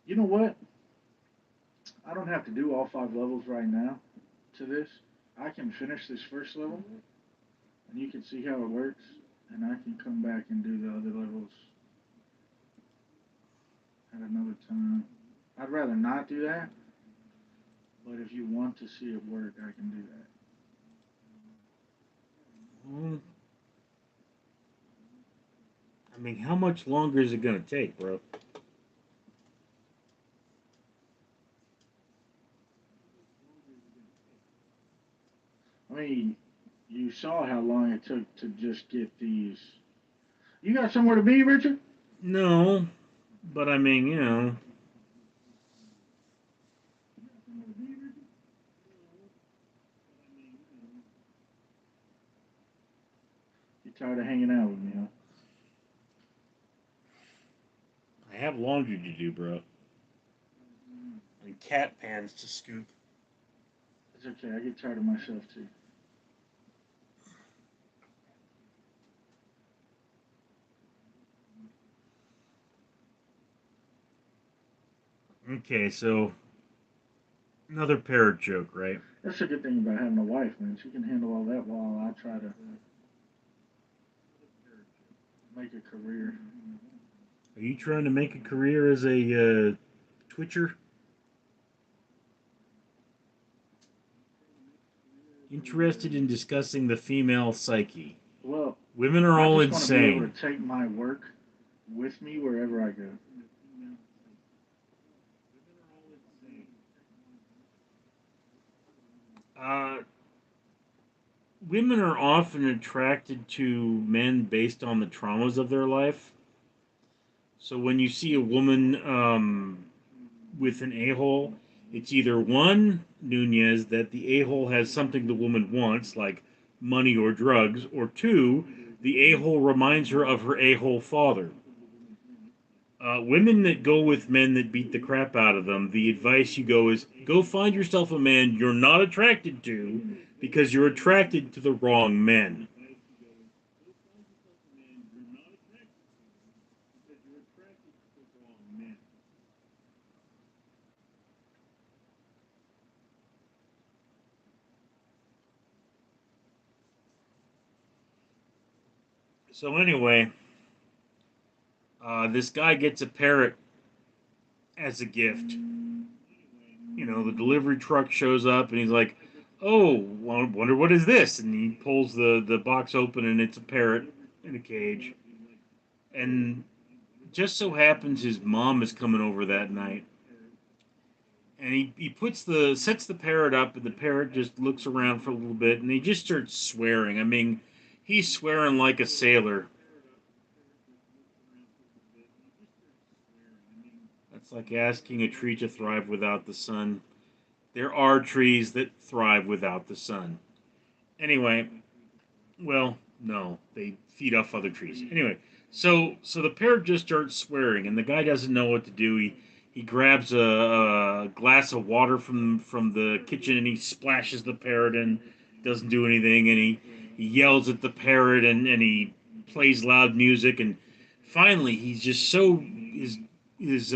You know what? I don't have to do all 5 levels right now to this. I can finish this first level, and you can see how it works, and I can come back and do the other levels at another time. I'd rather not do that, but if you want to see it work, I can do that. Mm, I mean, how much longer is it gonna take, bro? saw how long it took to just get these. You got somewhere to be, Richard? No, but I mean, you know, You tired of hanging out with me, huh? I have laundry to do, bro, and cat pans to scoop. It's okay. I get tired of myself too. Okay, so another parrot joke, right? That's a good thing about having a wife, man. She can handle all that while I try to make a career. Are you trying to make a career as a twitcher? Interested in discussing the female psyche. Well, Women are I all just want to be able insane. to take my work with me wherever I go. Uh, Women are often attracted to men based on the traumas of their life. So when you see a woman with an a hole, it's either one, Nunez, that the a hole has something the woman wants, like money or drugs, or two, the a hole reminds her of her a hole father. Women that go with men that beat the crap out of them, the advice you go is go find yourself a man you're not attracted to because you're attracted to the wrong men. So anyway, this guy gets a parrot as a gift. You know, the delivery truck shows up and he's like, "Oh, wonder what is this?" And he pulls the box open and it's a parrot in a cage. And just so happens his mom is coming over that night. And he sets the parrot up and the parrot just looks around for a little bit and he just starts swearing. I mean, he's swearing like a sailor. That's like asking a tree to thrive without the sun. There are trees that thrive without the sun. Anyway, well, no, they feed off other trees. Anyway, so the parrot just starts swearing, and the guy doesn't know what to do. He grabs a glass of water from the kitchen and he splashes the parrot and doesn't do anything. And he yells at the parrot and he plays loud music. And finally, he's just so his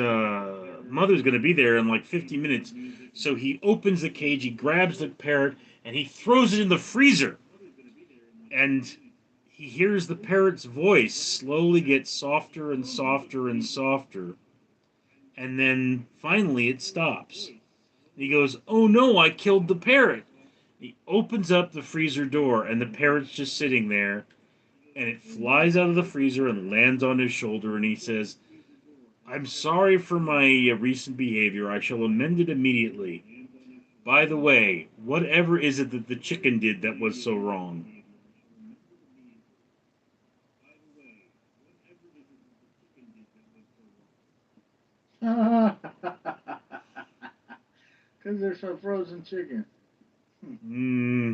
mother's gonna be there in like 50 minutes. So he opens the cage, he grabs the parrot, and he throws it in the freezer and he hears the parrot's voice slowly get softer and softer and softer, and then finally it stops. And he goes, "Oh no, I killed the parrot." He opens up the freezer door, and the parrot's just sitting there, and it flies out of the freezer and lands on his shoulder, and he says, "I'm sorry for my recent behavior. I shall amend it immediately. By the way, whatever is it that the chicken did that was so wrong?" Because there's some frozen chicken. Hmm.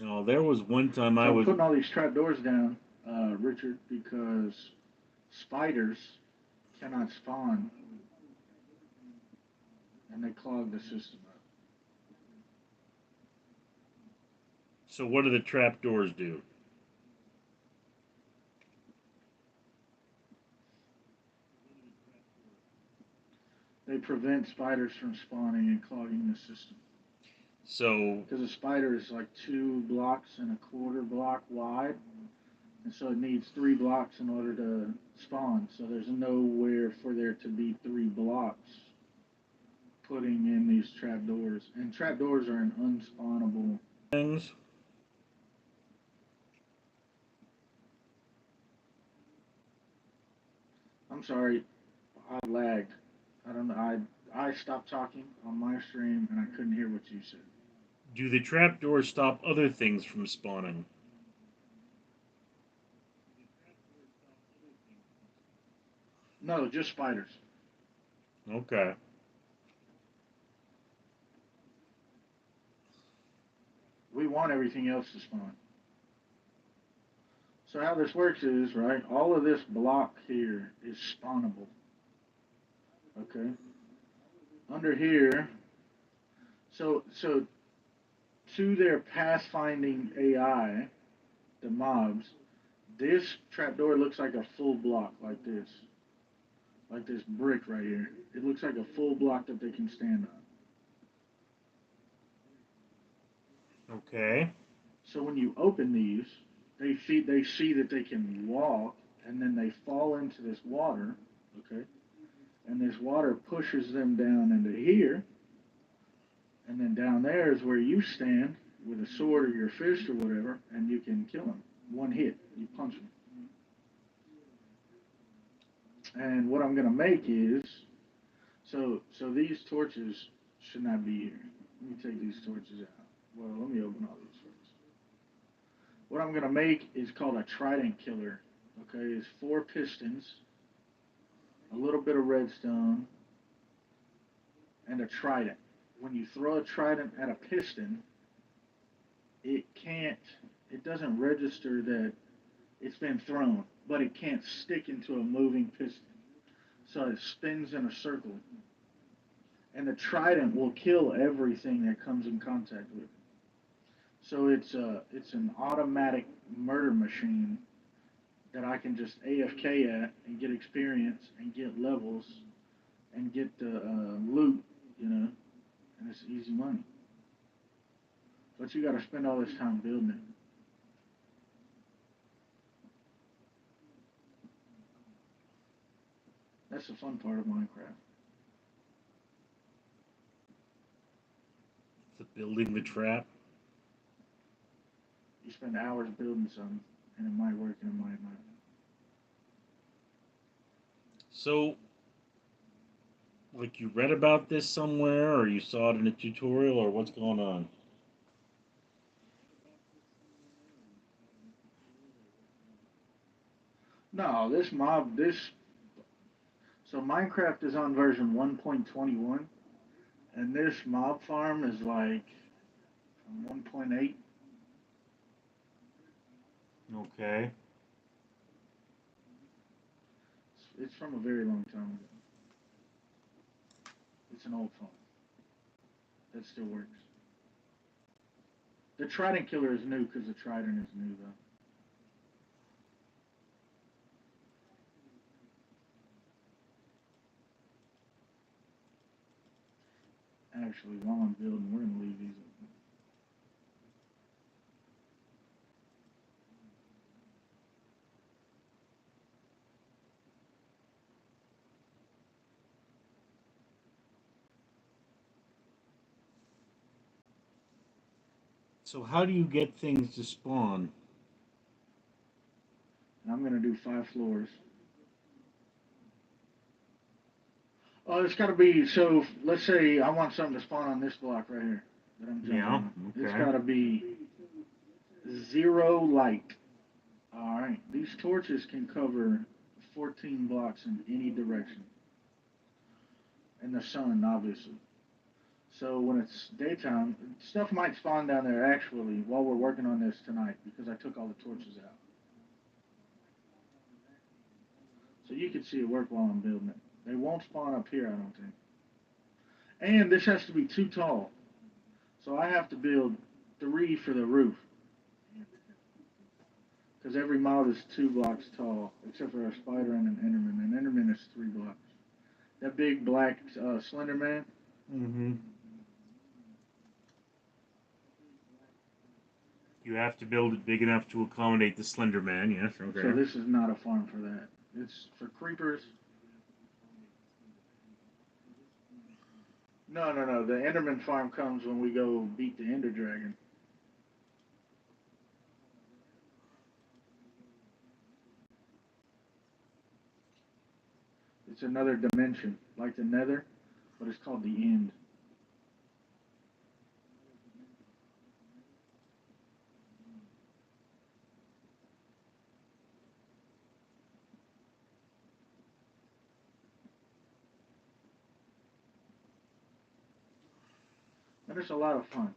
Oh, there was one time I So I'm was. putting all these trap doors down, Richard, because spiders cannot spawn and they clog the system up. So what do the trap doors do? They prevent spiders from spawning and clogging the system. So Because a spider is like 2.25 block wide, and so it needs 3 blocks in order to spawn. So there's nowhere for there to be 3 blocks putting in these trapdoors. And trapdoors are an unspawnable. things. sorry, I lagged. I don't know. I stopped talking on my stream and I couldn't hear what you said. Do the trapdoors stop other things from spawning? No, just spiders. Okay. We want everything else to spawn. So how this works is, right, all of this block here is spawnable. Okay? Under here, so to their pathfinding AI, the mobs, this trapdoor looks like a full block like this. Like this brick right here. It looks like a full block that they can stand on. Okay. So when you open these, they see that they can walk, and then they fall into this water, okay? And this water pushes them down into here, and then down there is where you stand with a sword or your fist or whatever, and you can kill them. One hit, you punch them. And what I'm gonna make is, so these torches should not be here. Let me take these torches out. Well, let me open all these first. What I'm gonna make is called a trident killer. Okay, it's 4 pistons, a little bit of redstone, and a trident. When you throw a trident at a piston, it can't, it doesn't register that it's been thrown, but it can't stick into a moving piston. So it spins in a circle. And the trident will kill everything that comes in contact with it. So it's an automatic murder machine that I can just AFK at and get experience and get levels and get the loot, and it's easy money. But you got to spend all this time building it. That's the fun part of Minecraft. The building the trap. You spend hours building something, and it might work and it might not. So, like you read about this somewhere, or you saw it in a tutorial, or what's going on? No, so Minecraft is on version 1.21, and this mob farm is like 1.8. Okay. It's from a very long time ago. It's an old phone that still works. The Trident Killer is new because the Trident is new, though. Actually, while I'm building, we're going to leave these open. So how do you get things to spawn? And I'm going to do 5 floors. Oh, it's got to be, so let's say I want something to spawn on this block right here that I'm jumping Yeah, on. okay. It's got to be 0 light. Alright, these torches can cover 14 blocks in any direction. And the sun, obviously. So when it's daytime, stuff might spawn down there actually while we're working on this tonight because I took all the torches out. So you can see it work while I'm building it. They won't spawn up here, I don't think. And this has to be too tall. So I have to build 3 for the roof. Because every mob is 2 blocks tall, except for a spider and an enderman. An enderman is 3 blocks. That big black slender man. Mm-hmm. You have to build it big enough to accommodate the Slender Man, yes, okay. So this is not a farm for that. It's for creepers. No. The Enderman farm comes when we go beat the Ender Dragon. It's another dimension, like the Nether, but it's called the End. And it's a lot of fun.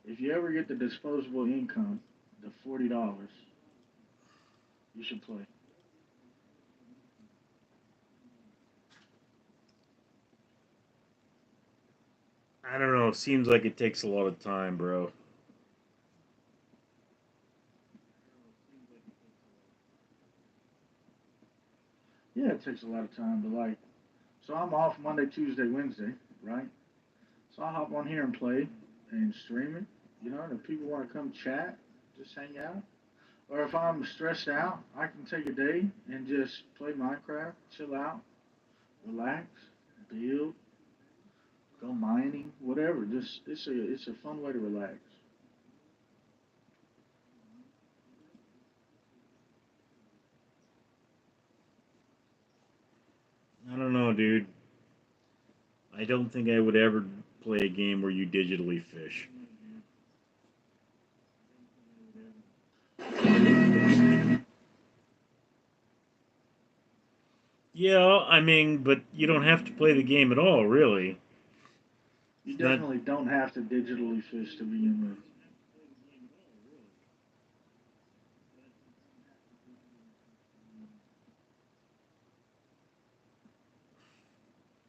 If you ever get the disposable income, the $40, you should play. I don't know. Seems like it takes a lot of time, bro. Yeah, it takes a lot of time, but like, so I'm off Monday, Tuesday, Wednesday, right? So I'll hop on here and play and stream it. You know, and if people want to come chat, just hang out. Or if I'm stressed out, I can take a day and just play Minecraft, chill out, relax, build, go mining, whatever. Just it's a fun way to relax. I don't know, dude. I don't think I would ever play a game where you digitally fish. Yeah, I mean, but you don't have to play the game at all, really. You It's not. definitely don't have to digitally fish to begin with.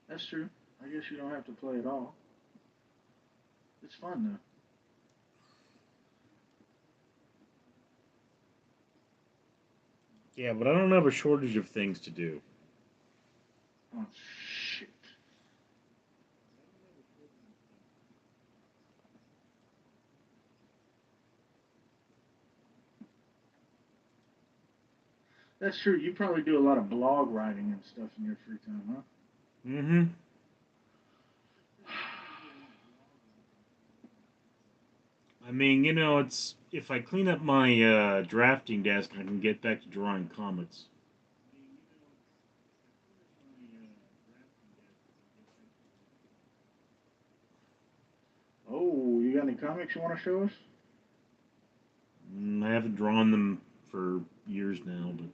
That's true. I guess you don't have to play at all. It's fun though. Yeah, but I don't have a shortage of things to do. Oh shit. That's true. You probably do a lot of blog writing and stuff in your free time, huh? Mm-hmm. I mean, it's if I clean up my drafting desk, I can get back to drawing comics. Oh, you got any comics you want to show us? I haven't drawn them for years now, but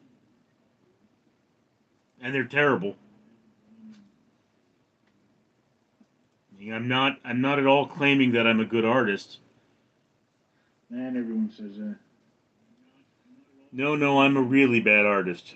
and they're terrible. I'm not at all claiming that I'm a good artist. Man, everyone says that. No, no, I'm a really bad artist.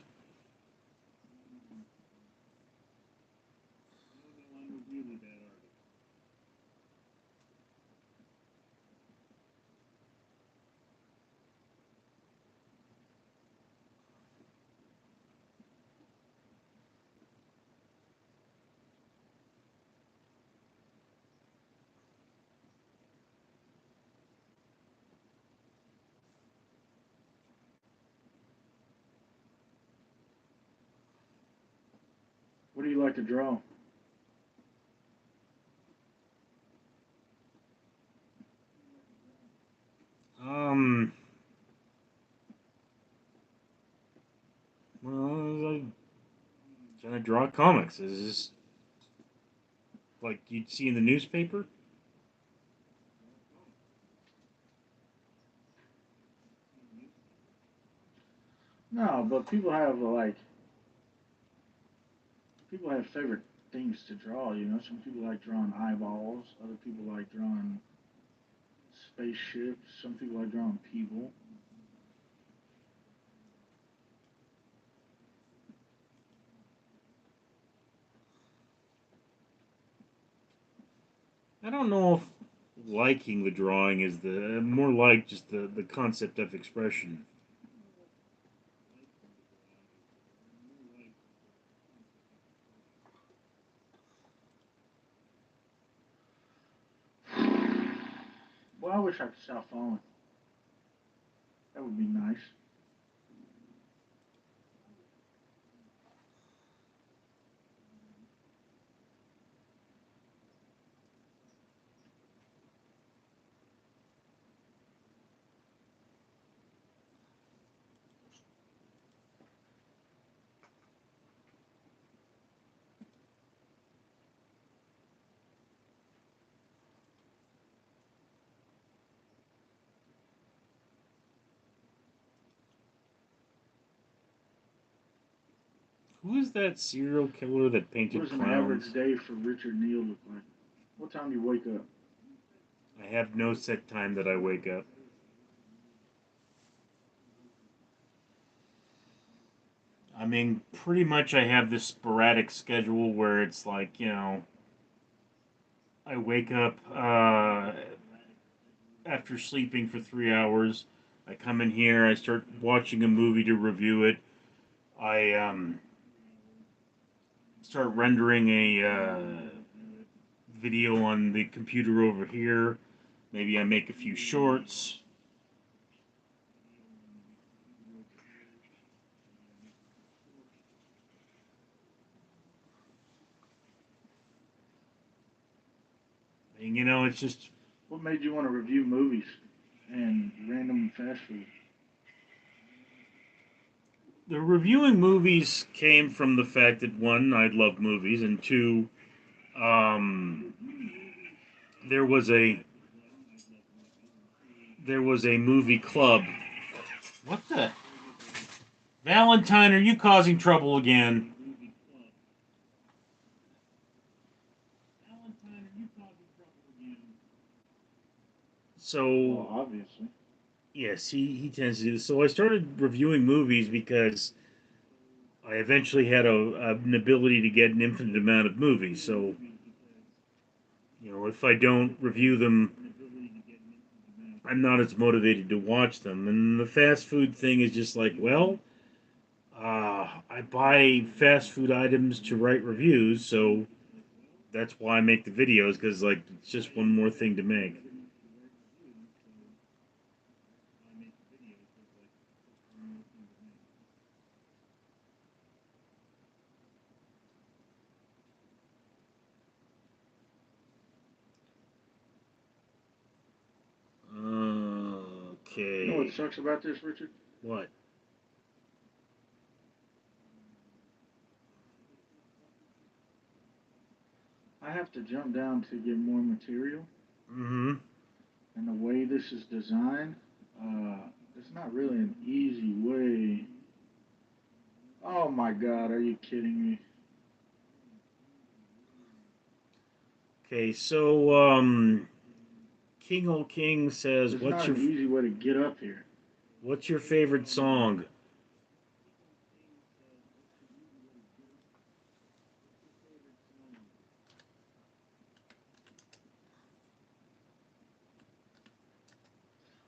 What do you like to draw? Um, well, I kind of draw comics. Is this like you'd see in the newspaper? No, but people have favorite things to draw. You know, some people like drawing eyeballs. Other people like drawing spaceships. Some people like drawing people. I don't know if liking the drawing is the more like just the concept of expression. Well, I wish I could stop falling. That would be nice. Who is that serial killer that What painted does an average clowns? day for Richard Neal look like? What time do you wake up? I have no set time that I wake up. I mean, pretty much I have this sporadic schedule where it's like, I wake up after sleeping for 3 hours. I come in here, I start watching a movie to review it. I start rendering a video on the computer over here. Maybe I make a few shorts. And, it's just What made you want to review movies and random fast food? the reviewing movies came from the fact that one, I love movies, and two, um, there was a movie club. What the Valentine? Are you causing trouble again? Well, So obviously. yes, he tends to do this. So I started reviewing movies because I eventually had an ability to get an infinite amount of movies. So if I don't review them, I'm not as motivated to watch them. And the fast food thing is just like, well, I buy fast food items to write reviews, so that's why I make the videos because like it's just one more thing to make. You know what Okay. sucks about this, Richard? What? I have to jump down to get more material, Mm-hmm. and the way this is designed, it's not really an easy way. Oh my God, are you kidding me? Okay, so King Old King says, There's not an easy way to get up here. what's your favorite song?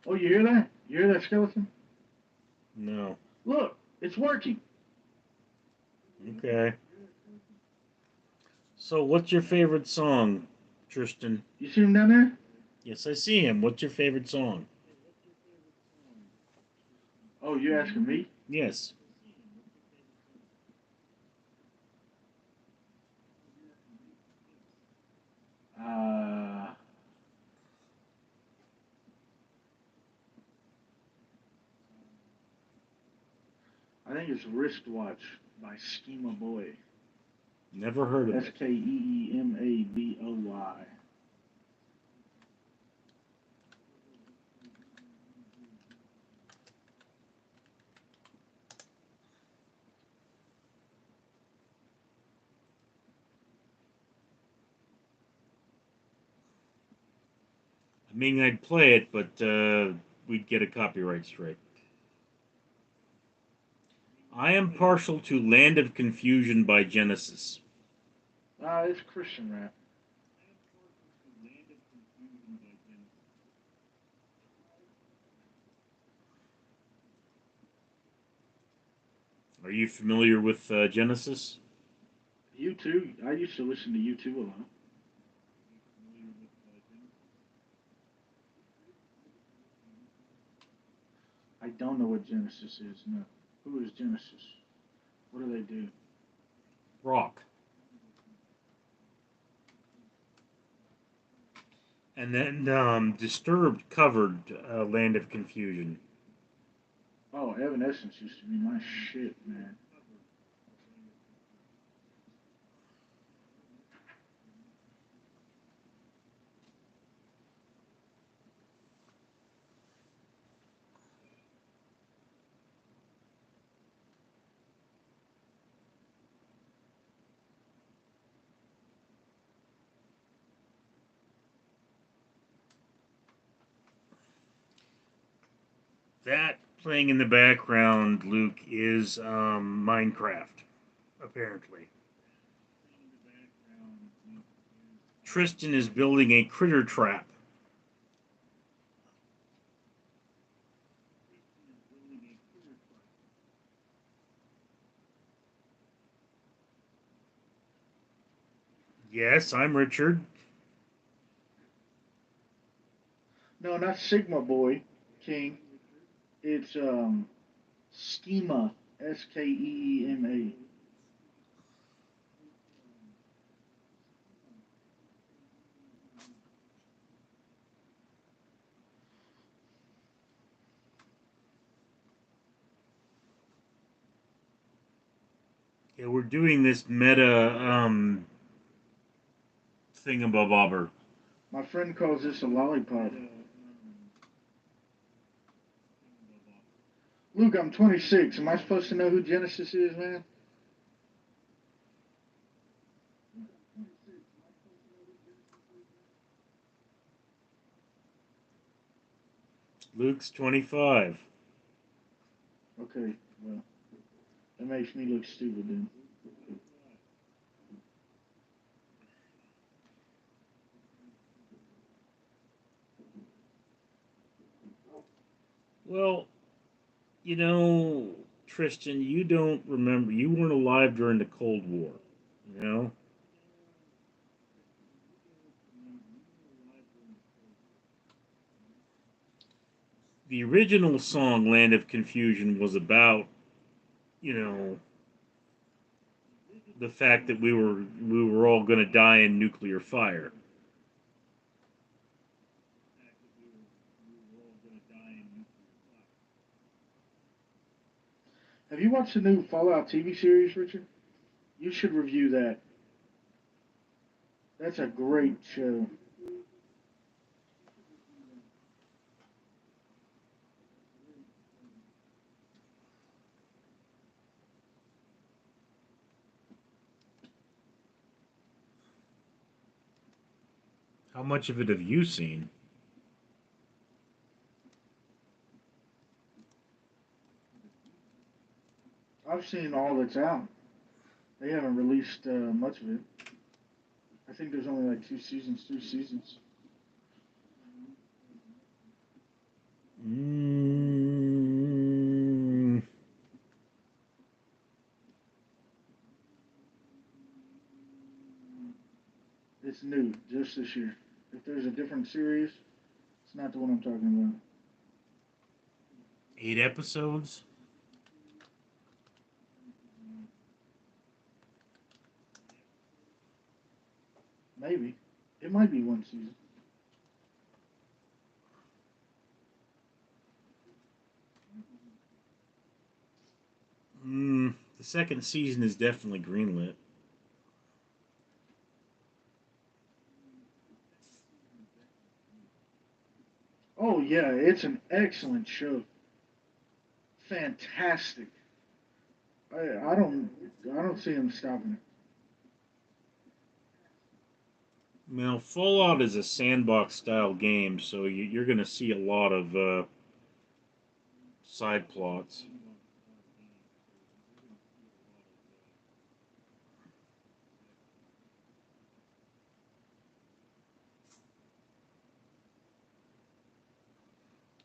Oh, you hear that? You hear that skeleton? No. Look, it's working. Okay. So what's your favorite song, Tristan? You see him down there? Yes, I see him. What's your favorite song? Oh, you asking me? Yes. Uh, I think it's Wristwatch by Schema Boy. Never heard of it. Skemaboy. I mean, I'd play it, but we'd get a copyright strike. I am partial to Land of Confusion by Genesis. It's Christian rap. Are you familiar with Genesis? U2. I used to listen to U2 a lot. I don't know what Genesis is. No. Who is Genesis? What do they do? Rock. And then Disturbed covered Land of Confusion. Oh, Evanescence used to be my shit, man. That playing in the background, Luke, is Minecraft, apparently. Tristan is building a critter trap. Yes, I'm Richard. No, not Sigma Boy King. It's Schema. Skema. Yeah, we're doing this meta thingamabobber. My friend calls this a lollipop. Luke, I'm 26. Am I supposed to know who Genesis is, man? Luke's 25. Okay, well, that makes me look stupid then. Well, you know, Tristan, you don't remember. You weren't alive during the Cold War. You know, the original song "Land of Confusion" was about, you know, the fact that we were all going to die in nuclear fire. Have you watched the new Fallout TV series, Richard? You should review that. That's a great show. How much of it have you seen? I've seen all that's out. They haven't released much of it. I think there's only like 2 seasons, 3 seasons. Mm, It's new, just this year. If there's a different series, it's not the one I'm talking about. 8 episodes. Maybe. It might be one season. The second season is definitely greenlit. Oh yeah, it's an excellent show. Fantastic. I don't see him stopping it. Now, Fallout is a sandbox style game, so you're going to see a lot of side plots.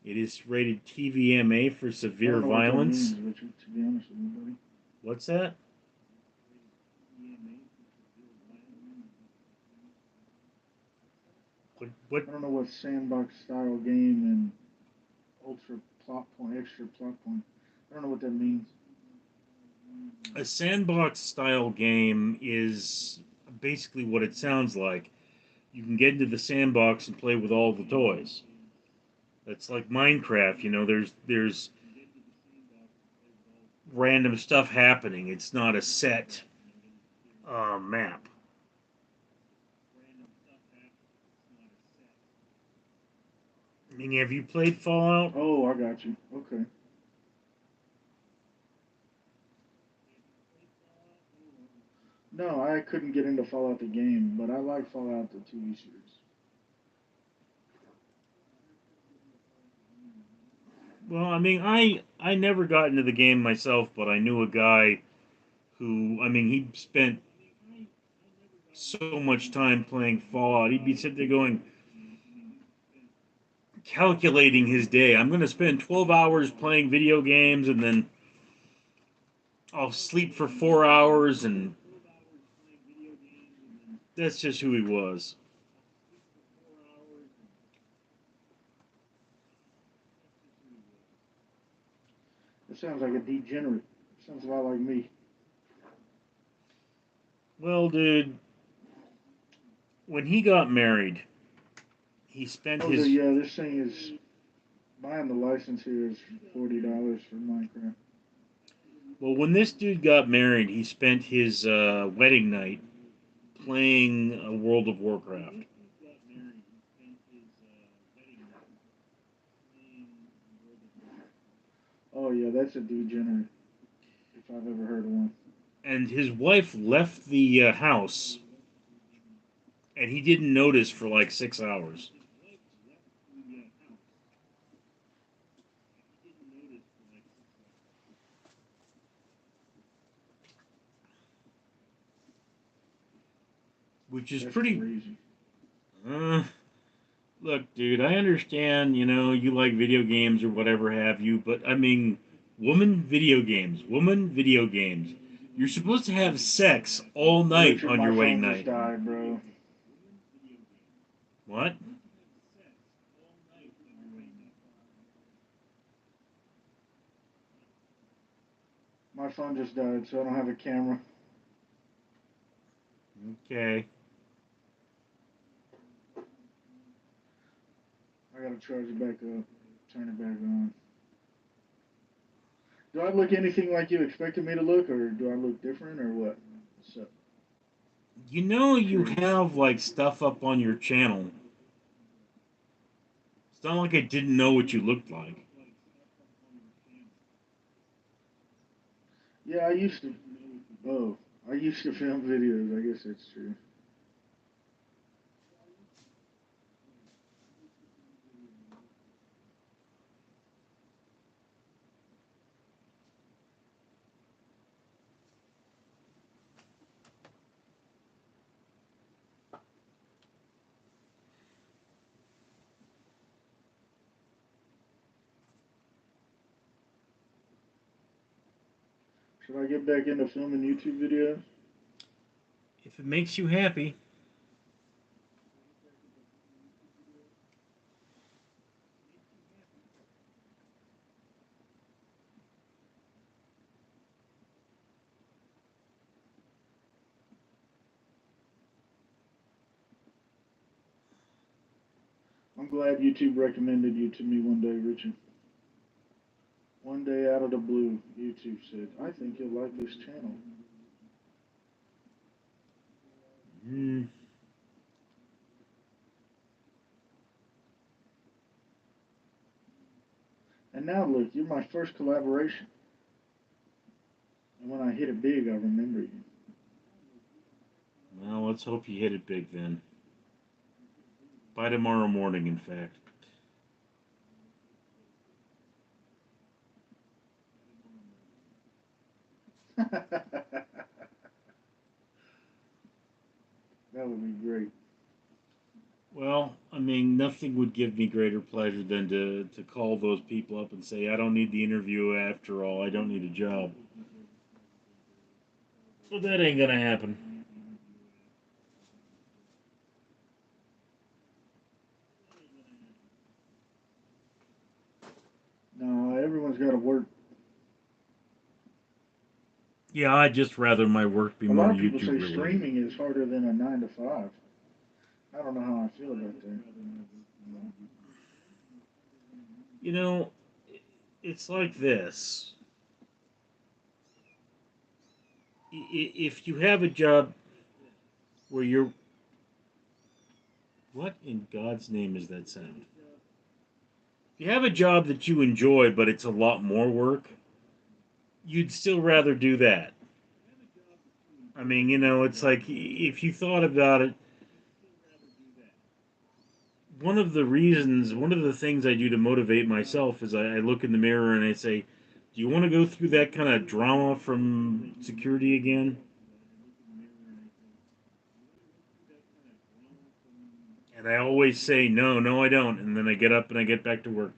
It is rated TVMA for I severe don't know what that violence. means, Richard. To be honest with you, buddy. What's that? What I don't know what sandbox style game and ultra plot point, extra plot point. I don't know what that means. a sandbox style game is basically what it sounds like. You can get into the sandbox and play with all the toys. That's like Minecraft. There's random stuff happening. It's not a set map. I mean, have you played Fallout? Oh, I got you. Okay. No, I couldn't get into Fallout the game, but I like Fallout the TV series. Well, I mean, I never got into the game myself, but I knew a guy who, I mean, he spent so much time playing Fallout. He'd be sitting there going, calculating his day. I'm going to spend 12 hours playing video games, and then I'll sleep for 4 hours, and that's just who he was. It sounds like a degenerate. Sounds a lot like me. Well, dude, when he got married, he spent Oh, so his yeah, this thing is buying the license here is $40 for Minecraft. well, when this dude got married, he spent his wedding night playing World of Warcraft. Oh yeah, that's a degenerate if I've ever heard of one. And his wife left the house, and he didn't notice for like 6 hours. Which is That's pretty. crazy. Uh, Look, dude, I understand, you like video games or whatever have you, but I mean, woman video games. You're supposed to have sex all night Richard, on my your wedding phone just night. died, bro. What? My phone just died, so I don't have a camera. Okay. I gotta charge it back up, turn it back on. Do I look anything like you expected me to look, or do I look different, or what? What's up? You Crazy. have like stuff up on your channel. It's not like I didn't know what you looked like. Yeah, I used to. Oh, I used to film videos. I guess that's true. Should I get back into filming YouTube videos? If it makes you happy. I'm glad YouTube recommended you to me one day, Richard. One day out of the blue, YouTube said, I think you'll like this channel. Mm, And now look, you're my first collaboration. And when I hit it big, I remember you. well, let's hope you hit it big then. By tomorrow morning, in fact. That would be great. Well, I mean, nothing would give me greater pleasure than to call those people up and say, I don't need the interview after all. I don't need a job. So that ain't gonna happen. No, everyone's got to work. Yeah, I'd just rather my work be A more lot of people YouTube say related. streaming is harder than a 9 to 5. I don't know how I feel about that. You know, it's like this. If you have a job where you're. What in God's name is that sound? If you have a job that you enjoy, but it's a lot more work, you'd still rather do that. I mean, it's like if you thought about it, one of the reasons, one of the things I do to motivate myself is I look in the mirror and I say, "Do you want to go through that kind of drama from security again?" And I always say, "No, no, I don't." And then I get up and I get back to work.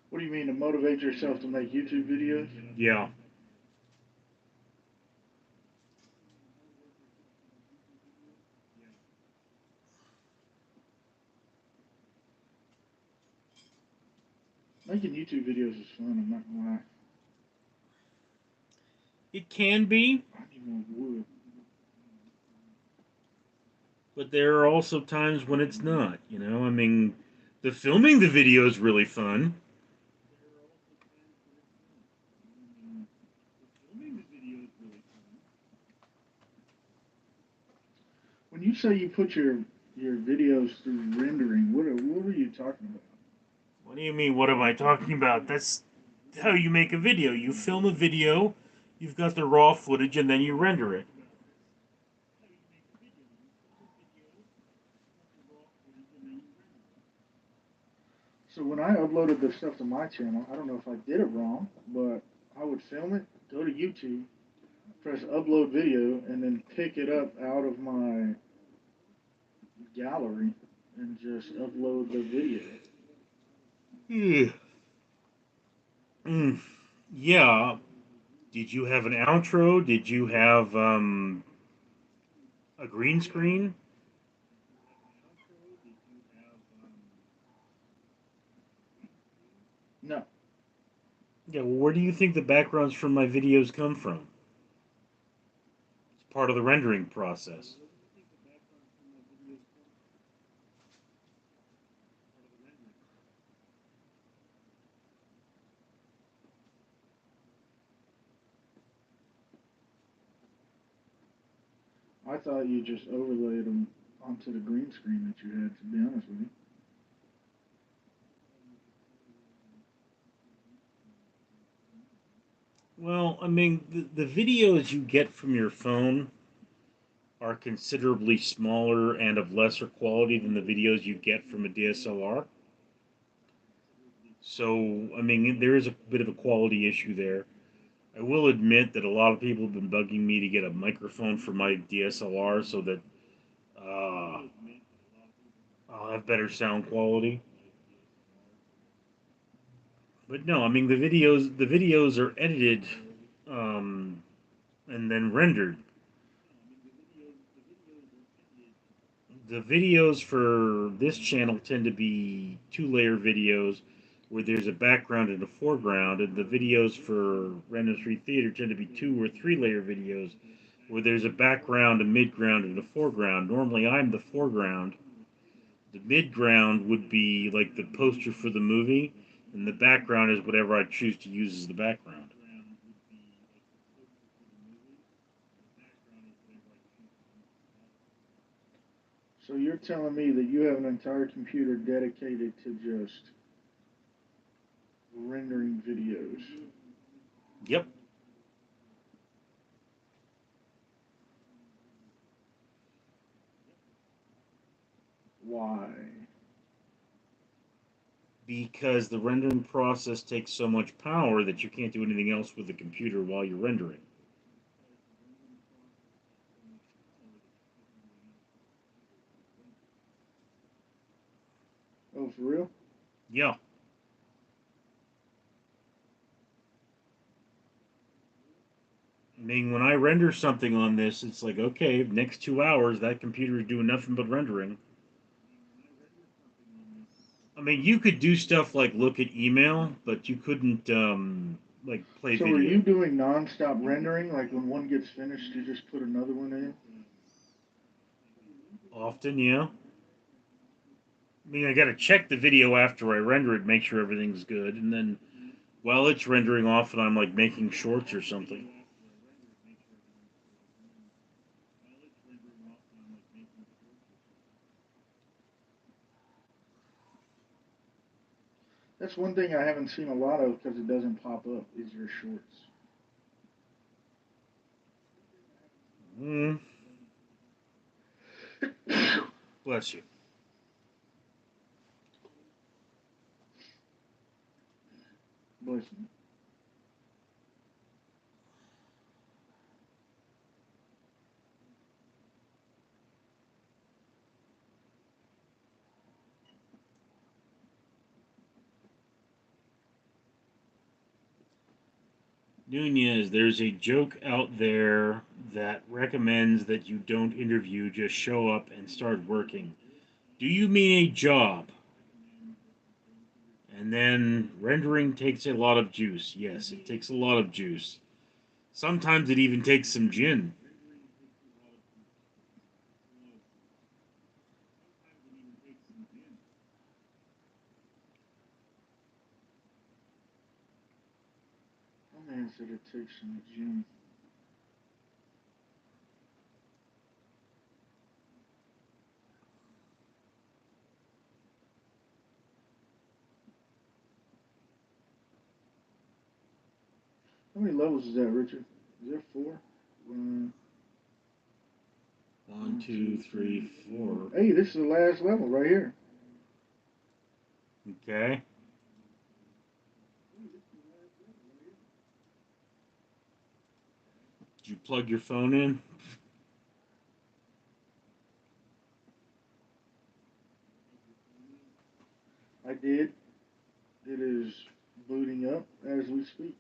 What do you mean to motivate yourself to make YouTube videos? Yeah. Making YouTube videos is fun. I'm not gonna lie. It can be, I need more wood. but there are also times when it's not. You know, I mean, the filming the video is really fun. When you say you put your videos through rendering, what are you talking about? What do you mean? What am I talking about? That's how you make a video. You film a video, you've got the raw footage, and then you render it. So when I uploaded the stuff to my channel, I don't know if I did it wrong, but I would film it, go to YouTube, press upload video, and then pick it up out of my gallery and just upload the video. Yeah. Mm. Yeah. Did you have an outro? Did you have a green screen? No. Yeah. Well, where do you think the backgrounds from my videos come from? It's part of the rendering process. I thought you just overlaid them onto the green screen that you had, to be honest with you. Well, I mean, the videos you get from your phone are considerably smaller and of lesser quality than the videos you get from a DSLR. So, I mean, there is a bit of a quality issue there. I will admit that a lot of people have been bugging me to get a microphone for my DSLR so that uh, I'll have better sound quality. But no, I mean the videos are edited um, and then rendered. The videos for this channel tend to be two-layer videos where there's a background and a foreground, and the videos for Random Street Theater tend to be two or three-layer videos where there's a background, a midground, and a foreground. Normally, I'm the foreground. The midground would be like the poster for the movie, and the background is whatever I choose to use as the background. So you're telling me that you have an entire computer dedicated to just rendering videos? Yep. Why? Because the rendering process takes so much power that you can't do anything else with the computer while you're rendering. Oh, for real? Yeah. I mean, when I render something on this, it's like, okay, next 2 hours, that computer is doing nothing but rendering. I mean, you could do stuff like look at email, but you couldn't, like, play So are you video. doing non-stop rendering? Like when one gets finished, you just put another one in? Often, yeah. I mean, I gotta check the video after I render it, make sure everything's good, and then while it's rendering off and I'm, like, making shorts or something. That's one thing I haven't seen a lot of because it doesn't pop up is your shorts. Mm, bless you. replacement. Nunez, there's a joke out there that recommends that you don't interview, just show up and start working. Do you mean a job? And then rendering takes a lot of juice. Yes, it takes a lot of juice. Sometimes it even takes some gin. My man said it takes some gin. How many levels is that, Richard? Is there four? One, One, two, three, four. Hey, this is the last level right here. Okay. Did you plug your phone in? I did. It is booting up as we speak.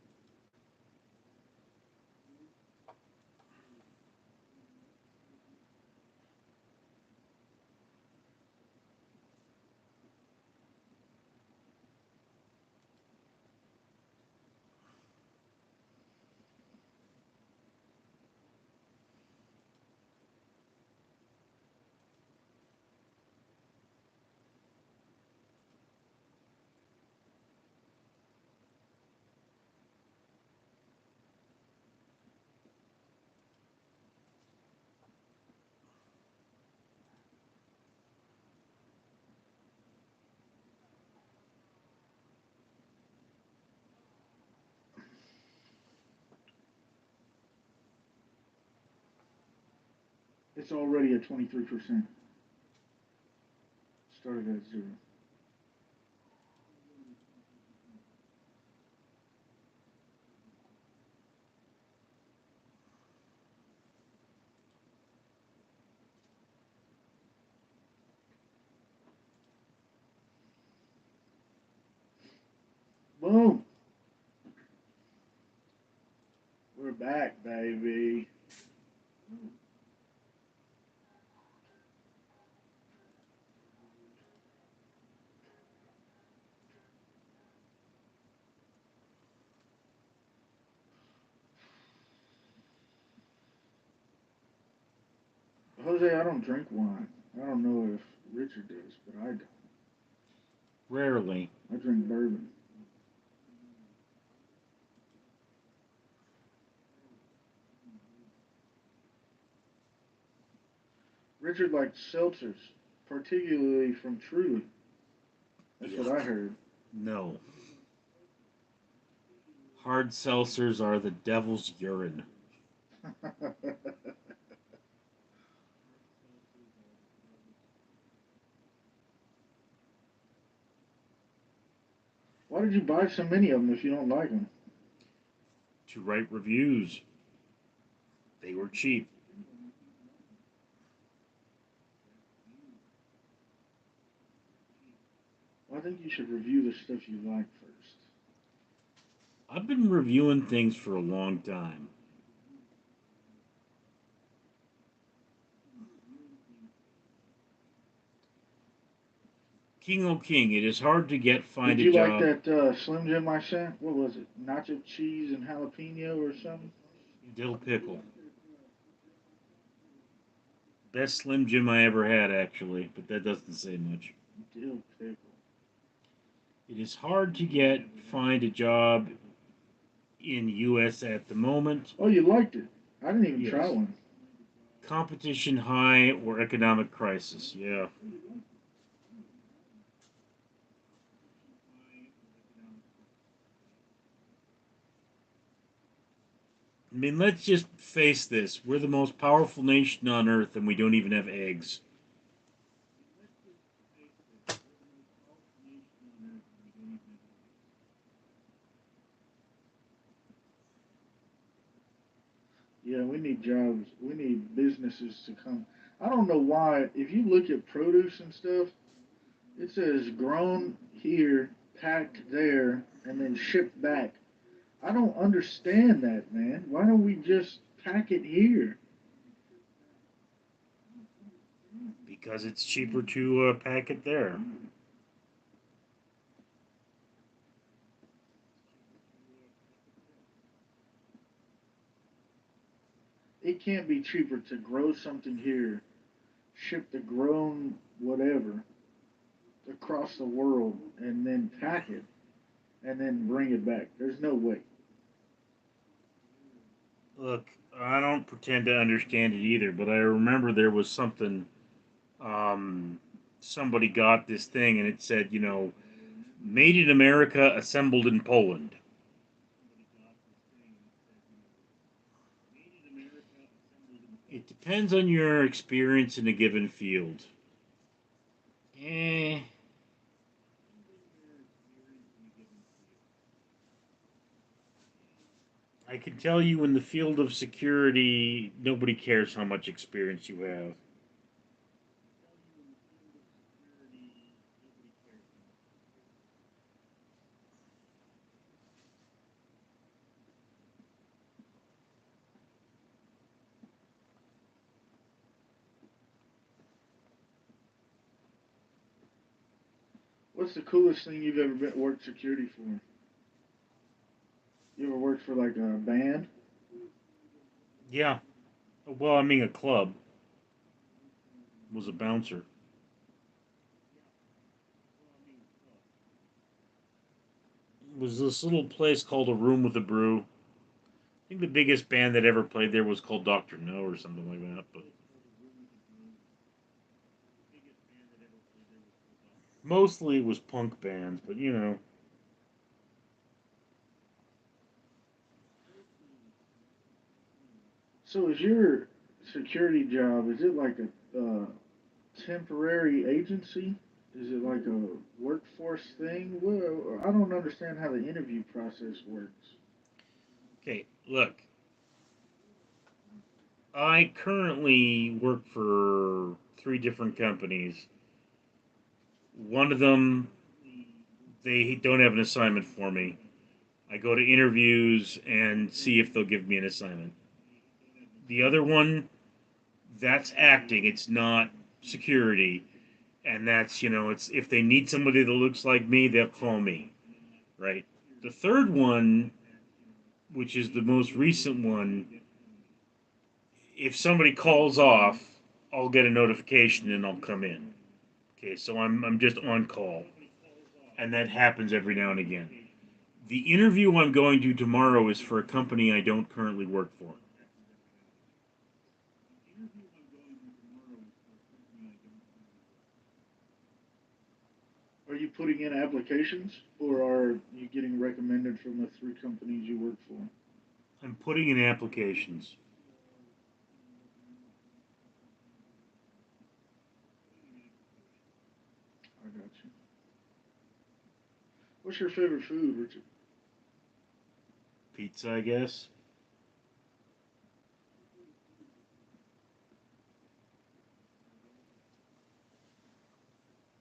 It's already at 23%. Started at 0. Boom. We're back, baby. Jose, I don't drink wine. I don't know if Richard does, but I don't. Rarely. I drink bourbon. Richard likes seltzers, particularly from Truly. That's what I Yuck. heard. No. Hard seltzers are the devil's urine. Why did you buy so many of them if you don't like them? To write reviews. They were cheap. Well, I think you should review the stuff you like first. I've been reviewing things for a long time. King O King, it is hard to find Did a you like job. that Slim Jim I sent? What was it? Nacho cheese and jalapeno or something? Dill pickle. Best Slim Jim I ever had, actually, but that doesn't say much. Dill pickle. It is hard to find a job in U.S. at the moment. Oh, you liked it? I didn't even try Yes. one. Competition high or economic crisis. Yeah. I mean, let's just face this. We're the most powerful nation on earth, and we don't even have eggs. need jobs. We need businesses to come. I don't know why. If you look at produce and stuff, it says grown here, packed there, and then shipped back. I don't understand that, man. Why don't we just pack it here? because it's cheaper to pack it there. It can't be cheaper to grow something here, ship the grown whatever across the world, and then pack it, and then bring it back. There's no way. Look, I don't pretend to understand it either, but I remember there was something. Um, Somebody got this thing and it said, made in America, assembled in Poland. It depends on your experience in a given field. Eh, I can tell you in the field of security, nobody cares how much experience you have. What's the coolest thing you've ever worked security for? You ever worked for like a band? Yeah. Well, I mean, a club was a bouncer. It was this little place called a Room with a Brew. I think the biggest band that ever played there was called Doctor No or something like that. But mostly it was punk bands. But So is your security job, is it like a temporary agency? Is it like a workforce thing? Well, I don't understand how the interview process works. okay, look, I currently work for three different companies. One of them, they don't have an assignment for me. I go to interviews and see if they'll give me an assignment. The other one, that's acting. It's not security, and that's it's if they need somebody that looks like me, they'll call me, right? The third one, which is the most recent one, if somebody calls off, I'll get a notification and I'll come in. Okay, so I'm just on call, and that happens every now and again. The interview I'm going to tomorrow is for a company I don't currently work for. Are you putting in applications or are you getting recommended from the three companies you work for? I'm putting in applications. I got you. What's your favorite food, Richard? Pizza, I guess.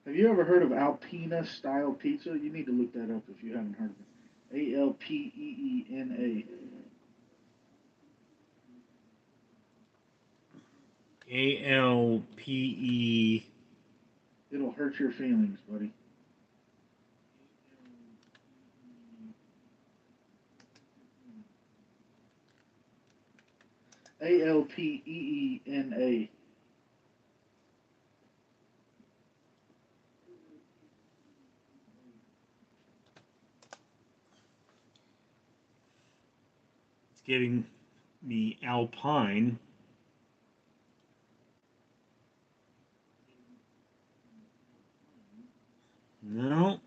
Have you ever heard of Alpina style pizza? You need to look that up if you haven't heard of it. Alpeena. ALPE. It'll hurt your feelings, buddy. Alpeena. It's giving me Alpine. No.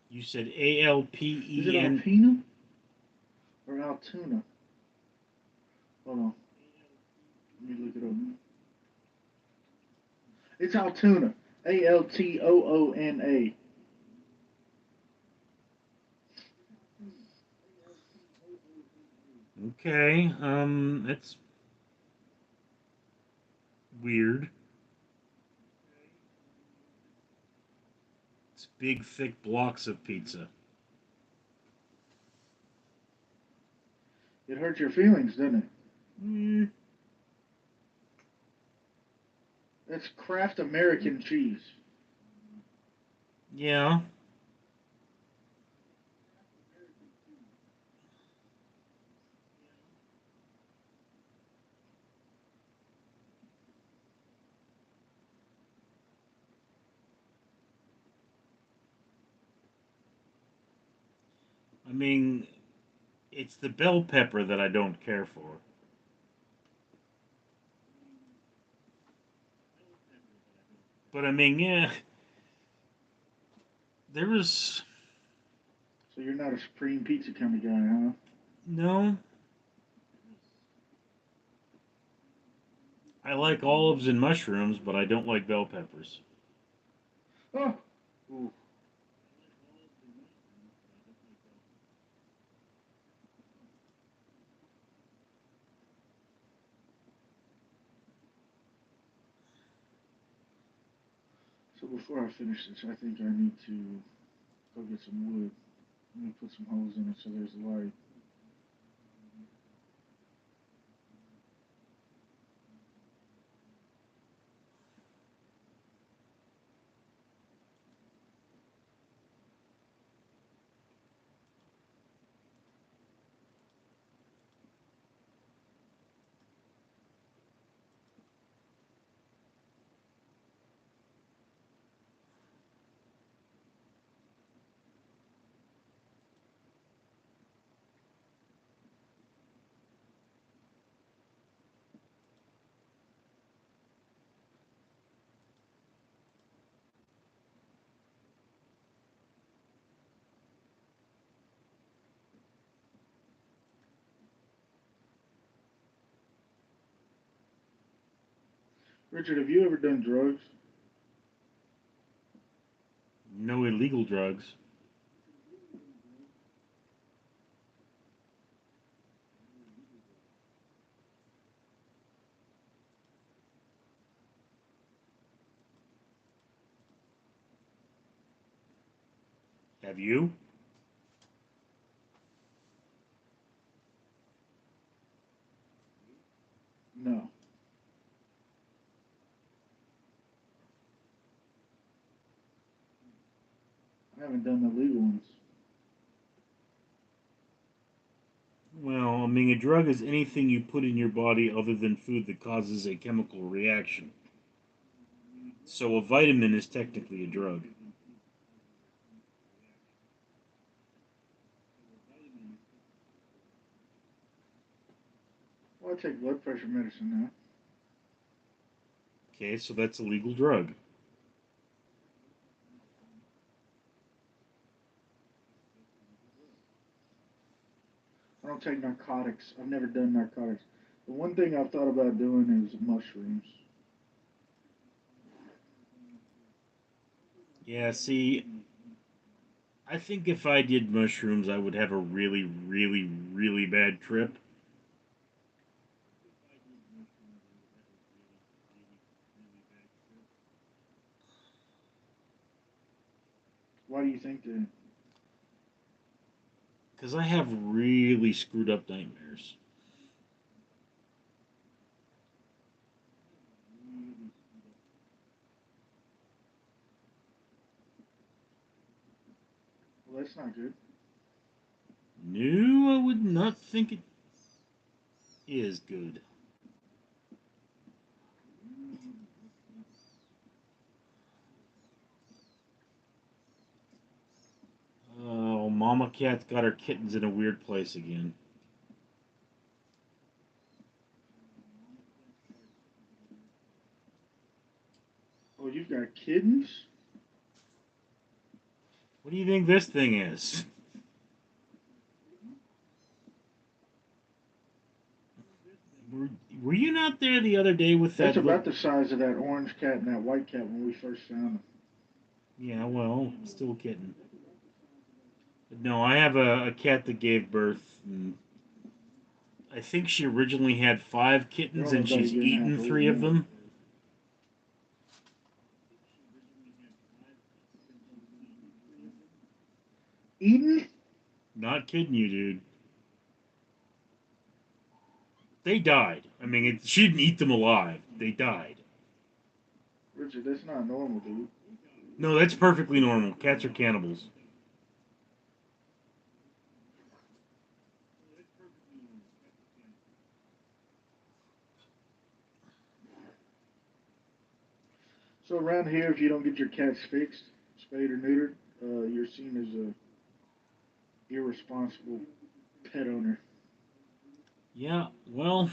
You said Is it ALPEN. Alpina or Altoona? Hold on. Let me look it up. It's Altoona. Altoona. Okay, that's weird. It's big, thick blocks of pizza. It hurts your feelings, doesn't it? Mm, That's Kraft American cheese. yeah. I mean, it's the bell pepper that I don't care for. But I mean, yeah, there was So you're not a supreme pizza kind of guy, huh? no. I like olives and mushrooms, but I don't like bell peppers. Oh, ooh. So before I finish this, I think I need to go get some wood. Let me put some holes in it so there's light. Richard, have you ever done drugs? No illegal drugs. Have you? No, I haven't done the legal ones. Well, I mean, a drug is anything you put in your body other than food that causes a chemical reaction. So a vitamin is technically a drug. Well, I take blood pressure medicine now. Okay, so that's a legal drug. I don't take narcotics. I've never done narcotics. The one thing I've thought about doing is mushrooms. Yeah, see, I think if I did mushrooms, I would have a really, really, really bad trip. Why do you think that? Because I have really screwed up nightmares. Well, that's not good. No, I would not think it is good. Oh, Mama Cat's got her kittens in a weird place again. Oh, you've got kittens? What do you think this thing is? Were, were you not there the other day with That's that about little. the size of that orange cat and that white cat when we first found them. Yeah, well, still a kitten. But no, I have a cat that gave birth. And I think she originally had five They're kittens only and about a she's year and a half eaten old three of now. them. Eden? Not kidding you, dude. They died. I mean, she didn't eat them alive. They died. Richard, that's not normal, dude. No, that's perfectly normal. Cats are cannibals. So around here, if you don't get your cats fixed, spayed or neutered, you're seen as a irresponsible pet owner. Yeah, well,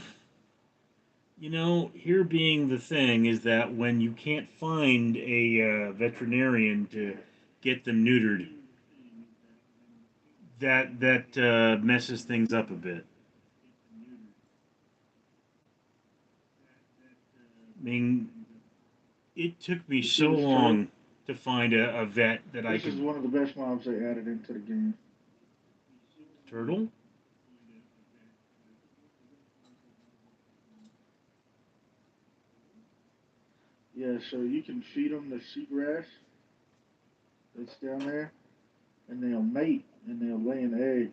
here being the thing is that when you can't find a veterinarian to get them neutered, that messes things up a bit. I mean, it took me You see so this turtle? long to find a vet that I This is could. one of the best mobs they added into the game. Turtle? Yeah, so you can feed them the seagrass that's down there, and they'll mate and they'll lay an egg,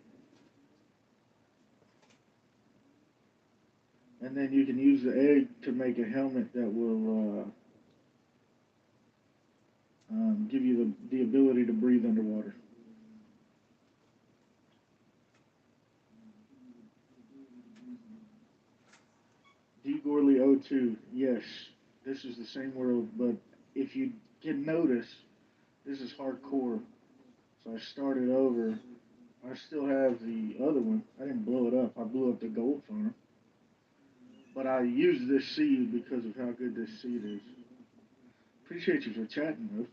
and then you can use the egg to make a helmet that will give you the ability to breathe underwater. D. Gorley O2, yes, this is the same world, but if you can notice, this is hardcore. So I started over. I still have the other one. I didn't blow it up. I blew up the gold farm. But I used this seed because of how good this seed is. Appreciate you for chatting, though.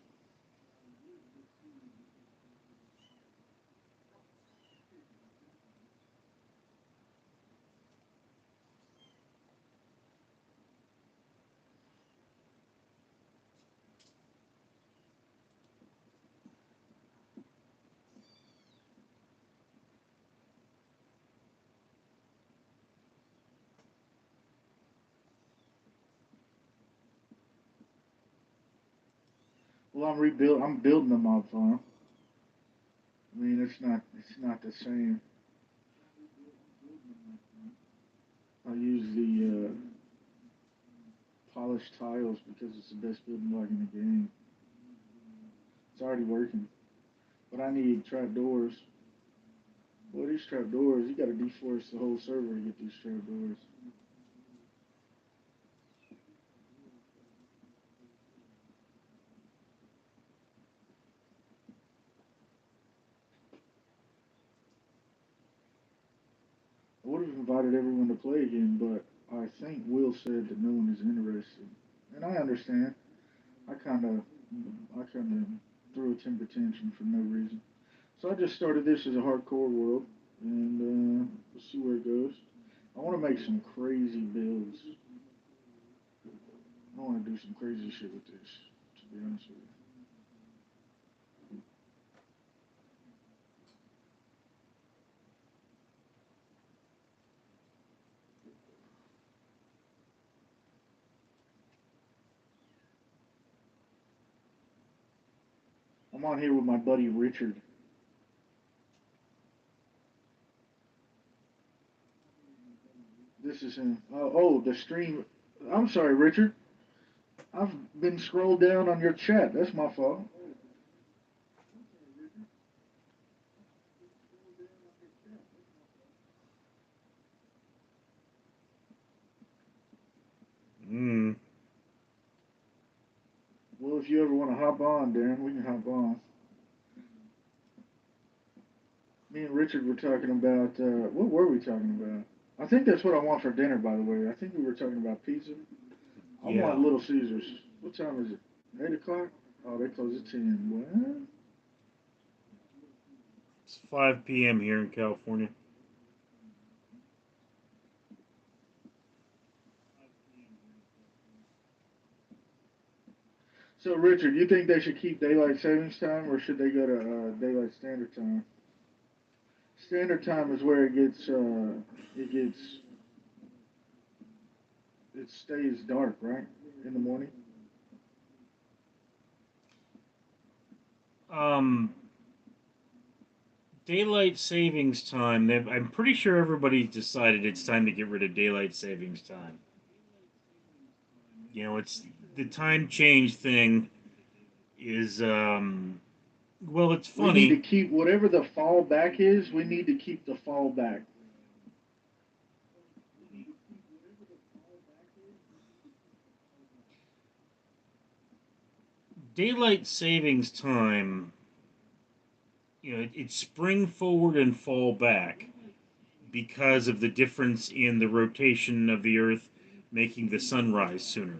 Well, I'm building a mob farm. I mean, it's not the same. I use the polished tiles because it's the best building block in the game. It's already working, but I need trapdoors. Well, these trapdoors, you got to deforest the whole server to get these trapdoors. I would have invited everyone to play again, but I think Will said that no one is interested, and I understand. I kind of, I kind of threw a temper tantrum for no reason. So I just started this as a hardcore world, and we'll see where it goes. I want to make some crazy builds. I want to do some crazy shit with this, to be honest with you. I'm on here with my buddy Richard. This is him. The stream. I'm sorry, Richard. I've been scrolled down on your chat. That's my fault. Mm. Well, if you ever want to hop on, Darren, we can hop on. Me and Richard were talking about what were we talking about? I think that's what I want for dinner. By the way, I think we were talking about pizza. I Yeah, want Little Caesars. What time is it? 8 o'clock. Oh, they close at 10. What? it's 5 p.m. here in California. So, Richard, you think they should keep daylight savings time, or should they go to daylight standard time? Standard time is where it gets, it stays dark, right? In the morning. Um, daylight savings time. I'm pretty sure everybody's decided it's time to get rid of daylight savings time. You know, it's the time change thing is well, it's We need to funny. keep whatever the fallback is. We need to keep the fallback. Daylight savings time, you know, it's spring forward and fall back because of the difference in the rotation of the Earth making the sun rise sooner.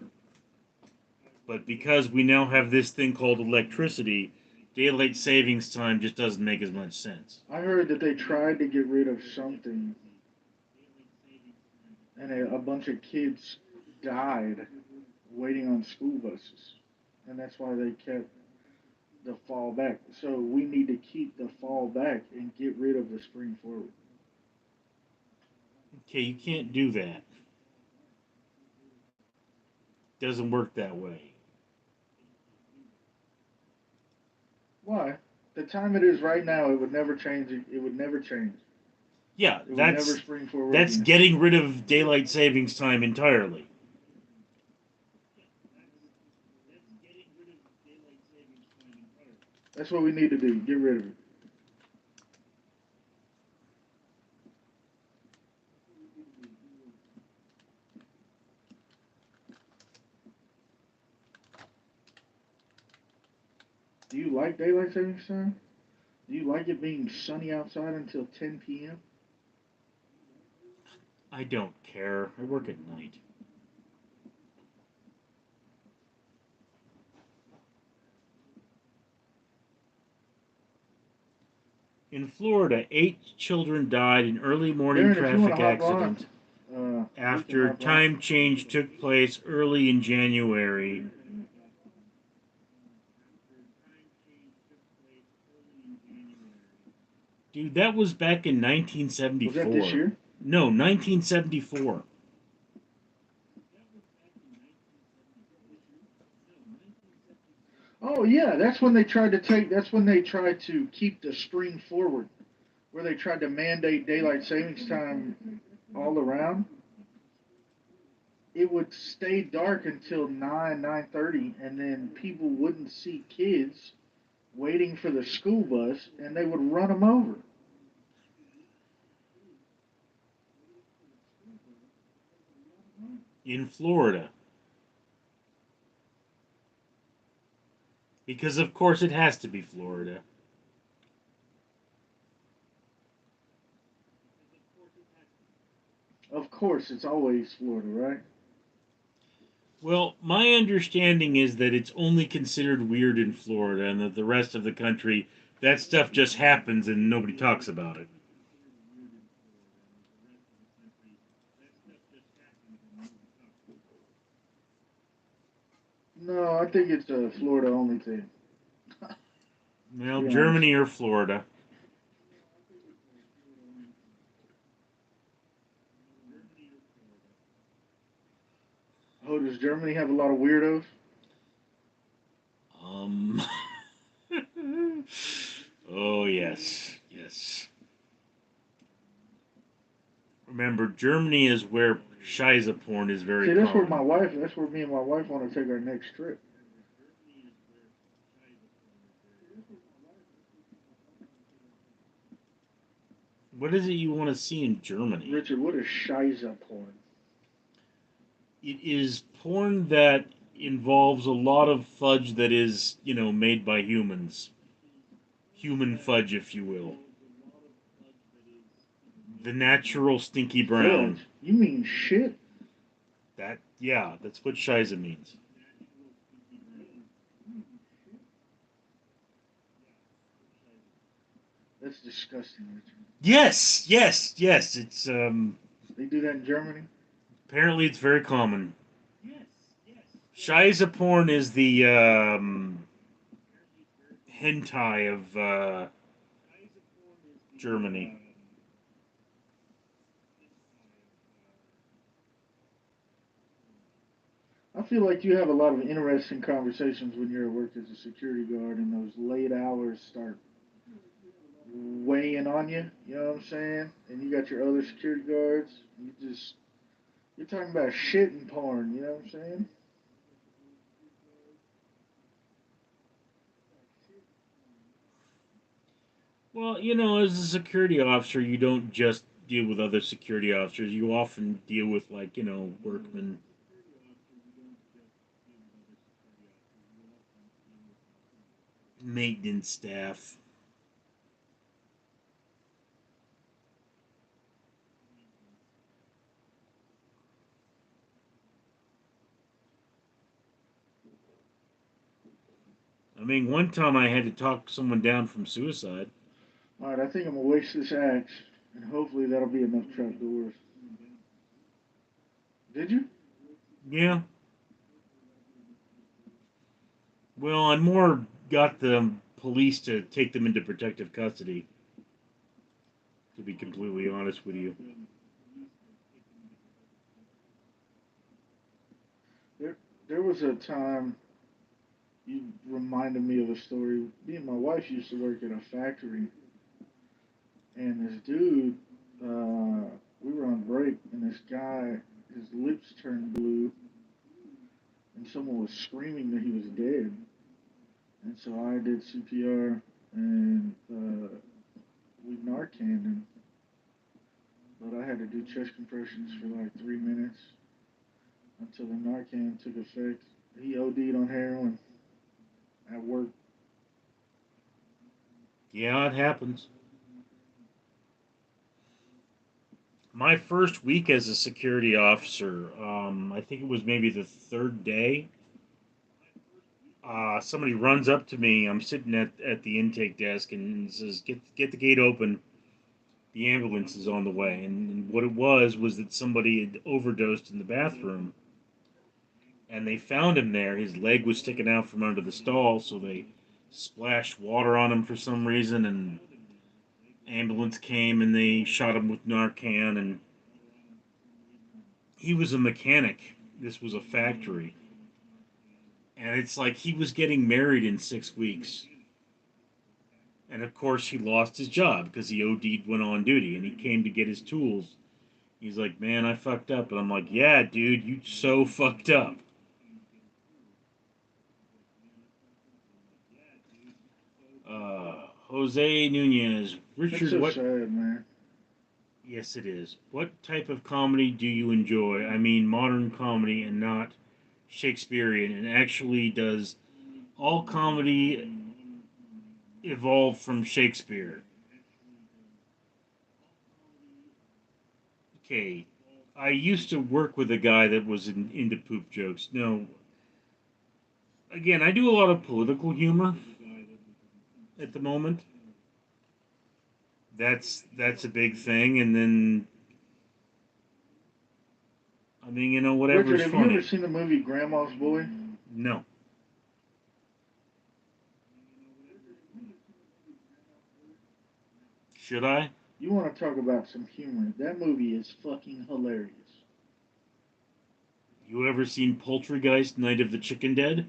But because we now have this thing called electricity, daylight savings time just doesn't make as much sense. I heard that they tried to get rid of something, and a bunch of kids died waiting on school buses, and that's why they kept the fallback. So we need to keep the fallback and get rid of the spring forward. Okay, you can't do that. Doesn't work that way. Why? The time it is right now, it would never change. It would never change. Yeah, It would never spring forward that's again. getting rid of daylight savings time entirely. That's what we need to do. Get rid of it. Do you like daylight savings time? Do you like it being sunny outside until 10 p.m.? I don't care. I work at night. In Florida, 8 children died in early morning Darren, if you want to traffic hop on, accident we can after hop on. time change took place early in January. Dude, that was back in Was that this 1974. year? No, 1974. Oh yeah, that's when they tried to take. That's when they tried to keep the spring forward, where they tried to mandate daylight savings time all around. It would stay dark until 9:30, and then people wouldn't see kids waiting for the school bus, and they would run them over. In Florida. Because, of course, it has to be Florida. Of course, it's always Florida, right? Well, my understanding is that it's only considered weird in Florida and that the rest of the country, that stuff just happens and nobody talks about it. No, I think it's a Florida only thing. To Well, be honest. Germany or Florida. Oh, does Germany have a lot of weirdos? Um. Oh, yes. Yes. Remember, Germany is where Shiza porn is very See, that's where my common. wife. That's where me and my wife want to take our next trip. What is it you want to see in Germany? Richard, what is Shiza porn? It is porn that involves a lot of fudge that is, you know, made by humans. Human fudge, if you will. The natural stinky brown. Fudge? You mean shit? That, yeah, that's what Shiza means. That's disgusting, Richard. Yes, yes, yes. It's They do that in Germany? apparently it's very common. Shiza porn is the hentai of Germany. feel like you have a lot of interesting conversations when you're at work as a security guard, and those late hours start weighing on you. You know what I'm saying? And you got your other security guards. You're talking about shit and porn. You know what I'm saying? Well, as a security officer, you don't just deal with other security officers. You often deal with, like, workmen, maintenance staff. I mean, one time I had to talk someone down from suicide. All right, I think I'm gonna waste this axe, and hopefully that'll be enough trapdoors. Did you? Yeah. Well, I more got the police to take them into protective custody, to be completely honest with you. There, there was a time you reminded me of a story. Me and my wife used to work at a factory, and this dude, we were on break, and this guy, his lips turned blue, and someone was screaming that he was dead. And so I did CPR, and we Narcaned him, but I had to do chest compressions for like 3 minutes until the Narcan took effect. He OD'd on heroin at work. Yeah, it happens. My first week as a security officer, I think it was maybe the third day. Somebody runs up to me. I'm sitting at the intake desk and says, "Get the gate open. The ambulance is on the way." And what it was that somebody had overdosed in the bathroom, and they found him there. His leg was sticking out from under the stall, so they splashed water on him for some reason, and ambulance came and they shot him with Narcan. And he was a mechanic. This was a factory, and it's like he was getting married in 6 weeks. And of course, he lost his job because he OD'd when on duty, and he came to get his tools. He's like, "Man, I fucked up," and I'm like, "Yeah, dude, you so fucked up." Jose Nunez, It's Richard, so what? sad, man. Yes, it is. What type of comedy do you enjoy? I mean, modern comedy and not Shakespearean. And actually, does all comedy evolve from Shakespeare? Okay, I used to work with a guy that was into poop jokes. No, again, I do a lot of political humor at the moment. That's a big thing. And then, I mean, Richard, whatever's have you ever funny. seen the movie Grandma's Boy? No, should I? You want to talk about some humor? That movie is fucking hilarious. You ever seen Poultrygeist: Night of the Chicken Dead?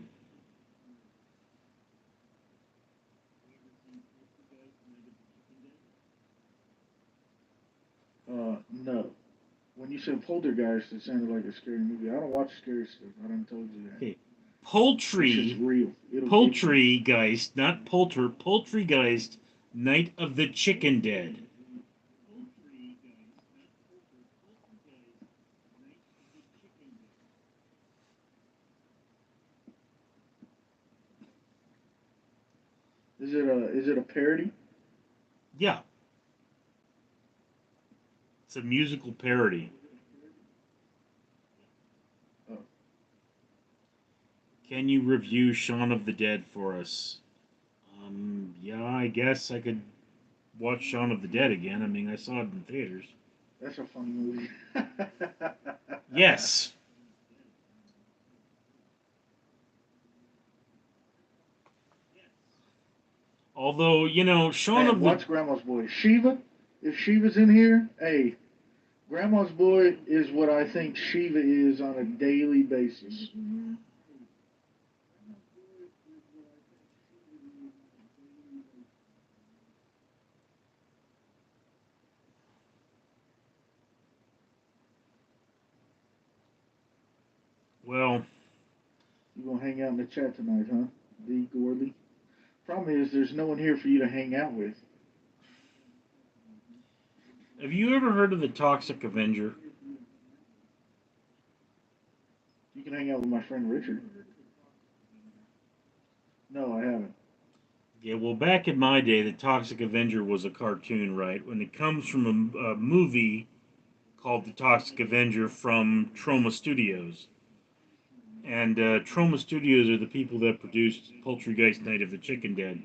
No. When you said Poltergeist, it sounded like a scary movie. I don't watch scary stuff. I done told you that. Okay, That shit's Poultry, real. It'll get you. Poultrygeist, not Poultrygeist: Night of the Chicken Dead. Is it a parody? Yeah, it's a musical parody. Oh, Can you review Shaun of the Dead for us? Yeah, I guess I could watch Shaun of the Dead again. I mean, I saw it in theaters. that's a funny movie. Yes. Although, Shaun Man, of the watch Grandma's Boy. Shiva, if Shiva's in here, hey, Grandma's boy is what I think Shiva is on a daily basis. Well, You gonna hang out in the chat tonight, huh? D. Gorley. Problem is, there's no one here for you to hang out with. have you ever heard of the Toxic Avenger? You can hang out with my friend Richard. No, I haven't. Yeah, well, back in my day, the Toxic Avenger was a cartoon, right? When it comes from a movie called The Toxic Avenger from Troma Studios. And Troma Studios are the people that produced Poultrygeist Night of the Chicken Dead.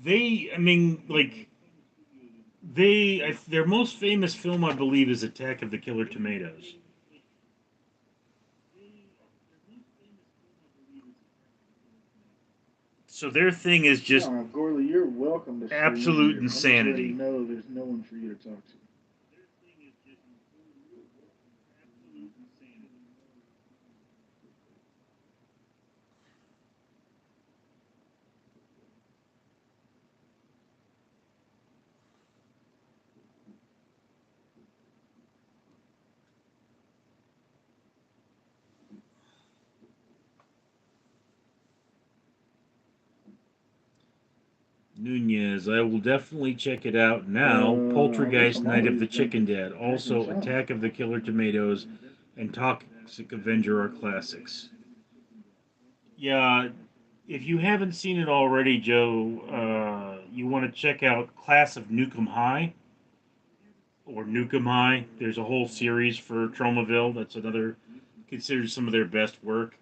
They, I mean, like, their most famous film, I believe, is Attack of the Killer Tomatoes. So their thing is just No, Gorley, you're welcome to stay in absolute here. I'm just letting you insanity. know there's no one for you to talk to. Nunez, I will definitely check it out now. I guess Poltergeist I'm Night of always the Chicken Dead. drinking Also, something. Attack of the Killer Tomatoes and Toxic Avenger are classics. Yeah, if you haven't seen it already, Joe, you want to check out Class of Nukem High or Nukem High. There's a whole series for Tromaville. That's another considered some of their best work.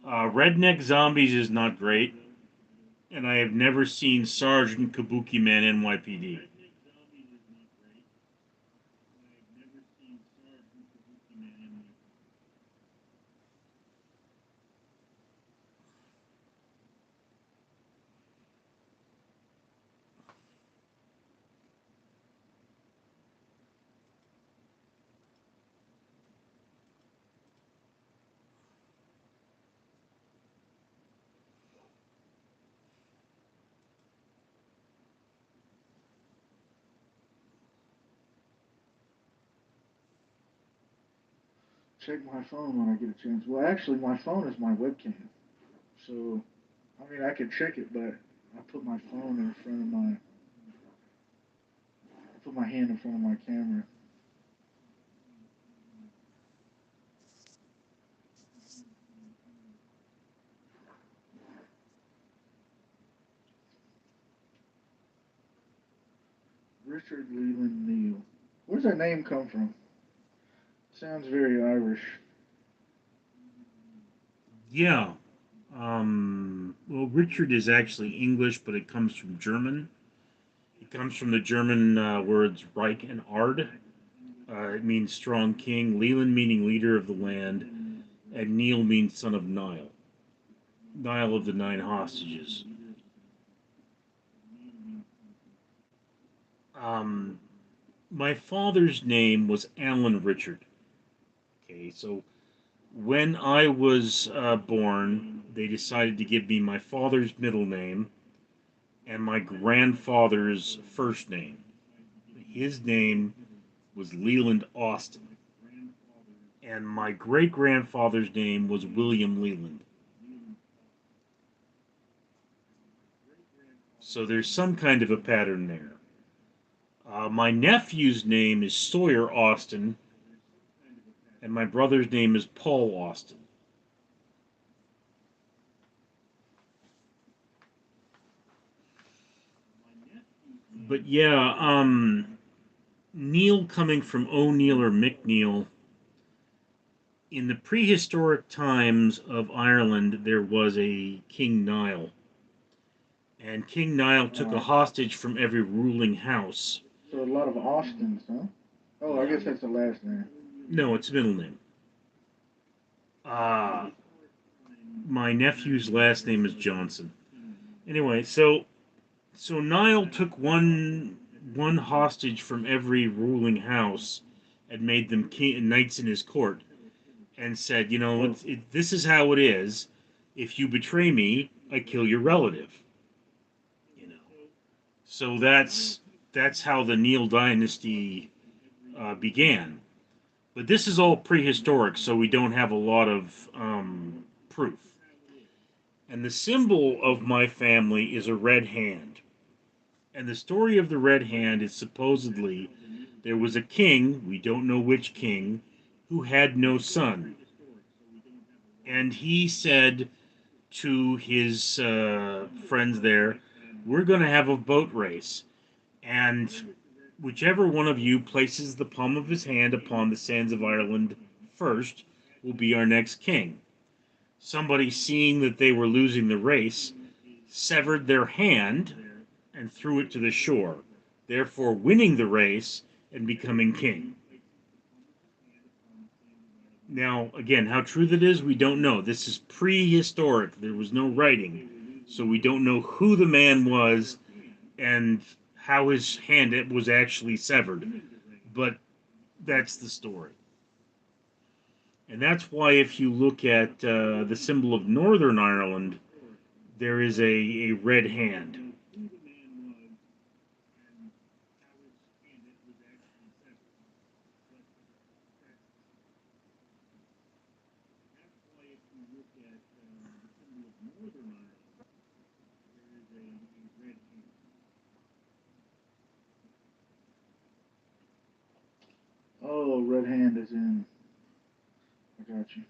Redneck Zombies is not great, and I have never seen Sergeant Kabuki Man NYPD. Check my phone when I get a chance. Well, actually, my phone is my webcam. So, I mean, I can check it, but I put my phone in front of my, I put my hand in front of my camera. Richard Leland Neal. Where's that name come from? Sounds very Irish. Yeah. Well, Richard is actually English, but it comes from German. It comes from the German words Reich and Ard. It means strong king. Leland meaning leader of the land. And Neil means son of Nile. Nile of the nine hostages. Um, my father's name was Alan Richard. Okay, so when I was born, they decided to give me my father's middle name and my grandfather's first name. His name was Leland Austin, and my great grandfather's name was William Leland. So there's some kind of a pattern there. My nephew's name is Sawyer Austin, and my brother's name is Paul Austin. But yeah, Neil coming from O'Neill or McNeil. In the prehistoric times of Ireland, there was a King Niall, and King Niall took a Uh, hostage from every ruling house. so a lot of Austins, huh? Oh, I Yeah. guess that's the last name. No, it's middle name. Uh, my nephew's last name is Johnson. Anyway, so Niall took one hostage from every ruling house, and made them knights in his court, and said, you know, Oh, this is how it is. If you betray me, I kill your relative. You know, so that's how the Neal dynasty began. But this is all prehistoric, so we don't have a lot of proof. And the symbol of my family is a red hand. And the story of the red hand is supposedly there was a king, we don't know which king, who had no son. And he said to his friends there, we're going to have a boat race. And whichever one of you places the palm of his hand upon the sands of Ireland first will be our next king. Somebody, seeing that they were losing the race, severed their hand and threw it to the shore, therefore winning the race and becoming king. Now, again, how true that is, we don't know. This is prehistoric. There was no writing, so we don't know who the man was and how his hand was actually severed. But that's the story. And that's why, if you look at the symbol of Northern Ireland, there is a red hand. oh, red hand is in. I got you.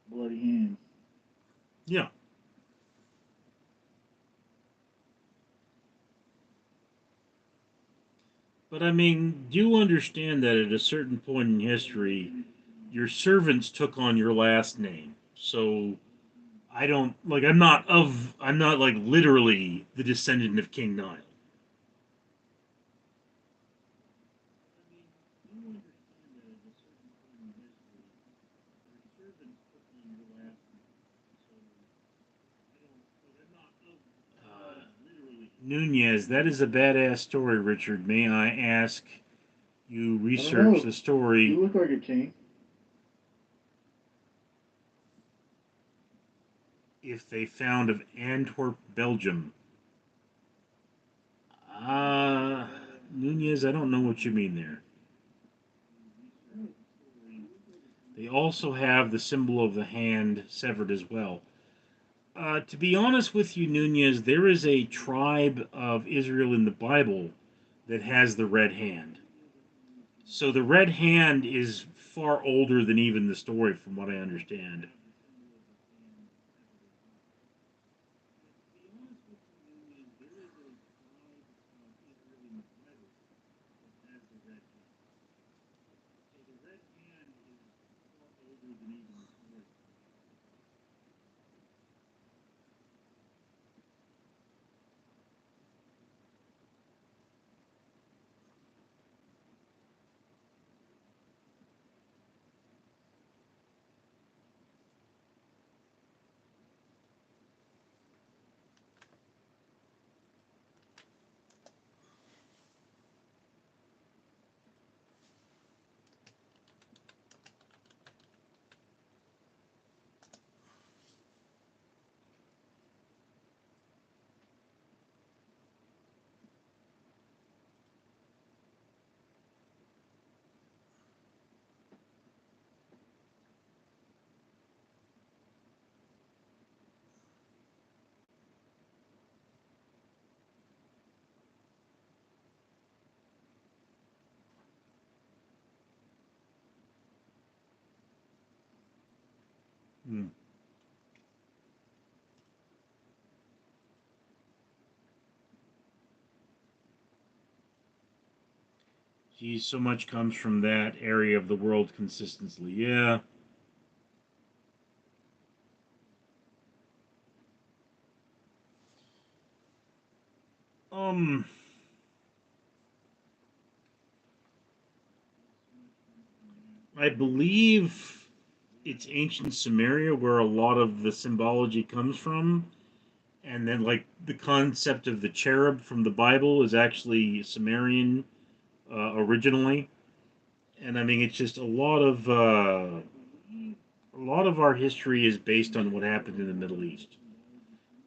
Bloody hand. Yeah. But I mean, do understand that at a certain point in history, your servants took on your last name. So I don't like. I'm not like literally the descendant of King Nile. Uh, Nunez, that is a badass story, Richard. May I ask you I don't research know. the You story look like a king. if they found of Antwerp, Belgium? Uh, Nunez, I don't know what you mean there. They also have the symbol of the hand severed as well. To be honest with you, Nunez, there is a tribe of Israel in the Bible that has the red hand. So the red hand is far older than even the story, from what I understand. Hmm. Geez, so much comes from that area of the world consistently. Yeah. Um, I believe it's ancient Sumeria where a lot of the symbology comes from, and then like the concept of the cherub from the Bible is actually Sumerian originally, And I mean, it's just a lot of our history is based on what happened in the Middle East.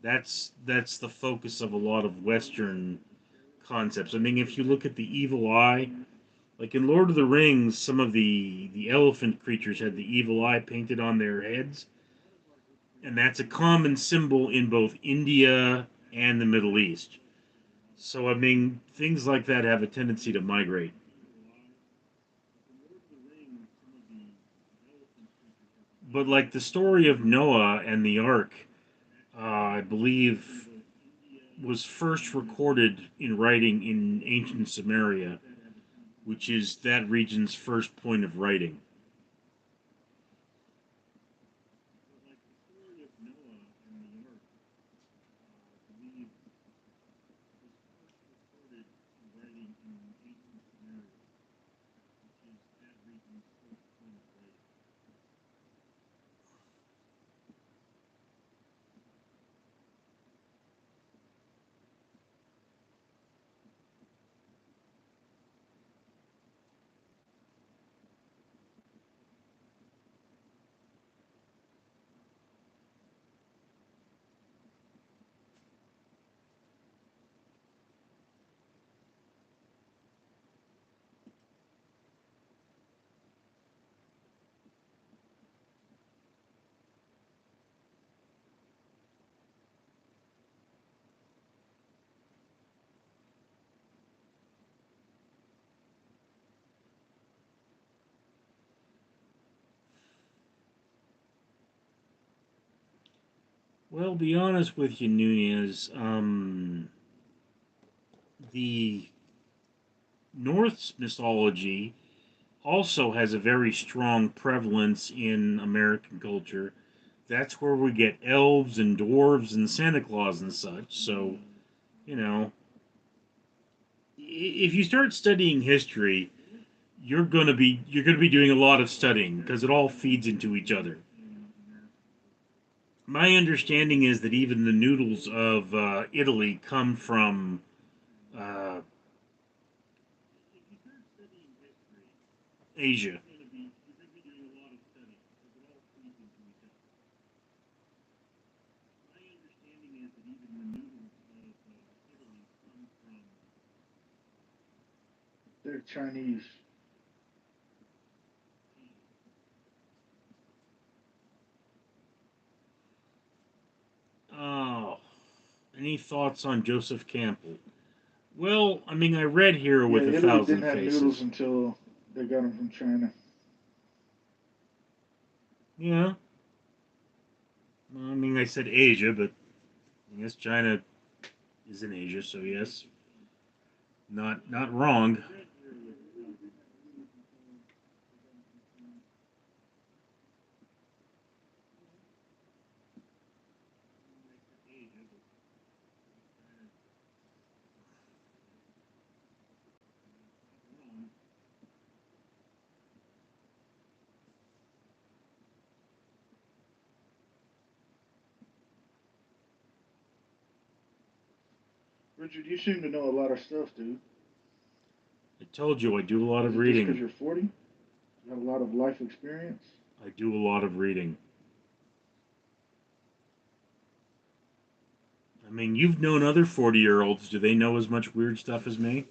That's the focus of a lot of Western concepts. I mean, if you look at the evil eye, like in Lord of the Rings, some of the elephant creatures had the evil eye painted on their heads, and that's a common symbol in both India and the Middle East. So I mean, things like that have a tendency to migrate. But like the story of Noah and the Ark, I believe was first recorded in writing in ancient Samaria, which is that region's first point of writing. Well, be honest with you, Nunez. The Norse mythology also has a very strong prevalence in American culture. That's where we get elves and dwarves and Santa Claus and such. So, you know, if you start studying history, you're going to be doing a lot of studying because it all feeds into each other. My understanding is that even the noodles of Italy come from uh, Asia. They're Chinese. Oh, any thoughts on Joseph Campbell? Well, I mean, I read here Yeah, with a Italy didn't thousand have noodles faces. until they got them from China. Yeah, I mean, I said Asia, but I guess China is in Asia, so yes, not wrong. Richard, you seem to know a lot of stuff, dude. I told you I do a lot Is of it just because reading. you're 40? You have a lot of life experience? I do a lot of reading. I mean, you've known other 40-year-olds. Do they know as much weird stuff as me?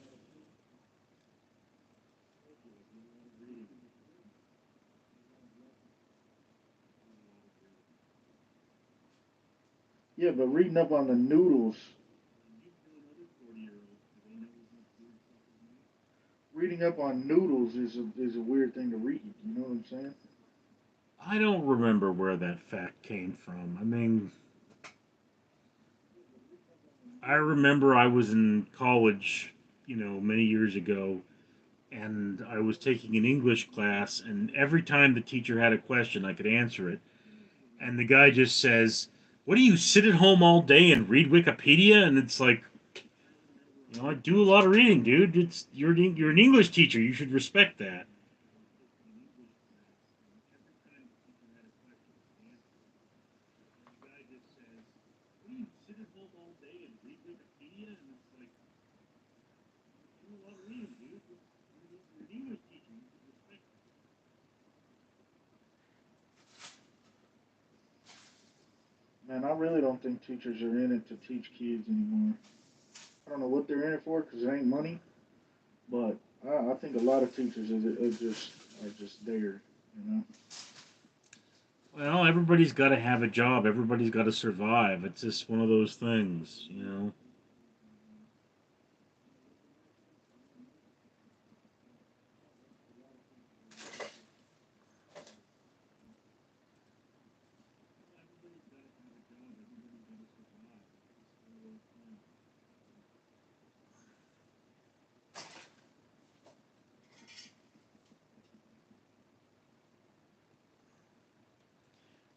Yeah, but reading up on the noodles, reading up on noodles is a weird thing to read. You know what I'm saying? I don't remember where that fact came from. I mean, I remember I was in college, many years ago, and I was taking an English class, and every time the teacher had a question, I could answer it. And the guy just says, "What do you sit at home all day and read Wikipedia?" And it's like, I do a lot of reading, dude. You're an English teacher. You should respect that. I really don't think teachers are in it to teach kids anymore. I don't know what they're in it for because it ain't money, but I think a lot of teachers are just there, you know. Well, everybody's got to have a job. Everybody's got to survive. It's just one of those things, you know.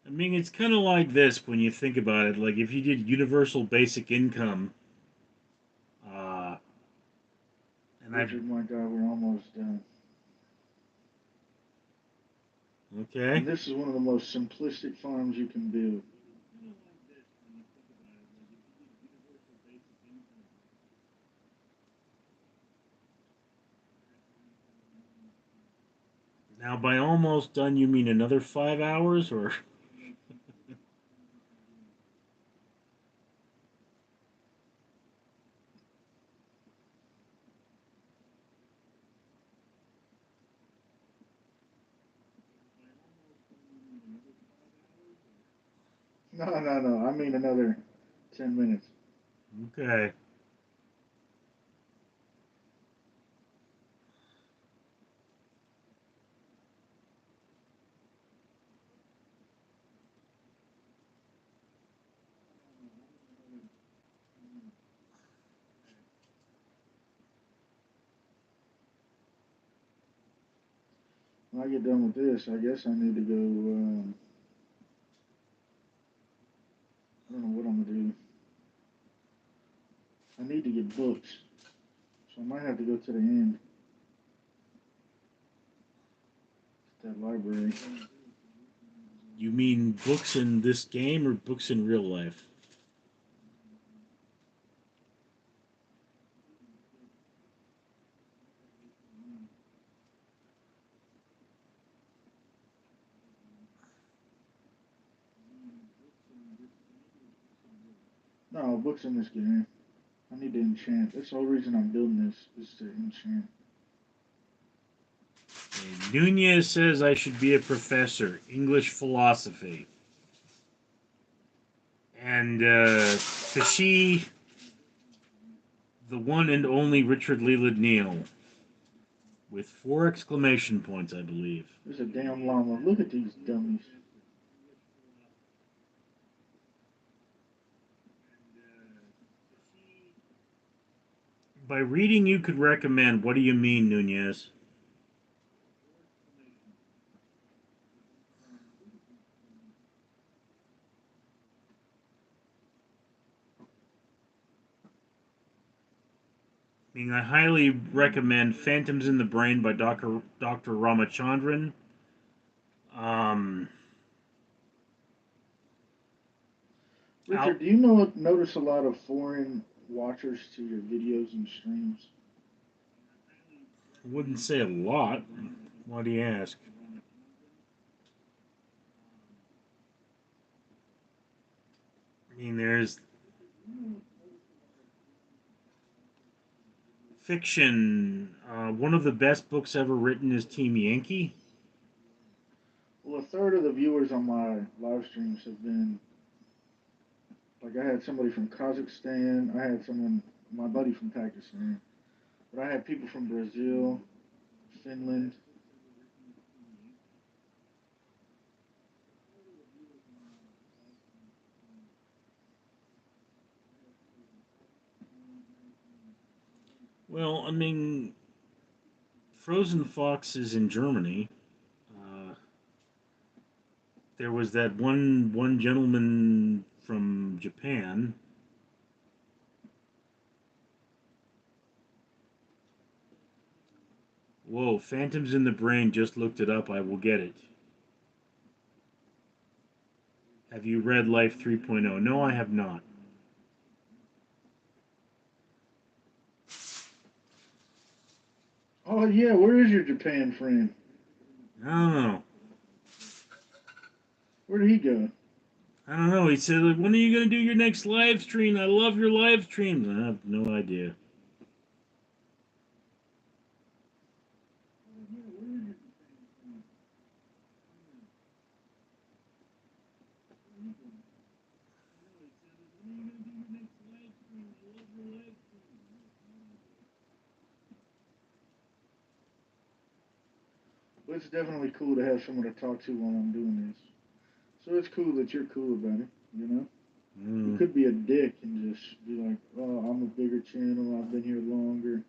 I mean, it's kind of like this when you think about it. Like if you did universal basic income, uh, and I, Richard, my God, we're almost done. okay. And this is one of the most simplistic farms you can build. Now, by almost done, you mean another 5 hours, or No, no, no. I mean another 10 minutes. okay? When I get done with this, I guess I need to go. I don't know what I'm gonna do. I need to get books, so I might have to go to the end. That library. You mean books in this game or books in real life? No, books in this game. I need to enchant. That's the whole reason I'm building this is to enchant. Okay, Nunez says I should be a professor, English philosophy, and Kashi, the one and only Richard Leland Neal, with 4 exclamation points, I believe. There's a damn llama. Look at these dummies. By reading, you could recommend. What do you mean, Nunez? I mean, I highly recommend Phantoms in the Brain by Dr. Ramachandran. Um, Richard, out, do you know notice a lot of foreign watchers to your videos and streams? wouldn't say a lot. Why do you ask? I mean, there's fiction. One of the best books ever written is Team Yankee. Well, a third of the viewers on my live streams have been like I had somebody from Kazakhstan. I had someone, my buddy from Pakistan, but I had people from Brazil, Finland. Well, I mean, Frozen Fox is in Germany. Uh, there was that one gentleman from Japan. Whoa, Phantoms in the Brain just looked it up. I will get it. Have you read Life 3.0? No, I have not. Oh yeah, where is your Japan friend? I don't know. Where did he go? I don't know. He said, like, when are you going to do your next live stream? I love your live streams. I have no idea. But it's definitely cool to have someone to talk to while I'm doing this. So it's cool that you're cool about it, you know? You Mm. could be a dick and just be like, oh, I'm a bigger channel, I've been here longer.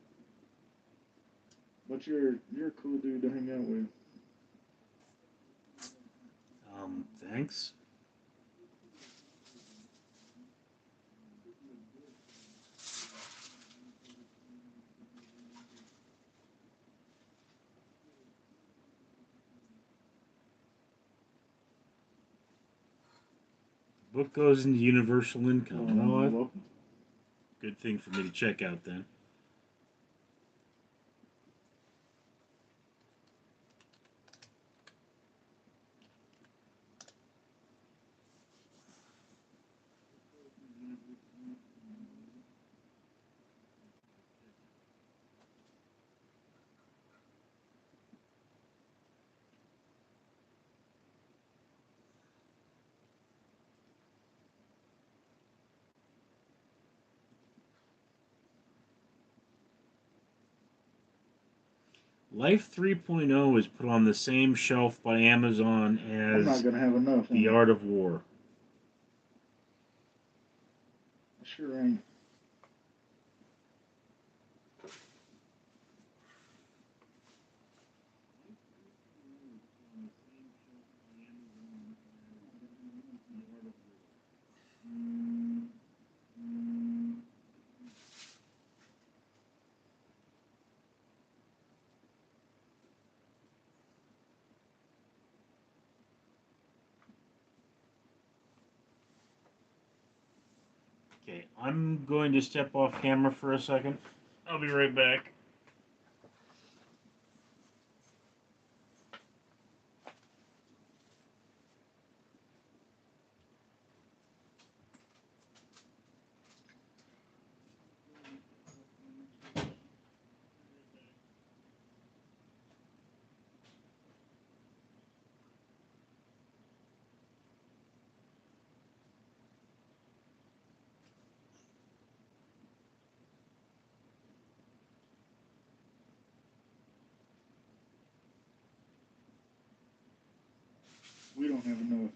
But you're a cool dude to hang out with. Thanks. Book goes into universal income. Well, You're that's welcome. a good thing for me to check out then. Life 3.0 is put on the same shelf by Amazon I'm not as gonna have enough. The Art of War. I sure ain't. Okay, I'm going to step off camera for a second. I'll be right back. We don't have enough.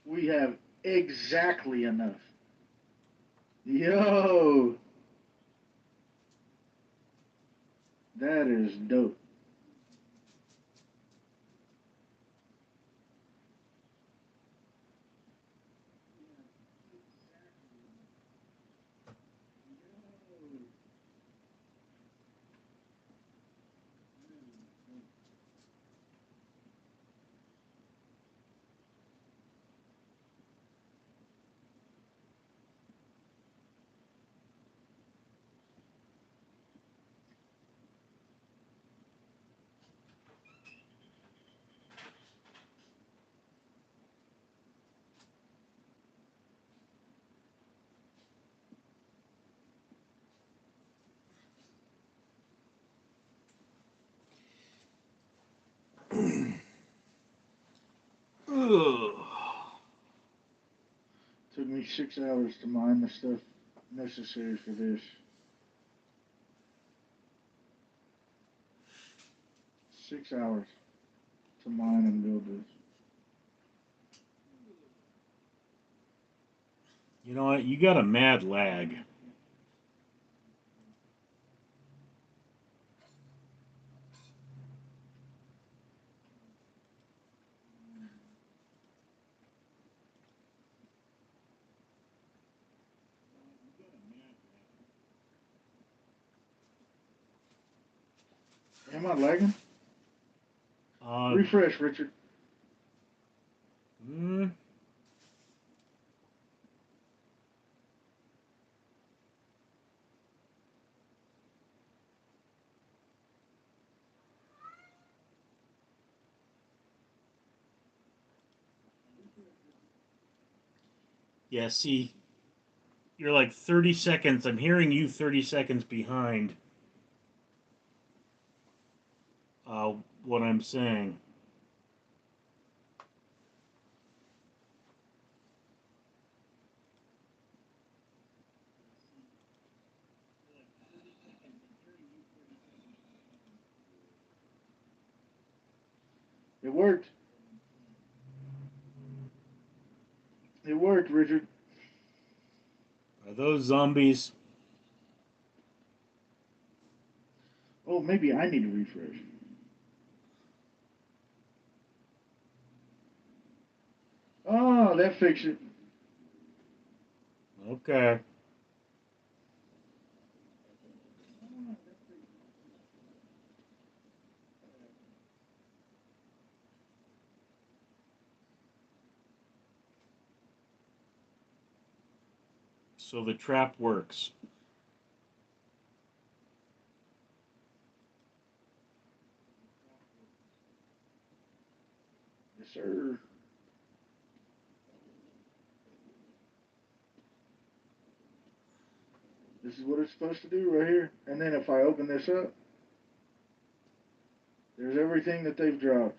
We have exactly enough. Yo, that is dope. Ugh. Took me 6 hours to mine the stuff necessary for this. 6 hours to mine and build this. You know what? You got a mad lag. Am I lagging? Uh, Refresh, Richard. mm, Yeah, see, you're like 30 seconds. I'm hearing you 30 seconds behind uh, what I'm saying. It worked. It worked, Richard. Are those zombies? Oh, maybe I need to refresh. Oh, that fixed it. Okay. So the trap works. Yes, sir. This is what it's supposed to do right here. And then if I open this up, there's everything that they've dropped.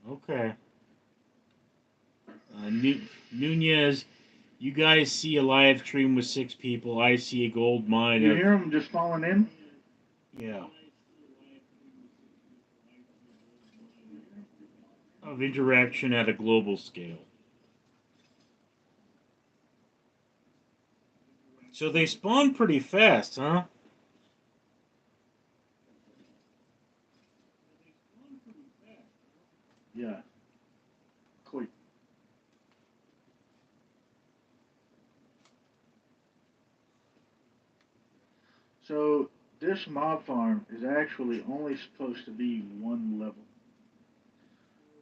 Okay. Nunez, you guys see a live stream with 6 people. I see a gold mine You of, hear them just falling in? yeah, of interaction at a global scale. So they spawn pretty fast, huh? Yeah, quick. So this mob farm is actually only supposed to be one level.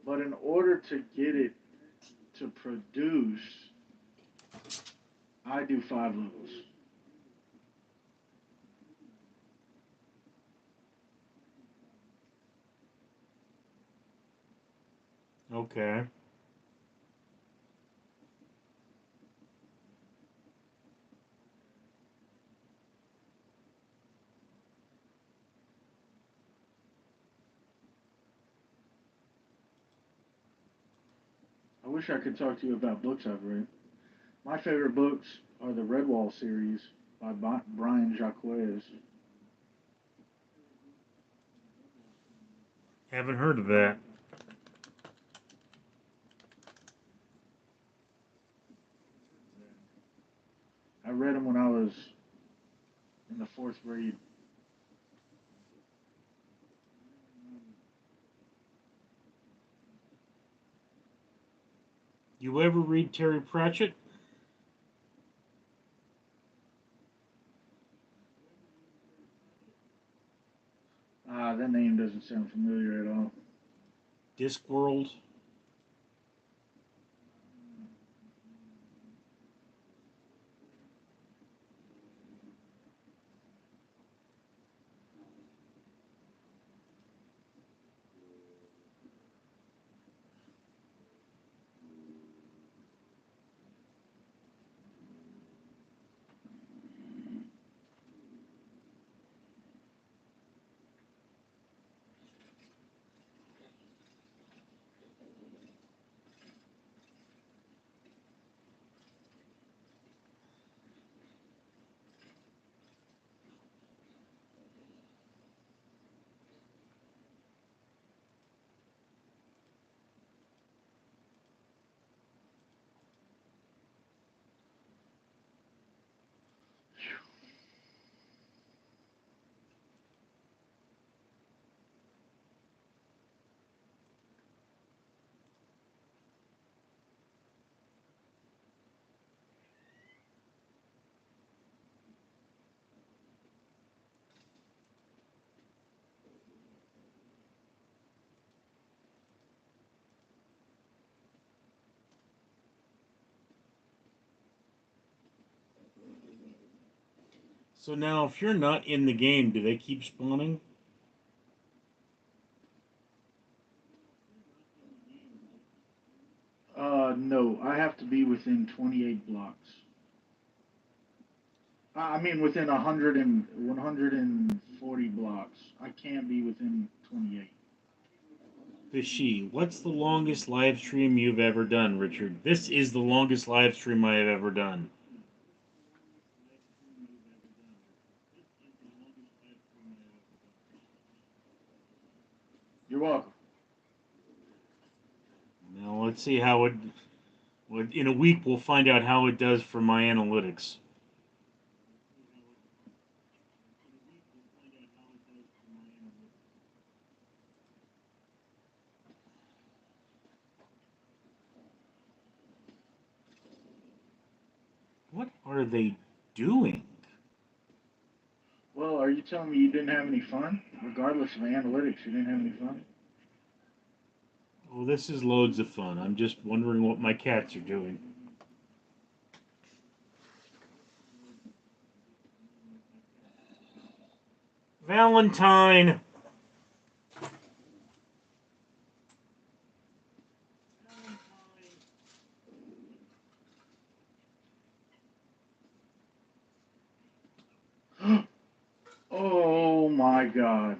But in order to get it to produce, I do 5 levels. Okay. I wish I could talk to you about books I've read. My favorite books are the Redwall series by Brian Jacques. Haven't heard of that. I read them when I was in the fourth grade. You ever read Terry Pratchett? That name doesn't sound familiar at all. Discworld? So now, if you're not in the game, do they keep spawning? No, I have to be within 28 blocks. I mean, within 140 blocks. I can't be within 28. Fishy, what's the longest live stream you've ever done, Richard? This is the longest live stream I have ever done. You're welcome. Now let's see how it. In a week, we'll find out how it does for my analytics. What are they doing? Well, are you telling me you didn't have any fun? Regardless of analytics, you didn't have any fun? Oh, this is loads of fun. I'm just wondering what my cats are doing. Valentine! Oh my god.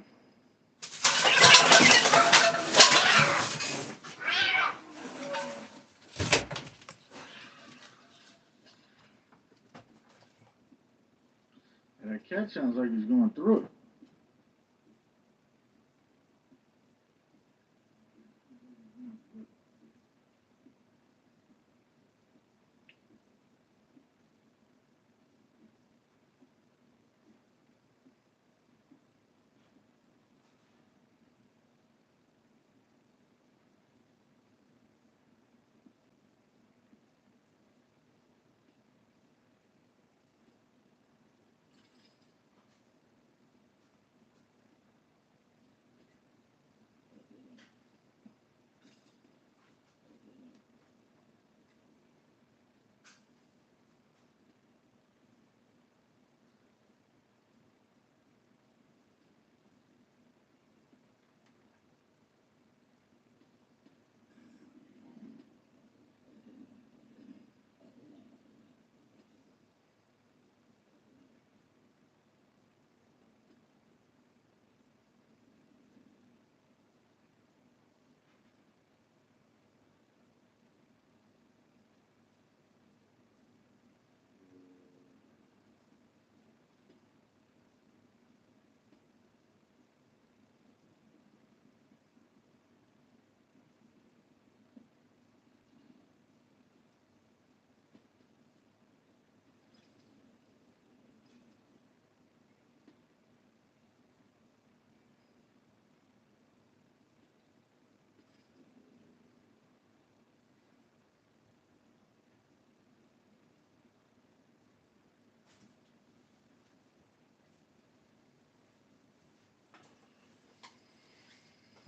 And that cat sounds like he's going through it.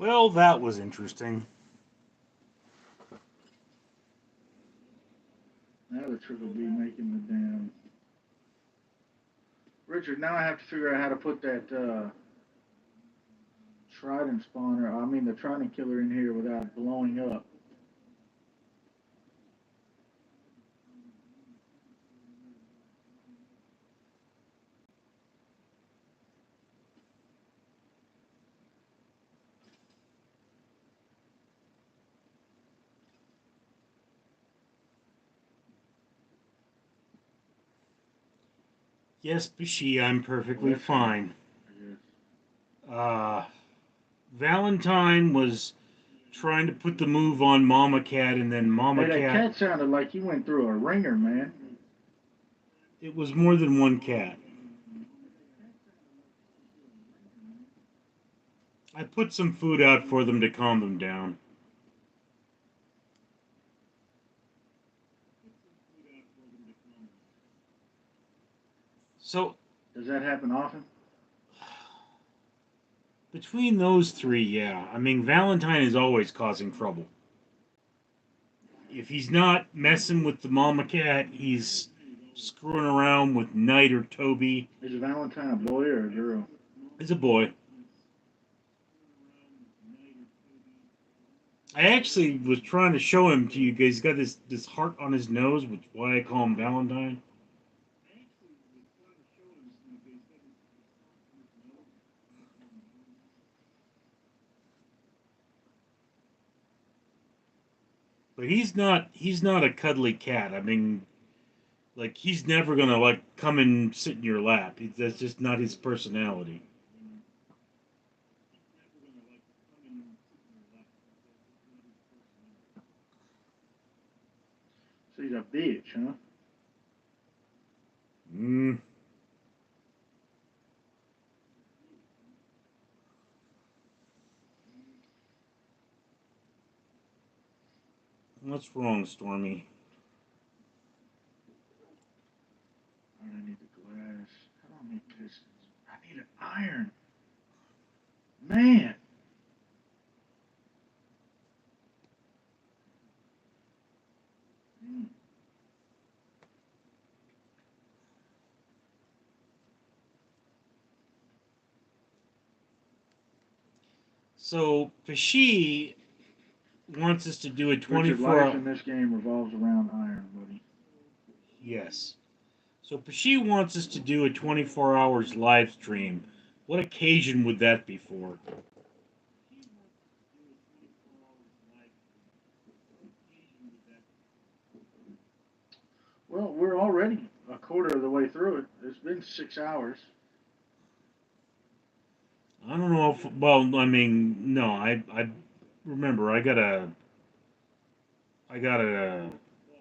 Well, that was interesting. Now the trick will be making the damn. Richard, now I have to figure out how to put that trident spawner, I mean the trident killer in here without blowing up. Yes, Bishi, I'm perfectly That's fine. I guess. Uh, Valentine was trying to put the move on Mama Cat, and then Mama Hey, that Cat. cat sounded like he went through a ringer, man. It was more than one cat. I put some food out for them to calm them down. So, Does that happen often? between those three, yeah. I mean, Valentine is always causing trouble. If he's not messing with the Mama Cat, he's screwing around with Knight or Toby. Is Valentine a boy or a girl? He's a boy. I actually was trying to show him to you guys. He's got this heart on his nose, which is why I call him Valentine. But he's not a cuddly cat. I mean, like he's never gonna like come and sit in your lap. That's just not his personality. So he's a bitch, huh? Mm, what's wrong, Stormy? I need the glass. I don't need pistons. I need an iron. Man. Mm. So Pesci wants us to do a Richard, 24 life hour. in this game revolves around iron, buddy. Yes. So Pesci wants us to do a 24 hours live stream. What occasion would that be for? Well, we're already a quarter of the way through it. It's been 6 hours. I don't know if. Well, I mean, no. I remember. I got a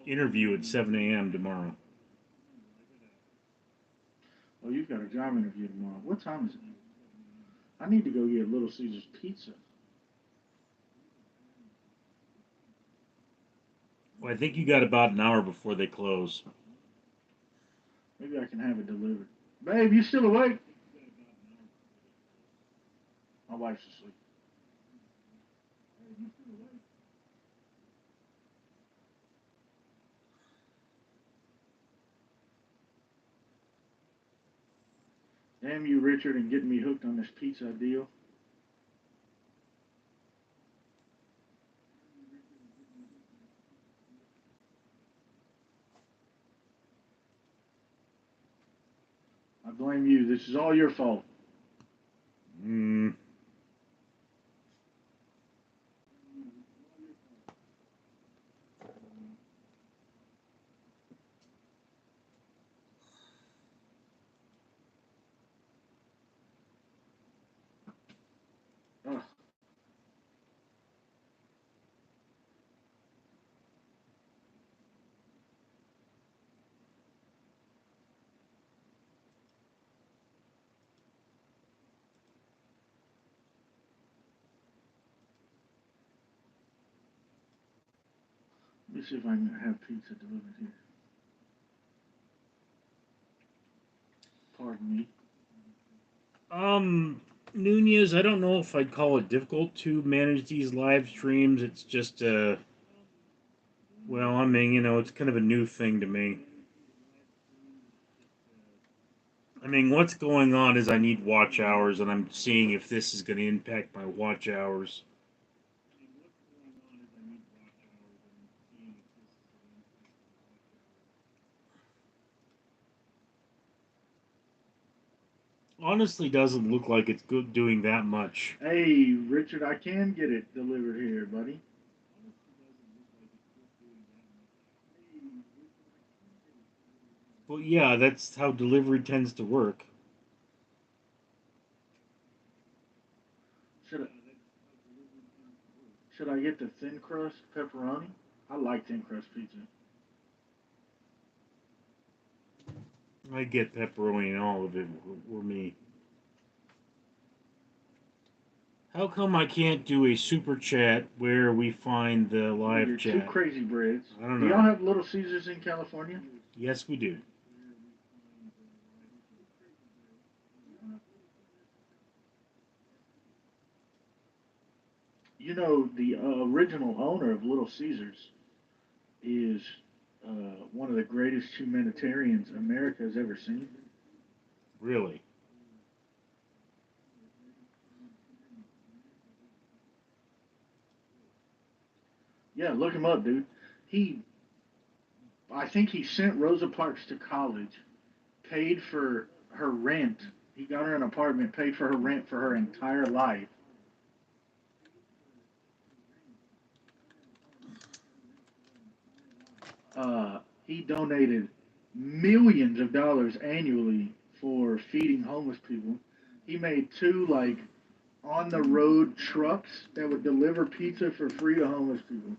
interview at 7 a.m. tomorrow. Oh, you've got a job interview tomorrow. What time is it? I need to go get Little Caesar's pizza. Well, I think you got about an hour before they close. Maybe I can have it delivered. Babe, you still awake? My wife's asleep. Damn you, Richard, and getting me hooked on this pizza deal. I blame you. This is all your fault. Mm. Ugh. Let me see if I can have pizza delivered here. Pardon me. Nunez, I don't know if I'd call it difficult to manage these live streams. It's just, well, I mean, it's kind of a new thing to me. I mean, what's going on is I need watch hours, and I'm seeing if this is going to impact my watch hours. Honestly, doesn't look like it's good doing that much. Hey, Richard, I can get it delivered here, buddy. Well, yeah, that's how delivery tends to work. Should I, should I get the thin crust pepperoni? I like thin crust pizza. I get pepperoni and all of it, or me. How come I can't do a super chat where we find the live You're two chat? crazy breads. I don't Do y'all know. have Little Caesars in California? Yes, we do. You know, the original owner of Little Caesars is one of the greatest humanitarians America has ever seen. Really. Yeah, look him up, dude. He, I think he sent Rosa Parks to college, paid for her rent. He got her an apartment, paid for her rent for her entire life. He donated millions of dollars annually for feeding homeless people. He made two like on the road trucks that would deliver pizza for free to homeless people.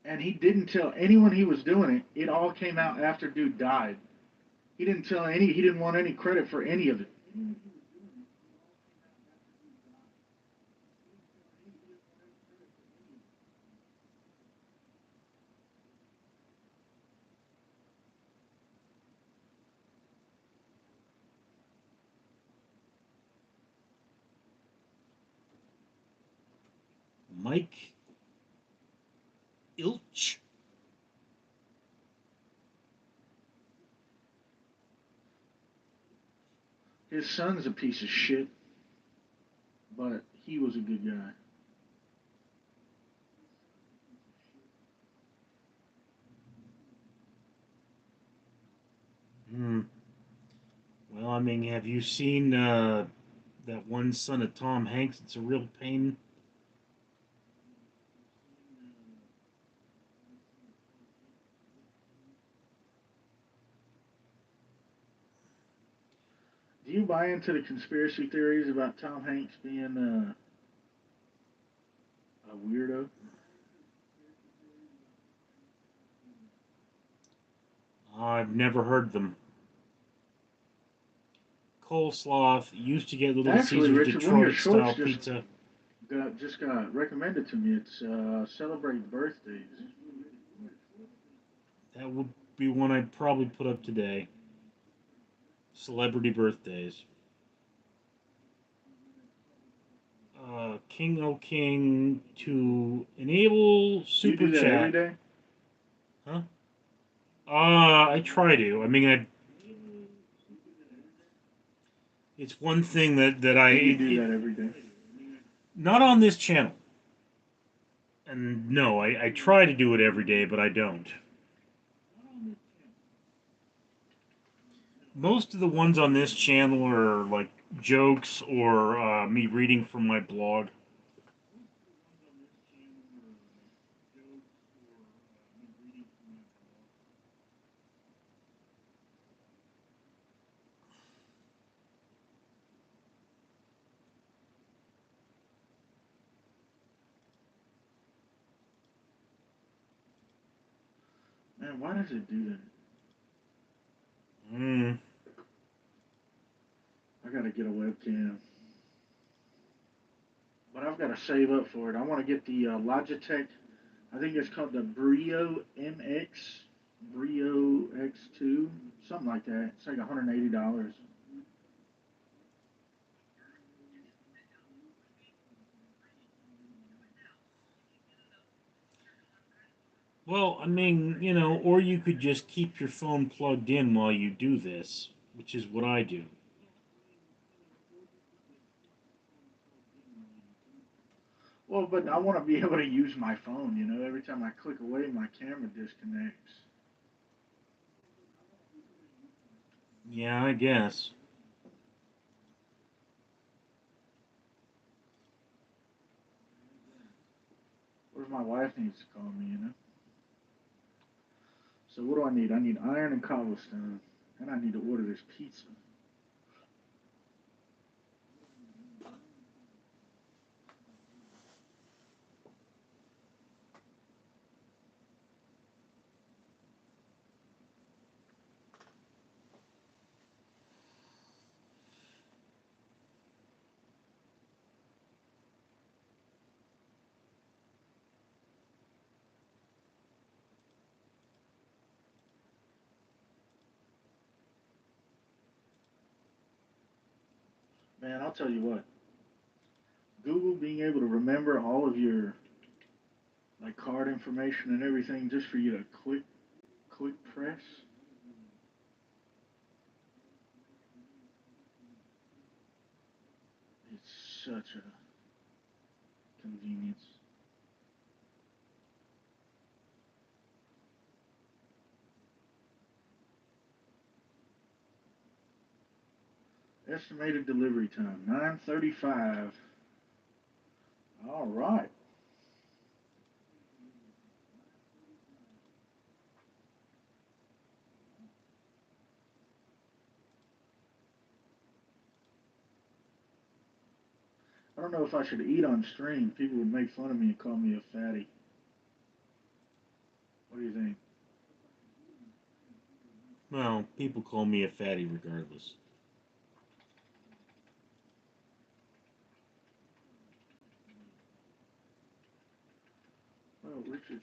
And he didn't tell anyone he was doing it. It all came out after dude died. He didn't tell any. He didn't want any credit for any of it. Mike Ilch. His son's a piece of shit, but he was a good guy. Hmm. Well, I mean, have you seen that one son of Tom Hanks? It's a real pain. Do you buy into the conspiracy theories about Tom Hanks being a weirdo? I've never heard them. Coleslaw used to get Little Actually, Caesars Richard, one of your Detroit shorts style just pizza. got recommended to me. It's celebrate birthdays. That would be one I'd probably put up today. Celebrity birthdays. King O King to enable Do you super do that every chat. day? Huh? I try to. I mean, it's one thing that Do you do that every day? not on this channel. And no, I try to do it every day, but I don't. Most of the ones on this channel are like jokes or me reading from my blog. Man, why does it do that? Mm. I gotta get a webcam, but I've got to save up for it. I want to get the Logitech. I think it's called the Brio MX, Brio X2, something like that. It's like $180. Well, I mean, or you could just keep your phone plugged in while you do this, which is what I do. Well, but I want to be able to use my phone. Every time I click away, my camera disconnects. Yeah, I guess. What if my wife needs to call me? So what do I need? I need iron and cobblestone, and I need to order this pizza. Man, I'll tell you what. Google being able to remember all of your like card information and everything just for you to click press. It's such a convenience. Estimated delivery time 9:35. All right. I don't know if I should eat on stream. People would make fun of me and call me a fatty. What do you think? Well, people call me a fatty regardless. Well, Richard,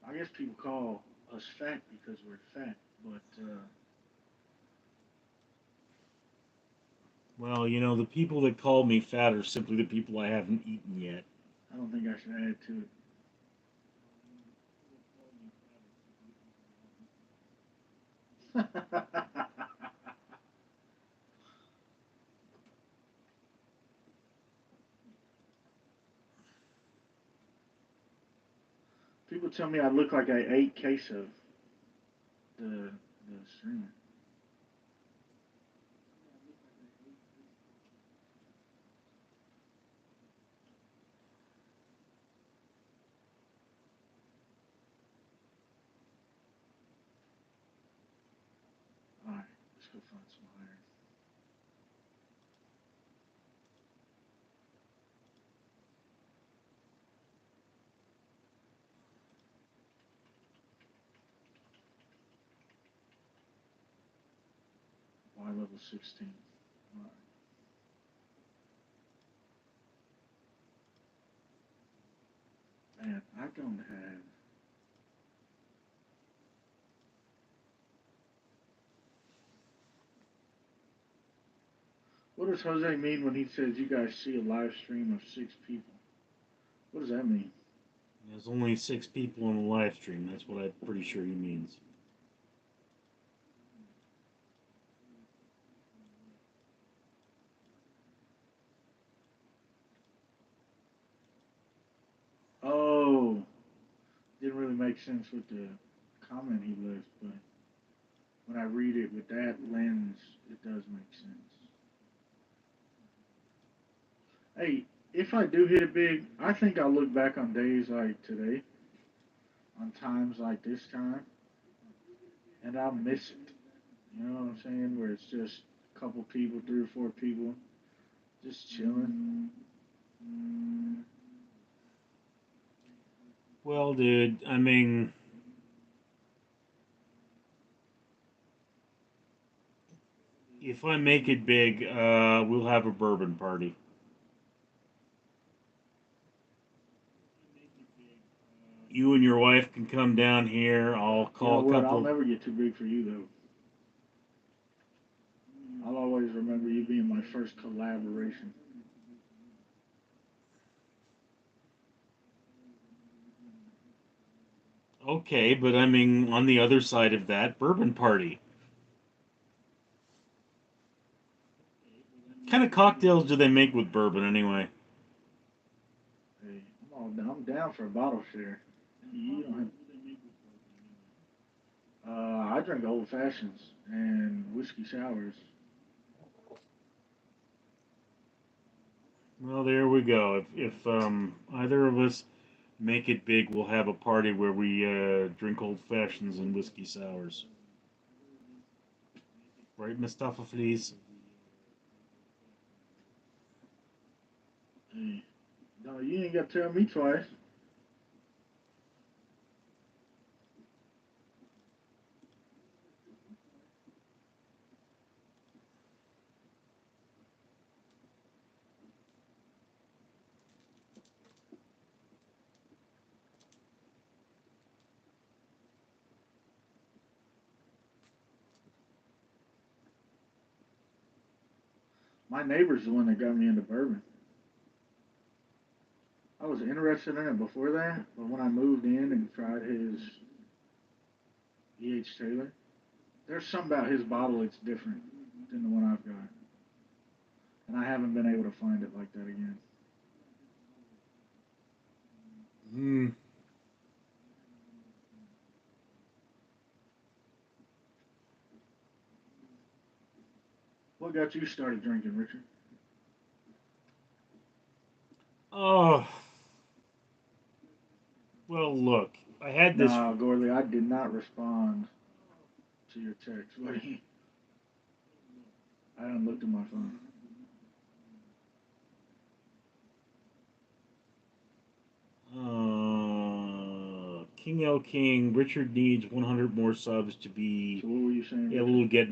I guess people call us fat because we're fat, but Well, the people that call me fat are simply the people I haven't eaten yet. I don't think I should add to it. People tell me I look like I ate queso. The streamer. All right, let's go find some iron. Y level 16. All right. Man, I don't have. What does Jose mean when he says you guys see a live stream of 6 people? What does that mean? There's only 6 people on the live stream. That's what I'm pretty sure he means. Oh, didn't really make sense with the comment he left, but when I read it with that lens, it does make sense. Hey, if I do hit it big, I think I'll look back on days like today, on times like this time, and I'll miss it. You know what I'm saying? Where it's just a couple people, 3 or 4 people, just chilling. Well, dude, I mean, if I make it big, we'll have a bourbon party. You and your wife can come down here. I'll You know call a what? I'll couple. never get too big for you, though. I'll always remember you being my first collaboration. Okay, but I mean, on the other side of that, bourbon party. What kind of cocktails do they make with bourbon anyway? Hey, I'm down for a bottle share. You don't have. I drink old fashions and whiskey sours. Well, there we go. If either of us make it big, we'll have a party where we drink old fashions and whiskey sours. Right, Mustafa, please? Hey, no, you ain't got to tell me twice. My neighbor's the one that got me into bourbon. I was interested in it before that, but when I moved in and tried his E.H. Taylor, there's something about his bottle that's different than the one I've got. And I haven't been to find it like that again. Hmm. What got you started drinking, Richard? Oh, well, look, I had this. Nah, Gorley, I did not respond to your text. What do you? I haven't looked at my phone. King L King. Richard needs 100 more subs to be So what were you saying, able Richard? to get.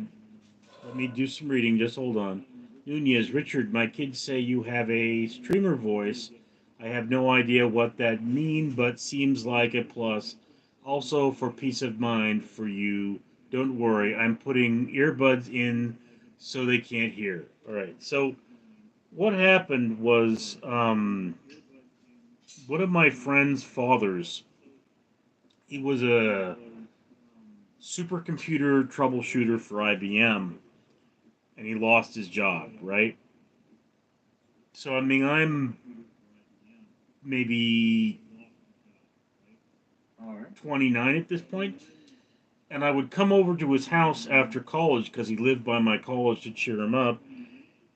Let me do some reading. Just hold on. Nunez, Richard, my kids say you have a streamer voice. I have no idea what that means, but seems like a plus. Also, for peace of mind for you, don't worry. I'm putting earbuds in so they can't hear. All right. So what happened was one of my friend's fathers. He was a supercomputer troubleshooter for IBM, and he lost his job. Right. So I mean, I'm maybe All right. 29 at this point, and I would come over to his house after college because he lived by my college to cheer him up,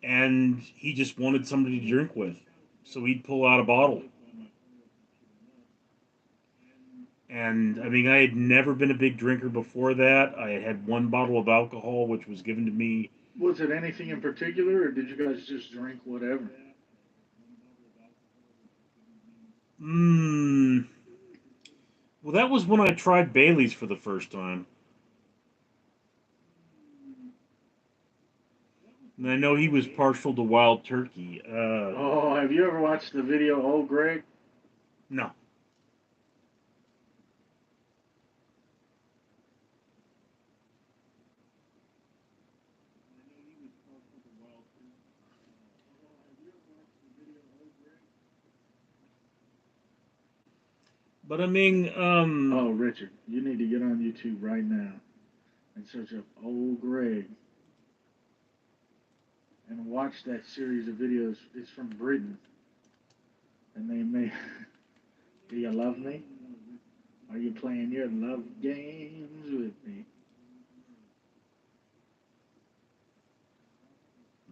and he just wanted somebody to drink with. So he'd pull out a bottle. And I mean, I had never been a big drinker before that. I had one bottle of alcohol, which was given to me. Was it anything in particular, or did you guys just drink whatever? Mmm. Well, that was when I tried Bailey's for the first time. And I know he was partial to wild turkey. Oh, have you ever watched the video, Oh Greg? No. But I mean, Oh, Richard, you need to get on YouTube right now and search up Old Greg and watch that series of videos. It's from Britain, and they make. Do you love me? Are you playing your love games with me?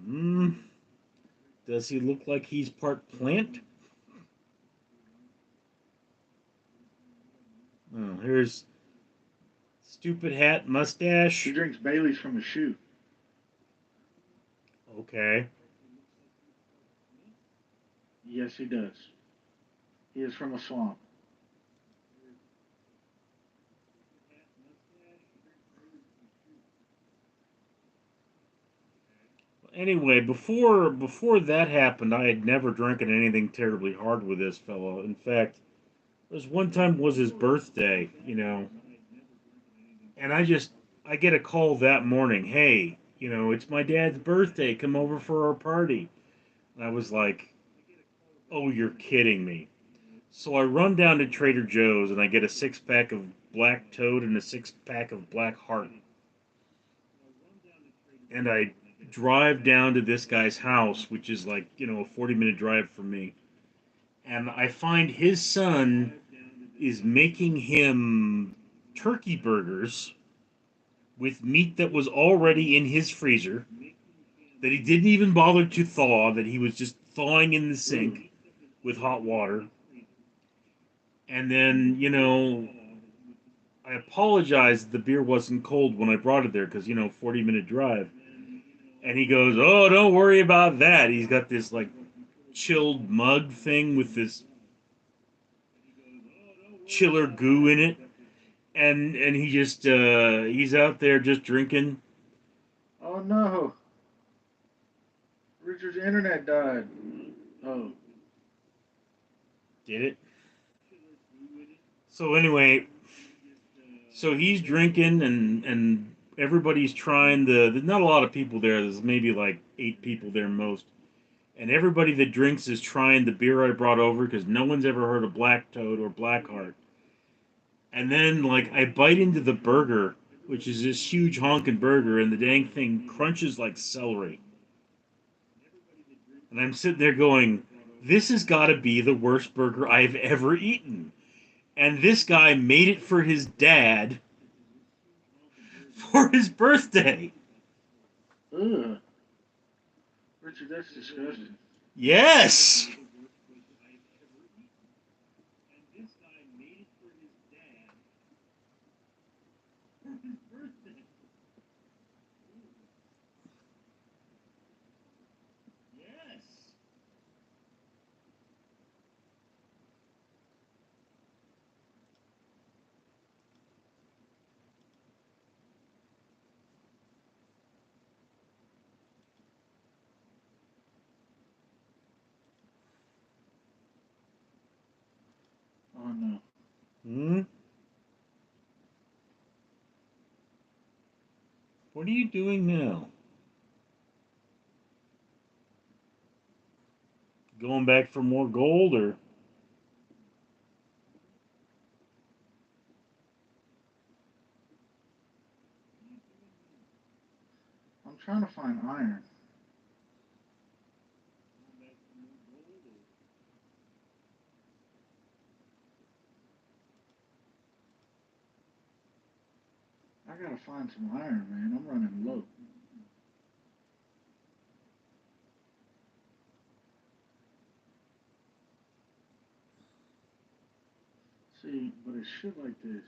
hmm, does he look like he's part plant? Oh, here's stupid hat, He mustache. drinks Bailey's from a shoe. Okay. Yes, he does. He is from a swamp. Anyway, before that happened, I had never drinking anything terribly hard with this fellow. In fact, there was one time was his birthday, and I get a call that morning. Hey, it's my dad's birthday. Come over for our party. And I was like, oh, you're kidding me. So I run down to Trader Joe's and I get a 6 pack of Black Toad and a 6 pack of Black Heart. And I drive down to this guy's house, which is like, a 40-minute drive from me. And I find his son is making him turkey burgers with meat that was already in his freezer, that he didn't even bother to thaw, that he was just thawing in the sink with hot water. And then, I apologized the beer wasn't cold when I brought it there because, 40-minute drive. And he goes, oh, don't worry about that. He's got this, like, chilled mug thing with this chiller goo in it. And he just, he's out there just drinking. Oh no! Richard's internet died. Oh, Did it? So anyway, so he's drinking and everybody's trying there's not a lot of people there. There's maybe like 8 people there most. And everybody that drinks is trying the beer I brought over because no one's ever heard of Black Toad or Blackheart. And then, like, I bite into the burger, which is this huge honking burger, and the dang thing crunches like celery. And I'm sitting there going, this has got to be the worst burger I've ever eaten. And this guy made it for his dad for his birthday. Ugh. Richard, that's disgusting. Yes. Oh no. Hmm? What are you doing now? Going back for more gold or? I'm trying to find iron. I gotta find some iron, man. I'm running low. See, but it's shit like this.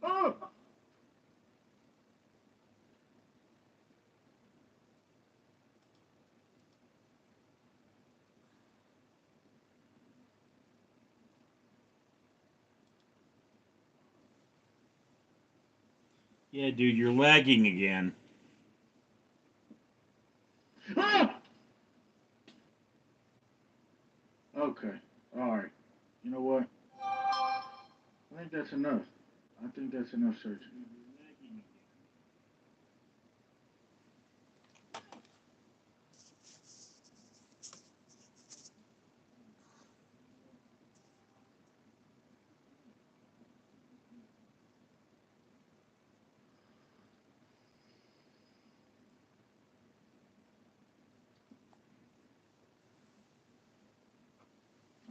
Oh! Yeah, dude, you're lagging again. Ah! Okay. Alright. You know what? I think that's enough. I think that's enough searching.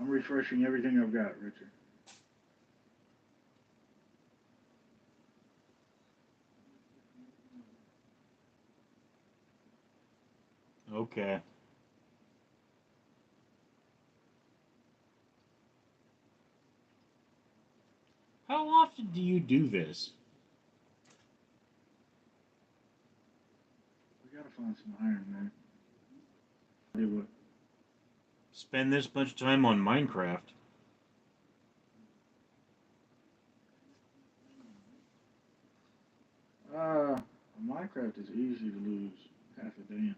I'm refreshing everything I've got, Richard. Okay. How often do you do this? We gotta find some iron, man. Do what? Spend this much time on Minecraft? Minecraft is easy to lose half a day in.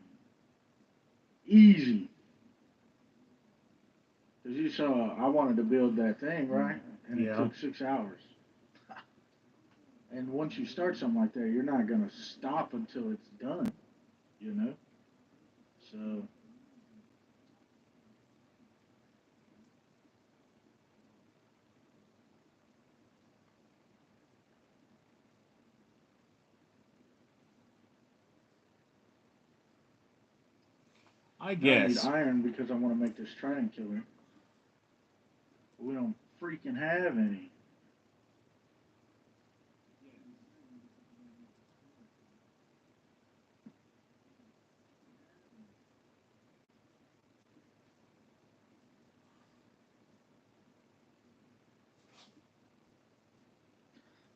Easy. Cause you saw, I wanted to build that thing, right? And it Yeah. took 6 hours. And once you start something like that, you're not gonna stop until it's done. You know. So I now I need guess. iron because I want to make this trident killer. But we don't freaking have any.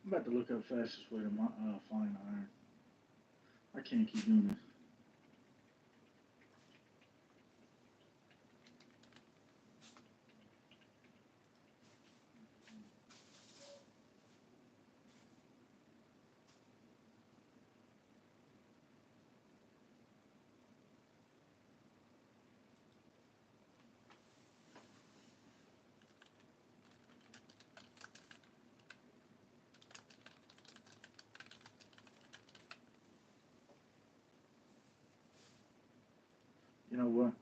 I'm about to look up fastest way to find iron. I can't keep doing this. You know what?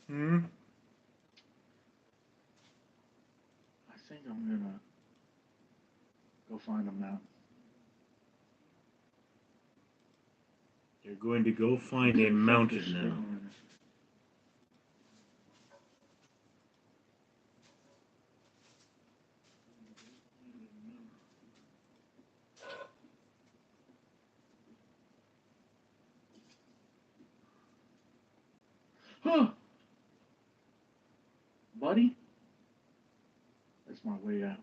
Hmm? I think I'm gonna go find a mountain. They're going to go find a mountain now. Huh, buddy? That's my way out.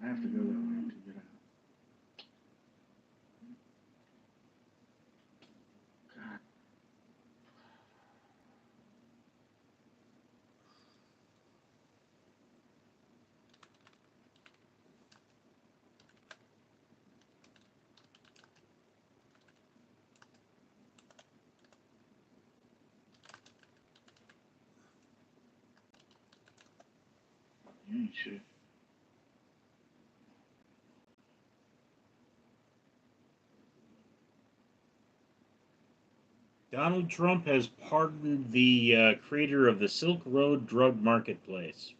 I have to go that way to get out. God. You ain't shit. Donald Trump has pardoned the creator of the Silk Road drug marketplace.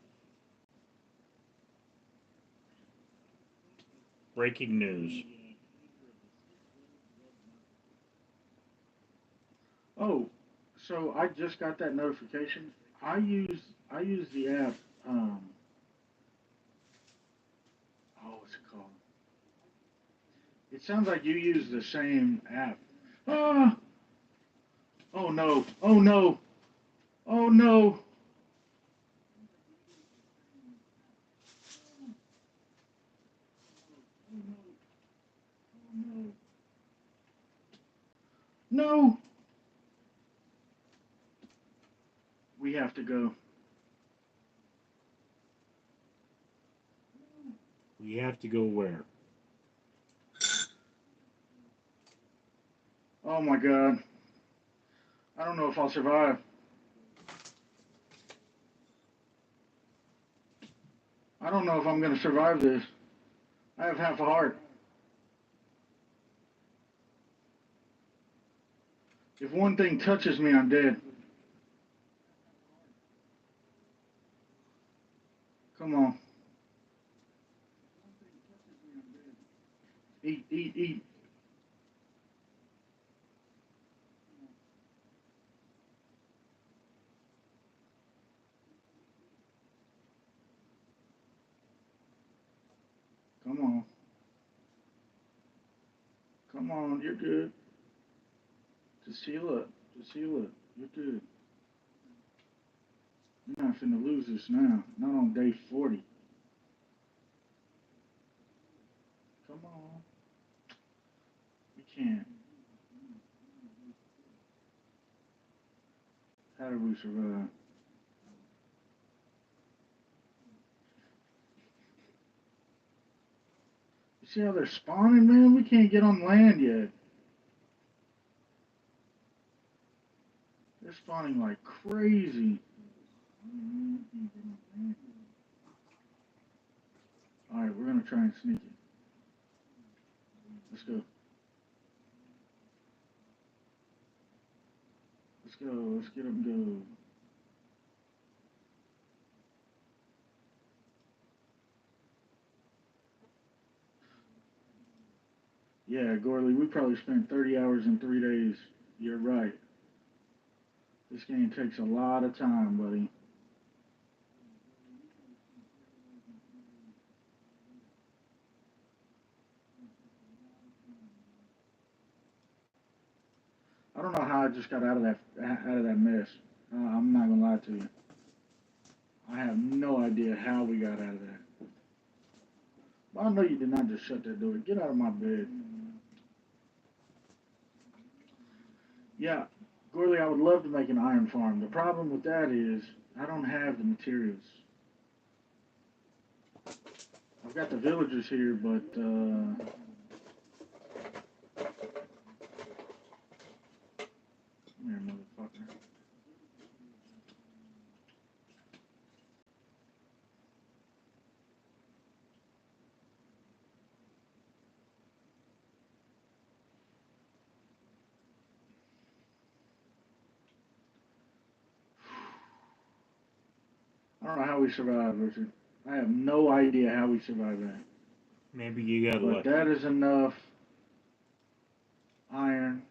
Breaking news. Oh, so I just got that notification. I use the app. What's it called? It sounds like you use the same app. Ah! Oh no! Oh no! Oh no! No! We have to go. We have to go where? Oh my god. I don't know if I'll survive. I don't know if I'm gonna survive this. I have half a heart. If one thing touches me, I'm dead. Come on. Eat, eat, eat. Come on. Come on, you're good. Just heal up. Just heal up. You're good. You're not finna lose this now. Not on day 40. Come on. We can't. How did we survive? You see how they're spawning, man? We can't get on land yet. They're spawning like crazy. Alright, we're gonna try and sneak it. Let's go. Let's go. Let's get them go. Yeah, Gorley, we probably spent 30 hours in 3 days. You're right. This game takes a lot of time, buddy. I don't know how I just got out of that mess. I'm not gonna lie to you. I have no idea how we got out of that. But I know you did not just shut that door. Get out of my bed. Yeah, Gorley, I would love to make an iron farm. The problem with that is I don't have the materials. I've got the villagers here, but come here, motherfucker. I don't know how we survived, Richard. I have no idea how we survived that. Maybe you got But lucky. that is enough iron.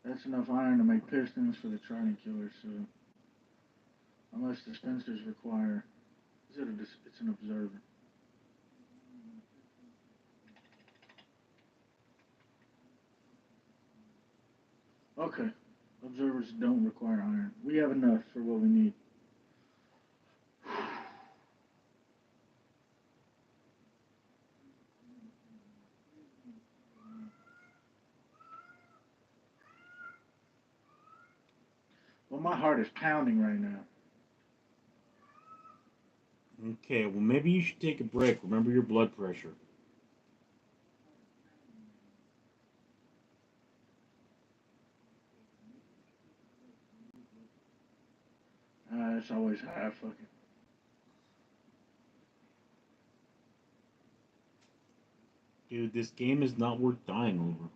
That's enough iron to make pistons for the Trident Killer. So unless dispensers require, is it a? It's an observer. Okay, observers don't require iron. We have enough for what we need. Well, my heart is pounding right now. Okay, well, maybe you should take a break. Remember your blood pressure. It's always high. Fucking. Dude, this game is not worth dying over.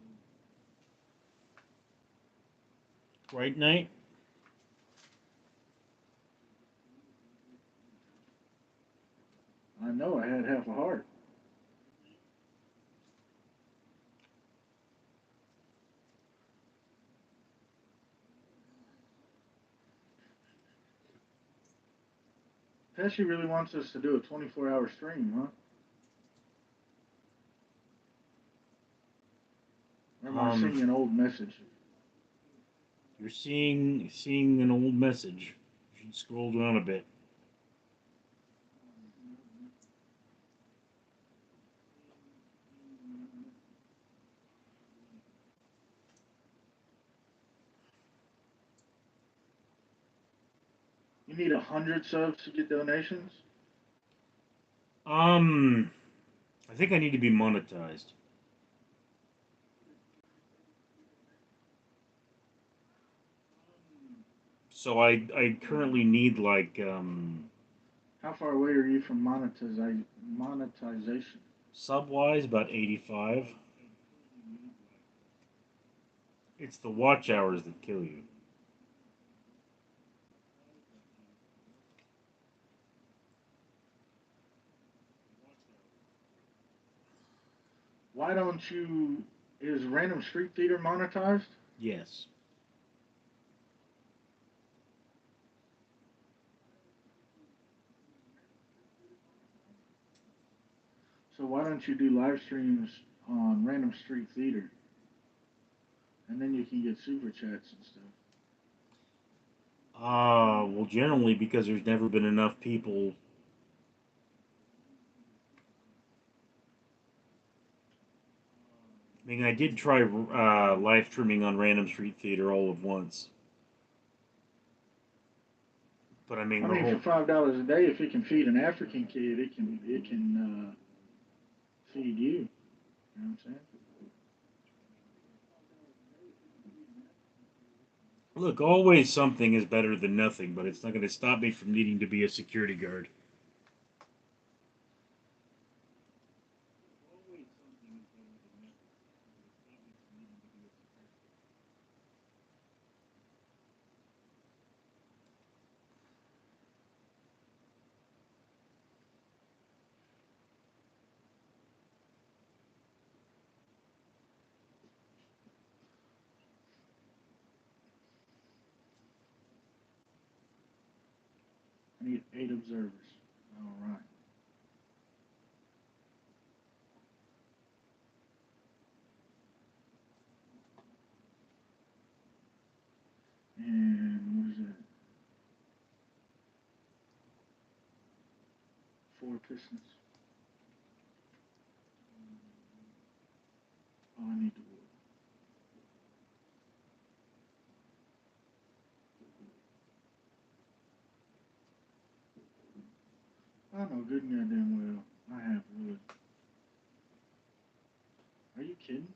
Right, Knight? I know I had half a heart. Pesci really wants us to do a 24-hour stream, huh? Or am I Um, seeing an old message? you're seeing an old message. You should scroll down a bit. You need 100 subs to get donations? Um, I think I need to be monetized. So I currently need like How far away are you from monetization? sub-wise about 85. It's the watch hours that kill you. Why don't you? Is Random Street Theater monetized? Yes. So why don't you do live streams on Random Street Theater, and then you can get super chats and stuff. Well, generally because there's never been enough people. I mean, I did try live streaming on Random Street Theater all at once, but I mean I the mean, for whole. $5 a day, if it can feed an African kid, it can feed you. You know what I'm saying? Look, always something is better than nothing, but it's not going to stop me from needing to be a security guard. I need 8 observers. All right. And what is that? 4 pistons. Oh, I need the wood. I know good and goddamn well I have wood. Are you kidding?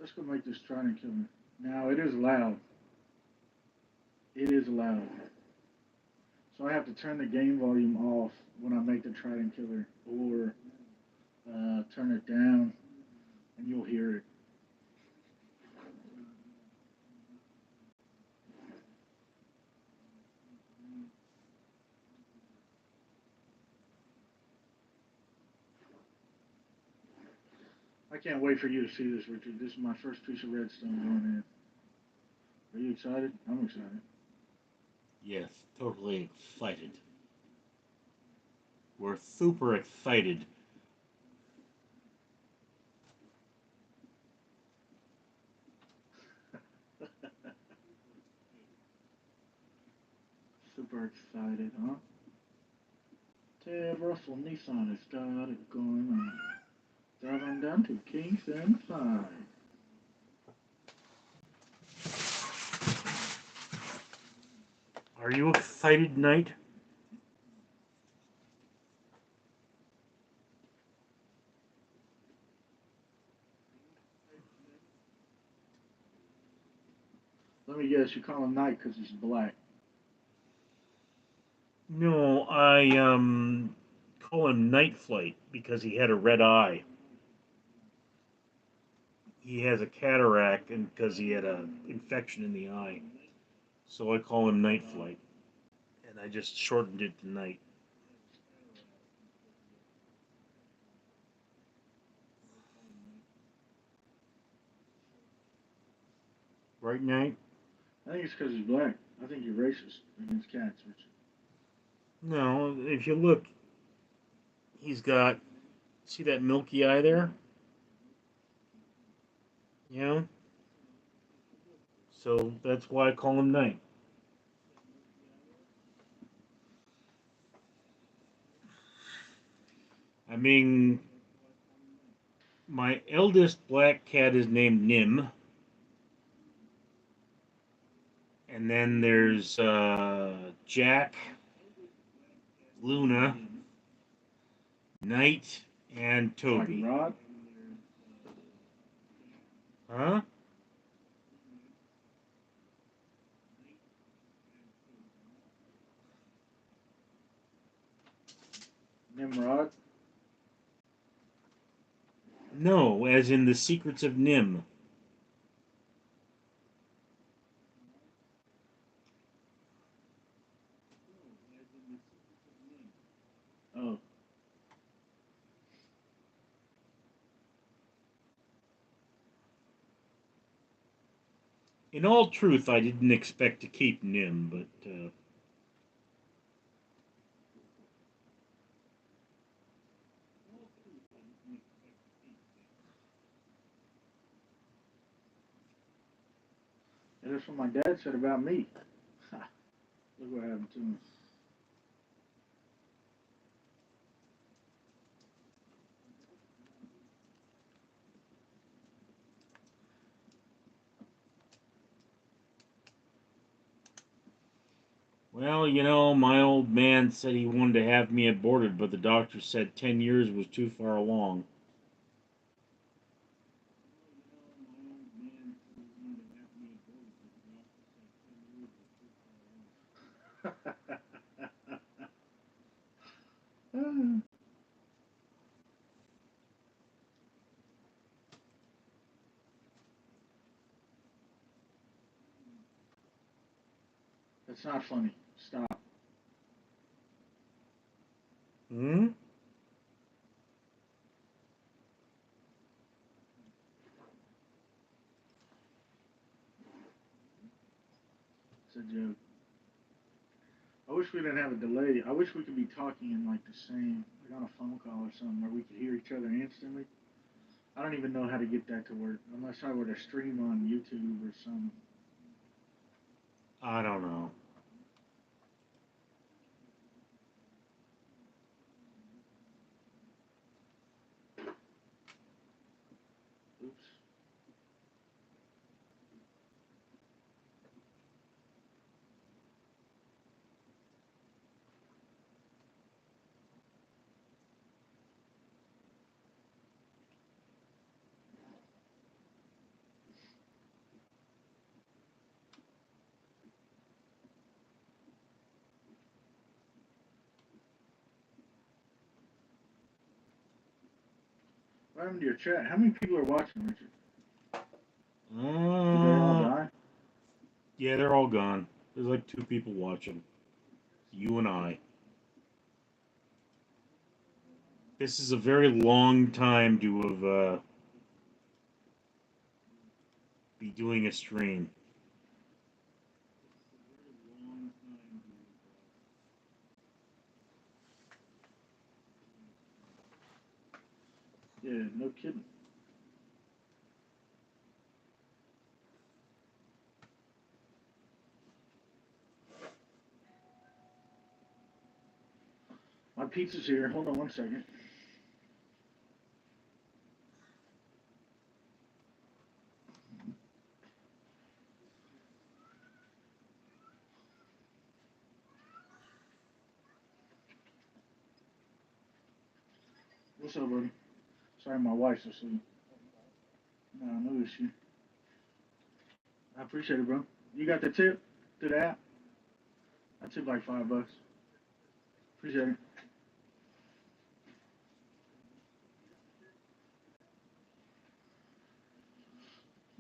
Let's go make this trident killer. Now it is loud. It is loud. So I have to turn the game volume off when I make the trident killer, or turn it down, and you'll hear it. I can't wait for you to see this, Richard. This is my first piece of redstone going in. Are you excited? I'm excited. Yes, totally excited. We're super excited. Super excited, huh? Ted Russell Nissan has started going on. Driving down to Kingston Side. Are you excited, Knight? Let me guess, you call him Knight because he's black. No, I call him Night Flight because he had a red eye. He has a cataract and because he had a infection in the eye. So I call him Night Flight. And I just shortened it to Night. Right, Night? I think it's because he's black. I think you're racist against cats, Richard. No, if you look, he's got, see that milky eye there? Yeah? So that's why I call him Night. I mean, my eldest black cat is named Nim. And then there's Jack, Luna, Knight, and Toby. Like Rod? Huh? Nimrod? No, as in the Secrets of Nim. Oh. In all truth, I didn't expect to keep Nim, but And that's what my dad said about me. Look what happened to him. well, you know, my old man said he wanted to have me aborted, but the doctor said 10 years was too far along. That's not funny. Stop. Hmm? It's a joke. I wish we didn't have a delay. I wish we could be talking in like the same, like on a phone call or something, where we could hear each other instantly. I don't even know how to get that to work unless I were to stream on YouTube or something. I don't know. Oops. What happened to your chat? How many people are watching, Richard? Did they all Uh, die? yeah, they're all gone. There's like 2 people watching. You and I. This is a very long time to have be doing a stream. Yeah, no kidding. My pizza's here. Hold on one second. What's up, buddy? Sorry, my wife's asleep. No, no issue. I appreciate it, bro. You got the tip to the app? I tip like $5. Appreciate it.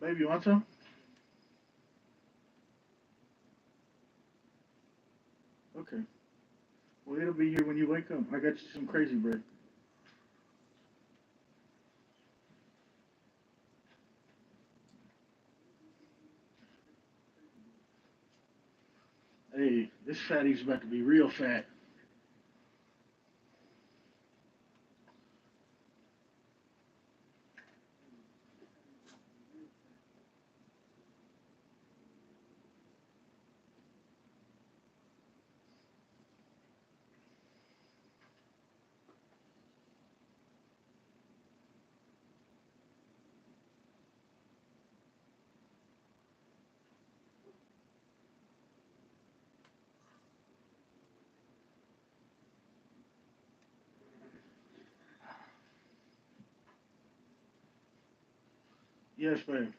Baby, you want some? Okay. Well, it'll be here when you wake up. I got you some crazy bread. Hey, this fatty's about to be real fat. Yes, babe.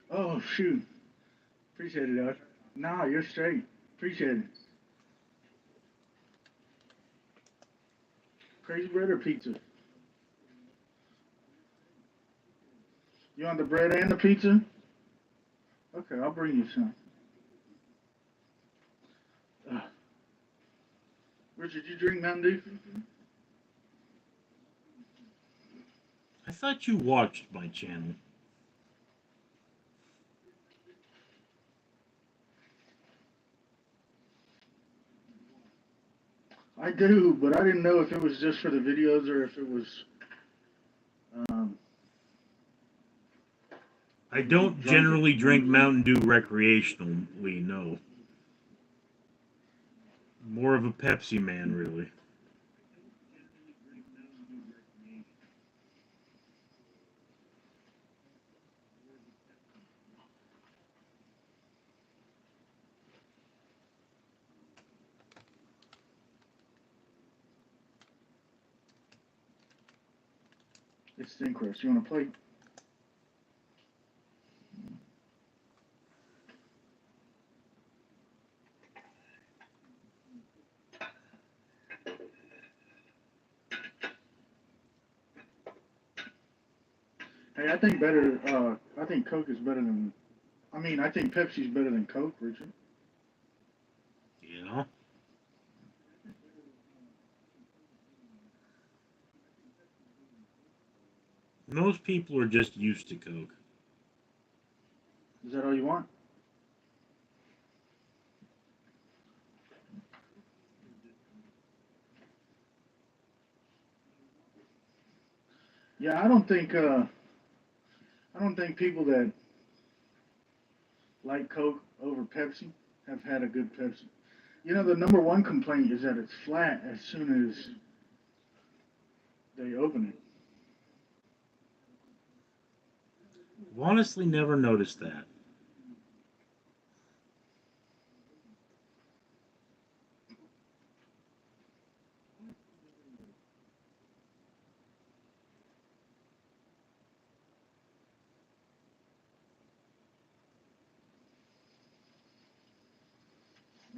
Oh, shoot. Appreciate it, Dad. Nah, you're straight. Appreciate it. Crazy bread or pizza? You want the bread and the pizza? Okay, I'll bring you some. Uh, Richard, you drink Mountain Dew? I thought you watched my channel. I do, but I didn't know if it was just for the videos or if it was um, I don't drunken. generally drink Mountain Dew recreationally, no. More of a Pepsi man, really. It's thin crust. You want a plate? Hey, I think better. I think Coke is better than. I mean, I think Pepsi's better than Coke, Richard. You know? Most people are just used to Coke. Is that all you want? Yeah, I don't think. I don't think people that like Coke over Pepsi have had a good Pepsi. You know, the number one complaint is that it's flat as soon as they open it. I've honestly never noticed that.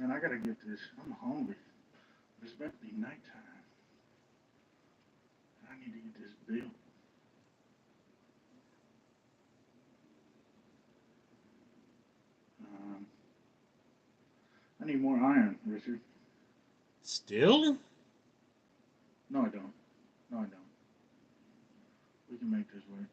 Man, I gotta get this. I'm hungry. It's about to be nighttime. I need to get this built. Um, I need more iron, Richard. Still? No, I don't. No, I don't. We can make this work.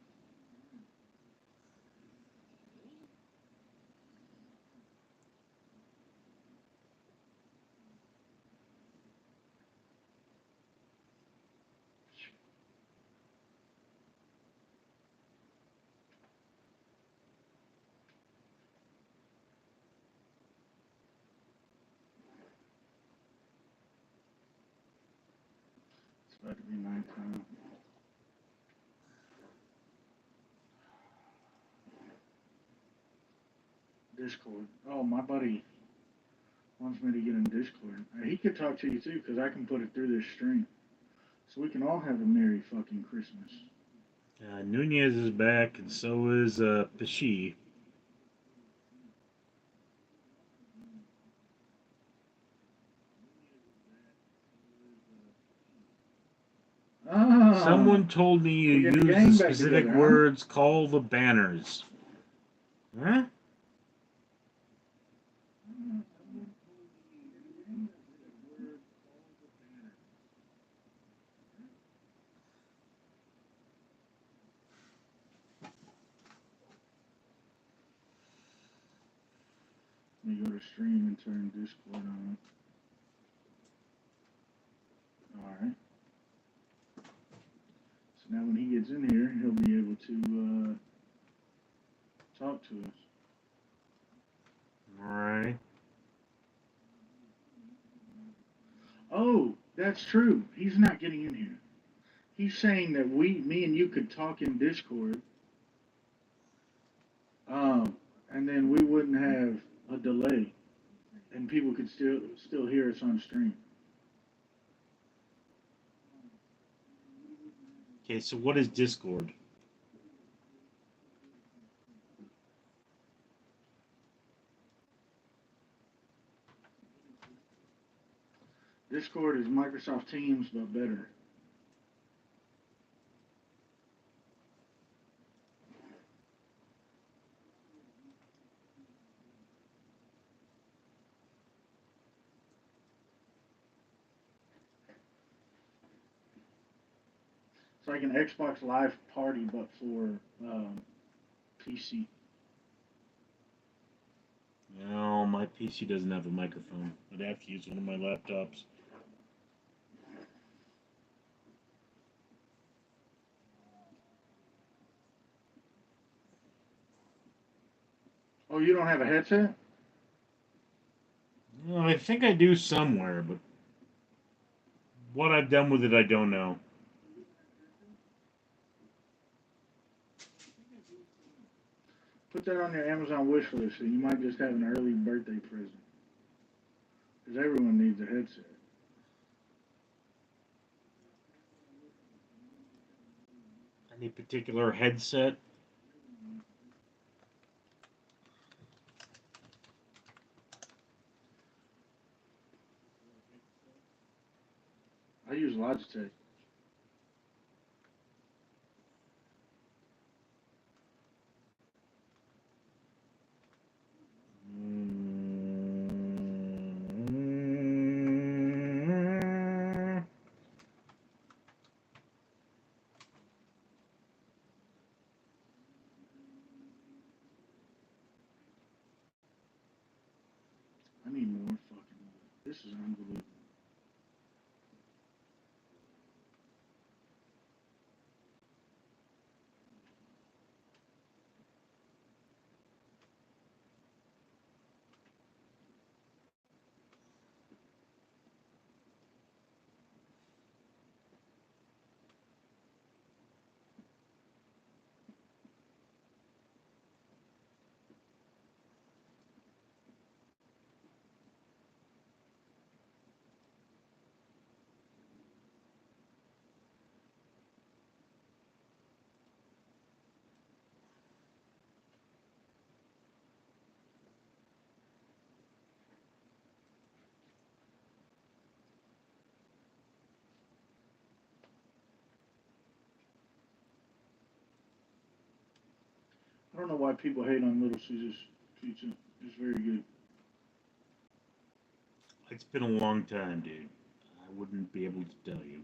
It's about to be nighttime. Discord. Oh, my buddy wants me to get in Discord. He could talk to you too, because I can put it through this stream. So we can all have a Merry fucking Christmas. Nunez is back, and so is Pesci. Ah, Someone told me you we're getting the use gang the back specific together, huh? words, call the banners. Huh? Let me go to stream and turn Discord on. Alright. So now when he gets in here, he'll be able to talk to us. Alright. Oh, that's true. He's not getting in here. He's saying that me and you could talk in Discord, and then we wouldn't have a delay, and people could still hear us on stream. Okay, so what is Discord? Discord is Microsoft Teams, but better. It's like an Xbox Live party, but for PC. No, my PC doesn't have a microphone. I'd have to use one of my laptops. Oh, you don't have a headset? No, I think I do somewhere, but what I've done with it, I don't know. Put that on your Amazon wish list, and you might just have an early birthday present. Because everyone needs a headset. Any particular headset? I use Logitech. I need more fucking wood. This is unbelievable. don't know why people hate on Little Caesars pizza. It's very good. It's been a long time, dude. I wouldn't be able to tell you.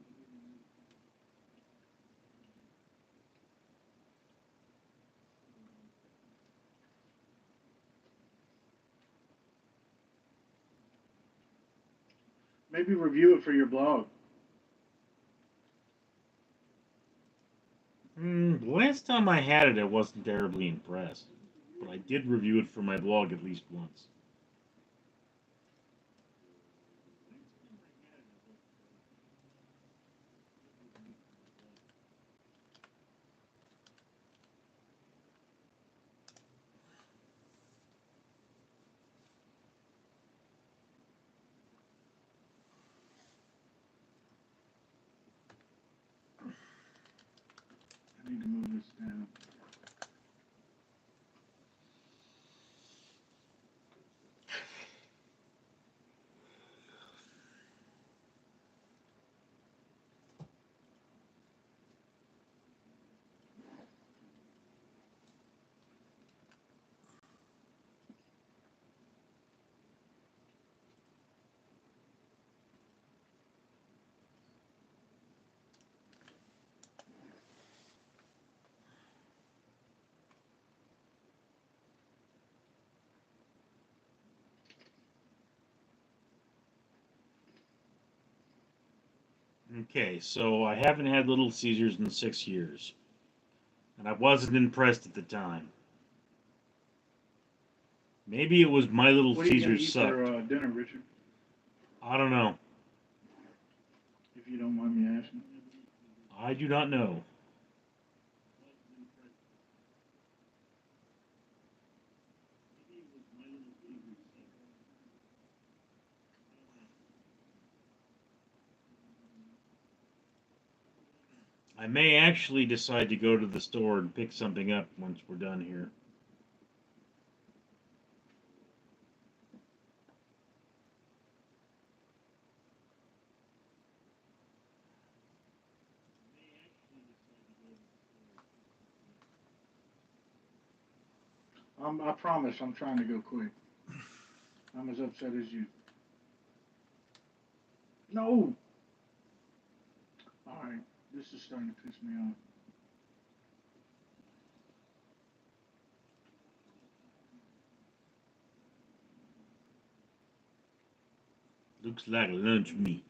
Maybe review it for your blog. Last time I had it, I wasn't terribly impressed. But I did review it for my blog at least once. I need to move this down. Okay, so I haven't had Little Caesars in 6 years. And I wasn't impressed at the time. Maybe it was my Little What are you going to Caesars eat sucked. for dinner, Richard? I don't know. If you don't mind me asking. I do not know. I may actually decide to go to the store and pick something up once we're done here. I promise I'm trying to go quick. I'm as upset as you. No! Alright, this is starting to piss me off. Looks like lunch meat.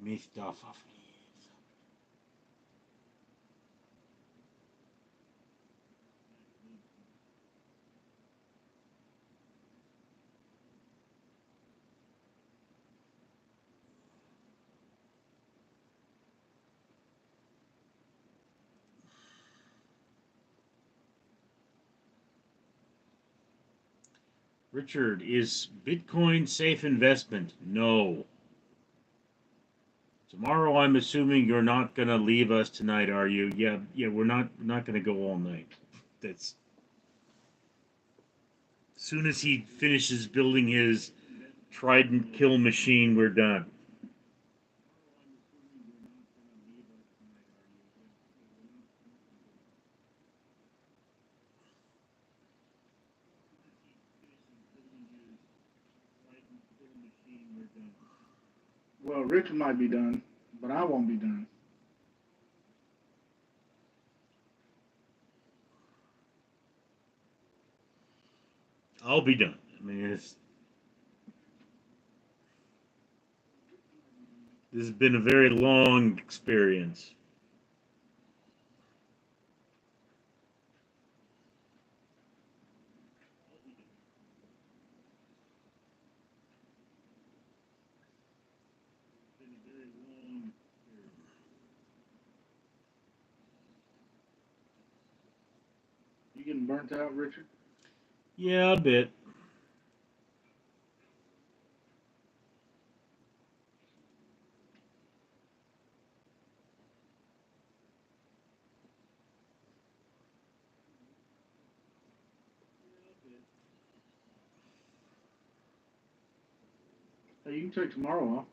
Mr. Fuffles. Richard, is Bitcoin safe investment? No. Tomorrow, I'm assuming you're not gonna leave us tonight, are you? Yeah, we're not gonna go all night. That's as soon as he finishes building his Trident kill machine, we're done. Well, Richard might be done, but I won't be done. I'll be done. I mean, this has been a very long experience. You getting burnt out, Richard? Yeah, a bit. Hey, you can take tomorrow off.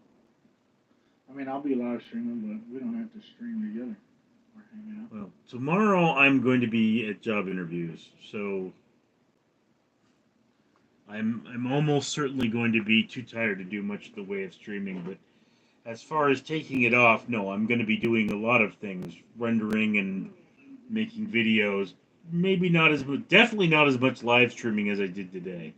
I mean, I'll be live streaming, but we don't have to stream together or hang out. Well, tomorrow I'm going to be at job interviews, so I'm almost certainly going to be too tired to do much in the way of streaming. But as far as taking it off, no, I'm going to be doing a lot of things, rendering and making videos. Maybe not as much, definitely not as much live streaming as I did today.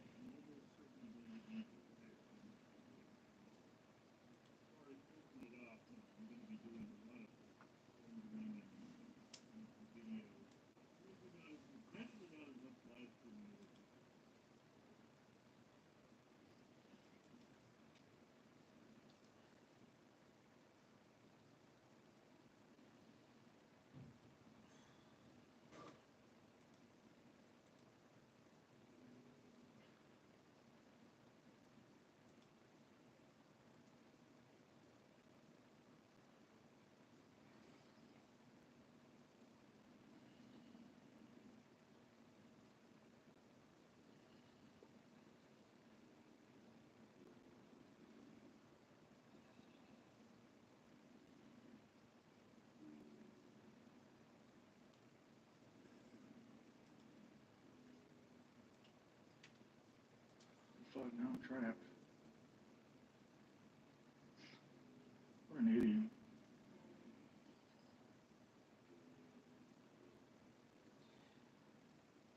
Fuck, now I'm trapped. What an idiot.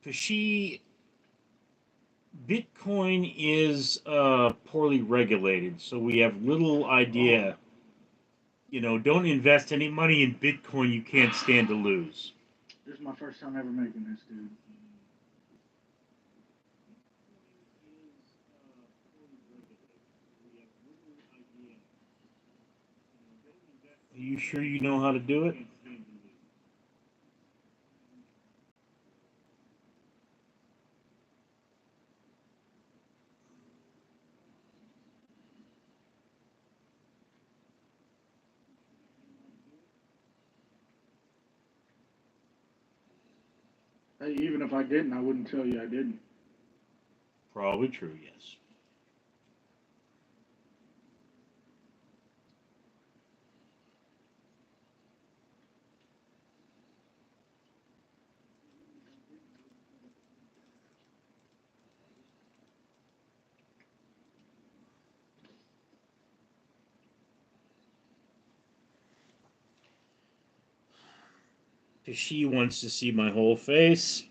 Pesci, Bitcoin is poorly regulated, so we have little idea. Don't invest any money in Bitcoin you can't stand to lose. This is my first time ever making this, dude. Are you sure you know how to do it? Hey, even if I didn't, I wouldn't tell you I didn't. Probably true, yes. Pesci wants to see my whole face.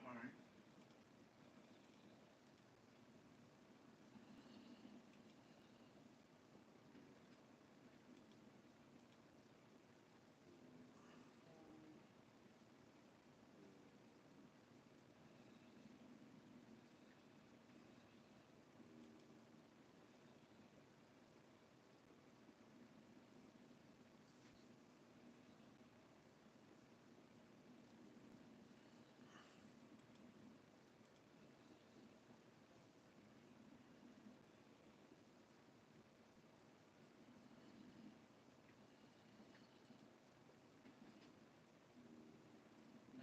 Alright.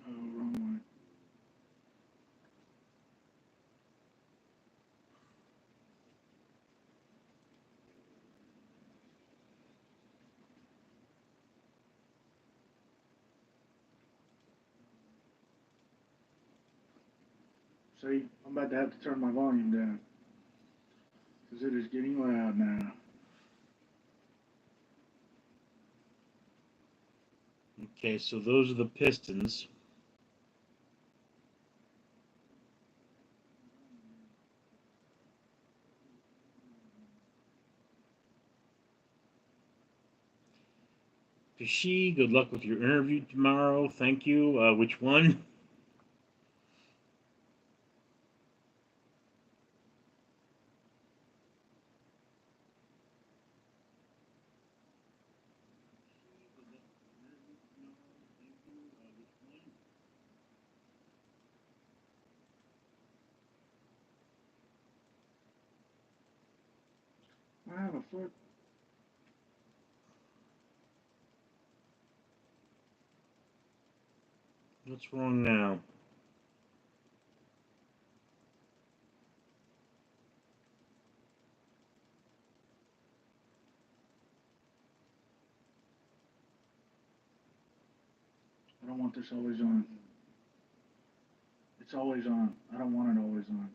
No, wrong one. See, I'm about to have to turn my volume down. Because it is getting loud now. Okay, so those are the pistons. Kashi, good luck with your interview tomorrow. Thank you. Which one? I have a foot. What's wrong now? I don't want this always on. It's always on. I don't want it always on.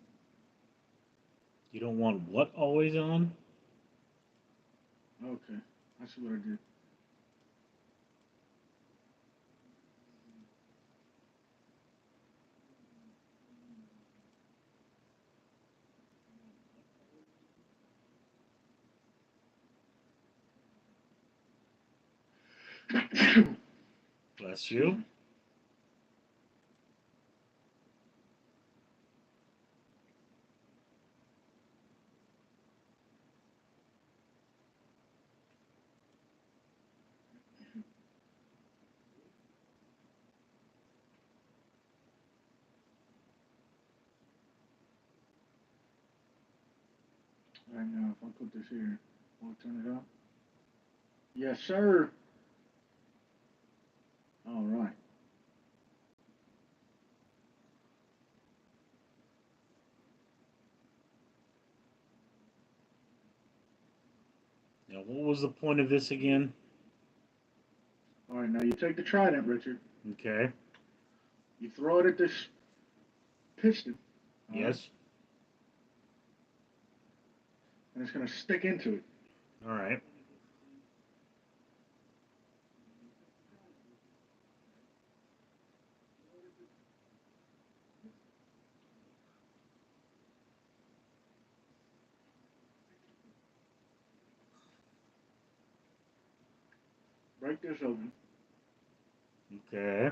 You don't want what always on? Okay, I see what I did. Bless you. Right now, if I put this here, will it turn it up? Yes, sir. All right. Now, what was the point of this again? All right, now you take the trident, Richard. Okay. You throw it at this piston. All right, Yes. and it's going to stick into it. All right. Break this open. Okay.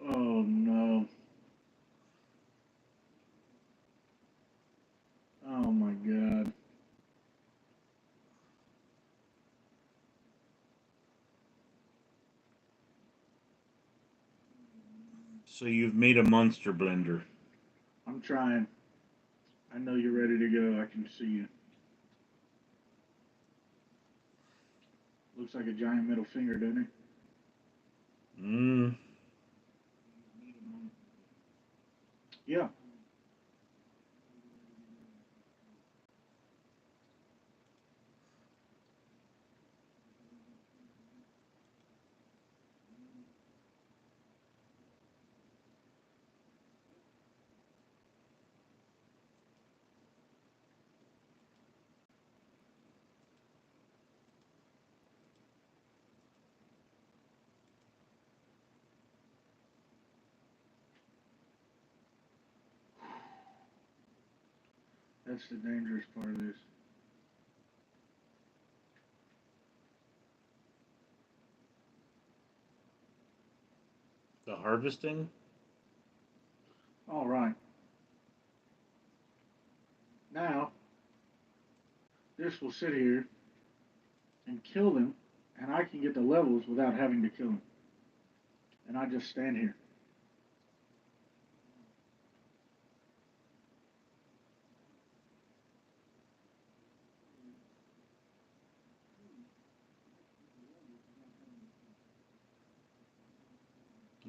Oh no. Oh my God. So you've made a monster blender. I'm trying. I know you're ready to go. I can see you. Looks like a giant middle finger, doesn't it? Mmm. Yeah. That's the dangerous part of this. The harvesting? All right. Now, this will sit here and kill them, and I can get the levels without having to kill them. And I just stand here.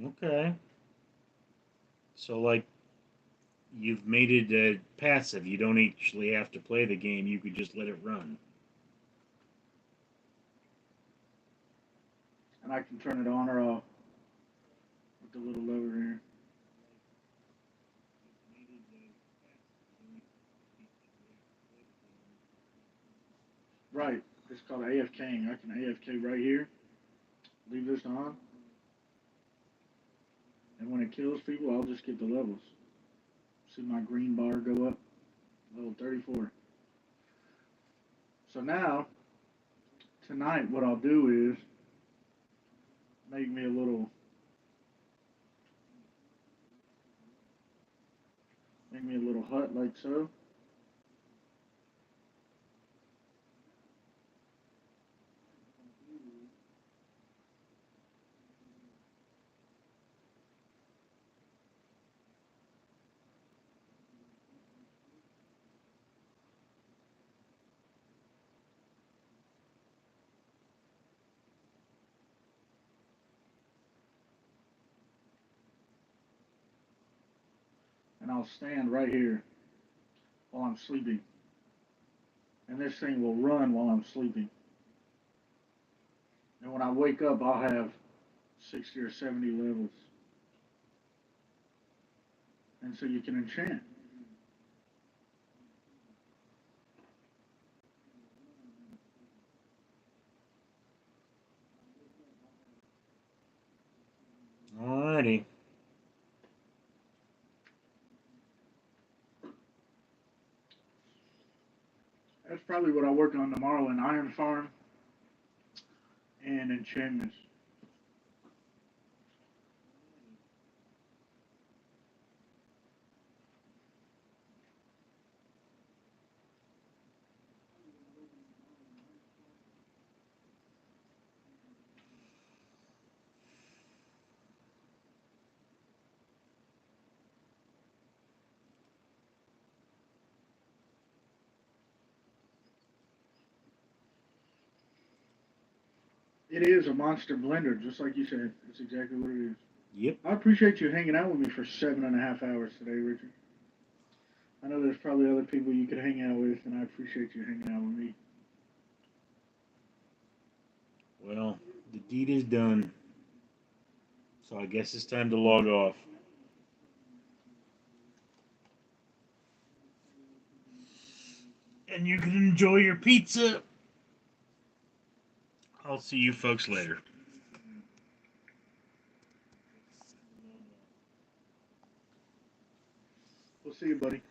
Okay. So, like, you've made it passive. You don't actually have to play the game. You could just let it run. And I can turn it on or off with the little lever here. Right. It's called AFKing. I can AFK right here, leave this on, and when it kills people, I'll just get the levels. See my green bar go up? Level 34. So now, tonight, what I'll do is make me a little hut like so. And I'll stand right here while I'm sleeping. And this thing will run while I'm sleeping. And when I wake up, I'll have 60 or 70 levels. And so you can enchant. Alrighty. That's probably what I work on tomorrow in Iron Farm and enchantments. It is a monster blender, just like you said. That's exactly what it is. Yep. I appreciate you hanging out with me for 7.5 hours today, Richard. I know there's probably other people you could hang out with, and I appreciate you hanging out with me. Well, the deed is done. So I guess it's time to log off. And you can enjoy your pizza. I'll see you folks later. We'll see you, buddy.